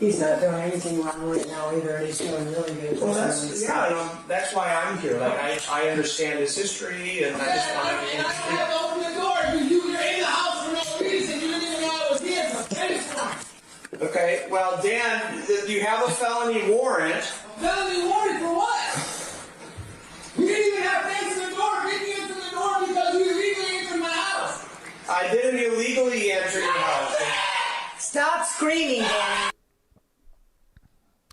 He's not doing anything wrong right now either. He's doing really good. Well, that's why I'm here. Like I understand his history, and I just want to. I have to open the door. You were in the house for no reason. You didn't even know I was here. Okay. Well, Dan, you have a felony warrant. Felony warrant for what? You didn't even have things in the door. Didn't you enter the door because you illegally entered my house? I didn't illegally enter your house. Stop screaming, Danny.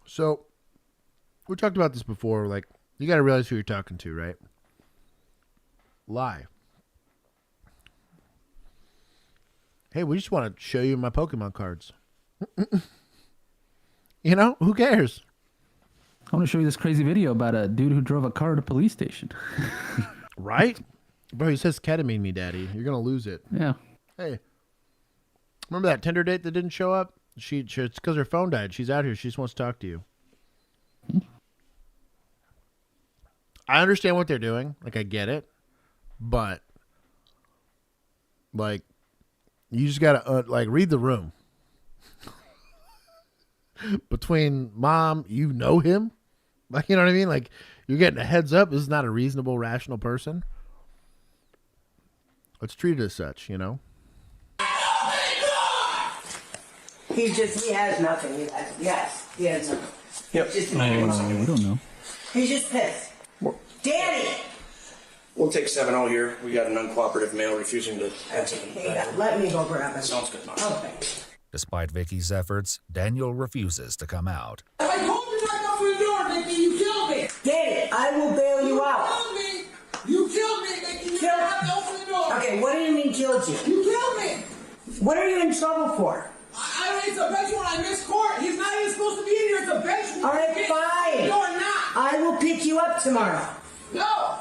So, we talked about this before. Like, you got to realize who you're talking to, right? Lie. Hey, we just want to show you my Pokemon cards. You know, who cares? I want to show you this crazy video about a dude who drove a car to a police station. Right? Bro, he says ketamine me, daddy. You're going to lose it. Yeah. Hey, remember that Tinder date that didn't show up? It's because her phone died. She's out here. She just wants to talk to you. I understand what they're doing. Like, I get it. But, like, you just got to, read the room. Between mom, you know him. Like, you know what I mean? Like, You're getting a heads up. This is not a reasonable, rational person. Let's treat it as such, you know? He has nothing. He has nothing. Yep. We don't know. He's just pissed. Danny! We'll take 7-0 here. We got an uncooperative male refusing to answer. Let me go grab him. Sounds good, Mom. Okay. Despite Vicky's efforts, Daniel refuses to come out. I told you not to open the door, Vicky. You killed me. Danny, I will bail you out. You killed me, Vicky. You don't have to open the door. Okay, what do you mean killed you? You killed me. What are you in trouble for? It's a bench warrant. I missed court. He's not even supposed to be in here. It's a bench warrant. All right, fine. You're not. I will pick you up tomorrow. No.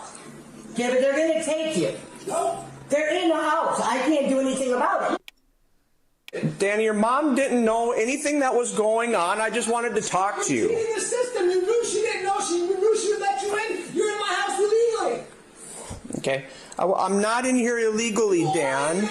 Yeah, but they're going to take you. No. They're in the house. I can't do anything about it. Danny, your mom didn't know anything that was going on. I just wanted to talk to you. You're cheating the system. You knew she didn't know. You knew she would let you in. You're in my house illegally. Okay. I'm not in here illegally, Dan.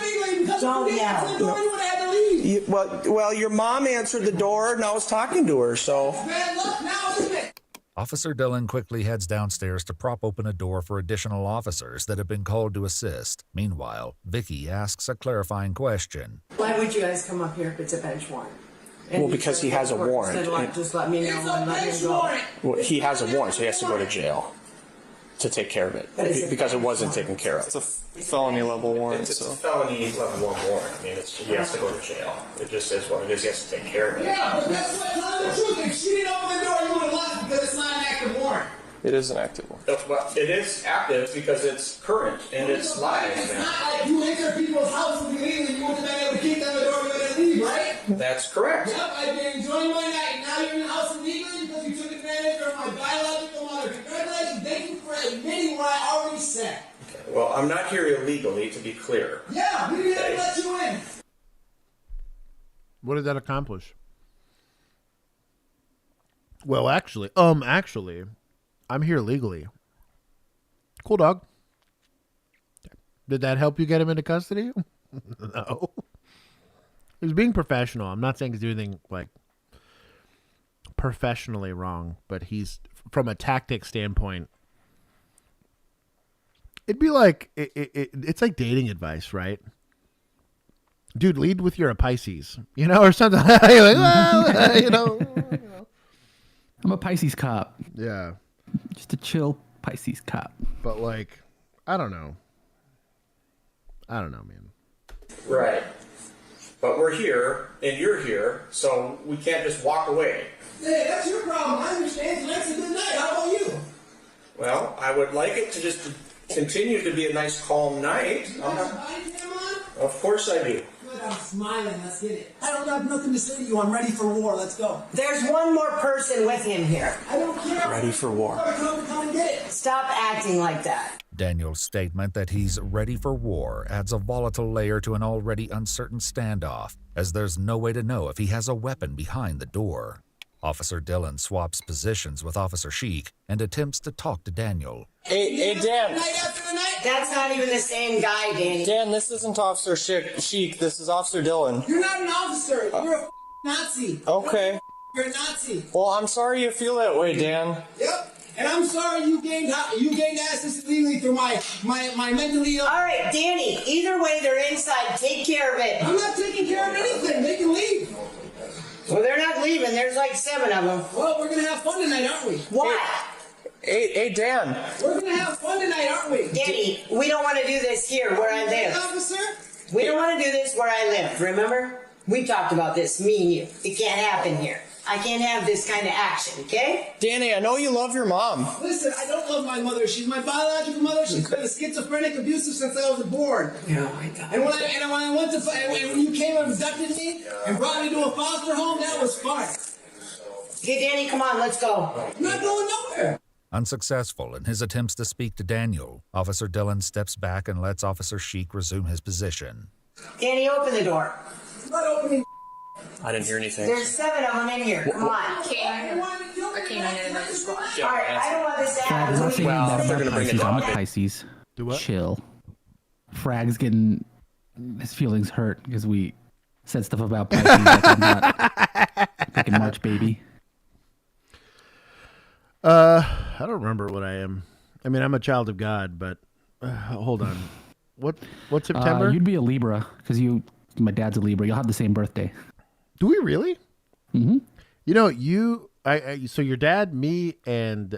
Don't yell. You would have had to leave. Well, your mom answered the door and I was talking to her, so. Bad luck now, isn't it? Officer Dillon quickly heads downstairs to prop open a door for additional officers that have been called to assist. Meanwhile, Vicky asks a clarifying question. Why would you guys come up here if it's a bench warrant? Well, because he has a warrant. Just let me know and let him go. Well, he has a warrant, so he has to go to jail to take care of it because it wasn't taken care of. It's a felony level warrant. It's a felony level 1 warrant. I mean, he has to go to jail. It just is what it is. He has to take care of it. Yeah, but that's what. Tell the truth. If she didn't open the door, you would have left because it's not an active warrant. It is an active warrant. Well, it is active because it's current and it's live. It's not like you enter people's houses illegally. You wouldn't have been able to kick down the door and leave, right? That's correct. Yep, I've been enjoying my night. Now you're in the house illegally because you took advantage of my biological mother. Congratulations. Thank you for admitting what I already said. Okay. Well, I'm not here illegally, to be clear. Yeah, we didn't have to let you in. What did that accomplish? Well, actually, I'm here legally. Cool, dog. Did that help you get him into custody? No. He was being professional. I'm not saying he's doing anything like professionally wrong, but he's from a tactic standpoint. It'd be like it's like dating advice, right? Dude, lead with you're a Pisces, you know, or something. You're like, well, you know. I'm a Pisces cop. Yeah. Just a chill Pisces cop. But like, I don't know, man. Right. But we're here and you're here, so we can't just walk away. Hey, that's your problem. I understand. Tonight's a good night. How about you? Well, I would like it to just continue to be a nice, calm night. You got your Bodycam on? Of course I do. Good, I'm smiling. Let's get it. I don't have nothing to say to you. I'm ready for war. Let's go. There's one more person with him here. I don't care. Ready for war. Come and get it. Stop acting like that. Daniel's statement that he's ready for war adds a volatile layer to an already uncertain standoff, as there's no way to know if he has a weapon behind the door. Officer Dillon swaps positions with Officer Sheik and attempts to talk to Daniel. Hey, Dan. That's not even the same guy, Danny. Dan, this isn't Officer Sheik. This is Officer Dillon. You're not an officer. You're a Nazi. Okay. You're a Nazi. Well, I'm sorry you feel that way, Dan. Yep. And I'm sorry you gained access illegally through my mentally ill. All right, Danny. Either way, they're inside. Take care of it. I'm not taking care of anything. They can leave. Well, they're not leaving. There's like 7 of them. Well, we're gonna have fun tonight, aren't we? What? Hey, Dan. We're gonna have fun tonight, aren't we? Danny, we don't want to do this here where I live. Officer? We don't want to do this where I live. Remember? We talked about this, me and you. It can't happen here. I can't have this kind of action, okay? Danny, I know you love your mom. Listen, I don't love my mother. She's my biological mother. She's been a schizophrenic, abusive since I was born. Oh my God. And when you came and abducted me and brought me to a foster home, that was fun. Okay, Danny, come on, let's go. I'm not going nowhere. Unsuccessful in his attempts to speak to Daniel, Officer Dillon steps back and lets Officer Sheik resume his position. Danny, open the door. I'm not opening. I didn't hear anything. There's 7 of them in here. Come on. I can't in another squad. All right, I don't want this to Frag, happen. I'm not saying Well, that they're about gonna bring Pisces. it I'm a down. Pisces. Do what? Chill. Frag's getting his feelings hurt because we said stuff about Pisces like I'm not fucking March baby. I don't remember what I am. I mean, I'm a child of God, but hold on. What's September? You'd be a Libra because my dad's a Libra. You'll have the same birthday. Do we really? Mm-hmm. You know, so your dad, me, and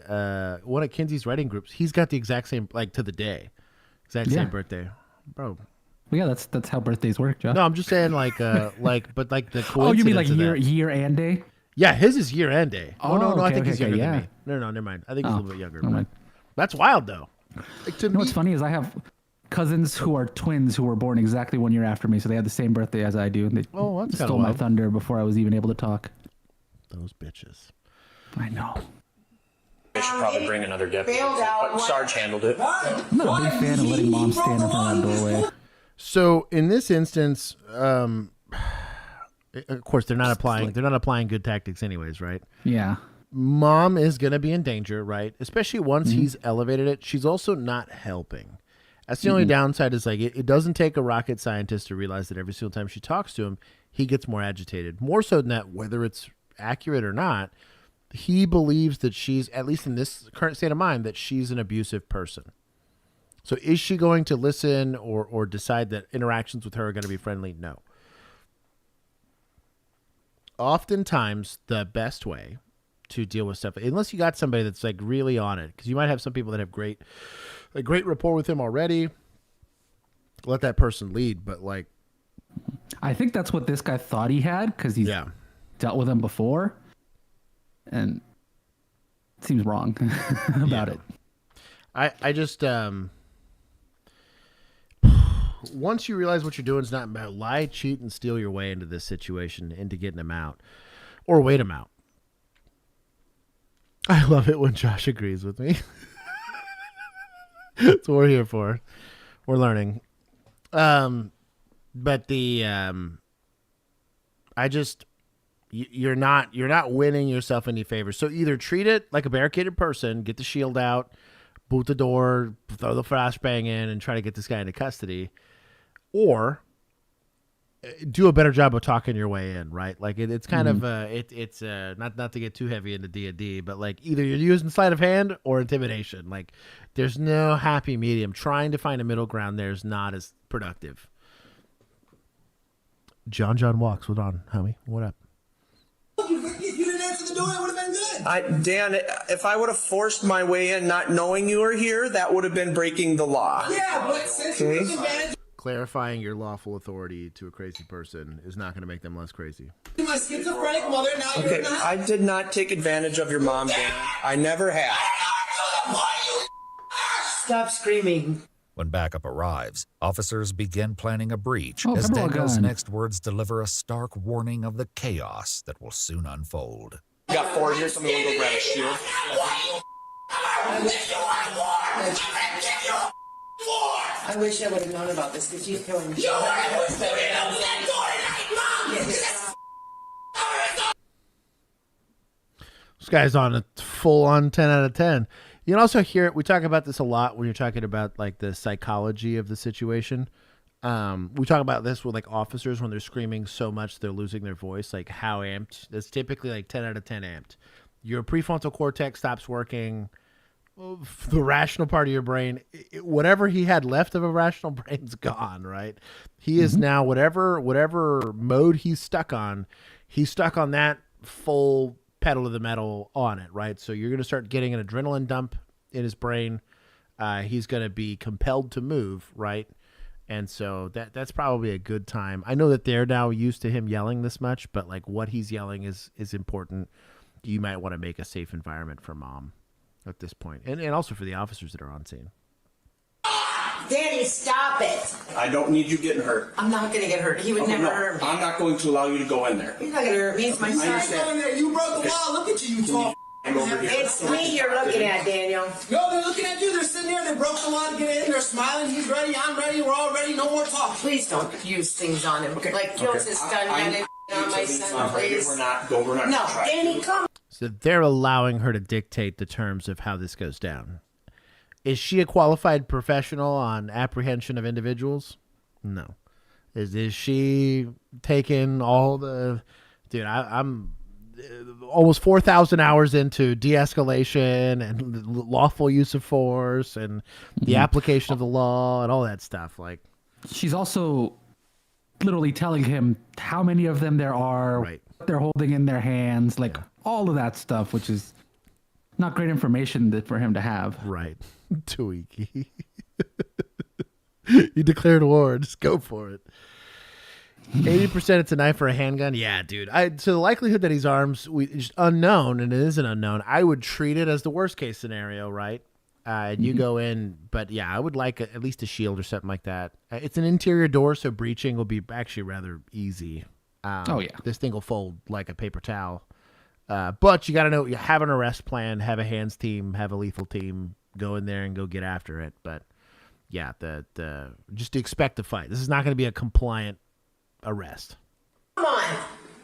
one of Kinsey's writing groups, he's got the exact same, like to the day, same birthday, bro. Well, yeah, that's how birthdays work, Joe. No, I'm just saying, but the coincidence. Oh, you mean like year and day? Yeah, his is year and day. Oh, no, okay, I think he's younger yeah. than me. No, never mind. I think he's a little bit younger. Never mind. That's wild, though. Like, to me, what's funny is I have cousins who are twins who were born exactly 1 year after me, so they had the same birthday as I do. And they that's stole my thunder before I was even able to talk. Those bitches. I know. I should probably bring another deputy. But Sarge handled it. I'm not a big fan of letting mom stand in front of that doorway. So in this instance, of course, they're not applying good tactics, anyways, right? Yeah. Mom is gonna be in danger, right? Especially once he's elevated it. She's also not helping. That's the only downside. Is like it doesn't take a rocket scientist to realize that every single time she talks to him, he gets more agitated. More so than that, whether it's accurate or not, he believes that she's, at least in this current state of mind, that she's an abusive person. So is she going to listen or decide that interactions with her are going to be friendly? No. Oftentimes, the best way to deal with stuff, unless you got somebody that's like really on it, because you might have some people that have great rapport with him already, let that person lead. But like, I think that's what this guy thought he had, because he's dealt with him before, and it seems wrong about it. I just once you realize what you're doing is not about lie, cheat, and steal your way into this situation, into getting him out, or wait him out. I love it when Josh agrees with me. That's what we're here for. We're learning. But you're not winning yourself any favors. So either treat it like a barricaded person, get the shield out, boot the door, throw the flashbang in, and try to get this guy into custody, or do a better job of talking your way in, right? Like it's kind of it's not to get too heavy into D&D, but like either you're using sleight of hand or intimidation. Like there's no happy medium. Trying to find a middle ground there is not as productive. John walks. What on, homie? What up? You didn't answer the door, it would have been good. Dan, if I would have forced my way in not knowing you were here, that would have been breaking the law. Yeah, but since you took advantage. Clarifying your lawful authority to a crazy person is not going to make them less crazy. My schizophrenic mother, now you're not. I did not take advantage of your mom, Dan. I never have. Stop screaming. When backup arrives, officers begin planning a breach Oh, as come on, Daniel's gun. next words deliver a stark warning of the chaos that will soon unfold. You got 4 here, somebody will go grab a shield. I wish I would have known about this because she's killing me. This guy's on a full-on 10 out of 10. You can also hear it. We talk about this a lot when you're talking about like the psychology of the situation. We talk about this with like officers when they're screaming so much they're losing their voice, like how amped. That's typically like 10 out of 10 amped. Your prefrontal cortex stops working. The rational part of your brain, whatever he had left of a rational brain's gone, right? He is now whatever mode he's stuck on that full pedal to the metal on it, right? So you're going to start getting an adrenaline dump in his brain. He's going to be compelled to move, right? And so that's probably a good time. I know that they're now used to him yelling this much, but like what he's yelling is important. You might want to make a safe environment for mom at this point, and also for the officers that are on scene. Danny, stop it. I don't need you getting hurt. I'm not going to get hurt. He would never hurt me. I'm not going to allow you to go in there. He's not going to hurt me. It's my son. You broke the law. Look at you, you tall. It's me you're looking at, Daniel. No, they're looking at you. They're sitting there. They broke the law to get in. They're smiling. He's ready. I'm ready. We're all ready. No more talk. Please don't use things on him. Like kills his stun gun on my son, please. We're not going to No, try. Danny, come. So they're allowing her to dictate the terms of how this goes down. Is she a qualified professional on apprehension of individuals? No. Is she taking all the... Dude, almost 4,000 hours into de-escalation and lawful use of force and the application of the law and all that stuff. Like, she's also literally telling him how many of them there are, what they're holding in their hands, like all of that stuff, which is not great information for him to have. Right. Tweaky. You declared war. Just go for it. 80% it's a knife or a handgun. Yeah, dude. So the likelihood that he's armed is unknown, and it is an unknown. I would treat it as the worst case scenario, right? And you go in, but yeah, I would like at least a shield or something like that. It's an interior door, so breaching will be actually rather easy. This thing will fold like a paper towel. But you got to know, you have an arrest plan, have a hands team, have a lethal team, go in there and go get after it. But yeah, just to expect a fight. This is not going to be a compliant arrest. Come on.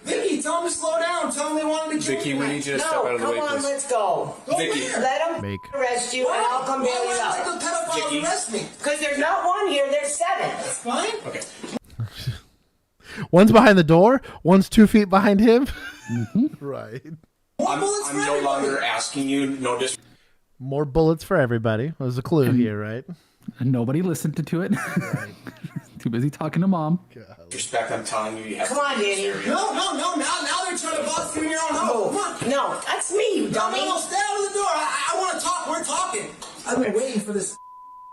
Vicky, tell him to slow down. Tell him they wanted to kill Vicky, you. we need you to step out of the way, Come on, please. let's go. Vicky. Let him arrest you, and I'll come bail you out. Why would the pedophiles arrest me? Because there's not one here, there's 7. That's fine. Okay. One's behind the door. One's 2 feet behind him. Right. I'm no longer asking you. More bullets for everybody. Was a clue here, right? And nobody listened to it. Too busy talking to mom. Respect, I'm telling you have Come on, Danny. No. Now they're trying to boss you in your own home. Come on. No, that's me, you dummy. No, stay out of the door. I want to talk. We're talking. I've been waiting for this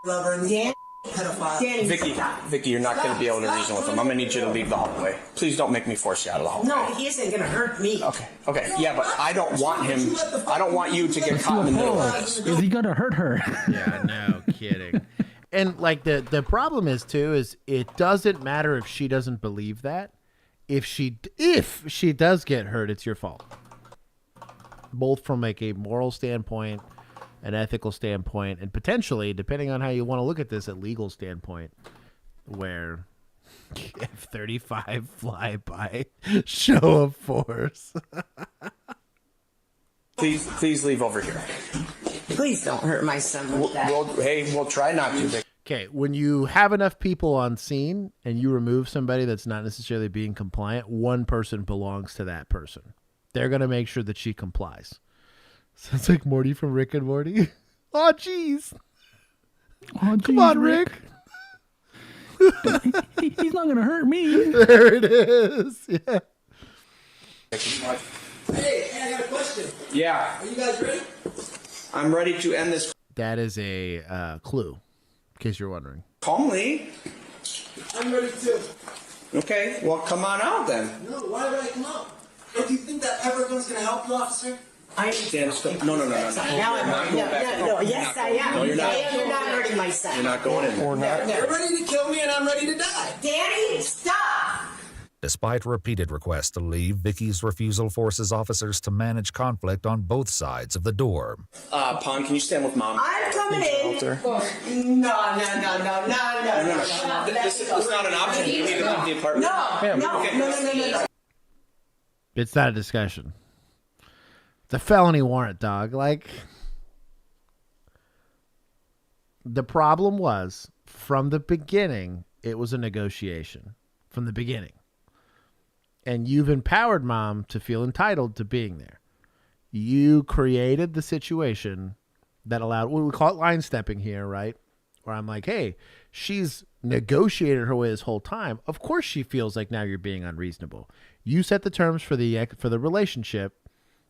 lover and the pedophile. Danny, Vicky, you're not going to be able to reason with him. I'm going to need you to leave the hallway. Please don't make me force you out of the hallway. No, he isn't going to hurt me. Okay. Yeah, but I don't want him. I don't want you to get caught in the middle of this. Is he going to hurt her? Yeah, no kidding. And like the problem is too is it doesn't matter if she doesn't believe that. If she does get hurt, it's your fault. Both from like a moral standpoint, an ethical standpoint, and potentially, depending on how you want to look at this, a legal standpoint, where F-35 flyby show of force. Please leave over here. Please don't hurt my son with that. We'll try not to. Okay, when you have enough people on scene and you remove somebody that's not necessarily being compliant, one person belongs to that person. They're going to make sure that she complies. Sounds like Morty from Rick and Morty. Oh, jeez. Come on, Rick. He's not going to hurt me. There it is. Yeah. Hey, I got a question. Yeah. Are you guys ready? I'm ready to end this. That is a clue, in case you're wondering. Calmly. I'm ready too. Okay, well, come on out then. No, why would I come out? Do you think that pepper gun's going to help you, officer? Dan, stop. No. Now I'm no. Yes, I am. No, you're not. You're not hurting my son. You're not going in. Or not. You're ready to kill me and I'm ready to die. Danny, stop! Despite repeated requests to leave, Vicky's refusal forces officers to manage conflict on both sides of the door. Pon, can you stand with Mom? I'm coming in. No. This is not an option. You need to leave the apartment. No. It's not a discussion. It's a felony warrant, dog. Like, the problem was, from the beginning, it was a negotiation. From the beginning. And you've empowered Mom to feel entitled to being there. You created the situation that allowed, we call it line stepping here, right? Where I'm like, hey, she's negotiated her way this whole time. Of course she feels like now you're being unreasonable. You set the terms for the relationship,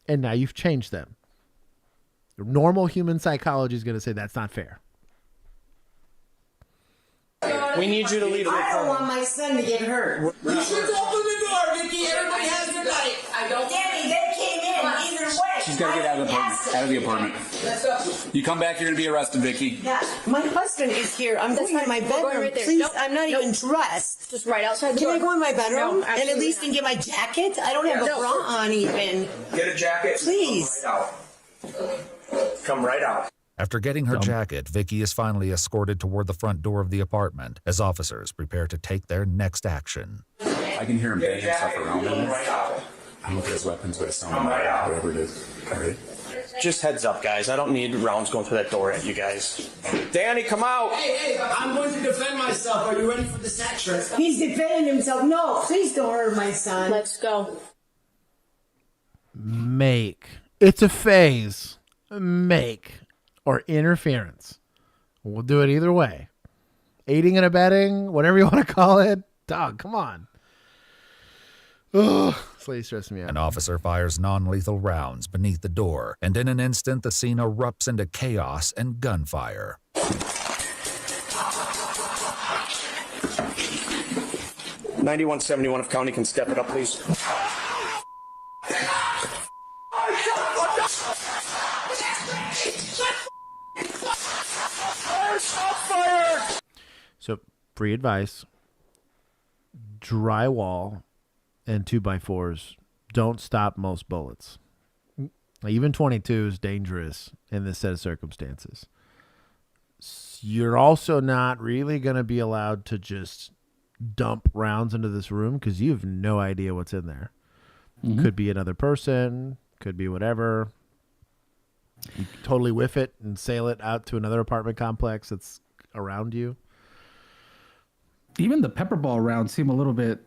and now you've changed them. Normal human psychology is going to say that's not fair. We need you to leave. I don't want my son to get hurt. You should open the door, Vicky. Everybody has their right. I don't. Danny, they came in either way. She's got to get out of the apartment. You come back, you're going to be arrested, Vicky. Yeah, my husband is here. I'm going in my bedroom. Right there. Please, Nope. I'm not even dressed. Just right outside the Can door. I go in my bedroom No, and at least can get my jacket? I don't have a bra on even. Get a jacket. Please. Come right out. After getting her jacket, Vicky is finally escorted toward the front door of the apartment as officers prepare to take their next action. I can hear him banging stuff around him. I don't know if he has weapons, but it sounds like whatever it is. All right. Just heads up, guys. I don't need rounds going through that door at you guys. Danny, come out. Hey, I'm going to defend myself. Are you ready for this action? He's defending himself. No, please don't hurt my son. Let's go. make. It's a phase. Make or interference. We'll do it either way. Aiding and abetting, whatever you want to call it. Dog, come on. Ugh, it's really stressing me out. An officer fires non-lethal rounds beneath the door, and in an instant the scene erupts into chaos and gunfire. 9171, if County can step it up, please. So, free advice. Drywall and 2x4s don't stop most bullets. Even 22 is dangerous in this set of circumstances. You're also not really going to be allowed to just dump rounds into this room because you have no idea what's in there. Mm-hmm. Could be another person, could be whatever. You totally whiff it and sail it out to another apartment complex that's around you. Even the pepper ball rounds seem a little bit...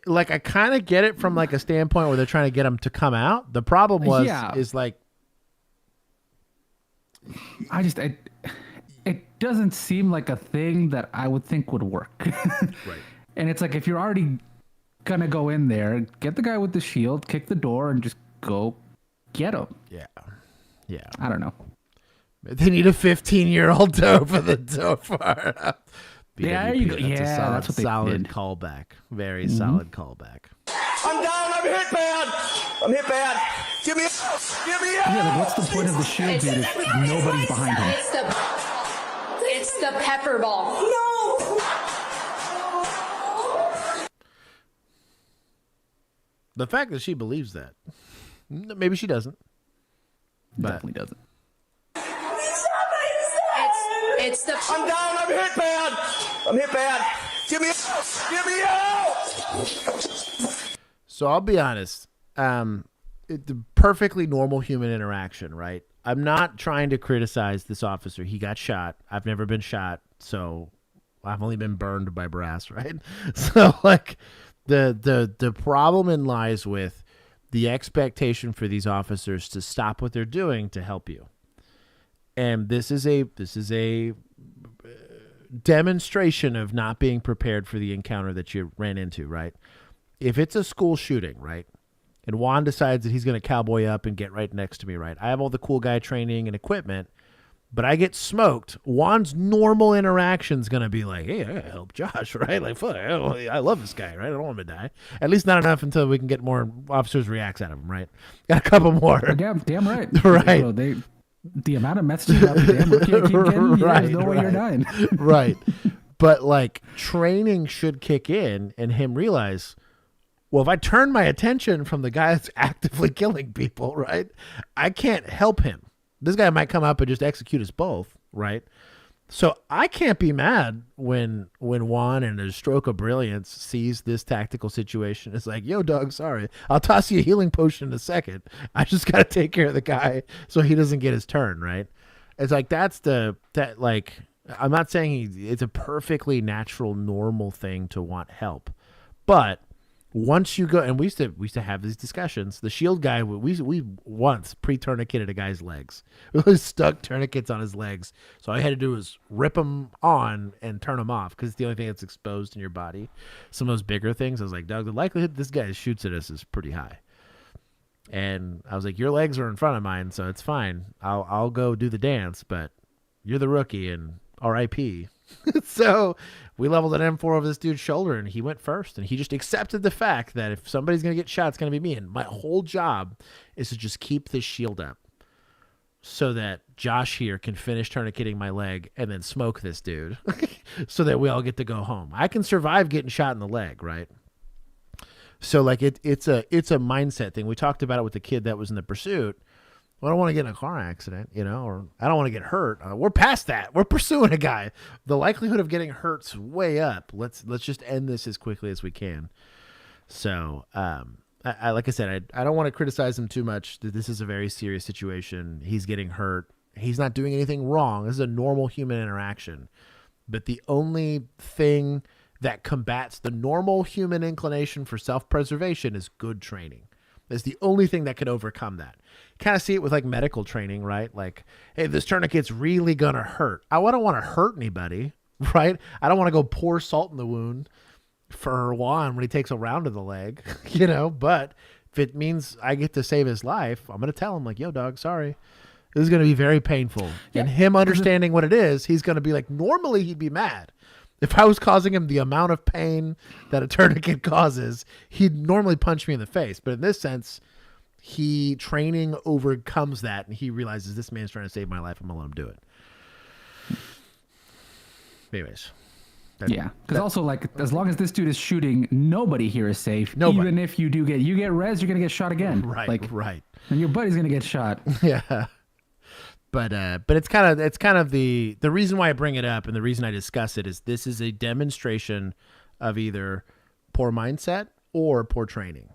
Like, I kind of get it from like a standpoint where they're trying to get them to come out. The problem is like... It doesn't seem like a thing that I would think would work. Right. And it's like, if you're already going to go in there, get the guy with the shield, kick the door, and just go get him. Yeah. Yeah. I don't know. They need a 15-year-old to open the door for up. Yeah, there you go. That's that's what they solid did. callback. Very solid callback. I'm down. I'm hit bad. I'm hit bad. Give me out. Give me out. Yeah, like, what's the point of the shield, dude, if nobody's behind him? It's the pepper ball. No. The fact that she believes that. Maybe she doesn't. Definitely doesn't. It's the... I'm down. I'm hit bad. I'm hit bad. Give me out. Give me out. So I'll be honest. The perfectly normal human interaction, right? I'm not trying to criticize this officer. He got shot. I've never been shot, so I've only been burned by brass, right? So like the problem lies with the expectation for these officers to stop what they're doing to help you. And this is a demonstration of not being prepared for the encounter that you ran into, right? If it's a school shooting, right? And Juan decides that he's going to cowboy up and get right next to me, right? I have all the cool guy training and equipment, but I get smoked. Juan's normal interaction is going to be like, hey, I got to help Josh, right? Like, fuck, I love this guy, right? I don't want him to die. At least not enough until we can get more officers' reacts out of him, right? Got a couple more. Damn right. Right. So the amount of messages that the damn rookie keep getting, there's no way you're dying. Right. But, like, training should kick in and him realize, well, if I turn my attention from the guy that's actively killing people, right, I can't help him. This guy might come up and just execute us both, right? So I can't be mad when Juan, in a stroke of brilliance, sees this tactical situation. It's like, yo, dog, sorry. I'll toss you a healing potion in a second. I just got to take care of the guy so he doesn't get his turn, right? It's like I'm not saying it's a perfectly natural, normal thing to want help. But once you go, and we used to have these discussions. The shield guy, we once pre-tourniqueted a guy's legs. We stuck tourniquets on his legs. So all I had to do was rip them on and turn them off because it's the only thing that's exposed in your body. Some of those bigger things, I was like, Doug, the likelihood this guy shoots at us is pretty high. And I was like, your legs are in front of mine, so it's fine. I'll go do the dance, but you're the rookie, and R.I.P. So we leveled an M4 over this dude's shoulder, and he went first, and he just accepted the fact that if somebody's going to get shot, it's going to be me. And my whole job is to just keep this shield up so that Josh here can finish tourniqueting my leg and then smoke this dude so that we all get to go home. I can survive getting shot in the leg, right? So like it's a mindset thing. We talked about it with the kid that was in the pursuit. Well, I don't want to get in a car accident, or I don't want to get hurt. We're past that. We're pursuing a guy. The likelihood of getting hurt's way up. Let's just end this as quickly as we can. So, I like I said, I don't want to criticize him too much. This is a very serious situation. He's getting hurt. He's not doing anything wrong. This is a normal human interaction. But the only thing that combats the normal human inclination for self-preservation is good training. is the only thing that could overcome that. Kind of see it with like medical training, right? Like, hey, this tourniquet's really going to hurt. I don't want to hurt anybody, right? I don't want to go pour salt in the wound for Juan when he takes a round to the leg, but if it means I get to save his life, I'm going to tell him like, yo, dog, sorry. This is going to be very painful. Yeah. And him understanding what it is, he's going to be like, normally he'd be mad. If I was causing him the amount of pain that a tourniquet causes, he'd normally punch me in the face. But in this sense, training overcomes that, and he realizes this man's trying to save my life. I'm going to let him do it. Anyways. Because also, like, as long as this dude is shooting, nobody here is safe. Nobody. Even if you get res, you're going to get shot again. Right. And your buddy's going to get shot. Yeah. But it's kind of the reason why I bring it up and the reason I discuss it is this is a demonstration of either poor mindset or poor training.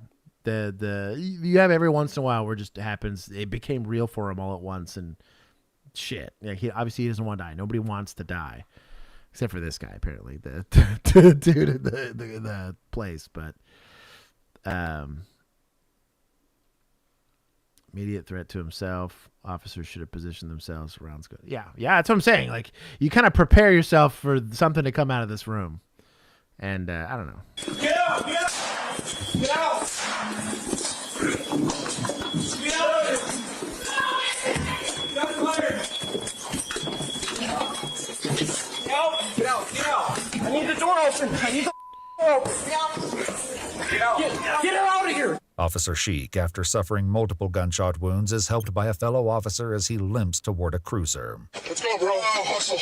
You have every once in a while where it just happens. It became real for him all at once and shit. Yeah, he doesn't want to die. Nobody wants to die, except for this guy apparently, the dude in the place. But immediate threat to himself. Officers should have positioned themselves. Rounds good. Yeah, that's what I'm saying. Like, you kind of prepare yourself for something to come out of this room. And I don't know. Get out! Get out! Get out! Get out of here! Got fired! Get out! Get out! I need the door open! I need the door open! Get out! Get her out of here! Officer Sheik, after suffering multiple gunshot wounds, is helped by a fellow officer as he limps toward a cruiser. Let's go, bro. Hustle.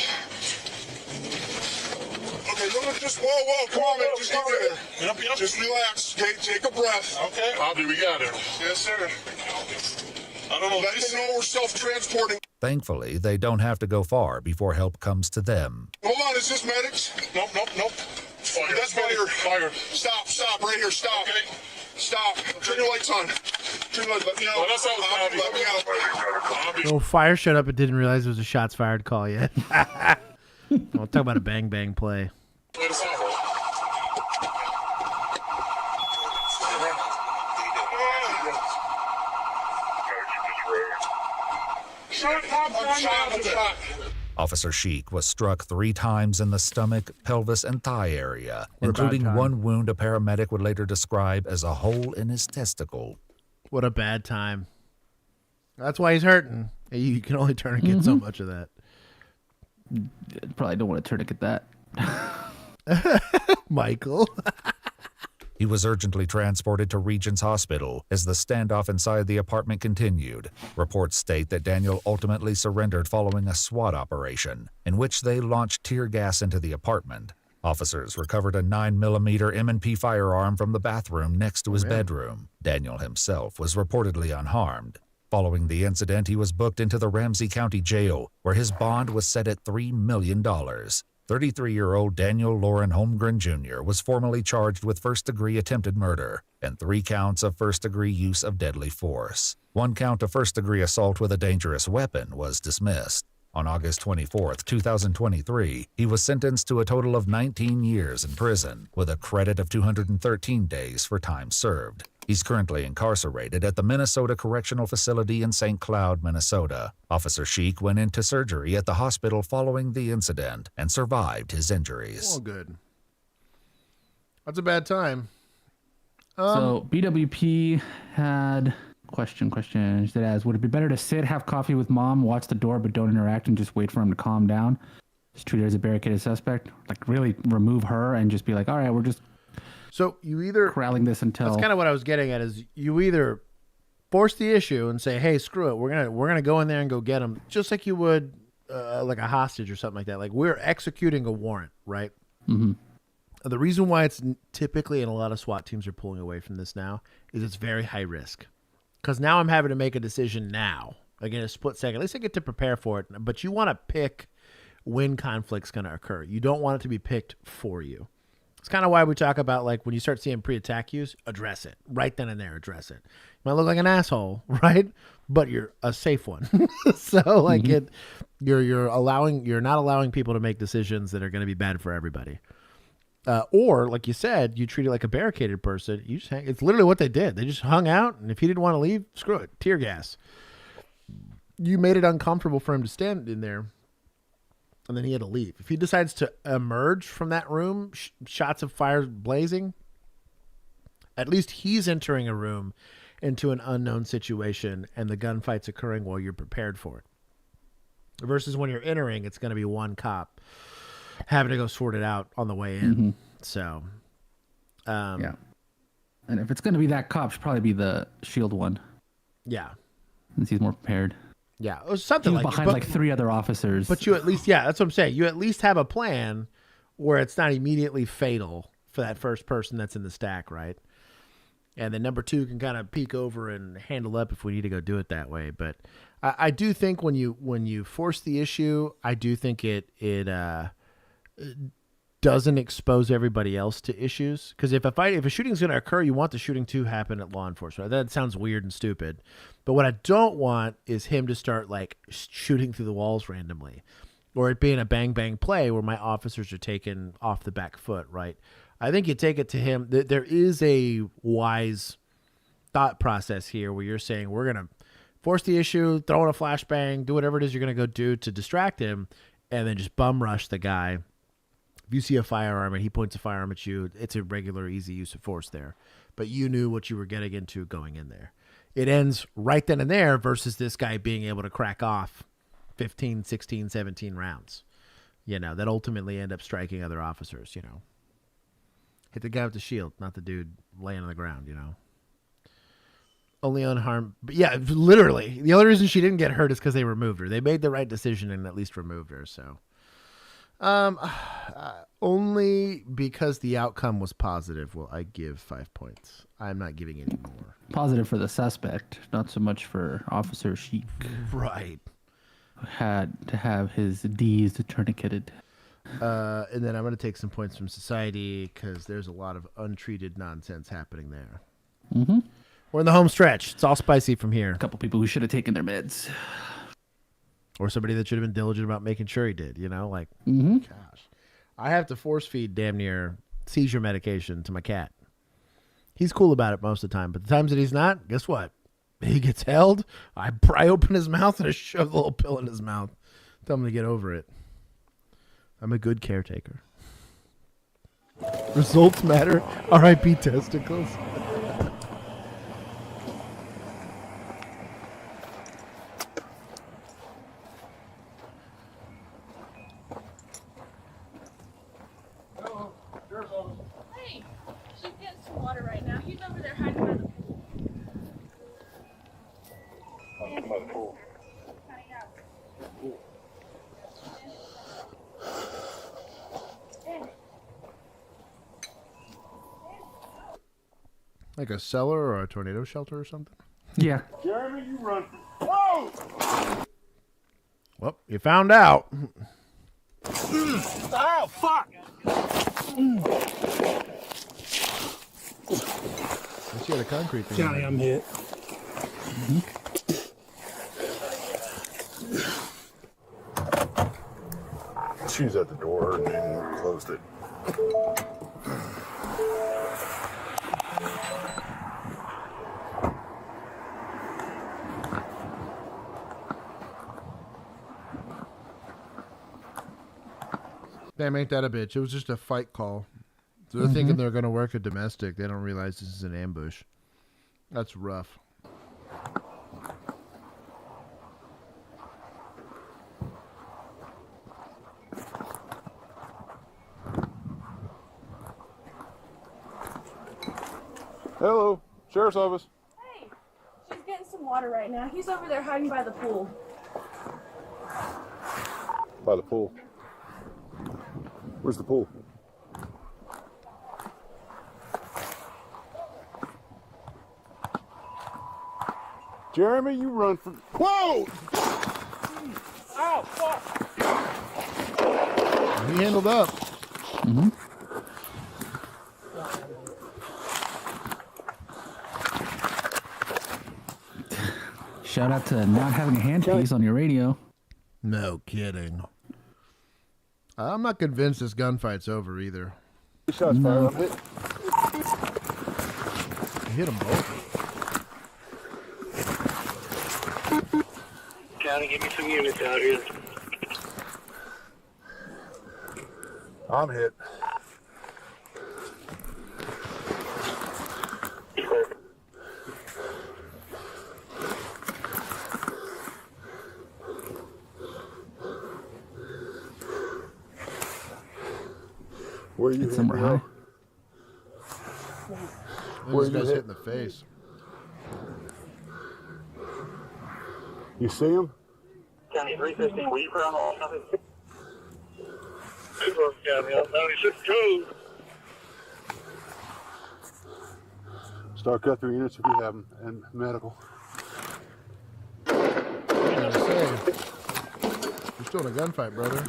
Okay, just whoa, come on, man. Just get there. Yep. Just relax. Take a breath. Okay. Bobby, we got it. Yes, sir. I don't know. Let us know we're self-transporting. Thankfully, they don't have to go far before help comes to them. Hold on, is this medics? Nope. Fire. That's fire. Stop, right here, stop. Okay. Stop. Turn your lights on. Turn your lights. Let me out. Well, that's how let me out. No, fire showed up and didn't realize it was a shots fired call yet. I'll talk about a bang bang play. Let us out. Officer Sheik was struck 3 times in the stomach, pelvis, and thigh area, including one wound a paramedic would later describe as a hole in his testicle. What a bad time. That's why he's hurting. You can only tourniquet so much of that. Probably don't want to tourniquet that. Michael. He was urgently transported to Regents Hospital as the standoff inside the apartment continued. Reports state that Daniel ultimately surrendered following a SWAT operation, in which they launched tear gas into the apartment. Officers recovered a 9mm M&P firearm from the bathroom next to his bedroom. Daniel himself was reportedly unharmed. Following the incident, he was booked into the Ramsey County Jail, where his bond was set at $3 million. 33-year-old Daniel Lauren Holmgren Jr. was formally charged with first-degree attempted murder and 3 counts of first-degree use of deadly force. 1 count of first-degree assault with a dangerous weapon was dismissed. On August 24, 2023, he was sentenced to a total of 19 years in prison, with a credit of 213 days for time served. He's currently incarcerated at the Minnesota Correctional Facility in St. Cloud, Minnesota. Officer Sheik went into surgery at the hospital following the incident and survived his injuries. Oh, good. That's a bad time. So BWP had question that asks, would it be better to sit, have coffee with mom, watch the door, but don't interact and just wait for him to calm down? Just treat her as a barricaded suspect? Like, really remove her and just be like, all right, we're just... So you either corralling this until... That's kind of what I was getting at, is you either force the issue and say, hey, screw it, we're gonna go in there and go get him, just like you would like a hostage or something like that. Like, we're executing a warrant, right? Mm-hmm. The reason why it's typically, and a lot of SWAT teams are pulling away from this now, is it's very high risk. Because now I'm having to make a decision now. Again, a split second. At least I get to prepare for it. But you want to pick when conflict's going to occur. You don't want it to be picked for you. It's kind of why we talk about, like, when you start seeing pre-attack use, address it. Right then and there, address it. You might look like an asshole, right? But you're a safe one. So, like, you're not allowing people to make decisions that are going to be bad for everybody. Or, like you said, you treat it like a barricaded person. You just hang. It's literally what they did. They just hung out, and if he didn't want to leave, screw it, tear gas. You made it uncomfortable for him to stand in there, and then he had to leave. If he decides to emerge from that room, shots of fire blazing, at least he's entering a room into an unknown situation, and the gunfight's occurring while you're prepared for it. Versus when you're entering, it's going to be one cop having to go sort it out on the way in. Mm-hmm. So, yeah. And if it's going to be that cop, should probably be the shield one. Yeah. Since he's more prepared. Yeah, it was something he was like behind like 3 other officers. But you at least, yeah, that's what I'm saying. You at least have a plan where it's not immediately fatal for that first person that's in the stack, right? And then number 2 can kind of peek over and handle up if we need to go do it that way. But I do think when you force the issue, I do think it doesn't expose everybody else to issues. Because if a shooting is going to occur, you want the shooting to happen at law enforcement. That sounds weird and stupid. But what I don't want is him to start like shooting through the walls randomly, or it being a bang bang play where my officers are taken off the back foot, right? I think you take it to him. There is a wise thought process here where you're saying we're going to force the issue, throw in a flashbang, do whatever it is you're going to go do to distract him, and then just bum rush the guy. If you see a firearm and he points a firearm at you, it's a regular, easy use of force there. But you knew what you were getting into going in there. It ends right then and there versus this guy being able to crack off 15, 16, 17 rounds, that ultimately end up striking other officers, Hit the guy with the shield, not the dude laying on the ground, Only unharmed. But yeah, literally. The only reason she didn't get hurt is because they removed her. They made the right decision and at least removed her, so. Only because the outcome was positive will I give 5 points. I'm not giving any more. Positive for the suspect, not so much for Officer Sheik. Right. Had to have his D's tourniqueted. And then I'm going to take some points from society because there's a lot of untreated nonsense happening there. Mm-hmm. We're in the home stretch. It's all spicy from here. A couple people who should have taken their meds. Or somebody that should have been diligent about making sure he did, Like, mm-hmm. Gosh. I have to force feed damn near seizure medication to my cat. He's cool about it most of the time, but the times that he's not, guess what? He gets held. I pry open his mouth and I shove the little pill in his mouth. Tell him to get over it. I'm a good caretaker. Results matter. R.I.P. testicles. Hey, she's getting some water right now. He's over there hiding by the pool. By the pool. Like a cellar or a tornado shelter or something? Yeah. Jeremy, you run. Whoa! Well, you found out. Oh, fuck! Let's hear the concrete thing. Johnny, I'm hit. She was at the door and then closed it. Damn, ain't that a bitch. It was just a fight call. So they're thinking they're going to work a domestic. They don't realize this is an ambush. That's rough. Hello, Sheriff's Office. Hey, she's getting some water right now. He's over there hiding by the pool. By the pool. Where's the pool? Jeremy, you run for... Whoa! Ow, fuck! He handled up. Mm-hmm. Shout out to not having a handpiece on your radio. No kidding. I'm not convinced this gunfight's over either. Shots fired. Hit. Hit them both. County, give me some units out here. I'm hit. Where you hit somewhere high. Where This you guy's hit? hit in the face. You see him? County 350, will you crown all nothing? County, 96 code. Start cut through units if you have them, and medical. You're still in a gunfight, brother.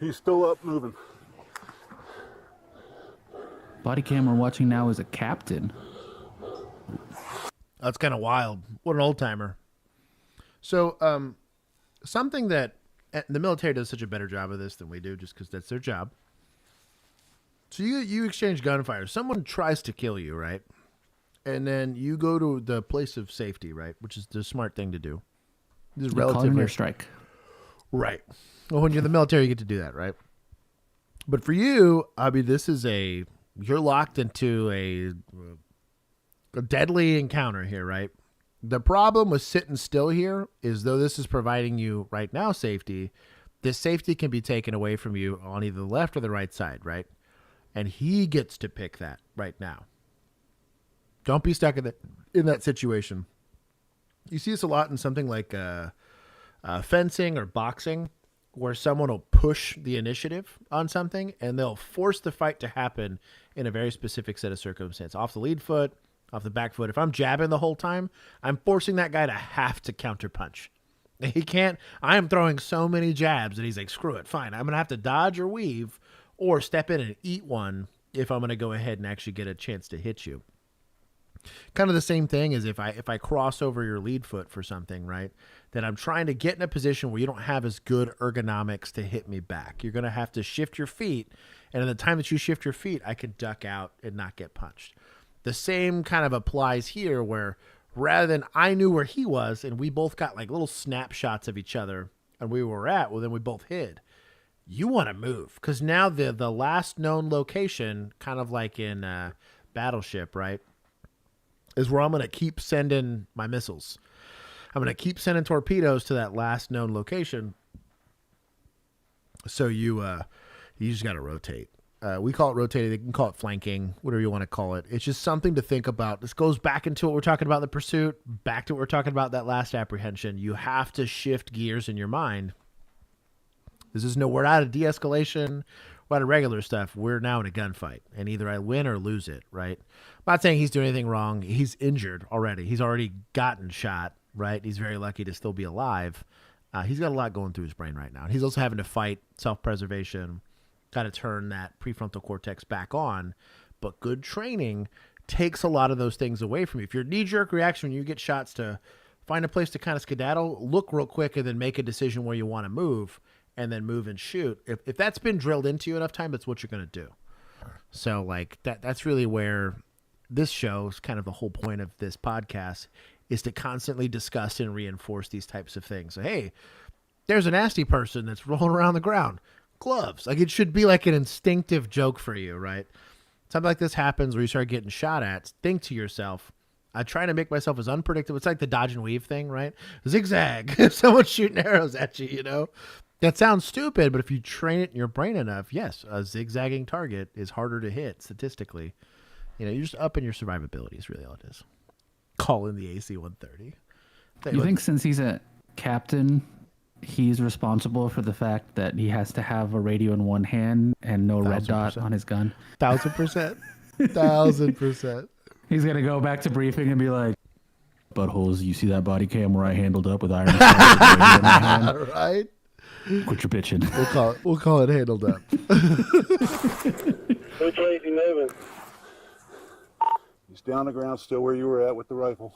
He's still up, moving. Body cam we're watching now is a captain. That's kind of wild. What an old timer. So, something that the military does such a better job of this than we do, just because that's their job. So you exchange gunfire. Someone tries to kill you, right? And then you go to the place of safety, right? Which is the smart thing to do. This is relatively airstrike. Right. Well, when you're in the military, you get to do that, right? But for you, I mean, this is you're locked into a deadly encounter here, right? The problem with sitting still here is, though this is providing you right now safety, this safety can be taken away from you on either the left or the right side, right? And he gets to pick that right now. Don't be stuck in that situation. You see this a lot in something like fencing or boxing, where someone will push the initiative on something and they'll force the fight to happen in a very specific set of circumstances. Off the lead foot, off the back foot. If I'm jabbing the whole time, I'm forcing that guy to have to counterpunch. He can't. I am throwing so many jabs that he's like, screw it, fine. I'm going to have to dodge or weave or step in and eat one if I'm going to go ahead and actually get a chance to hit you. Kind of the same thing as if I cross over your lead foot for something, right? That I'm trying to get in a position where you don't have as good ergonomics to hit me back. You're going to have to shift your feet. And in the time that you shift your feet, I can duck out and not get punched. The same kind of applies here, where rather than I knew where he was and we both got like little snapshots of each other and we were at, well, then we both hid. You want to move, because now the last known location, kind of like in Battleship, right, is where I'm going to keep sending my missiles. I'm going to keep sending torpedoes to that last known location. So you just got to rotate. We call it rotating. They can call it flanking, whatever you want to call it. It's just something to think about. This goes back into what we're talking about in the pursuit, back to what we're talking about that last apprehension. You have to shift gears in your mind. This is we're out of de-escalation. We're out of regular stuff. We're now in a gunfight, and either I win or lose it, right? I'm not saying he's doing anything wrong. He's injured already. He's already gotten shot, right? He's very lucky to still be alive. He's got a lot going through his brain right now. He's also having to fight self-preservation, got to turn that prefrontal cortex back on. But good training takes a lot of those things away from you. If your knee-jerk reaction when you get shots to find a place to kind of skedaddle, look real quick, and then make a decision where you want to move, and then move and shoot. If that's been drilled into you enough time, that's what you're going to do. So like that's really where this shows kind of the whole point of this podcast, is to constantly discuss and reinforce these types of things. So, hey, there's a nasty person that's rolling around the ground. Gloves. Like, it should be like an instinctive joke for you, right? Something like this happens where you start getting shot at. Think to yourself, I try to make myself as unpredictable. It's like the dodge and weave thing, right? Zigzag. If someone's shooting arrows at you, you know? That sounds stupid, but if you train it in your brain enough, yes, a zigzagging target is harder to hit statistically. You know, you're just upping your survivability is really all it is. Call in the AC-130. You think since he's a captain, he's responsible for the fact that he has to have a radio in one hand and no red dot on his gun? 1,000%. 1,000%. He's going to go back to briefing and be like, buttholes. You see that body cam where I handled up with iron? Right. Quit your bitching. We'll call it handled up. Which way is he moving? He's down the ground, still where you were at with the rifle.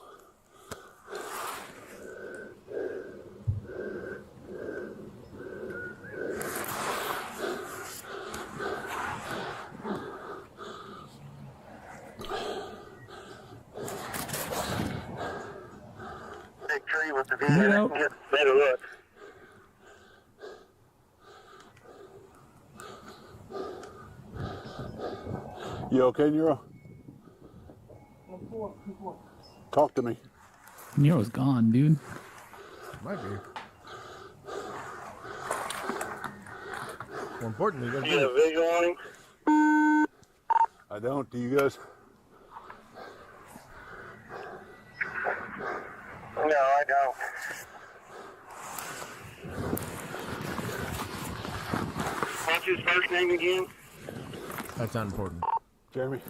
Big tree with the view. Get better look. You okay, Nero? Talk to me. Nero's gone, dude. Might be. More importantly, you have visual on him? I don't. Do you guys? No, I don't. What's his first name again? That's not important. Jeremy.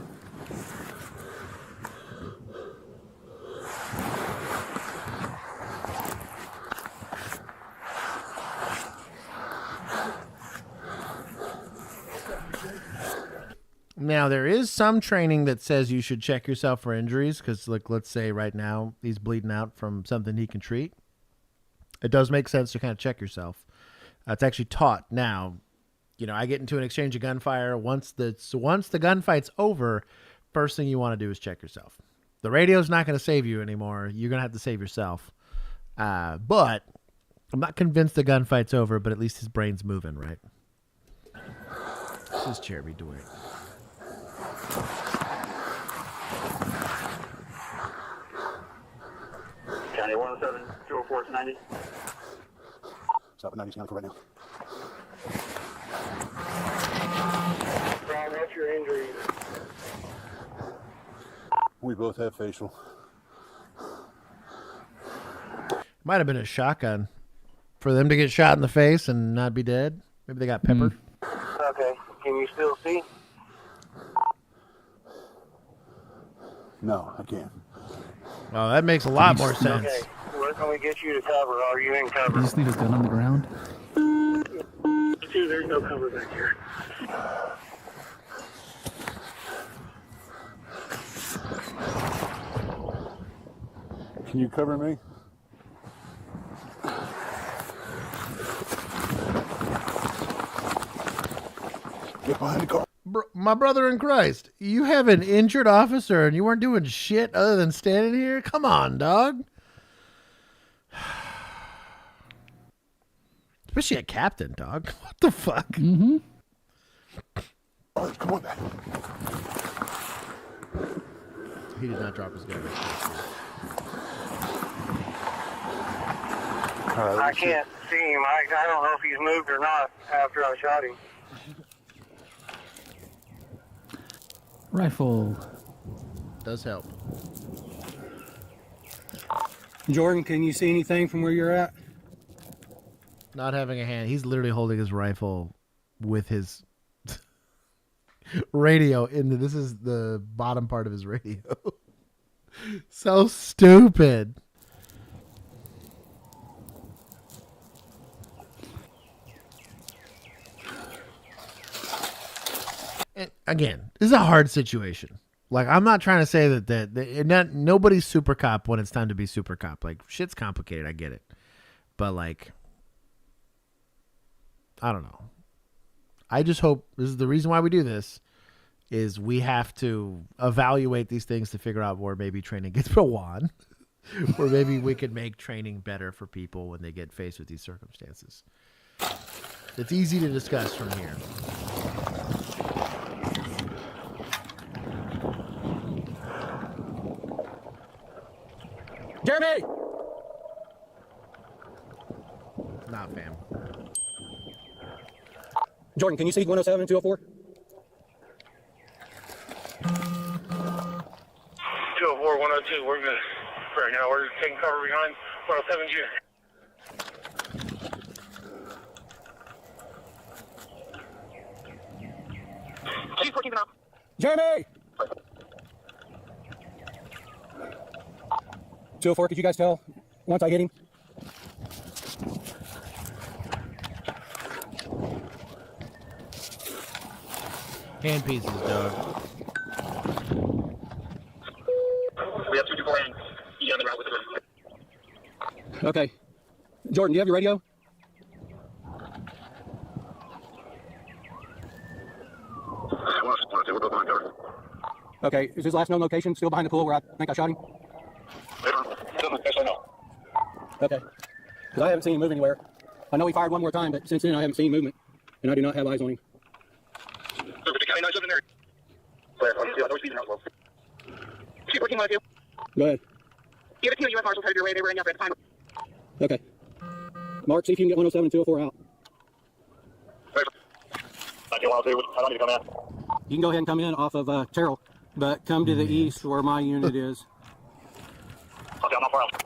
Now, there is some training that says you should check yourself for injuries because, like, let's say right now he's bleeding out from something he can treat. It does make sense to kind of check yourself. It's actually taught now. You know, I get into an exchange of gunfire. Once the gunfight's over, first thing you want to do is check yourself. The radio's not going to save you anymore. You're going to have to save yourself. But I'm not convinced the gunfight's over, but at least his brain's moving, right? This is Jeremy doing. County 107, 204 to 90. Stop at 90 scan for right now. Brian, what's your injury? We both have facial. Might have been a shotgun for them to get shot in the face and not be dead. Maybe they got peppered. Okay, can you still see? No, I can't. Oh, that makes a lot more sense. Okay, where can we get you to cover? Are you in cover? You just need his gun on the ground. Dude, there's no cover back here. Can you cover me? Get behind the car. My brother in Christ, you have an injured officer and you weren't doing shit other than standing here? Come on, dog. Especially a captain, dog. What the fuck? Mm-hmm. Oh, come on back. He did not drop his gun. I can't see him. I don't know if he's moved or not after I shot him. Rifle. Does help. Jordan, can you see anything from where you're at? Not having a hand. He's literally holding his rifle with his radio in this is the bottom part of his radio. So stupid. And again, this is a hard situation. Like, I'm not trying to say that nobody's super cop when it's time to be super cop. Like, shit's complicated. I get it. But, like, I don't know. I just hope this is the reason why we do this is we have to evaluate these things to figure out where maybe training gets wrong, where maybe we could make training better for people when they get faced with these circumstances. It's easy to discuss from here. Jeremy! Nah, fam. Jordan, can you see 107 and 204? 204, 102, we're good. Right now, we're taking cover behind 107 G. Jeremy! 204, could you guys tell once I hit him? Hand pieces, dog. We have 2 people in. You on the route with the Okay. Jordan, do you have your radio? We're both on cover. Okay. Is his last known location still behind the pool where I think I shot him? Doesn't officially know. Okay. Because I haven't seen him move anywhere. I know he fired one more time, but since then I haven't seen movement, and I do not have eyes on him. Keep working with you. Go ahead. Give it to U.S. Marshals headed your way. They were in your time. Okay. Mark, see if you can get 107 204 out. I don't need to come in. You can go ahead and come in off of Terrell, but come to the east where my unit is. Okay, I'm not far out.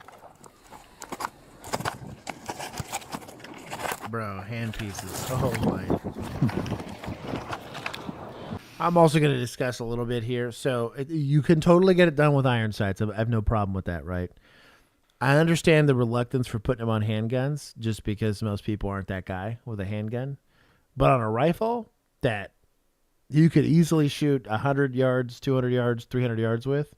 Bro, hand pieces. Oh my. I'm also going to discuss a little bit here. So you can totally get it done with iron sights. I have no problem with that, right? I understand the reluctance for putting them on handguns just because most people aren't that guy with a handgun. But on a rifle that you could easily shoot 100 yards, 200 yards, 300 yards with,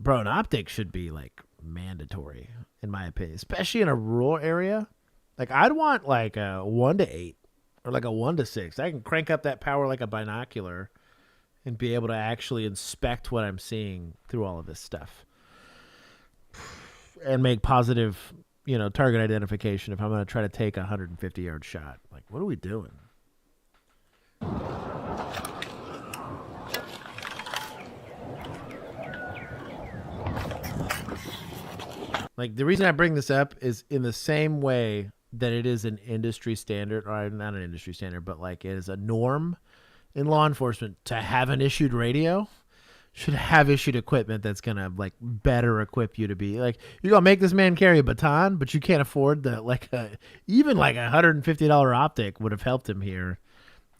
bro, an optic should be like mandatory in my opinion, especially in a rural area. Like I'd want like a 1 to 8 or like a 1 to 6. I can crank up that power like a binocular and be able to actually inspect what I'm seeing through all of this stuff and make positive, target identification if I'm going to try to take a 150-yard shot. Like, what are we doing? Like, the reason I bring this up is in the same way that it is an industry standard, or not an industry standard, but like it is a norm in law enforcement to have an issued radio, should have issued equipment that's going to like better equip you to be like, you're going to make this man carry a baton, but you can't afford the, even like $150 optic would have helped him here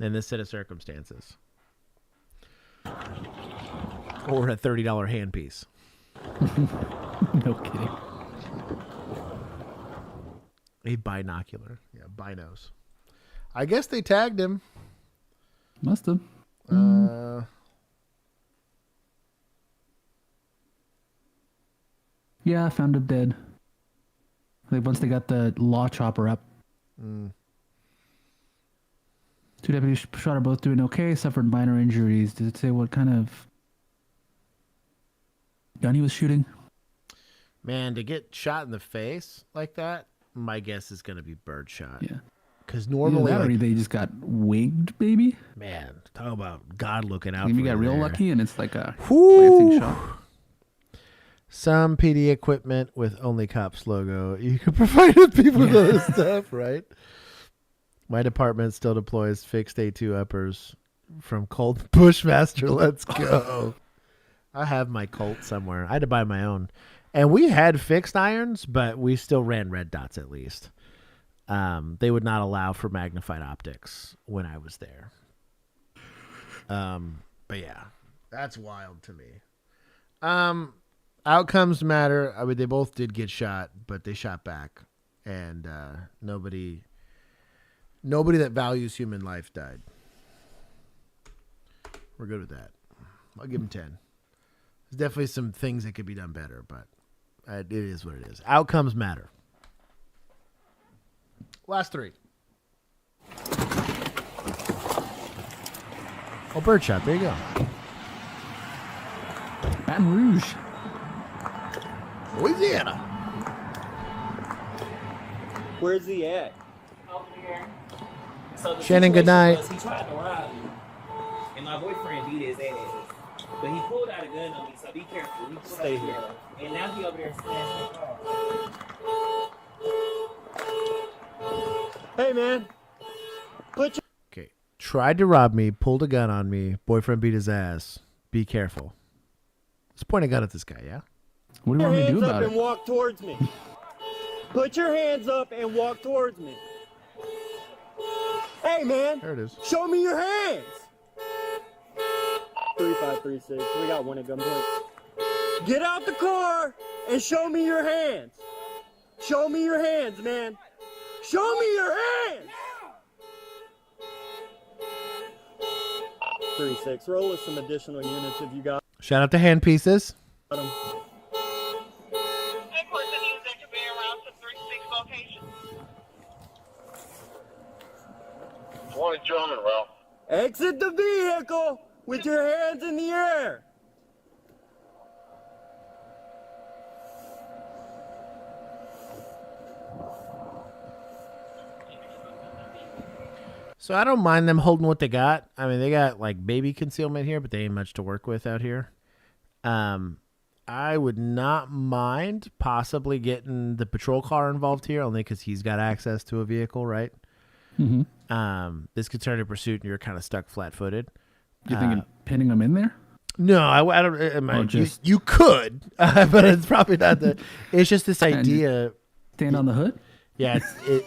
in this set of circumstances. Or a $30 handpiece. No kidding. A binocular. Yeah, binos. I guess they tagged him. Must have. Yeah, I found him dead. Like once they got the law chopper up. 2 deputies shot are both doing okay, suffered minor injuries. Did it say what kind of gun he was shooting? Man, to get shot in the face like that, my guess is going to be birdshot. Yeah. Because normally or they just got winged, baby. Man, talk about God looking out. Maybe for you got you real there. lucky, and it's like a glancing shot. Some PD equipment with Only Cops logo. You can provide people with other stuff, right? My department still deploys fixed A2 uppers from Colt Bushmaster. Let's go. I have my Colt somewhere. I had to buy my own. And we had fixed irons, but we still ran red dots at least. They would not allow for magnified optics when I was there. But yeah, that's wild to me. Outcomes matter. I mean, they both did get shot, but they shot back. And nobody that values human life died. We're good with that. I'll give them 10. There's definitely some things that could be done better, but it is what it is. Outcomes matter. Last 3. Oh, birdshot. There you go. Baton Rouge. Louisiana. Where's he at? Over here. So the Shannon, good situation night. was he tried to rob me, and my boyfriend beat his ass. But he pulled out a gun on me, so be careful. He Stay here. And now he over there smashing the car. Hey, man. Put your... Okay. Tried to rob me, pulled a gun on me, boyfriend beat his ass. Be careful. Let's point a gun at this guy, yeah? What do you want me to do about and it? walk towards me. Put your hands up and walk towards me. Hey, man. There it is. Show me your hands. 3536. We got one at gunpoint. Get out the car. and show me your hands. Show me your hands, man. Show me your hands. 3-6. Roll with some additional units if you got Shout out to Hand Pieces. them. Gentlemen, well. Exit the vehicle with your hands in the air. So I don't mind them holding what they got. I mean, they got like baby concealment here, but they ain't much to work with out here. I would not mind possibly getting the patrol car involved here, only because he's got access to a vehicle, right? Mm-hmm. This could turn into pursuit, and you're kind of stuck flat-footed. You thinking pinning them in there? No, I don't. You could, but it's probably not the. It's just this idea. Stand on the hood. Yeah,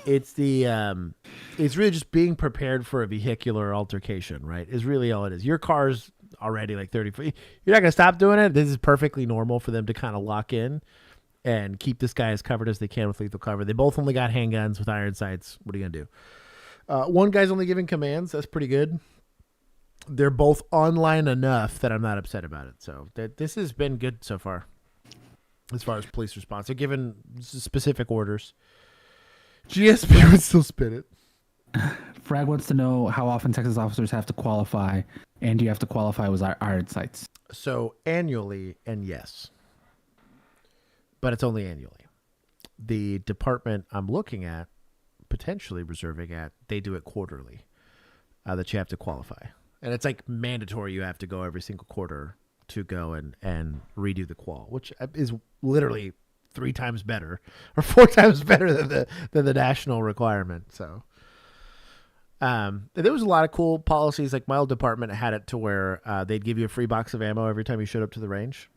it's really just being prepared for a vehicular altercation, right? Is really all it is. Your car's already like 30 feet. You're not gonna stop doing it. This is perfectly normal for them to kind of lock in and keep this guy as covered as they can with lethal cover. They both only got handguns with iron sights. What are you gonna do? One guy's only giving commands. That's pretty good. They're both online enough that I'm not upset about it. So this has been good so far, as far as police response. They're given specific orders. GSP would still spin it. Frag wants to know how often Texas officers have to qualify, and do you have to qualify with iron sights? So annually, and yes, but it's only annually. The department I'm looking at, potentially reserving at, they do it quarterly, that you have to qualify. And it's like mandatory. You have to go every single quarter to go and redo the qual, which is literally 3 times better or 4 times better than the national requirement. So there was a lot of cool policies. Like my old department had it to where they'd give you a free box of ammo every time you showed up to the range.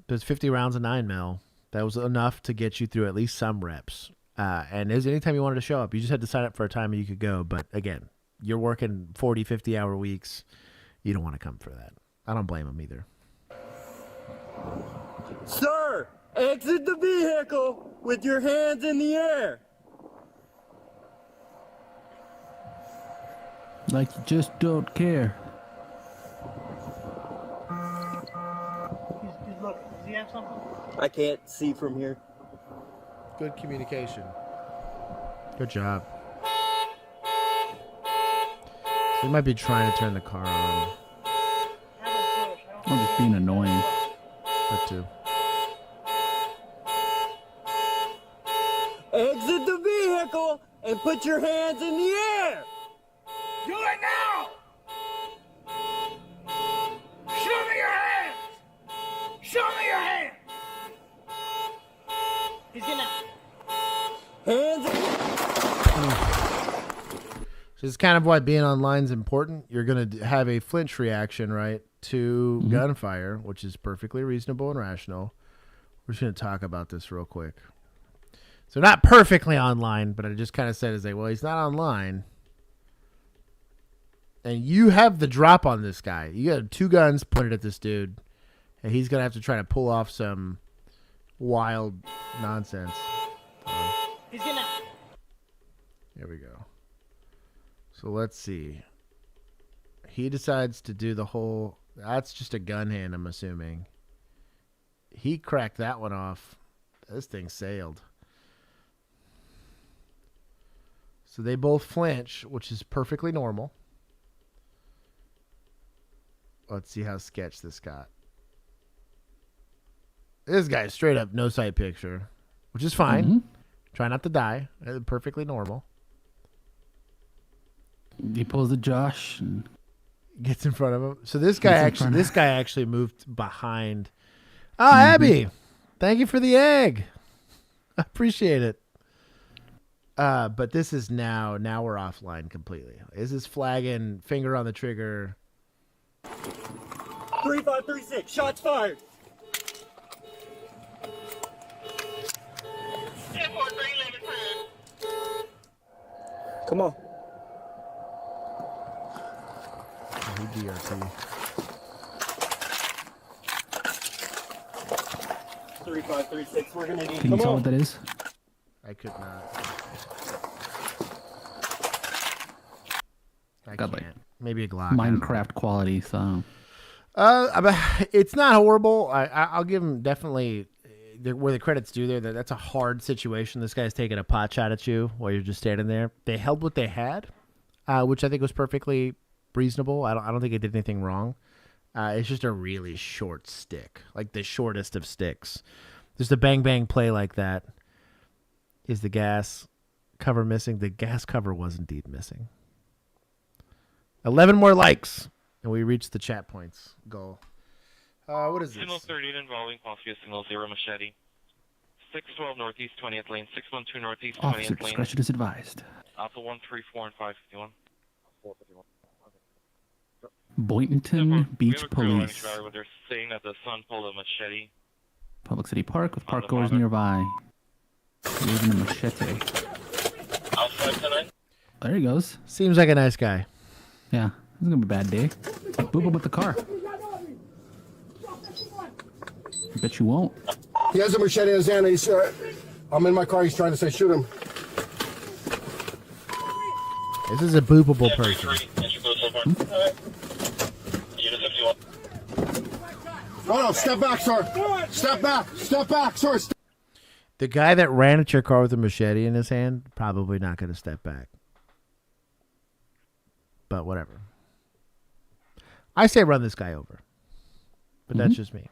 There's 50 rounds of 9mm. That was enough to get you through at least some reps. And there's anytime you wanted to show up, you just had to sign up for a time and you could go. But again, you're working 40, 50 hour weeks. You don't want to come for that. I don't blame them either. Sir, exit the vehicle with your hands in the air. Like you just don't care. He's looking. Does he have something? I can't see from here. Good communication. Good job. So he might be trying to turn the car on. Or just being annoying. That too. Exit the vehicle and put your hands in the air. Do it now! Show me your hands! Show me your hands! He's getting out. Hands. So this is kind of why being online is important. You're going to have a flinch reaction, right, to gunfire, which is perfectly reasonable and rational. We're just going to talk about this real quick. So not perfectly online, but I just kind of said, is like, well, he's not online. And you have the drop on this guy. You got 2 guns pointed at this dude, and he's going to have to try to pull off some wild nonsense. He's getting out. Here we go. So let's see. He decides to do the whole... That's just a gun hand, I'm assuming. He cracked that one off. This thing sailed. So they both flinch, which is perfectly normal. Let's see how sketch this got. This guy's straight up no sight picture, which is fine. Try not to die. Perfectly normal. He pulls the Josh and gets in front of him. So this guy actually moved behind. Oh, Abby, thank you for the egg. I appreciate it. But this is now we're offline completely. This is flagging, finger on the trigger. 3536, shots fired. Come on. DRT. 3536. We're gonna need. Can you tell what that is? I could not. I Got can't. like Maybe a Glock. Minecraft quality. So. It's not horrible. I'll give him definitely where the credit's due there. That's a hard situation. This guy's taking a pot shot at you while you're just standing there. They held what they had, which I think was perfectly reasonable. I don't think it did anything wrong. It's just a really short stick, like the shortest of sticks. Just a bang bang play like that. Is the gas cover missing? The gas cover was indeed missing. 11 more likes, and we reached the chat points goal. What is this? Signal 30 involving possibly a signal 0 machete. 612 northeast 20th lane, 612 northeast 20th Officer lane. discretion is advised. Alpha 134 and 551. Boynton Beach Police. They're saying that the son pulled a machete. Public City Park with park goers nearby. Using a machete. There he goes. Seems like a nice guy. Yeah, this is gonna be a bad day. Boop him with the car. I bet you won't. He has a machete in his hand. He's, I'm in my car. He's trying to say, shoot him. This is a boopable person. No, step back, sir. Step back. Step back, sir. The guy that ran at your car with a machete in his hand, probably not going to step back. But whatever. I say run this guy over. But that's just me.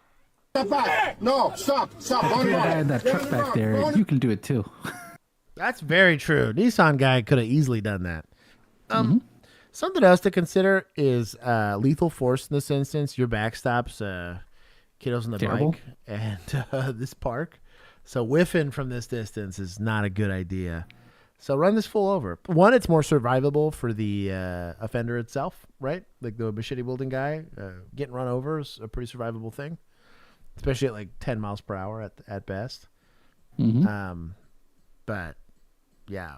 Step back. No, stop. Stop. If you're the guy in that truck back there, you can do it too. That's very true. Nissan guy could have easily done that. Something else to consider is lethal force in this instance. Your backstops kiddos on the Terrible. bike and this park. So whiffing from this distance is not a good idea. So run this fool over. One, it's more survivable for the offender itself, right? Like the machete wielding guy. Getting run over is a pretty survivable thing, especially at like 10 miles per hour at best. But yeah,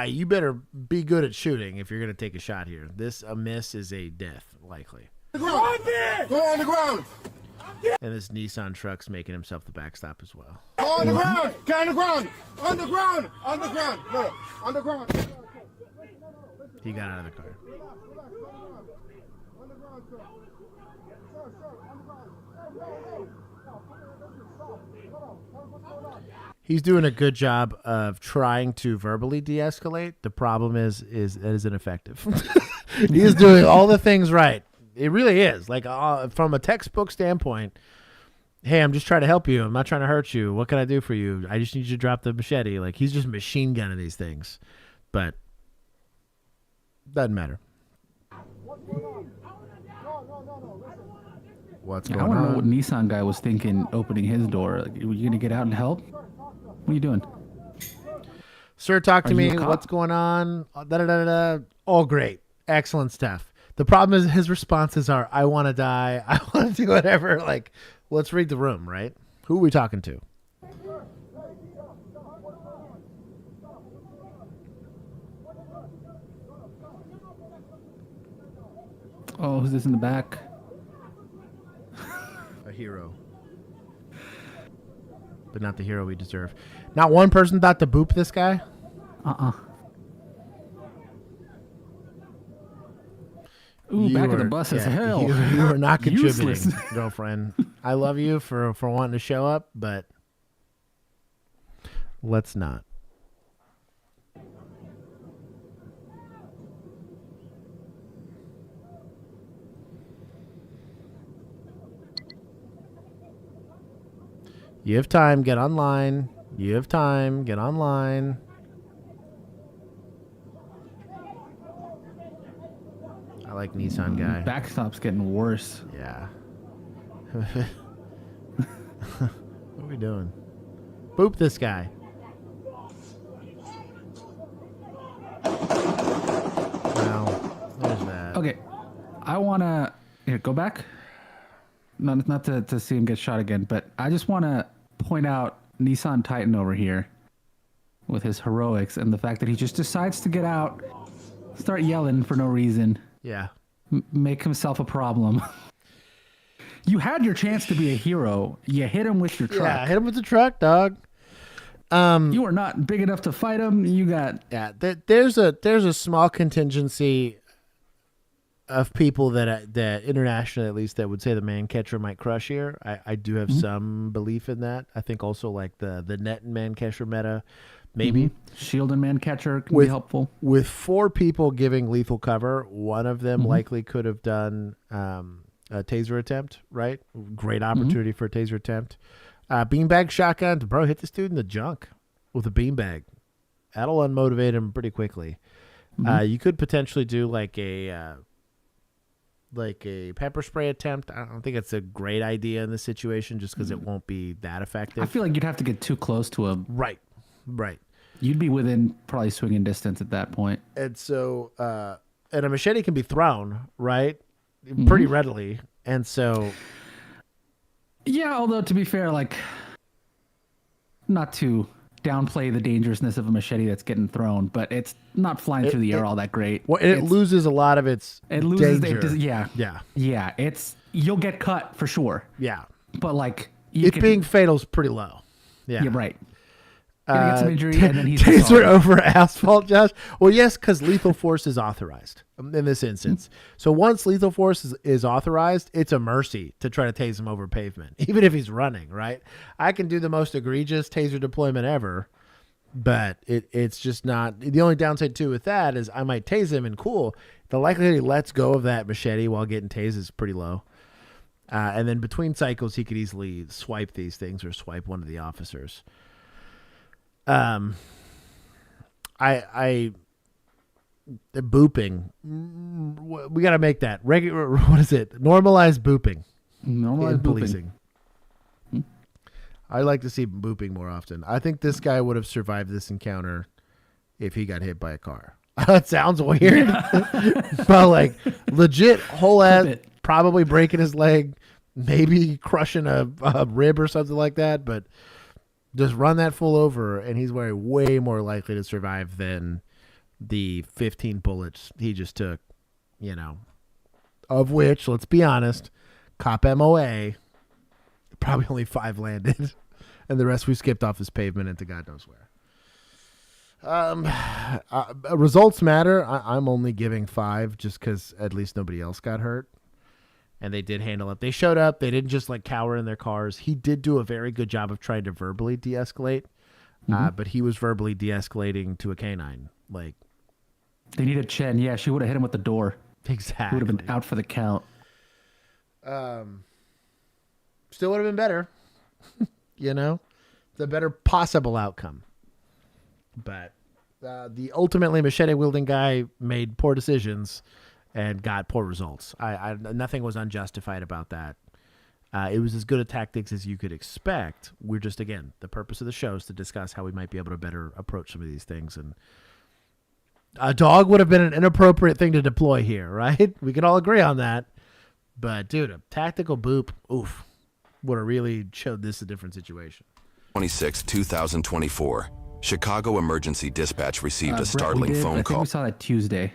you better be good at shooting if you're going to take a shot here. A miss is a death, likely. Go on the ground. And this Nissan truck's making himself the backstop as well. Go on the ground. Get on the ground. On the ground. On the ground. No, on the ground. He got out of the car. He's doing a good job of trying to verbally de-escalate. The problem is it is ineffective. He is doing all the things right. It really is. Like from a textbook standpoint, hey, I'm just trying to help you. I'm not trying to hurt you. What can I do for you? I just need you to drop the machete. Like he's just machine gunning these things. But doesn't matter. What's going on? I don't know what Nissan guy was thinking opening his door. Like, were you going to get out and help? What are you doing? Sir, talk to Are you me. a cop? What's going on? All great. Excellent stuff. The problem is his responses are, I want to die. I want to do whatever. Like, let's read the room, right? Who are we talking to? Oh, who's this in the back? A hero. But not the hero we deserve. Not one person thought to boop this guy? Ooh, back of the bus as hell. You are not contributing, Useless. girlfriend. I love you for wanting to show up, but let's not. You have time, get online. You have time, get online. I like Nissan guy. Backstop's getting worse. Yeah. What are we doing? Boop this guy. Well, there's that. Okay, I want to go back. Not to see him get shot again, but I just want to point out Nissan Titan over here with his heroics and the fact that he just decides to get out, start yelling for no reason. Yeah. Make himself a problem. You had your chance to be a hero. You hit him with your truck. Yeah, hit him with the truck, dog. You are not big enough to fight him. You got There's a small contingency of people that internationally, at least, that would say the man catcher might crush here. I do have some belief in that. I think also like the net and man catcher meta, maybe shield and man catcher can be helpful. With 4 people giving lethal cover, one of them likely could have done a taser attempt. Right, great opportunity for a taser attempt. Beanbag shotgun, bro, hit this dude in the junk with a beanbag. That'll unmotivate him pretty quickly. You could potentially do like a pepper spray attempt. I don't think it's a great idea in this situation just because it won't be that effective. I feel like you'd have to get too close to him. Right. You'd be within probably swinging distance at that point. And so, and a machete can be thrown, right? Pretty readily. And so... Yeah, although to be fair, like, not to downplay the dangerousness of a machete that's getting thrown, but it's not flying through the air all that great. Well, it loses a lot of its danger. Yeah. It's you'll get cut for sure. Yeah, but like being fatal is pretty low. Yeah, right. Gonna get some injury, and then he's taser over asphalt, Josh. Well, yes, because lethal force is authorized in this instance. So once lethal force is authorized, it's a mercy to try to tase him over pavement, even if he's running. Right? I can do the most egregious taser deployment ever, but it's just not. The only downside too with that is I might tase him, and cool, the likelihood he lets go of that machete while getting tased is pretty low. And then between cycles, he could easily swipe these things or swipe one of the officers. The booping, we got to make that regular. What is it? Normalized booping. Normalized policing. I like to see booping more often. I think this guy would have survived this encounter if he got hit by a car. That sounds weird, but like legit whole ass, probably breaking his leg, maybe crushing a rib or something like that, but. Just run that full over, and he's way more likely to survive than the 15 bullets he just took, of which, let's be honest, cop MOA, probably only 5 landed, and the rest we skipped off this pavement into God knows where. Results matter. I'm only giving 5 just because at least nobody else got hurt. And they did handle it. They showed up. They didn't just like cower in their cars. He did do a very good job of trying to verbally de-escalate, but he was verbally de-escalating to a canine. Like they needed Chen. Yeah, she would have hit him with the door. Exactly. He would have been out for the count. Still would have been better. The better possible outcome. But the ultimately machete wielding guy made poor decisions. And got poor results. Nothing was unjustified about that. It was as good a tactics as you could expect. We're just, again, the purpose of the show is to discuss how we might be able to better approach some of these things. And a dog would have been an inappropriate thing to deploy here, right? We can all agree on that. But, dude, a tactical boop, oof, would have really showed this a different situation. 26, 2024. Chicago Emergency Dispatch received a startling phone I call. think we saw that Tuesday.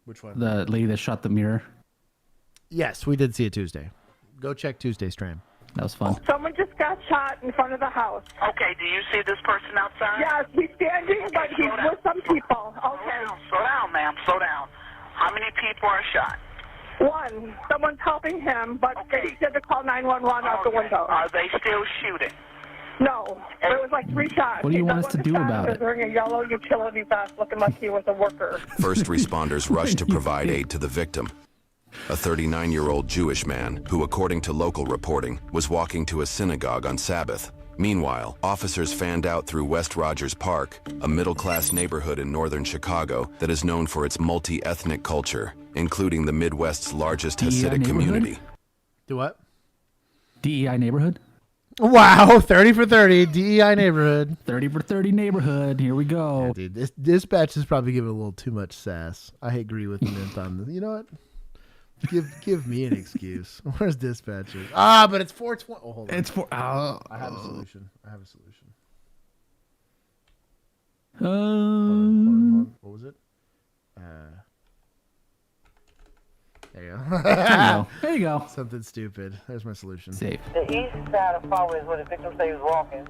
Which one? The lady that shot the mirror. Yes, we did see it Tuesday. Go check Tuesday's stream. That was fun. Someone just got shot in front of the house. Okay, do you see this person outside? Yes, he's standing, but he's with some people. Okay. Slow down, ma'am. Slow down. How many people are shot? One. Someone's helping him, but they said to call 911 out the window. Are they still shooting? No. There was like 3 shots. What do you want us to do about it? Wearing a yellow utility vest looking like he was a worker. First responders rushed to provide aid to the victim, a 39-year-old Jewish man who, according to local reporting, was walking to a synagogue on Sabbath. Meanwhile, officers fanned out through West Rogers Park, a middle-class neighborhood in northern Chicago that is known for its multi-ethnic culture, including the Midwest's largest Hasidic community. Do what? DEI neighborhood? Wow, 30 for 30, DEI neighborhood. 30 for 30 neighborhood. Here we go. Yeah, dude, this dispatch is probably giving a little too much sass. I agree with Mint on this. You know what? Give me an excuse. Where's dispatcher? But it's 420. Oh, hold on. It's for. I have a solution. Hold on. What was it? There you go. There you go. Something stupid. There's my solution. Safe. The east side of Farwell is where the victim said he was walking.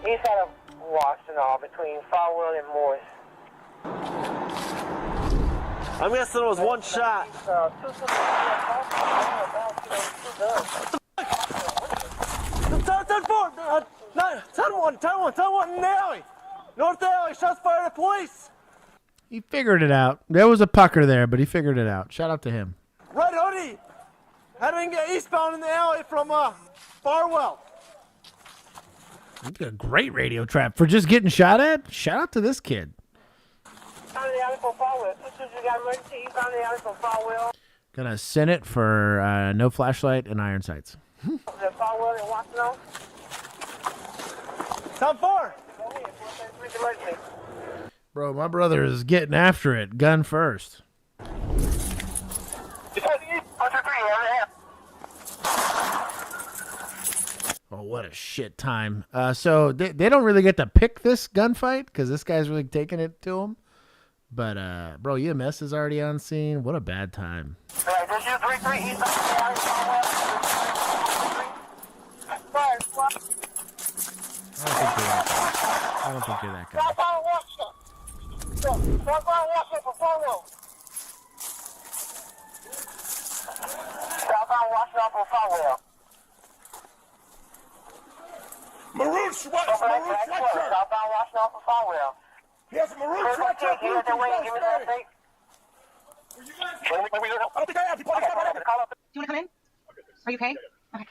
East side of Washington, between Farwell and Morris. I'm guessing it was one shot. Ten one in the alley. North alley, shots fired at police. He figured it out. There was a pucker there, but he figured it out. Shout out to him. Red hoodie. Heading eastbound in the alley from Farwell. That's a great radio trap for just getting shot at. Shout out to this kid. Found the alley from Farwell. You got emergency. Found the alley from Farwell. Gonna send it for no flashlight and iron sights. The Farwell in Washington. Time 4. Bro, my brother is getting after it. Gun first. Oh, what a shit time. So they don't really get to pick this gunfight because this guy's really taking it to him. But, bro, EMS is already on scene. What a bad time. I don't think you're that guy. Maroon sweatshirt. He has a maroon sweatshirt. Give me that tape. I don't think I have. You want to come in? Are you okay? Okay.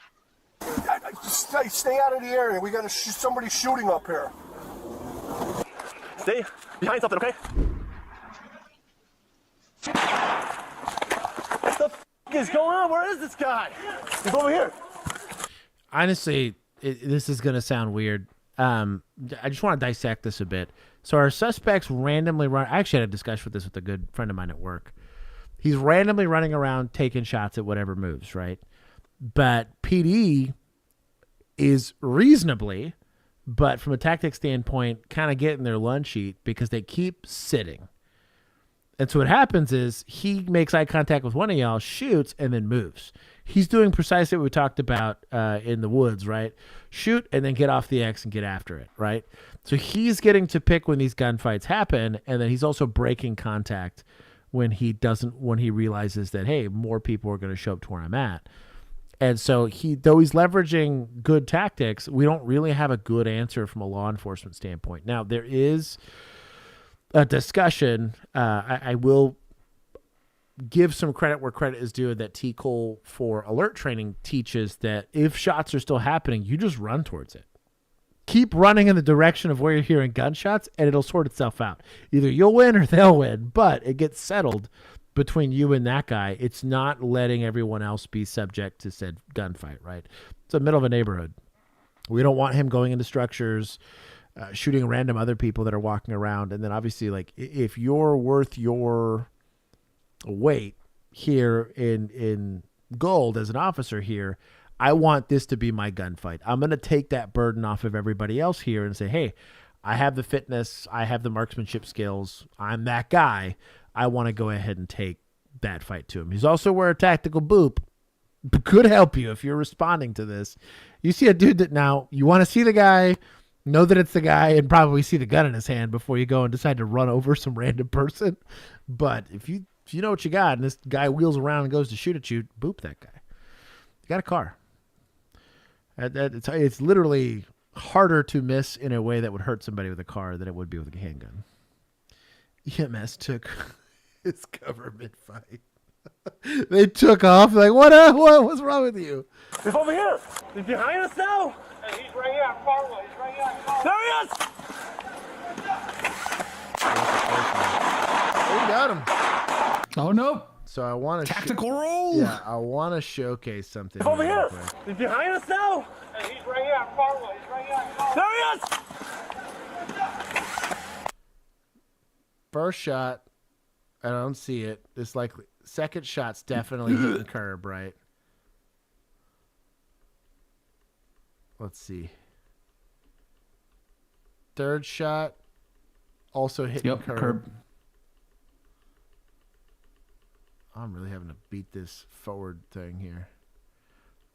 Stay out of the area. We got somebody shooting up here. Stay behind something, okay? What the f is going on? Where is this guy? He's over here. Honestly, this is going to sound weird. I just want to dissect this a bit. So our suspects randomly run. I actually had a discussion with this with a good friend of mine at work. He's randomly running around taking shots at whatever moves, right? But PD is reasonably, but from a tactic standpoint, kind of getting their lunch eat because they keep sitting. And so what happens is he makes eye contact with one of y'all, shoots, and then moves. He's doing precisely what we talked about in the woods, right? Shoot and then get off the X and get after it, right? So he's getting to pick when these gunfights happen, and then he's also breaking contact when he realizes that, hey, more people are going to show up to where I'm at. And so though he's leveraging good tactics, we don't really have a good answer from a law enforcement standpoint. Now, there is a discussion. I will give some credit where credit is due, that T. Cole for alert training teaches that if shots are still happening, you just run towards it. Keep running in the direction of where you're hearing gunshots, and it'll sort itself out. Either you'll win or they'll win, but it gets settled between you and that guy. It's not letting everyone else be subject to said gunfight, right? It's the middle of a neighborhood. We don't want him going into structures, shooting random other people that are walking around. And then obviously, like, if you're worth your weight here in gold as an officer here, I want this to be my gunfight. I'm going to take that burden off of everybody else here and say, hey, I have the fitness, I have the marksmanship skills, I'm that guy. I want to go ahead and take that fight to him. He's also where a tactical boop could help you if you're responding to this. You see a dude that now you want to see the guy, know that it's the guy, and probably see the gun in his hand before you go and decide to run over some random person. But if you know what you got and this guy wheels around and goes to shoot at you, boop that guy. You got a car. It's literally harder to miss in a way that would hurt somebody with a car than it would be with a handgun. EMS took his government fight. They took off like, what's wrong with you? He's over here. He's behind us now. Hey, he's right here on Farwell. He's right here on Farwell. There he is. We got him. Oh, no. So I want to tactical roll. Yeah, I want to showcase something. He's over here. He's behind us now. Hey, he's right here on Farwell. He's right here on Farwell. There he is. First shot, I don't see it. It's likely. Second shot's definitely hitting the curb, right? Let's see. Third shot, also hitting curb. I'm really having to beat this forward thing here.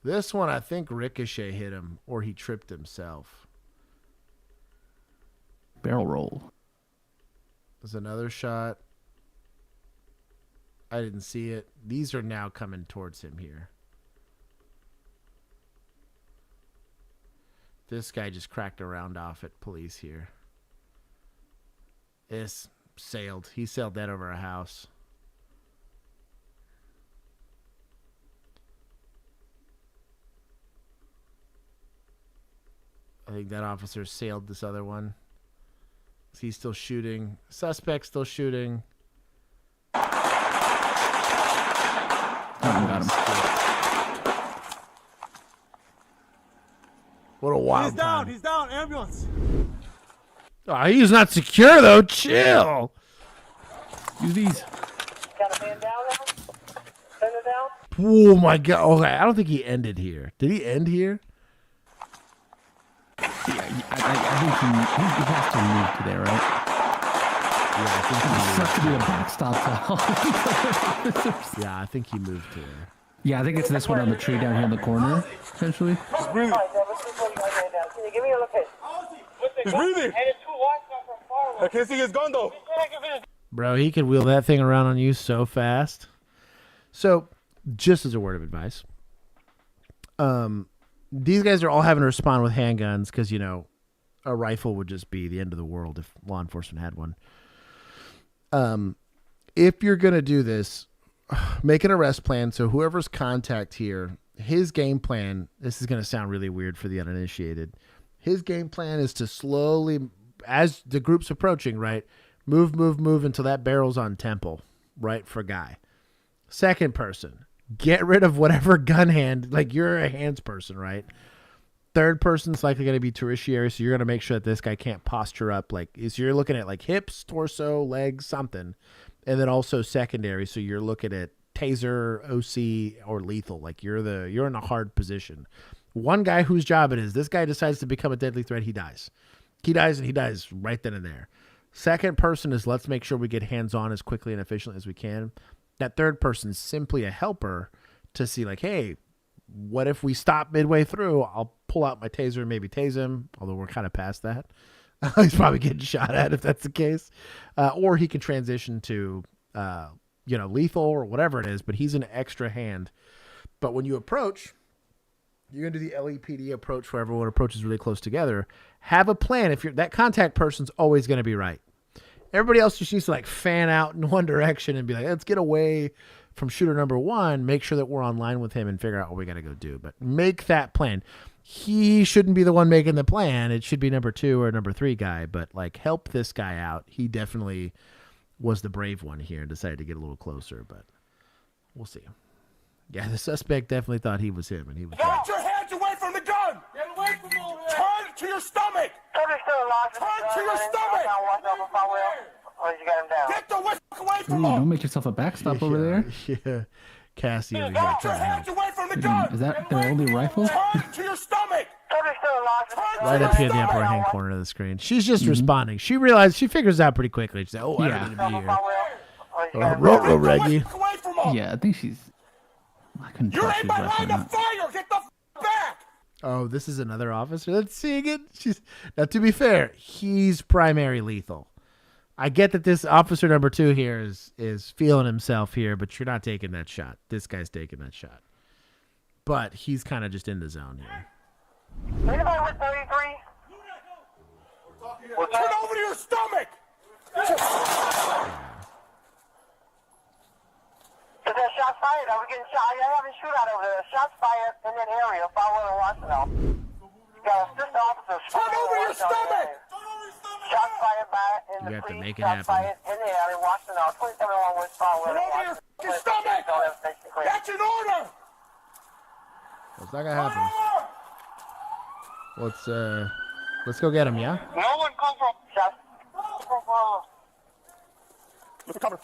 This one, I think Ricochet hit him, or he tripped himself. Barrel roll. There's another shot. I didn't see it. These are now coming towards him here. This guy just cracked a round off at police here. It's sailed. He sailed that over a house. I think that officer sailed this other one. He's still shooting. Suspect still shooting. Got him. What a wild He's down. time. He's down. Ambulance. Oh, he's not secure, though. Chill. Use these. Got a man down now? Send it down? Oh, my God. Okay, I don't think he ended here. Did he end here? Yeah, I think he has to move to there, right? Yeah, I think he sucks to be a backstop to all. Yeah, I think he moved to there. Yeah, I think it's this one on the tree down here in the corner, essentially. He's breathing. Can you give me a location? He's breathing. I can't see his gun, though. Bro, he could wheel that thing around on you so fast. So, just as a word of advice, these guys are all having to respond with handguns because, you know, a rifle would just be the end of the world if law enforcement had one. If you're going to do this, make an arrest plan. So whoever's contact here, his game plan, this is going to sound really weird for the uninitiated. His game plan is to slowly, as the group's approaching, right, move until that barrel's on temple, right, for guy. Second person, get rid of whatever gun hand, like you're a hands person, right? Third person's likely going to be tertiary, so you're going to make sure that this guy can't posture up. Like, so you're looking at like hips, torso, legs, something. And then also secondary, so you're looking at taser, OC, or lethal. Like you're in a hard position. One guy whose job it is, this guy decides to become a deadly threat, he dies. He dies right then and there. Second person is let's make sure we get hands-on as quickly and efficiently as we can. That third person is simply a helper to see like, hey, what if we stop midway through? I'll pull out my taser and maybe tase him, although we're kind of past that. He's probably getting shot at if that's the case. Or he can transition to, lethal or whatever it is, but he's an extra hand. But when you approach, you're going to do the LEPD approach where everyone approaches really close together. Have a plan. If that contact person's always going to be right. Everybody else just needs to like fan out in one direction and be like, let's get away from shooter number one, make sure that we're online with him and figure out what we got to go do. But make that plan. He shouldn't be the one making the plan. It should be number 2 or number 3 guy, but like help this guy out. He definitely was the brave one here and decided to get a little closer, but we'll see. Yeah, the suspect definitely thought he was him, and he was. Get your hands away from the gun! Get away from over there! Turn to your stomach! Turn to your stomach! Get the whisk away from him! Don't make yourself a backstop over there. Yeah, Cassie over here Get your trying to hands help. away from the gun! Is that their only rifle? Turn to your stomach! Right up here in the upper right-hand corner of the screen. She's just responding. She figures out pretty quickly. She's like, oh, I don't need to be here. Roll, Reggie. Yeah, I think she's. I couldn't tell You're if in she my was wrestling line or of not. fire! Get the back! Oh, this is another officer that's seeing it. Now, to be fair, he's primary lethal. I get that this officer number 2 here is feeling himself here, but you're not taking that shot. This guy's taking that shot. But he's kind of just in the zone here. Anybody with 33? Turn over to your stomach! Is there shots fired? Are we getting shot? You're having shootout over there. Shots fired in that area, following Washington. You got assist officers. Turn over your stomach! Shots fired by in You the have to street. make it Shots happen. fired in the area, Washington. 27 West Farwell. Turn over your fucking stomach! That's an order! It's not gonna happen. Let's go get him, yeah? No one come from shots. Look for cover.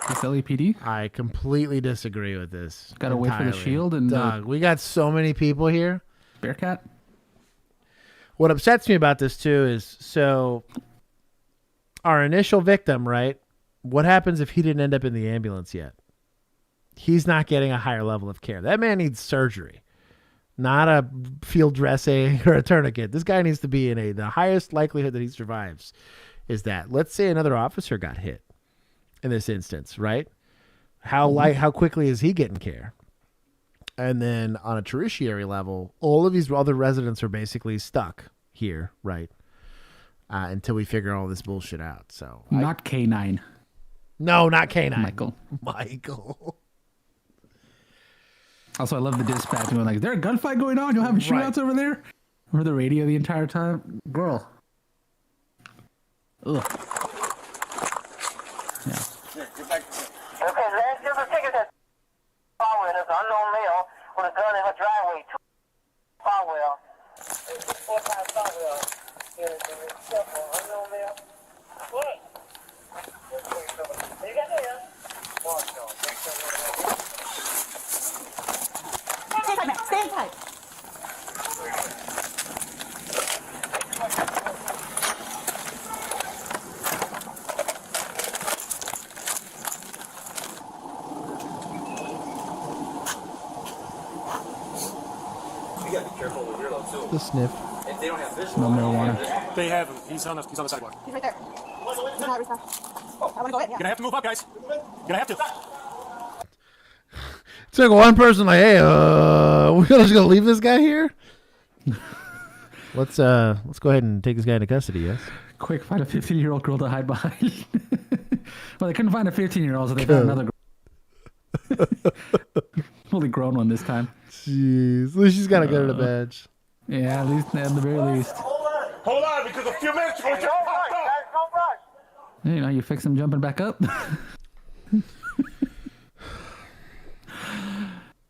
This LAPD? I completely disagree with this. Gotta wait for the entirely. shield and Dog, we got so many people here. Bearcat? What upsets me about this too is our initial victim, right? What happens if he didn't end up in the ambulance yet? He's not getting a higher level of care. That man needs surgery, not a field dressing or a tourniquet. This guy needs to be in the highest likelihood that he survives is that. Let's say another officer got hit in this instance, right? How quickly is he getting care? And then on a tertiary level, all of these other residents are basically stuck here, right? Until we figure all this bullshit out. So not K9. No, not K9. Michael. Also, I love the dispatch going like, is there a gunfight going on? You'll have shootouts over there? Over the radio the entire time? Girl. Ugh. Yeah. Okay, last year's ticket has following us, unknown male with a gun in her driveway. Farwell. Farwell. Unknown male. What? You got that, yeah? Stay tight, man. Stay tight. You gotta be careful with your though too. The sniff. If they don't have visual, No marijuana. They have him. He's on the sidewalk. He's right there. He's not responding. I want to go in. Yeah. Gonna have to move up, guys. Gonna have to. It's like one person like, hey, we're just gonna leave this guy here. Let's go ahead and take this guy into custody. Yes. Quick, find a 15-year-old girl to hide behind. Well, they couldn't find a 15-year-old, so they found another girl. Fully grown one this time. Jeez, at least she's got to get her a badge. Yeah, at the very least. Hold on, because a few minutes ago, just popped up. You know, you fix them jumping back up.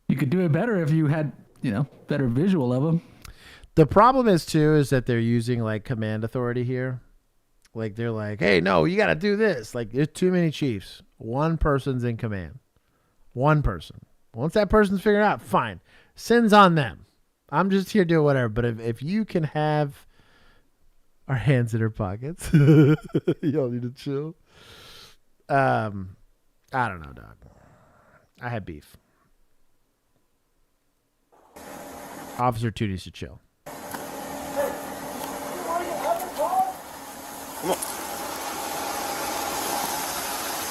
You could do it better if you had, better visual of them. The problem is that they're using like command authority here. Like they're like, hey, no, you got to do this. Like there's too many chiefs. One person's in command. One person. Once that person's figured out, fine. Sin's on them. I'm just here doing whatever. But if you can have our hands in our pockets, y'all need to chill. I don't know, dog. I had beef. Officer 2 needs to chill. Come on.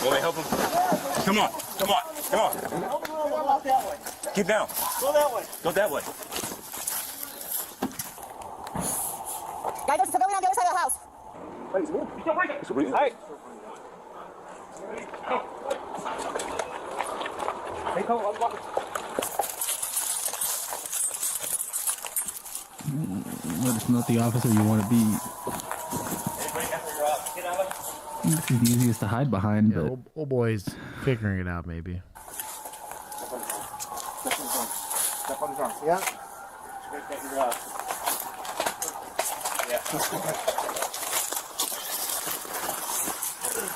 Want me to help him? Come on. Come on. Come on. Keep down. Go that way. Go that way. Guys, there's a civilian on the other side of the house. Hey. Hey, come on. Well, it's not the officer you want to be. This is the easiest to hide behind, but old boy's figuring it out, maybe. Step on his arm. Yeah.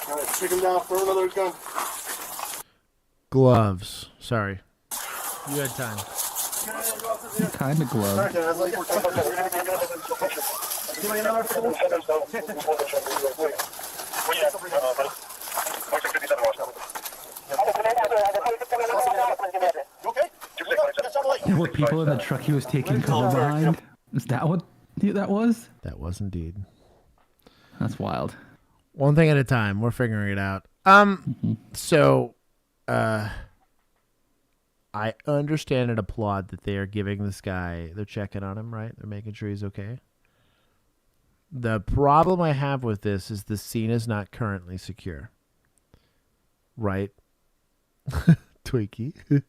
All right, take him down for another gun. Gloves. Sorry. You had time. what kind of glove? There were people in the truck he was taking cover behind. Is that what that was? That was indeed. That's wild. One thing at a time. We're figuring it out. So, I understand and applaud that they are giving this guy, they're checking on him, right? They're making sure he's okay. The problem I have with this is the scene is not currently secure. Right? Twinkie.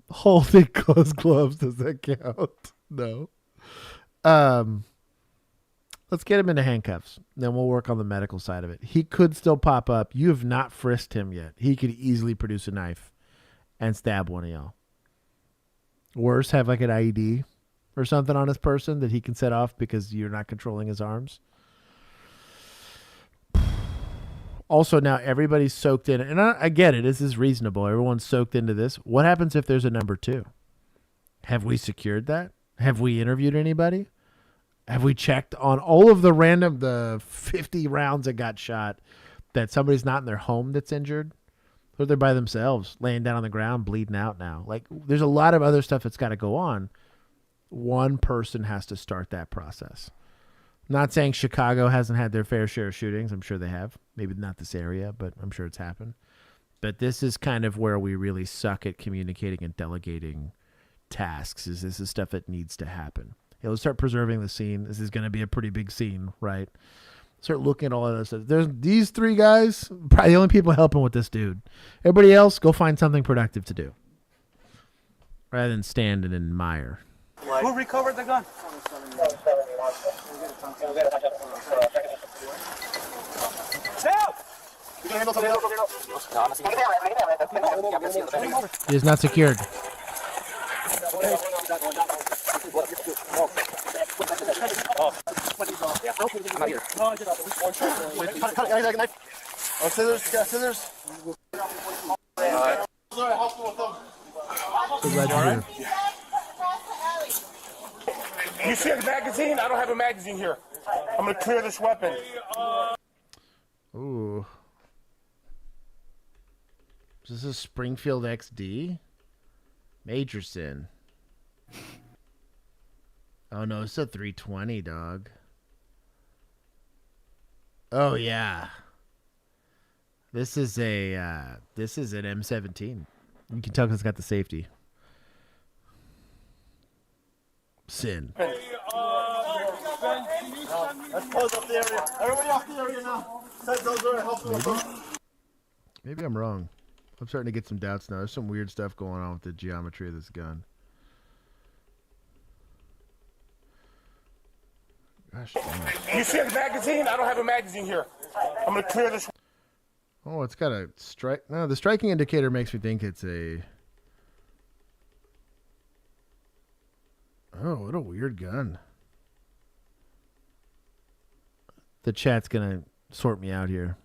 Holding closed gloves, does that count? No. Let's get him into handcuffs. Then we'll work on the medical side of it. He could still pop up. You have not frisked him yet. He could easily produce a knife and stab one of y'all. Worse, have like an IED or something on his person that he can set off because you're not controlling his arms. Also, now everybody's soaked in. And I get it. This is reasonable. Everyone's soaked into this. What happens if there's a number 2? Have we secured that? Have we interviewed anybody? Have we checked on all of the 50 rounds that got shot that somebody's not in their home that's injured? Or they're by themselves, laying down on the ground, bleeding out now. Like, there's a lot of other stuff that's got to go on. One person has to start that process. Not saying Chicago hasn't had their fair share of shootings. I'm sure they have. Maybe not this area, but I'm sure it's happened. But this is kind of where we really suck at communicating and delegating tasks. This is stuff that needs to happen. Let's start preserving the scene. This is going to be a pretty big scene, right? Start looking at all of this stuff. There's these 3 guys, probably the only people helping with this dude. Everybody else, go find something productive to do. Rather than stand and admire. Who recovered the gun? It is not secured. Scissors. You see a magazine? I don't have a magazine here. I'm gonna clear this weapon. Ooh. Is this a Springfield XD? Major sin. Oh no, it's a 320, dog. Oh yeah. This is an M17. You can tell 'cause it's got the safety. Sin. Let's close up the area. Everybody off the area now. Maybe I'm wrong. I'm starting to get some doubts now. There's some weird stuff going on with the geometry of this gun. Gosh damn it. You see a magazine? I don't have a magazine here. I'm gonna clear this. Oh, it's got a strike. No, the striking indicator makes me think it's a. Oh, what a weird gun. The chat's gonna sort me out here.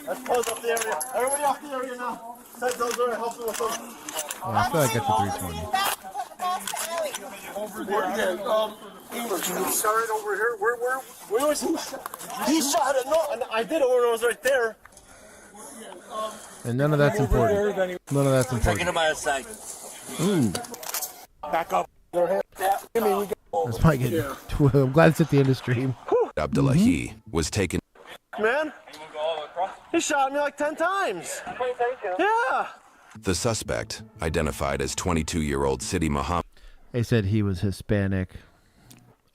Let's close up the area. Everybody off the area now. Set those there. Help them with those. Oh, I feel like it's a 320. Over there. English. He started over here. Where was he? He shot it. No, I did it when it was right there. And none of that's important. None of that's important. Taking him out of sight. Ooh. Back up. That's probably good. I'm glad it's at the end of stream. Abdullahi was taken. Man, he shot me like 10 times. Yeah. The suspect, identified as 22-year-old Sidi Muhammad. They said he was Hispanic.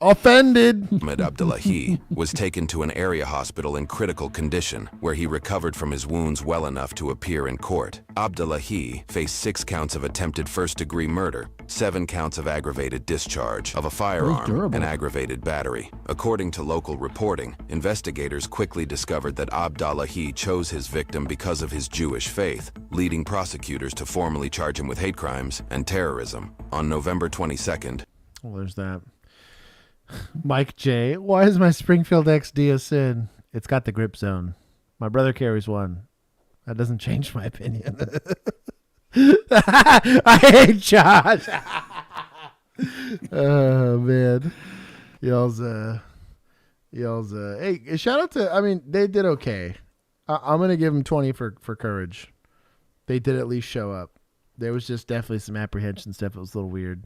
Offended. Ahmed Abdullahi was taken to an area hospital in critical condition where he recovered from his wounds well enough to appear in court. Abdullahi faced 6 counts of attempted first-degree murder, 7 counts of aggravated discharge of a firearm, and aggravated battery. According to local reporting, investigators quickly discovered that Abdullahi chose his victim because of his Jewish faith, leading prosecutors to formally charge him with hate crimes and terrorism. On November 22nd, well, there's that. Mike J. Why is my Springfield XD a sin? It's got the grip zone. My brother carries one. That doesn't change my opinion. I hate Josh. Oh man. Y'all's hey, shout out to, I mean, they did okay. I'm gonna give them 20 for courage. They did at least show up. There was just definitely some apprehension stuff. It was a little weird.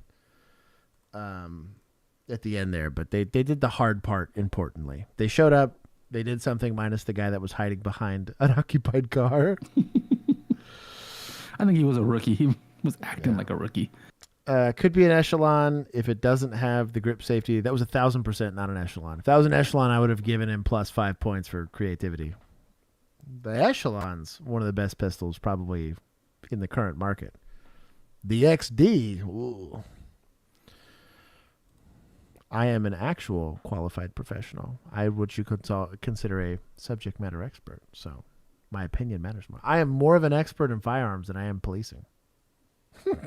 At the end there, but they did the hard part. Importantly, they showed up, they did something, minus the guy that was hiding behind an occupied car. I think he was a rookie. He was acting like a rookie. Could be an echelon if it doesn't have the grip safety. That was 1,000% not an echelon. If that was an echelon, I would have given him plus 5 points for creativity. The echelon's one of the best pistols probably in the current market. The XD, ooh. I am an actual qualified professional. I what you could consider a subject matter expert. So my opinion matters more. I am more of an expert in firearms than I am policing.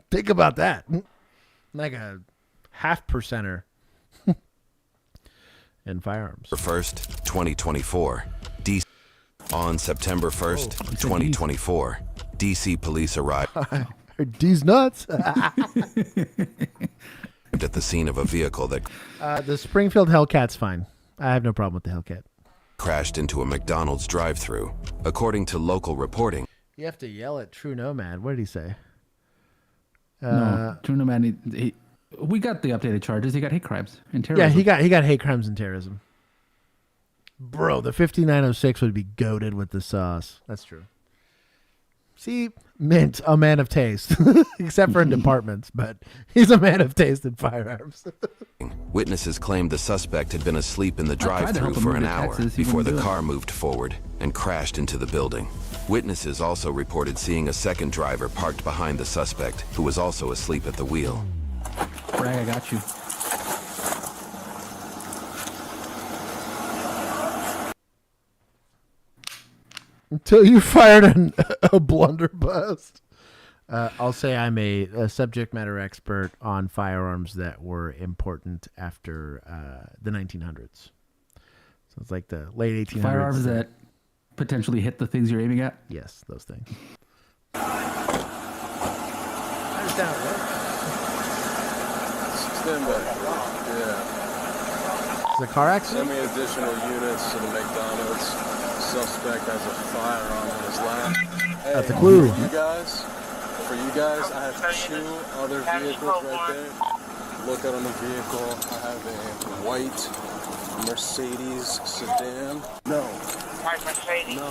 Think about that. Like a 0.5% in firearms. 1st, 2024. On September 1st, 2024, DC police arrived. I These nuts. At the scene of a vehicle that The Springfield Hellcat's fine. I have no problem with the Hellcat. crashed into a McDonald's drive-thru. According to local reporting, You have to yell at True Nomad. What did he say? No, True Nomad. We got the updated charges. He got hate crimes and terrorism. Yeah, he got hate crimes and terrorism. Bro, the 5906 would be goated with the sauce. That's true. See, Mint, a man of taste, except for in departments, but he's a man of taste in firearms. witnesses claimed the suspect had been asleep in the drive-thru for an hour before the car moved forward and crashed into the building. Witnesses also reported seeing a second driver parked behind the suspect, who was also asleep at the wheel. Bragg, I got you. Until you fired a blunderbuss. I'll say I'm a subject matter expert on firearms that were important after the 1900s. So it's like the late 1800s. Firearms that potentially hit the things you're aiming at? Yes, those things. Stand by. Yeah. Is it a car accident? Send me additional units to the McDonald's. Suspect has a firearm in his lap. Hey, That's a clue. For you guys, I have two other vehicles right there. Look out on the vehicle. I have a white Mercedes sedan. No. No.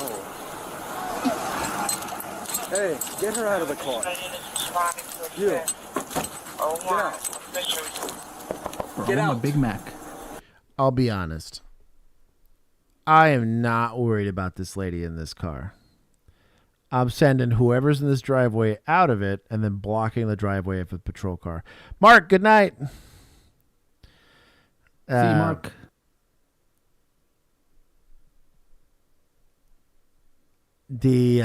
Hey, get her out of the car. You. Get out. Get out. A Big Mac. I'll be honest. I am not worried about this lady in this car. I'm sending whoever's in this driveway out of it and then blocking the driveway of a patrol car. Mark, good night. See you, Mark. He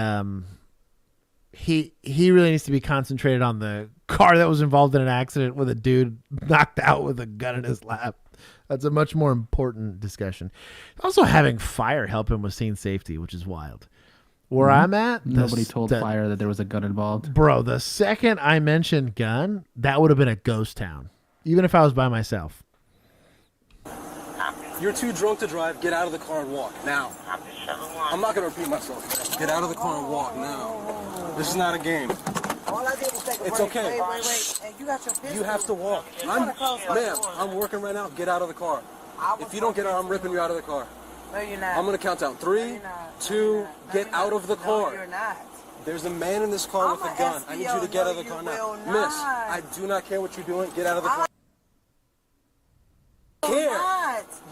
really needs to be concentrated on the car that was involved in an accident with a dude knocked out with a gun in his lap. That's a much more important discussion. Also, having fire help him with scene safety, which is wild. Where I'm at, nobody told fire that there was a gun involved. Bro, the second I mentioned gun, that would have been a ghost town, even if I was by myself. You're too drunk to drive. Get out of the car and walk now. I'm not going to repeat myself. Get out of the car and walk now. This is not a game. All I did was take a It's break. okay. Wait. And you got your pistol. You have to walk. Ma'am, I'm working right now. Get out of the car. If you don't get out, I'm ripping you out of the car. No, you're not. I'm going to count down. 3, 2, get out of the car. No, you're not. There's a man in this car with a gun. I need you to get out of the car now. Miss, I do not care what you're doing. Get out of the car.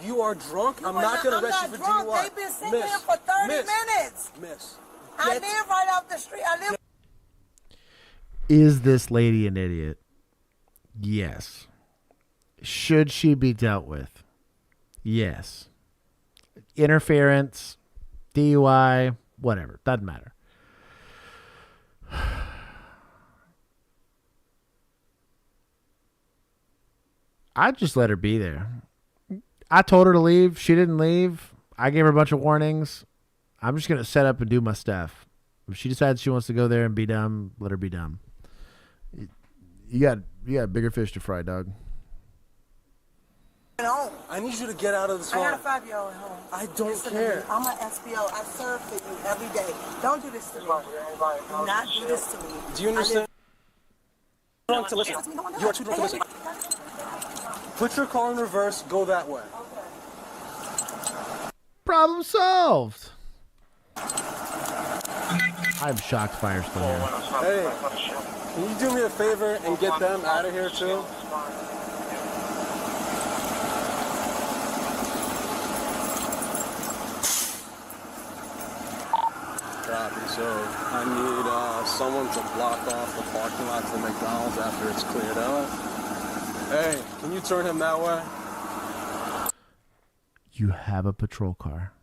You are drunk. I'm not going to arrest you for DUI. They've been sitting here for 30 minutes. Miss. I live right off the street. Is this lady an idiot? Yes. Should she be dealt with? Yes. Interference, DUI, whatever. Doesn't matter. I'd just let her be there. I told her to leave. She didn't leave. I gave her a bunch of warnings. I'm just going to set up and do my stuff. If she decides she wants to go there and be dumb, let her be dumb. You got bigger fish to fry, dog. I need you to get out of this car. I got a 5-year-old at home. I don't care. I'm an SPO. I serve for you every day. Don't do this to me. Do not do this to me. Do you understand? You're drunk to listen. You are too drunk to listen. Put your car in reverse. Go that way. Problem solved. I'm shocked fire's still here. Hey, can you do me a favor and get them out of here too? Copy. So I need someone to block off the parking lot to the McDonald's after it's cleared out. Hey, can you turn him that way? You have a patrol car.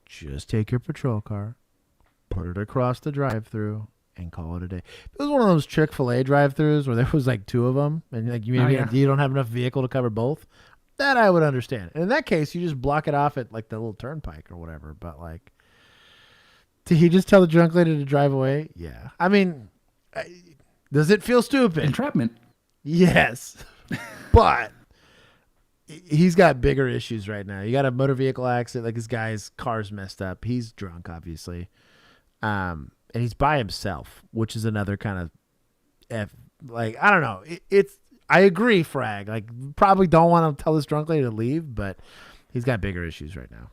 Just take your patrol car, put it across the drive-thru, and call it a day. If it was one of those Chick-fil-A drive-thrus where there was like 2 of them, and like you don't have enough vehicle to cover both, that I would understand. And in that case, you just block it off at like the little turnpike or whatever. But like, did he just tell the drunk lady to drive away? Yeah. I mean, Does it feel stupid? Entrapment. Yes. But he's got bigger issues right now. You got a motor vehicle accident. Like, this guy's car's messed up. He's drunk, obviously. And he's by himself, which is another kind of like, I don't know. I agree, Frag. Like, probably don't want to tell this drunk lady to leave, but he's got bigger issues right now.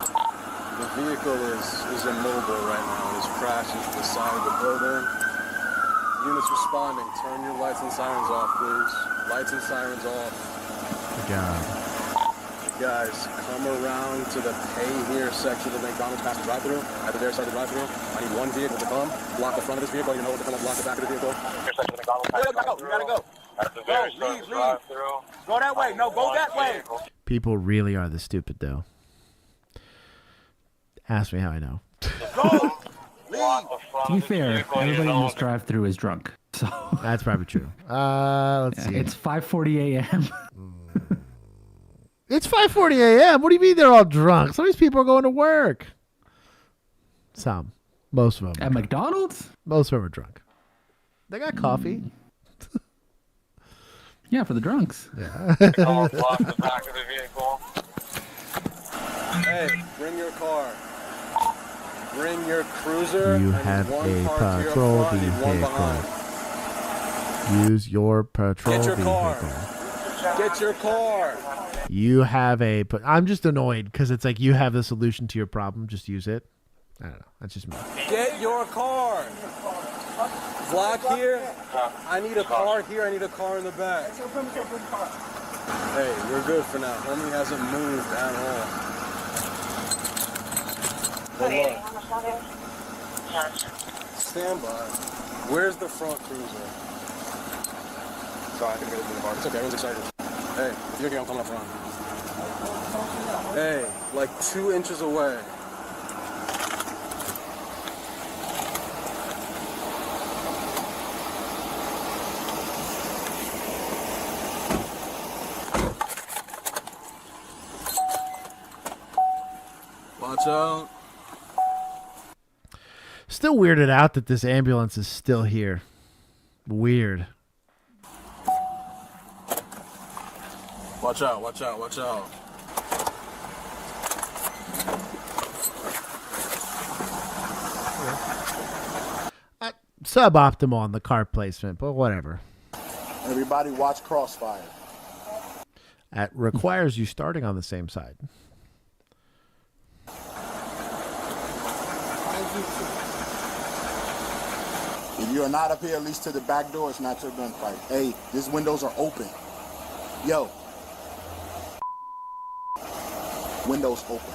The vehicle is immobile right now. It's crashed into the side of the building. Units responding. Turn your lights and sirens off, please. Lights and sirens off. Good job. Guys, come around to the pay here section of the McDonald's past the drive-thru. At the very side of the drive-thru, I need one vehicle to come. Block the front of this vehicle. You know what to come up, block the back of the vehicle. You gotta go. Go, leave. Go that way. No, go that way. People really are the stupid, though. Ask me how I know. Go. To be fair, everybody in this drive-thru is drunk. So that's probably true. Let's see. It's 5:40 a.m. It's 5:40 a.m. What do you mean they're all drunk? Some of these people are going to work. Some. Most of them. At McDonald's? Most of them are drunk. They got coffee. Yeah, for the drunks. Yeah. Block the back of the vehicle. Hey, bring your car. Bring your cruiser. You I need have one a car to your patrol front, I need one vehicle. behind. Use your patrol Get your vehicle. car. Get your car. You have a... I'm just annoyed because it's like you have the solution to your problem. Just use it. I don't know. That's just me. Get your car. Black here. I need a car here. I need a car in the back. Hey, we're good for now. Homie hasn't moved at all. But look. Stand by. Where's the front cruiser? Sorry, I couldn't get it in the bar. It's okay. Everyone's excited. Hey, if you're okay, I'm coming up front. Hey, like 2 inches away. Watch out. Still weirded out that this ambulance is still here. Weird. Watch out, watch out, watch out. Suboptimal on the car placement, but whatever. Everybody watch Crossfire. That requires you starting on the same side. If you are not up here, at least to the back door, it's not your gunfight. Hey, these windows are open. Yo. Windows open.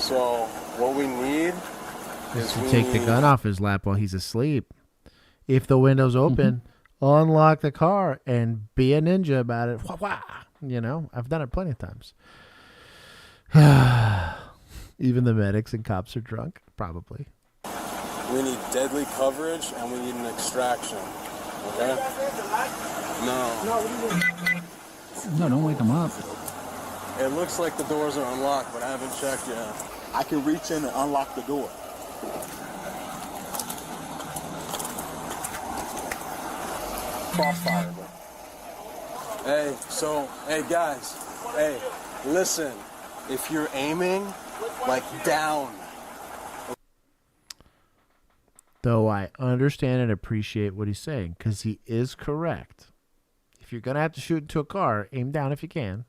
So, what we need is to take the gun off his lap while he's asleep. If the window's open, unlock the car and be a ninja about it. Wah, wah. You know, I've done it plenty of times. Even the medics and cops are drunk, probably. We need deadly coverage and we need an extraction. Okay? No. No, don't wake them up. It looks like the doors are unlocked, but I haven't checked yet. I can reach in and unlock the door. Crossfire, bro. Hey, guys. Hey, listen. If you're aiming, like, down. Though I understand and appreciate what he's saying, because he is correct. If you're going to have to shoot into a car, aim down if you can,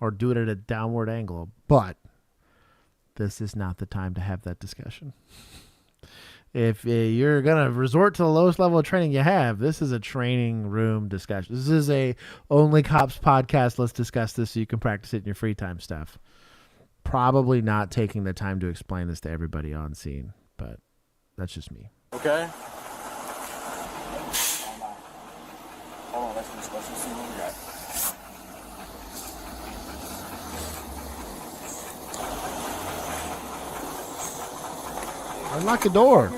or do it at a downward angle. But this is not the time to have that discussion. If you're going to resort to the lowest level of training you have, this is a training room discussion. This is a Only Cops podcast. Let's discuss this so you can practice it in your free time stuff. Probably not taking the time to explain this to everybody on scene, but that's just me. Okay? Hold on, let's see what we got. Unlock the door.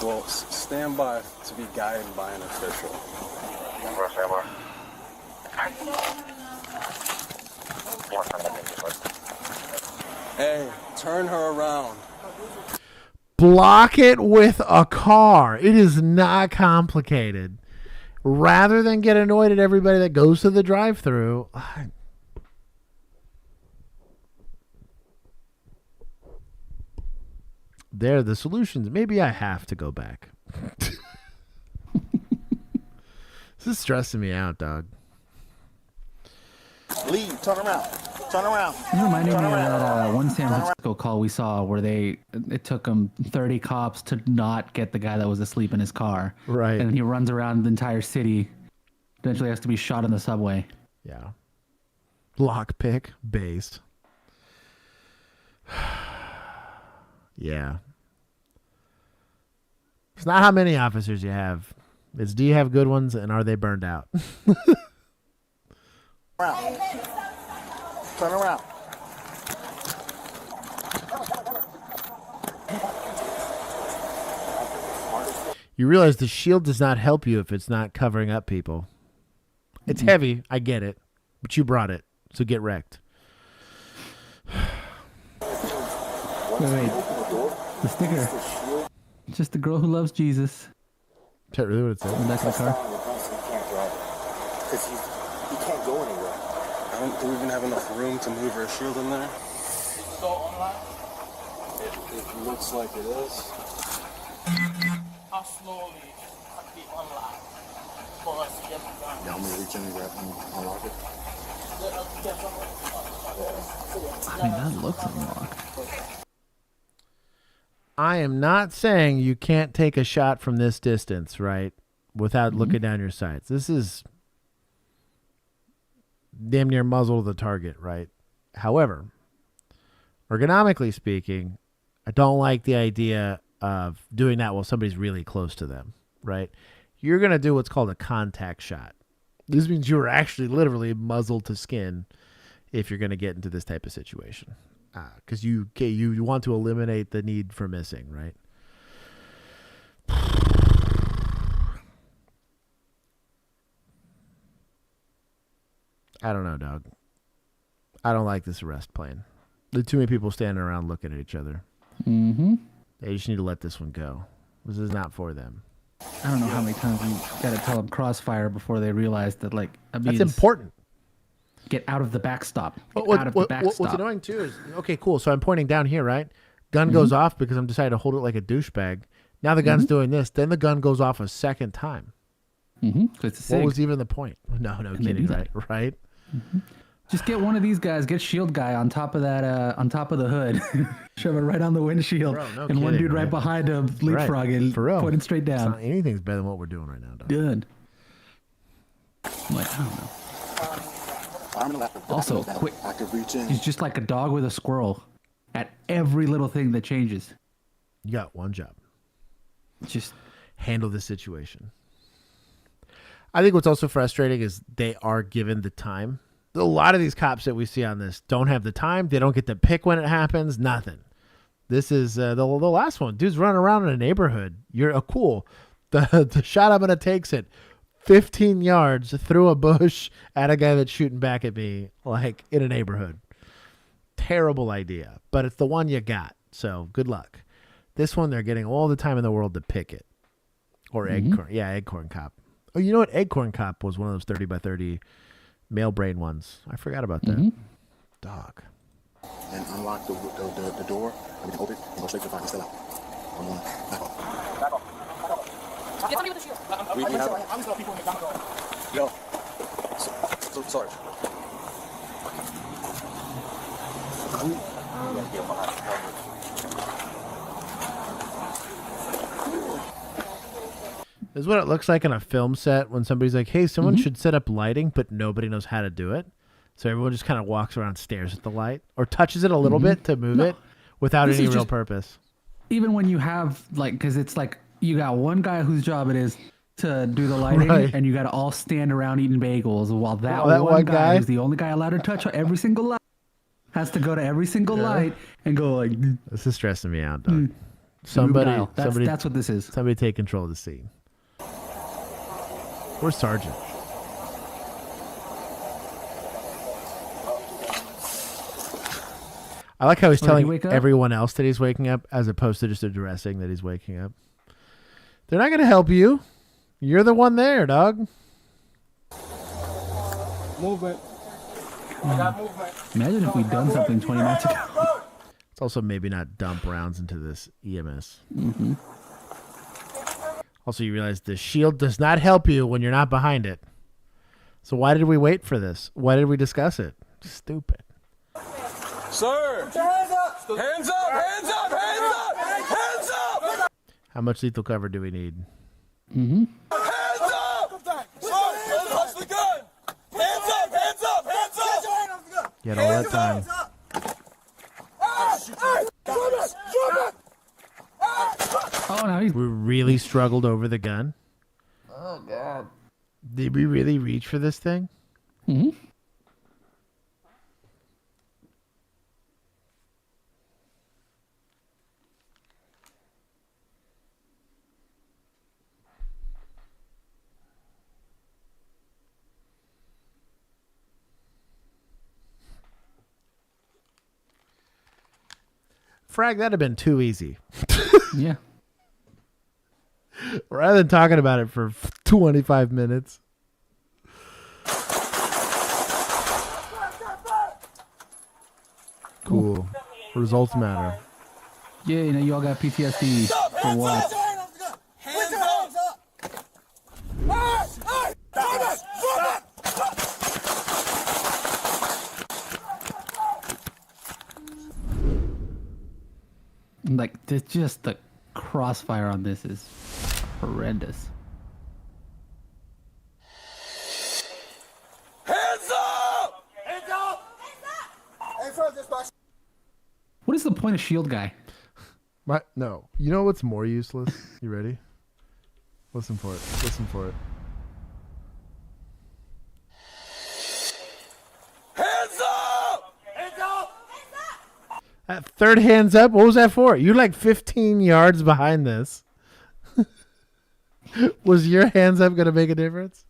Well, stand by to be guided by an official. Stand by. Hey, turn her around. Block it with a car. It is not complicated. Rather than get annoyed at everybody that goes to the drive-thru. There are the solutions. Maybe I have to go back. This is stressing me out, dog. Leave. Turn around. Turn around. You're reminding me of that one San Francisco call we saw where it took them 30 cops to not get the guy that was asleep in his car. Right. And he runs around the entire city. Eventually has to be shot in the subway. Yeah. Lockpick based. Yeah. It's not how many officers you have. It's do you have good ones and are they burned out? Turn around. You realize the shield does not help you if it's not covering up people. It's heavy, I get it, but you brought it, so get wrecked. Wait. The sticker. It's just the girl who loves Jesus. Is that really what it says? In the back of the car. Because he can't go anywhere. Do we even have enough room to move our shield in there? It looks like it is. How slowly be unlocked for us to get the gun? Yeah, I'm gonna reach in and grab and unlock it. I mean, that looks unlocked. I am not saying you can't take a shot from this distance, right? Without looking down your sights. This is damn near muzzle to the target, right? However, ergonomically speaking, I don't like the idea of doing that while somebody's really close to them, right? You're going to do what's called a contact shot. This means you're actually literally muzzle to skin if you're going to get into this type of situation. Because you want to eliminate the need for missing, right? I don't know, dog. I don't like this arrest plan. There's too many people standing around looking at each other. Mm-hmm. They just need to let this one go. This is not for them. I don't know how many times you got to tell them crossfire before they realize that, like, that's important. Get out of the backstop. What's annoying too is, okay, cool. So I'm pointing down here, right? Gun goes off because I'm deciding to hold it like a douchebag. Now the gun's doing this. Then the gun goes off a second time. What was even the point? No kidding, right? Right? Just get one of these guys. Get shield guy on top of that, on top of the hood. Shove it right on the windshield. Bro, no and kidding, one dude right man. behind him leapfrogging, For real. pointing straight down. Anything's better than what we're doing right now, dog. Good. I'm like, I don't know. Also, quick. I could reach in. He's just like a dog with a squirrel at every little thing that changes. You got one job. Just handle the situation. I think what's also frustrating is they are given the time. A lot of these cops that we see on this don't have the time. They don't get to pick when it happens. Nothing. This is the last one. Dude's running around in a neighborhood. You're cool. The shot I'm going to takes it 15 yards through a bush at a guy that's shooting back at me, like in a neighborhood. Terrible idea, but it's the one you got. So good luck. This one, they're getting all the time in the world to pick it. Or Eggcorn. Yeah, Eggcorn Cop. Oh, you know what? Eggcorn Cop was one of those 30 by 30 male brain ones. I forgot about that. Dog. And unlock the door. And we can open it and go straight to the fire. He's still out. Back off. Back off. Get somebody with the shield. I'm just people in the gun. Yo. So sorry. This is what it looks like on a film set when somebody's like, hey, someone should set up lighting, but nobody knows how to do it. So everyone just kind of walks around, stares at the light, or touches it a little bit to move it without any real purpose. Even when you have, like, because it's like you got one guy whose job it is to do the lighting, and you got to all stand around eating bagels while that one guy who's the only guy allowed to touch every single light has to go to every single light and go like. This is stressing me out, dog. Somebody, that's what this is. Somebody take control of the scene. Where's Sergeant? I like how he's Oh, did he telling wake up? everyone else that he's waking up as opposed to just addressing that he's waking up. They're not going to help you. You're the one there, dog. Movement. I got movement. Imagine if we'd done something 20 minutes ago. It's also maybe not dump rounds into this EMS. Mm-hmm. Also, you realize the shield does not help you when you're not behind it. So why did we wait for this? Why did we discuss it? Stupid. Sir! Hands up! Hands up! Hands up! Hands up! Hands up! How much lethal cover do we need? Mm-hmm. Hands up! Sir, touch the gun! Hands up! Hands up! Hands up! You had all that time. Oh, no, he's... We really struggled over the gun. Oh, God. Did we really reach for this thing? Mm-hmm. Frag, that'd have been too easy. Yeah. Rather than talking about it for 25 minutes. Cool. Results matter. Yeah, you know, you all got PTSD for what? Like, just the crossfire on this is horrendous. Hands up! Hands up! Hands up! What is the point of shield guy? No. You know what's more useless? You ready? Listen for it. Listen for it. Hands up! Hands up! That third hands up, what was that for? You're like 15 yards behind this. Was your hands up going to make a difference?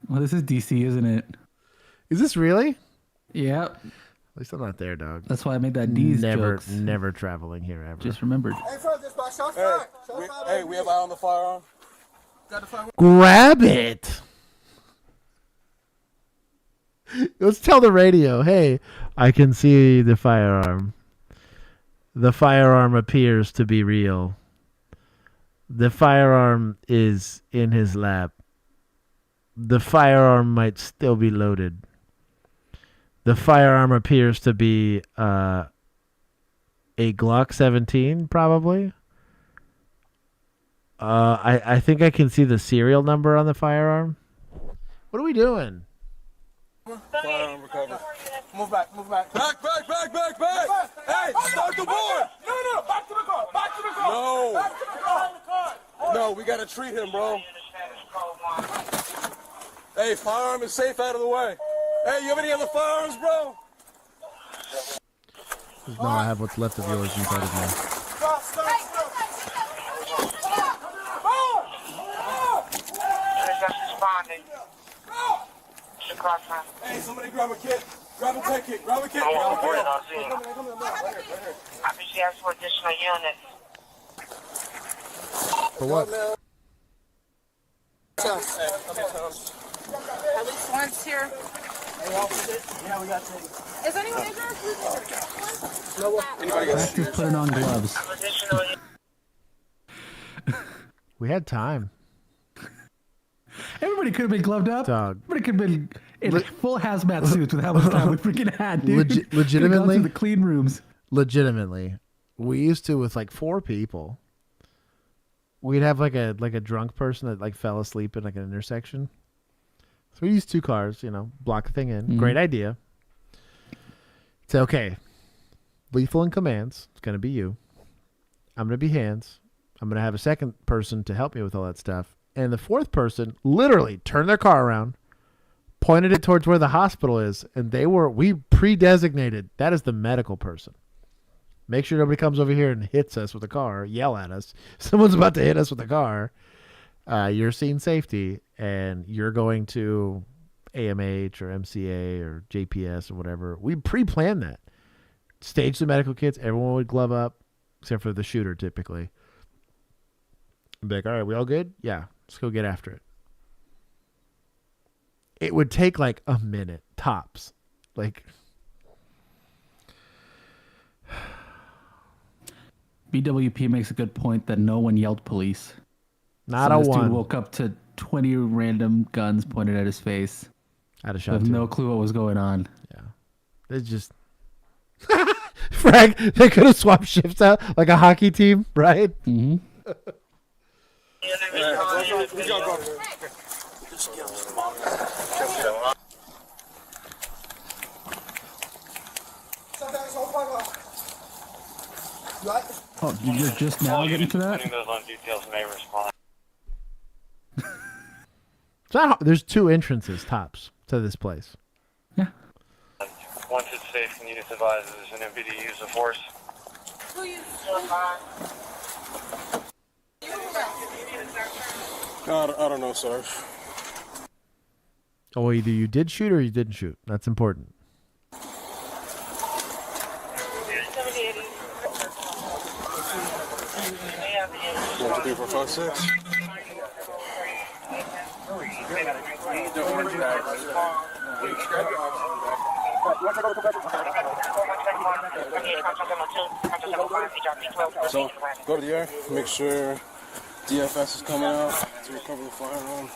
Well, this is DC, isn't it? Is this really? Yep. At least I'm not there, dog. That's why I made that D's jokes. Never traveling here ever. Just remembered. Hey, we have eye on the firearm. Got the firearm. Grab it. Let's tell the radio, hey, I can see the firearm. The firearm appears to be real. The firearm is in his lap. The firearm might still be loaded. The firearm appears to be a Glock 17, probably. I think I can see the serial number on the firearm. What are we doing? Firearm recovered. Move back, move back. Back, back, back, back, back! Hey, start the board! No, back to the car, back to the car! No! Back to the car! No, we gotta treat him, bro. Hey, firearm is safe out of the way. Hey, you have any other firearms, bro? No, I have what's left of yours inside of me. Stop, stop, stop! Hey, somebody grab a kit. Grab a tech kit. Grab a kit. Grab a kit. I think she asked for additional units. For what? At least once here. Yeah, we got two. Is anyone injured? Practice putting on gloves. We had time. Everybody could have been gloved up. Dog. Everybody could have been in full hazmat suits with how much time we freaking had, dude. Legitimately, to the clean rooms. Legitimately, we used to with like 4 people. We'd have like a drunk person that like fell asleep in like an intersection. So we used 2 cars, block the thing in. Mm-hmm. Great idea. It's okay. Lethal in commands. It's gonna be you. I'm gonna be hands. I'm gonna have a second person to help me with all that stuff. And the 4th person literally turned their car around, pointed it towards where the hospital is, and we pre-designated that is the medical person. Make sure nobody comes over here and hits us with a car, yell at us. Someone's about to hit us with a car. You're seeing safety, and you're going to AMH or MCA or JPS or whatever. We pre-planned that. Stage the medical kits. Everyone would glove up, except for the shooter typically. And be like, all right, we all good? Yeah, let's go get after it. It would take like a minute, tops. Like... BWP makes a good point that no one yelled police. Not so a this one. Dude woke up to 20 random guns pointed at his face. I'd have shot with too. no clue what was going on. Yeah. It's just... Frank, they could have swapped shifts out like a hockey team, right? Mm-hmm. Oh, you're just now getting to that? Those on details may respond. It's not, there's 2 entrances, tops, to this place. Once it's safe, can you just advise there's an MPD use of force? I don't know, Sarge. Oh, either you did shoot or you didn't shoot. That's important. One, 2, 3, 4, 5, 6. So, go to the air, make sure DFS is coming out to recover the firearm.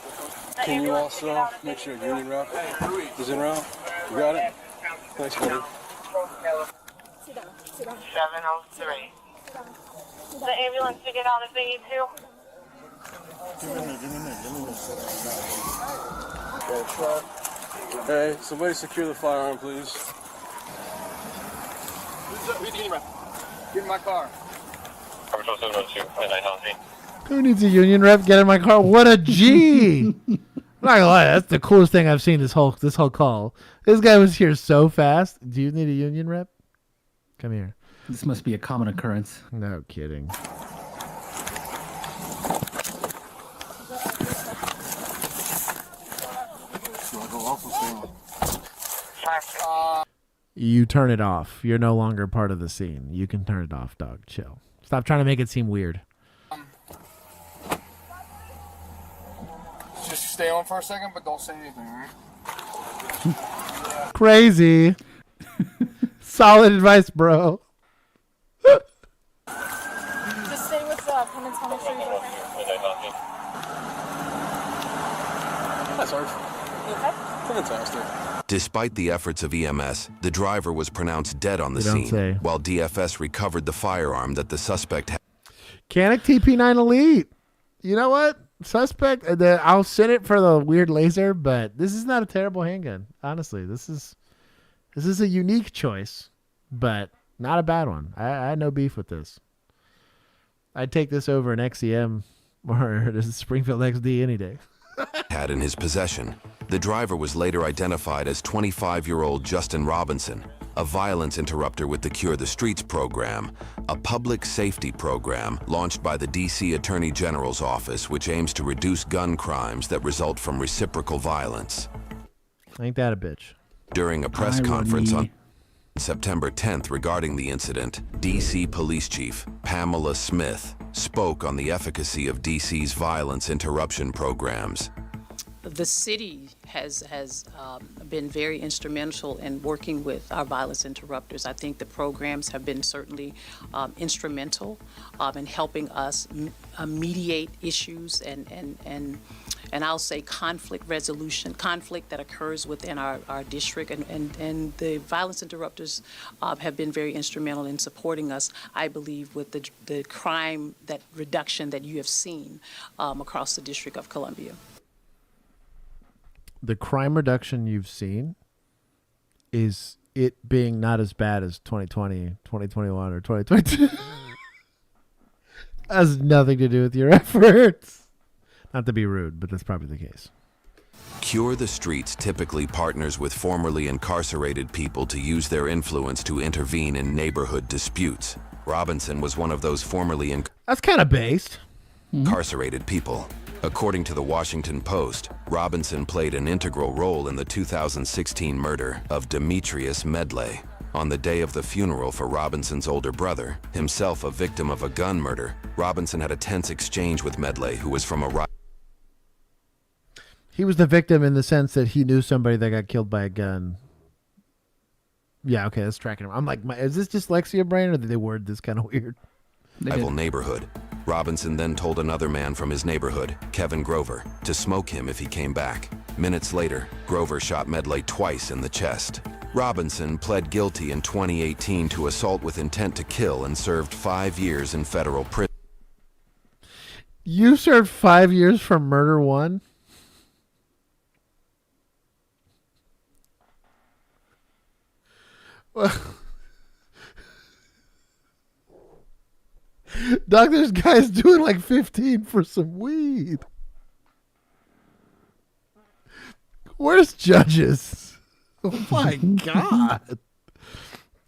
Can you also make sure union rep is en route? You got it? Thanks, buddy. 703. The ambulance to get out if they need to. Hey, somebody secure the firearm, please. Who's the union rep? Get in my car. Control 702, midnight housing. Who needs a union rep? Get in my car. What a G! I'm not gonna lie, that's the coolest thing I've seen this whole call. This guy was here so fast. Do you need a union rep? Come here. This must be a common occurrence. No kidding. You turn it off. You're no longer part of the scene. You can turn it off, dog. Chill. Stop trying to make it seem weird. Just stay on for a second, but don't say anything, right? Crazy. Solid advice, bro. Just stay with Clemens. I'll make sure you're okay. Hi, Sarge. Fantastic. Despite the efforts of EMS, the driver was pronounced dead on the scene, while DFS recovered the firearm that the suspect had. Canic TP9 Elite. You know what? Suspect, I'll send it for the weird laser, but this is not a terrible handgun. Honestly, this is a unique choice, but not a bad one. I had no beef with this. I'd take this over an XEM or the Springfield XD any day. Had in his possession. The driver was later identified as 25-year-old Justin Robinson, a violence interrupter with the Cure the Streets program, a public safety program launched by the D.C. Attorney General's office, which aims to reduce gun crimes that result from reciprocal violence. Ain't that a bitch? During a press conference on September 10th regarding the incident, D.C. Police Chief Pamela Smith spoke on the efficacy of D.C.'s violence interruption programs. The city has been very instrumental in working with our violence interrupters. I think the programs have been certainly instrumental in helping us mediate issues and I'll say conflict resolution, conflict that occurs within our district. And the violence interrupters have been very instrumental in supporting us, I believe, with the crime reduction that you have seen across the District of Columbia. The crime reduction you've seen is it being not as bad as 2020, 2021, or 2022. Has nothing to do with your efforts. Not to be rude, but that's probably the case. Cure the Streets typically partners with formerly incarcerated people to use their influence to intervene in neighborhood disputes. Robinson was one of those formerly That's kind of based. incarcerated people. According to the Washington Post, Robinson played an integral role in the 2016 murder of Demetrius Medley. On the day of the funeral for Robinson's older brother, himself a victim of a gun murder, Robinson had a tense exchange with Medley, who was from a He was the victim in the sense that he knew somebody that got killed by a gun. Yeah, okay, that's tracking him. I'm like, is this dyslexia brain, or did they word this kind of weird? rival neighborhood. Robinson then told another man from his neighborhood, Kevin Grover, to smoke him if he came back. Minutes later, Grover shot Medley twice in the chest. Robinson pled guilty in 2018 to assault with intent to kill and served 5 years in federal prison. You served 5 years for murder one? Well, Doc, this guy's doing like 15 for some weed. Where's judges? Oh my God.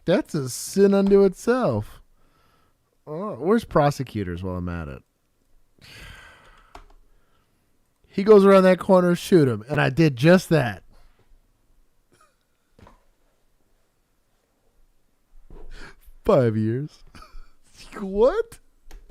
That's a sin unto itself. Oh, where's prosecutors while I'm at it? He goes around that corner, shoot him, and I did just that. $5 years. What?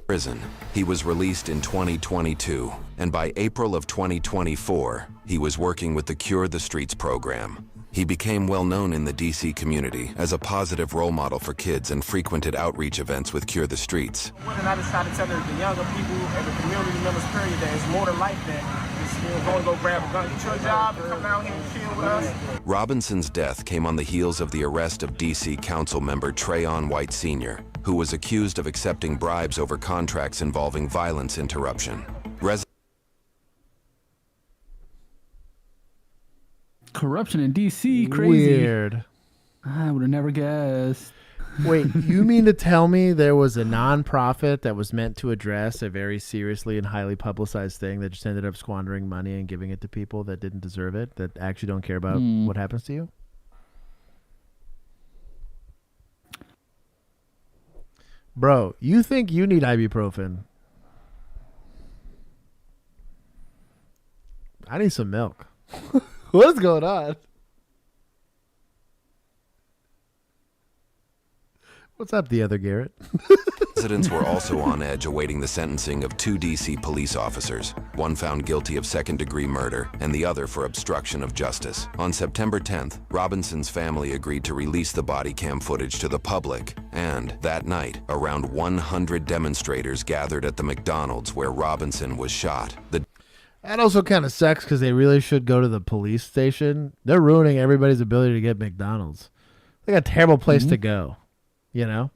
Prison. He was released in 2022, and by April of 2024, he was working with the Cure the Streets program. He became well known in the DC community as a positive role model for kids and frequented outreach events with Cure the Streets. When I decided to tell the younger people and the community members, period, that it's more to life than just going to go grab a gun, get your job, and come down here and chill with us. Robinson's death came on the heels of the arrest of DC Council member Trayon White Sr., who was accused of accepting bribes over contracts involving violence interruption. Corruption in DC, crazy. Weird. I would have never guessed. Wait, you mean to tell me there was a nonprofit that was meant to address a very seriously and highly publicized thing that just ended up squandering money and giving it to people that didn't deserve it, that actually don't care about what happens to you? Bro, you think you need ibuprofen? I need some milk. What's going on? What's up, the other Garrett? Residents were also on edge awaiting the sentencing of 2 DC police officers, one found guilty of second-degree murder and the other for obstruction of justice. On September 10th, Robinson's family agreed to release the body cam footage to the public, and that night, around 100 demonstrators gathered at the McDonald's where Robinson was shot. That also kind of sucks because they really should go to the police station. They're ruining everybody's ability to get McDonald's. They got a terrible place to go, you know?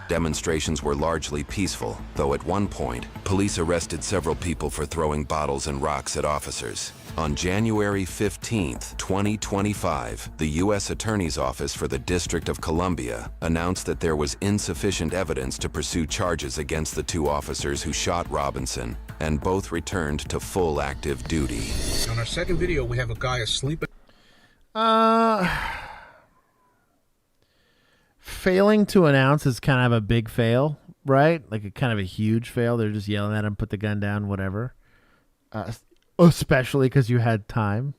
Demonstrations were largely peaceful, though at one point, police arrested several people for throwing bottles and rocks at officers. On January 15th, 2025, the U.S. Attorney's Office for the District of Columbia announced that there was insufficient evidence to pursue charges against the 2 officers who shot Robinson, and both returned to full active duty. On our second video, we have a guy asleep. Failing to announce is kind of a big fail, right? Like a kind of a huge fail. They're just yelling at him, put the gun down, whatever. Especially because you had time.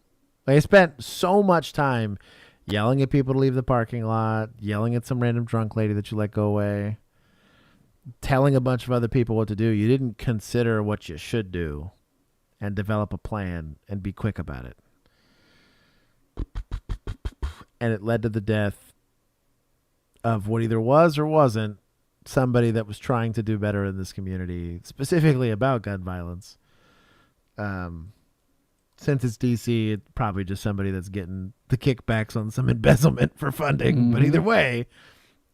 Like, I spent so much time yelling at people to leave the parking lot, yelling at some random drunk lady that you let go away, telling a bunch of other people what to do. You didn't consider what you should do and develop a plan and be quick about it. And it led to the death of what either was or wasn't somebody that was trying to do better in this community, specifically about gun violence. Since it's DC, it's probably just somebody that's getting the kickbacks on some embezzlement for funding. But either way,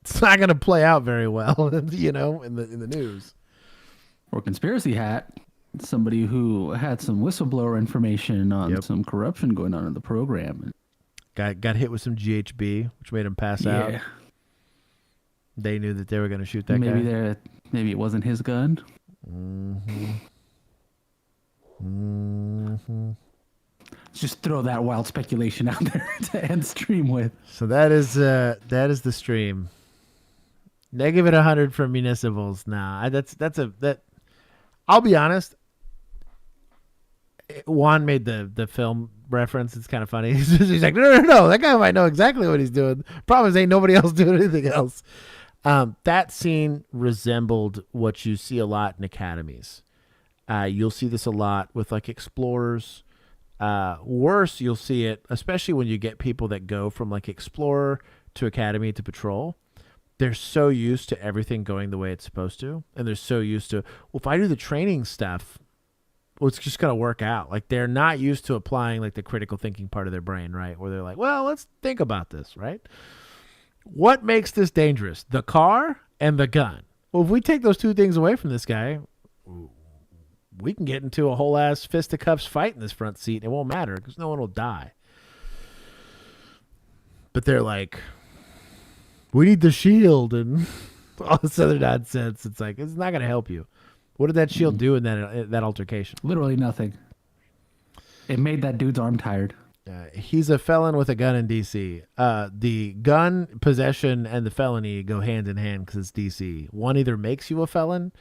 it's not going to play out very well, you know, in the news. Or conspiracy hat, somebody who had some whistleblower information on some corruption going on in the program. Got hit with some GHB, which made him pass out. They knew that they were going to shoot that guy. Maybe it wasn't his gun. Let's just throw that wild speculation out there to end stream with. So that is the stream. Negative at 100 for municipals. Nah, that. I'll be honest. Juan made the film reference. It's kind of funny. He's like, no. That guy might know exactly what he's doing. Problem is, ain't nobody else doing anything else. That scene resembled what you see a lot in academies. You'll see this a lot with like explorers. Worse, you'll see it, especially when you get people that go from like explorer to academy to patrol. They're so used to everything going the way it's supposed to. And they're so used to, well, if I do the training stuff, well, it's just going to work out. Like they're not used to applying like the critical thinking part of their brain, right? Where they're like, well, let's think about this, right? What makes this dangerous? The car and the gun. Well, if we take those two things away from this guy, we can get into a whole ass fisticuffs fight in this front seat. It won't matter because no one will die. But they're like, we need the shield and all this other nonsense. It's like, it's not going to help you. What did that shield do in that altercation? Literally nothing. It made that dude's arm tired. He's a felon with a gun in D.C. The gun possession and the felony go hand in hand because it's D.C. One either makes you a felon,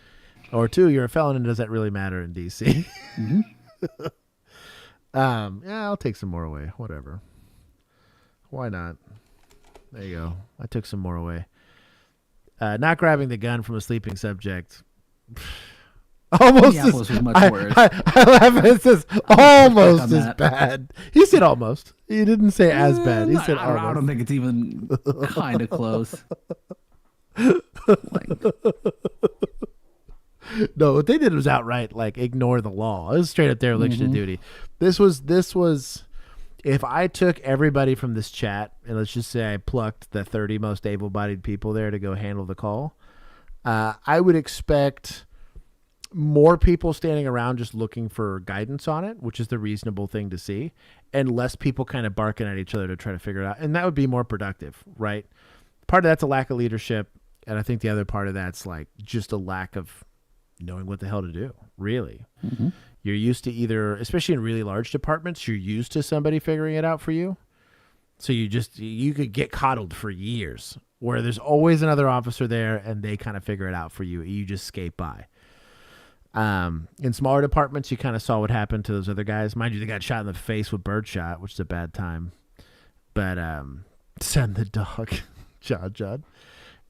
or two, you're a felon and does that really matter in D.C.? Mm-hmm. Yeah, I'll take some more away. Whatever. Why not? There you go. I took some more away. Not grabbing the gun from a sleeping subject. Almost Minneapolis was much worse. I laugh. It says almost as bad. He said almost. He didn't say as bad. He said almost. I don't think it's even kind of close. No, what they did was outright like ignore the law. It was straight up dereliction of duty. This was. If I took everybody from this chat and let's just say I plucked the 30 most able-bodied people there to go handle the call, I would expect more people standing around just looking for guidance on it, which is the reasonable thing to see, and less people kind of barking at each other to try to figure it out. And that would be more productive, right? Part of that's a lack of leadership. And I think the other part of that's like just a lack of knowing what the hell to do, really. Mm-hmm. You're used to either, especially in really large departments, you're used to somebody figuring it out for you. So you could get coddled for years where there's always another officer there and they kind of figure it out for you. You just skate by. In smaller departments, you kind of saw what happened to those other guys. Mind you, they got shot in the face with birdshot, which is a bad time. But send the dog, John.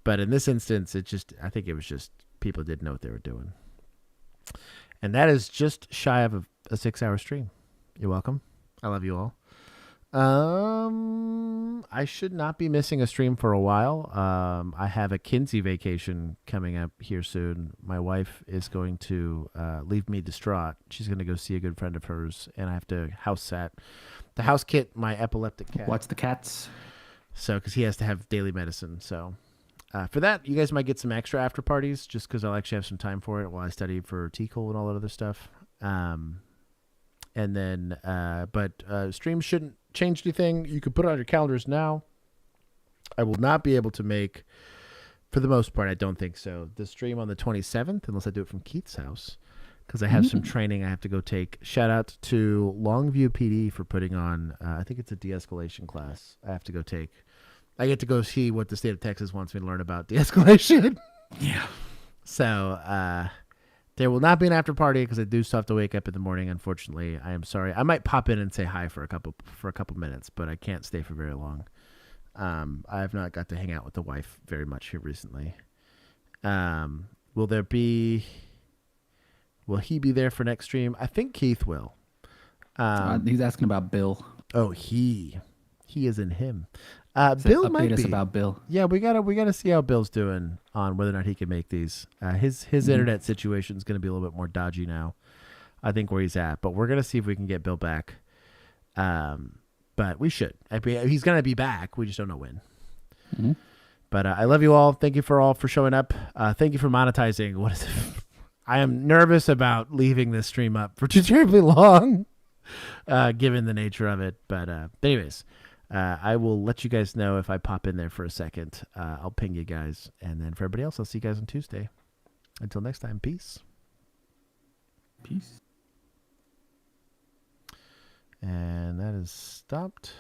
But in this instance, I think it was just people didn't know what they were doing. And that is just shy of a 6-hour stream. You're welcome. I love you all. I should not be missing a stream for a while. I have a Kinsey vacation coming up here soon. My wife is going to leave me distraught. She's going to go see a good friend of hers, and I have to house kit my epileptic cat. What's the cats? So, because he has to have daily medicine. So, for that, you guys might get some extra after parties just because I'll actually have some time for it while I study for TCOL and all that other stuff. And then, but streams shouldn't change anything. You can put it on your calendars now. I will not be able to make, for the most part, I don't think so, the stream on the 27th, unless I do it from Keith's house, because I have some training I have to go take. Shout out to Longview PD for putting on, I think it's a de-escalation class I have to go take. I get to go see what the state of Texas wants me to learn about de-escalation. Yeah. So, there will not be an after party because I do still have to wake up in the morning. Unfortunately, I am sorry. I might pop in and say hi for a couple minutes, but I can't stay for very long. I have not got to hang out with the wife very much here recently. Will he be there for next stream? I think Keith will. He's asking about Bill. Oh, he is in him. Bill might be. Update us about Bill. Yeah, we gotta see how Bill's doing on whether or not he can make these. His internet situation is going to be a little bit more dodgy now, I think, where he's at. But we're gonna see if we can get Bill back. But we should. He's gonna be back. We just don't know when. Mm-hmm. But I love you all. Thank you for showing up. Thank you for monetizing. What is it? I am nervous about leaving this stream up for too terribly long, given the nature of it. But anyways. I will let you guys know if I pop in there for a second. I'll ping you guys. And then for everybody else, I'll see you guys on Tuesday. Until next time, peace. Peace. And that is stopped.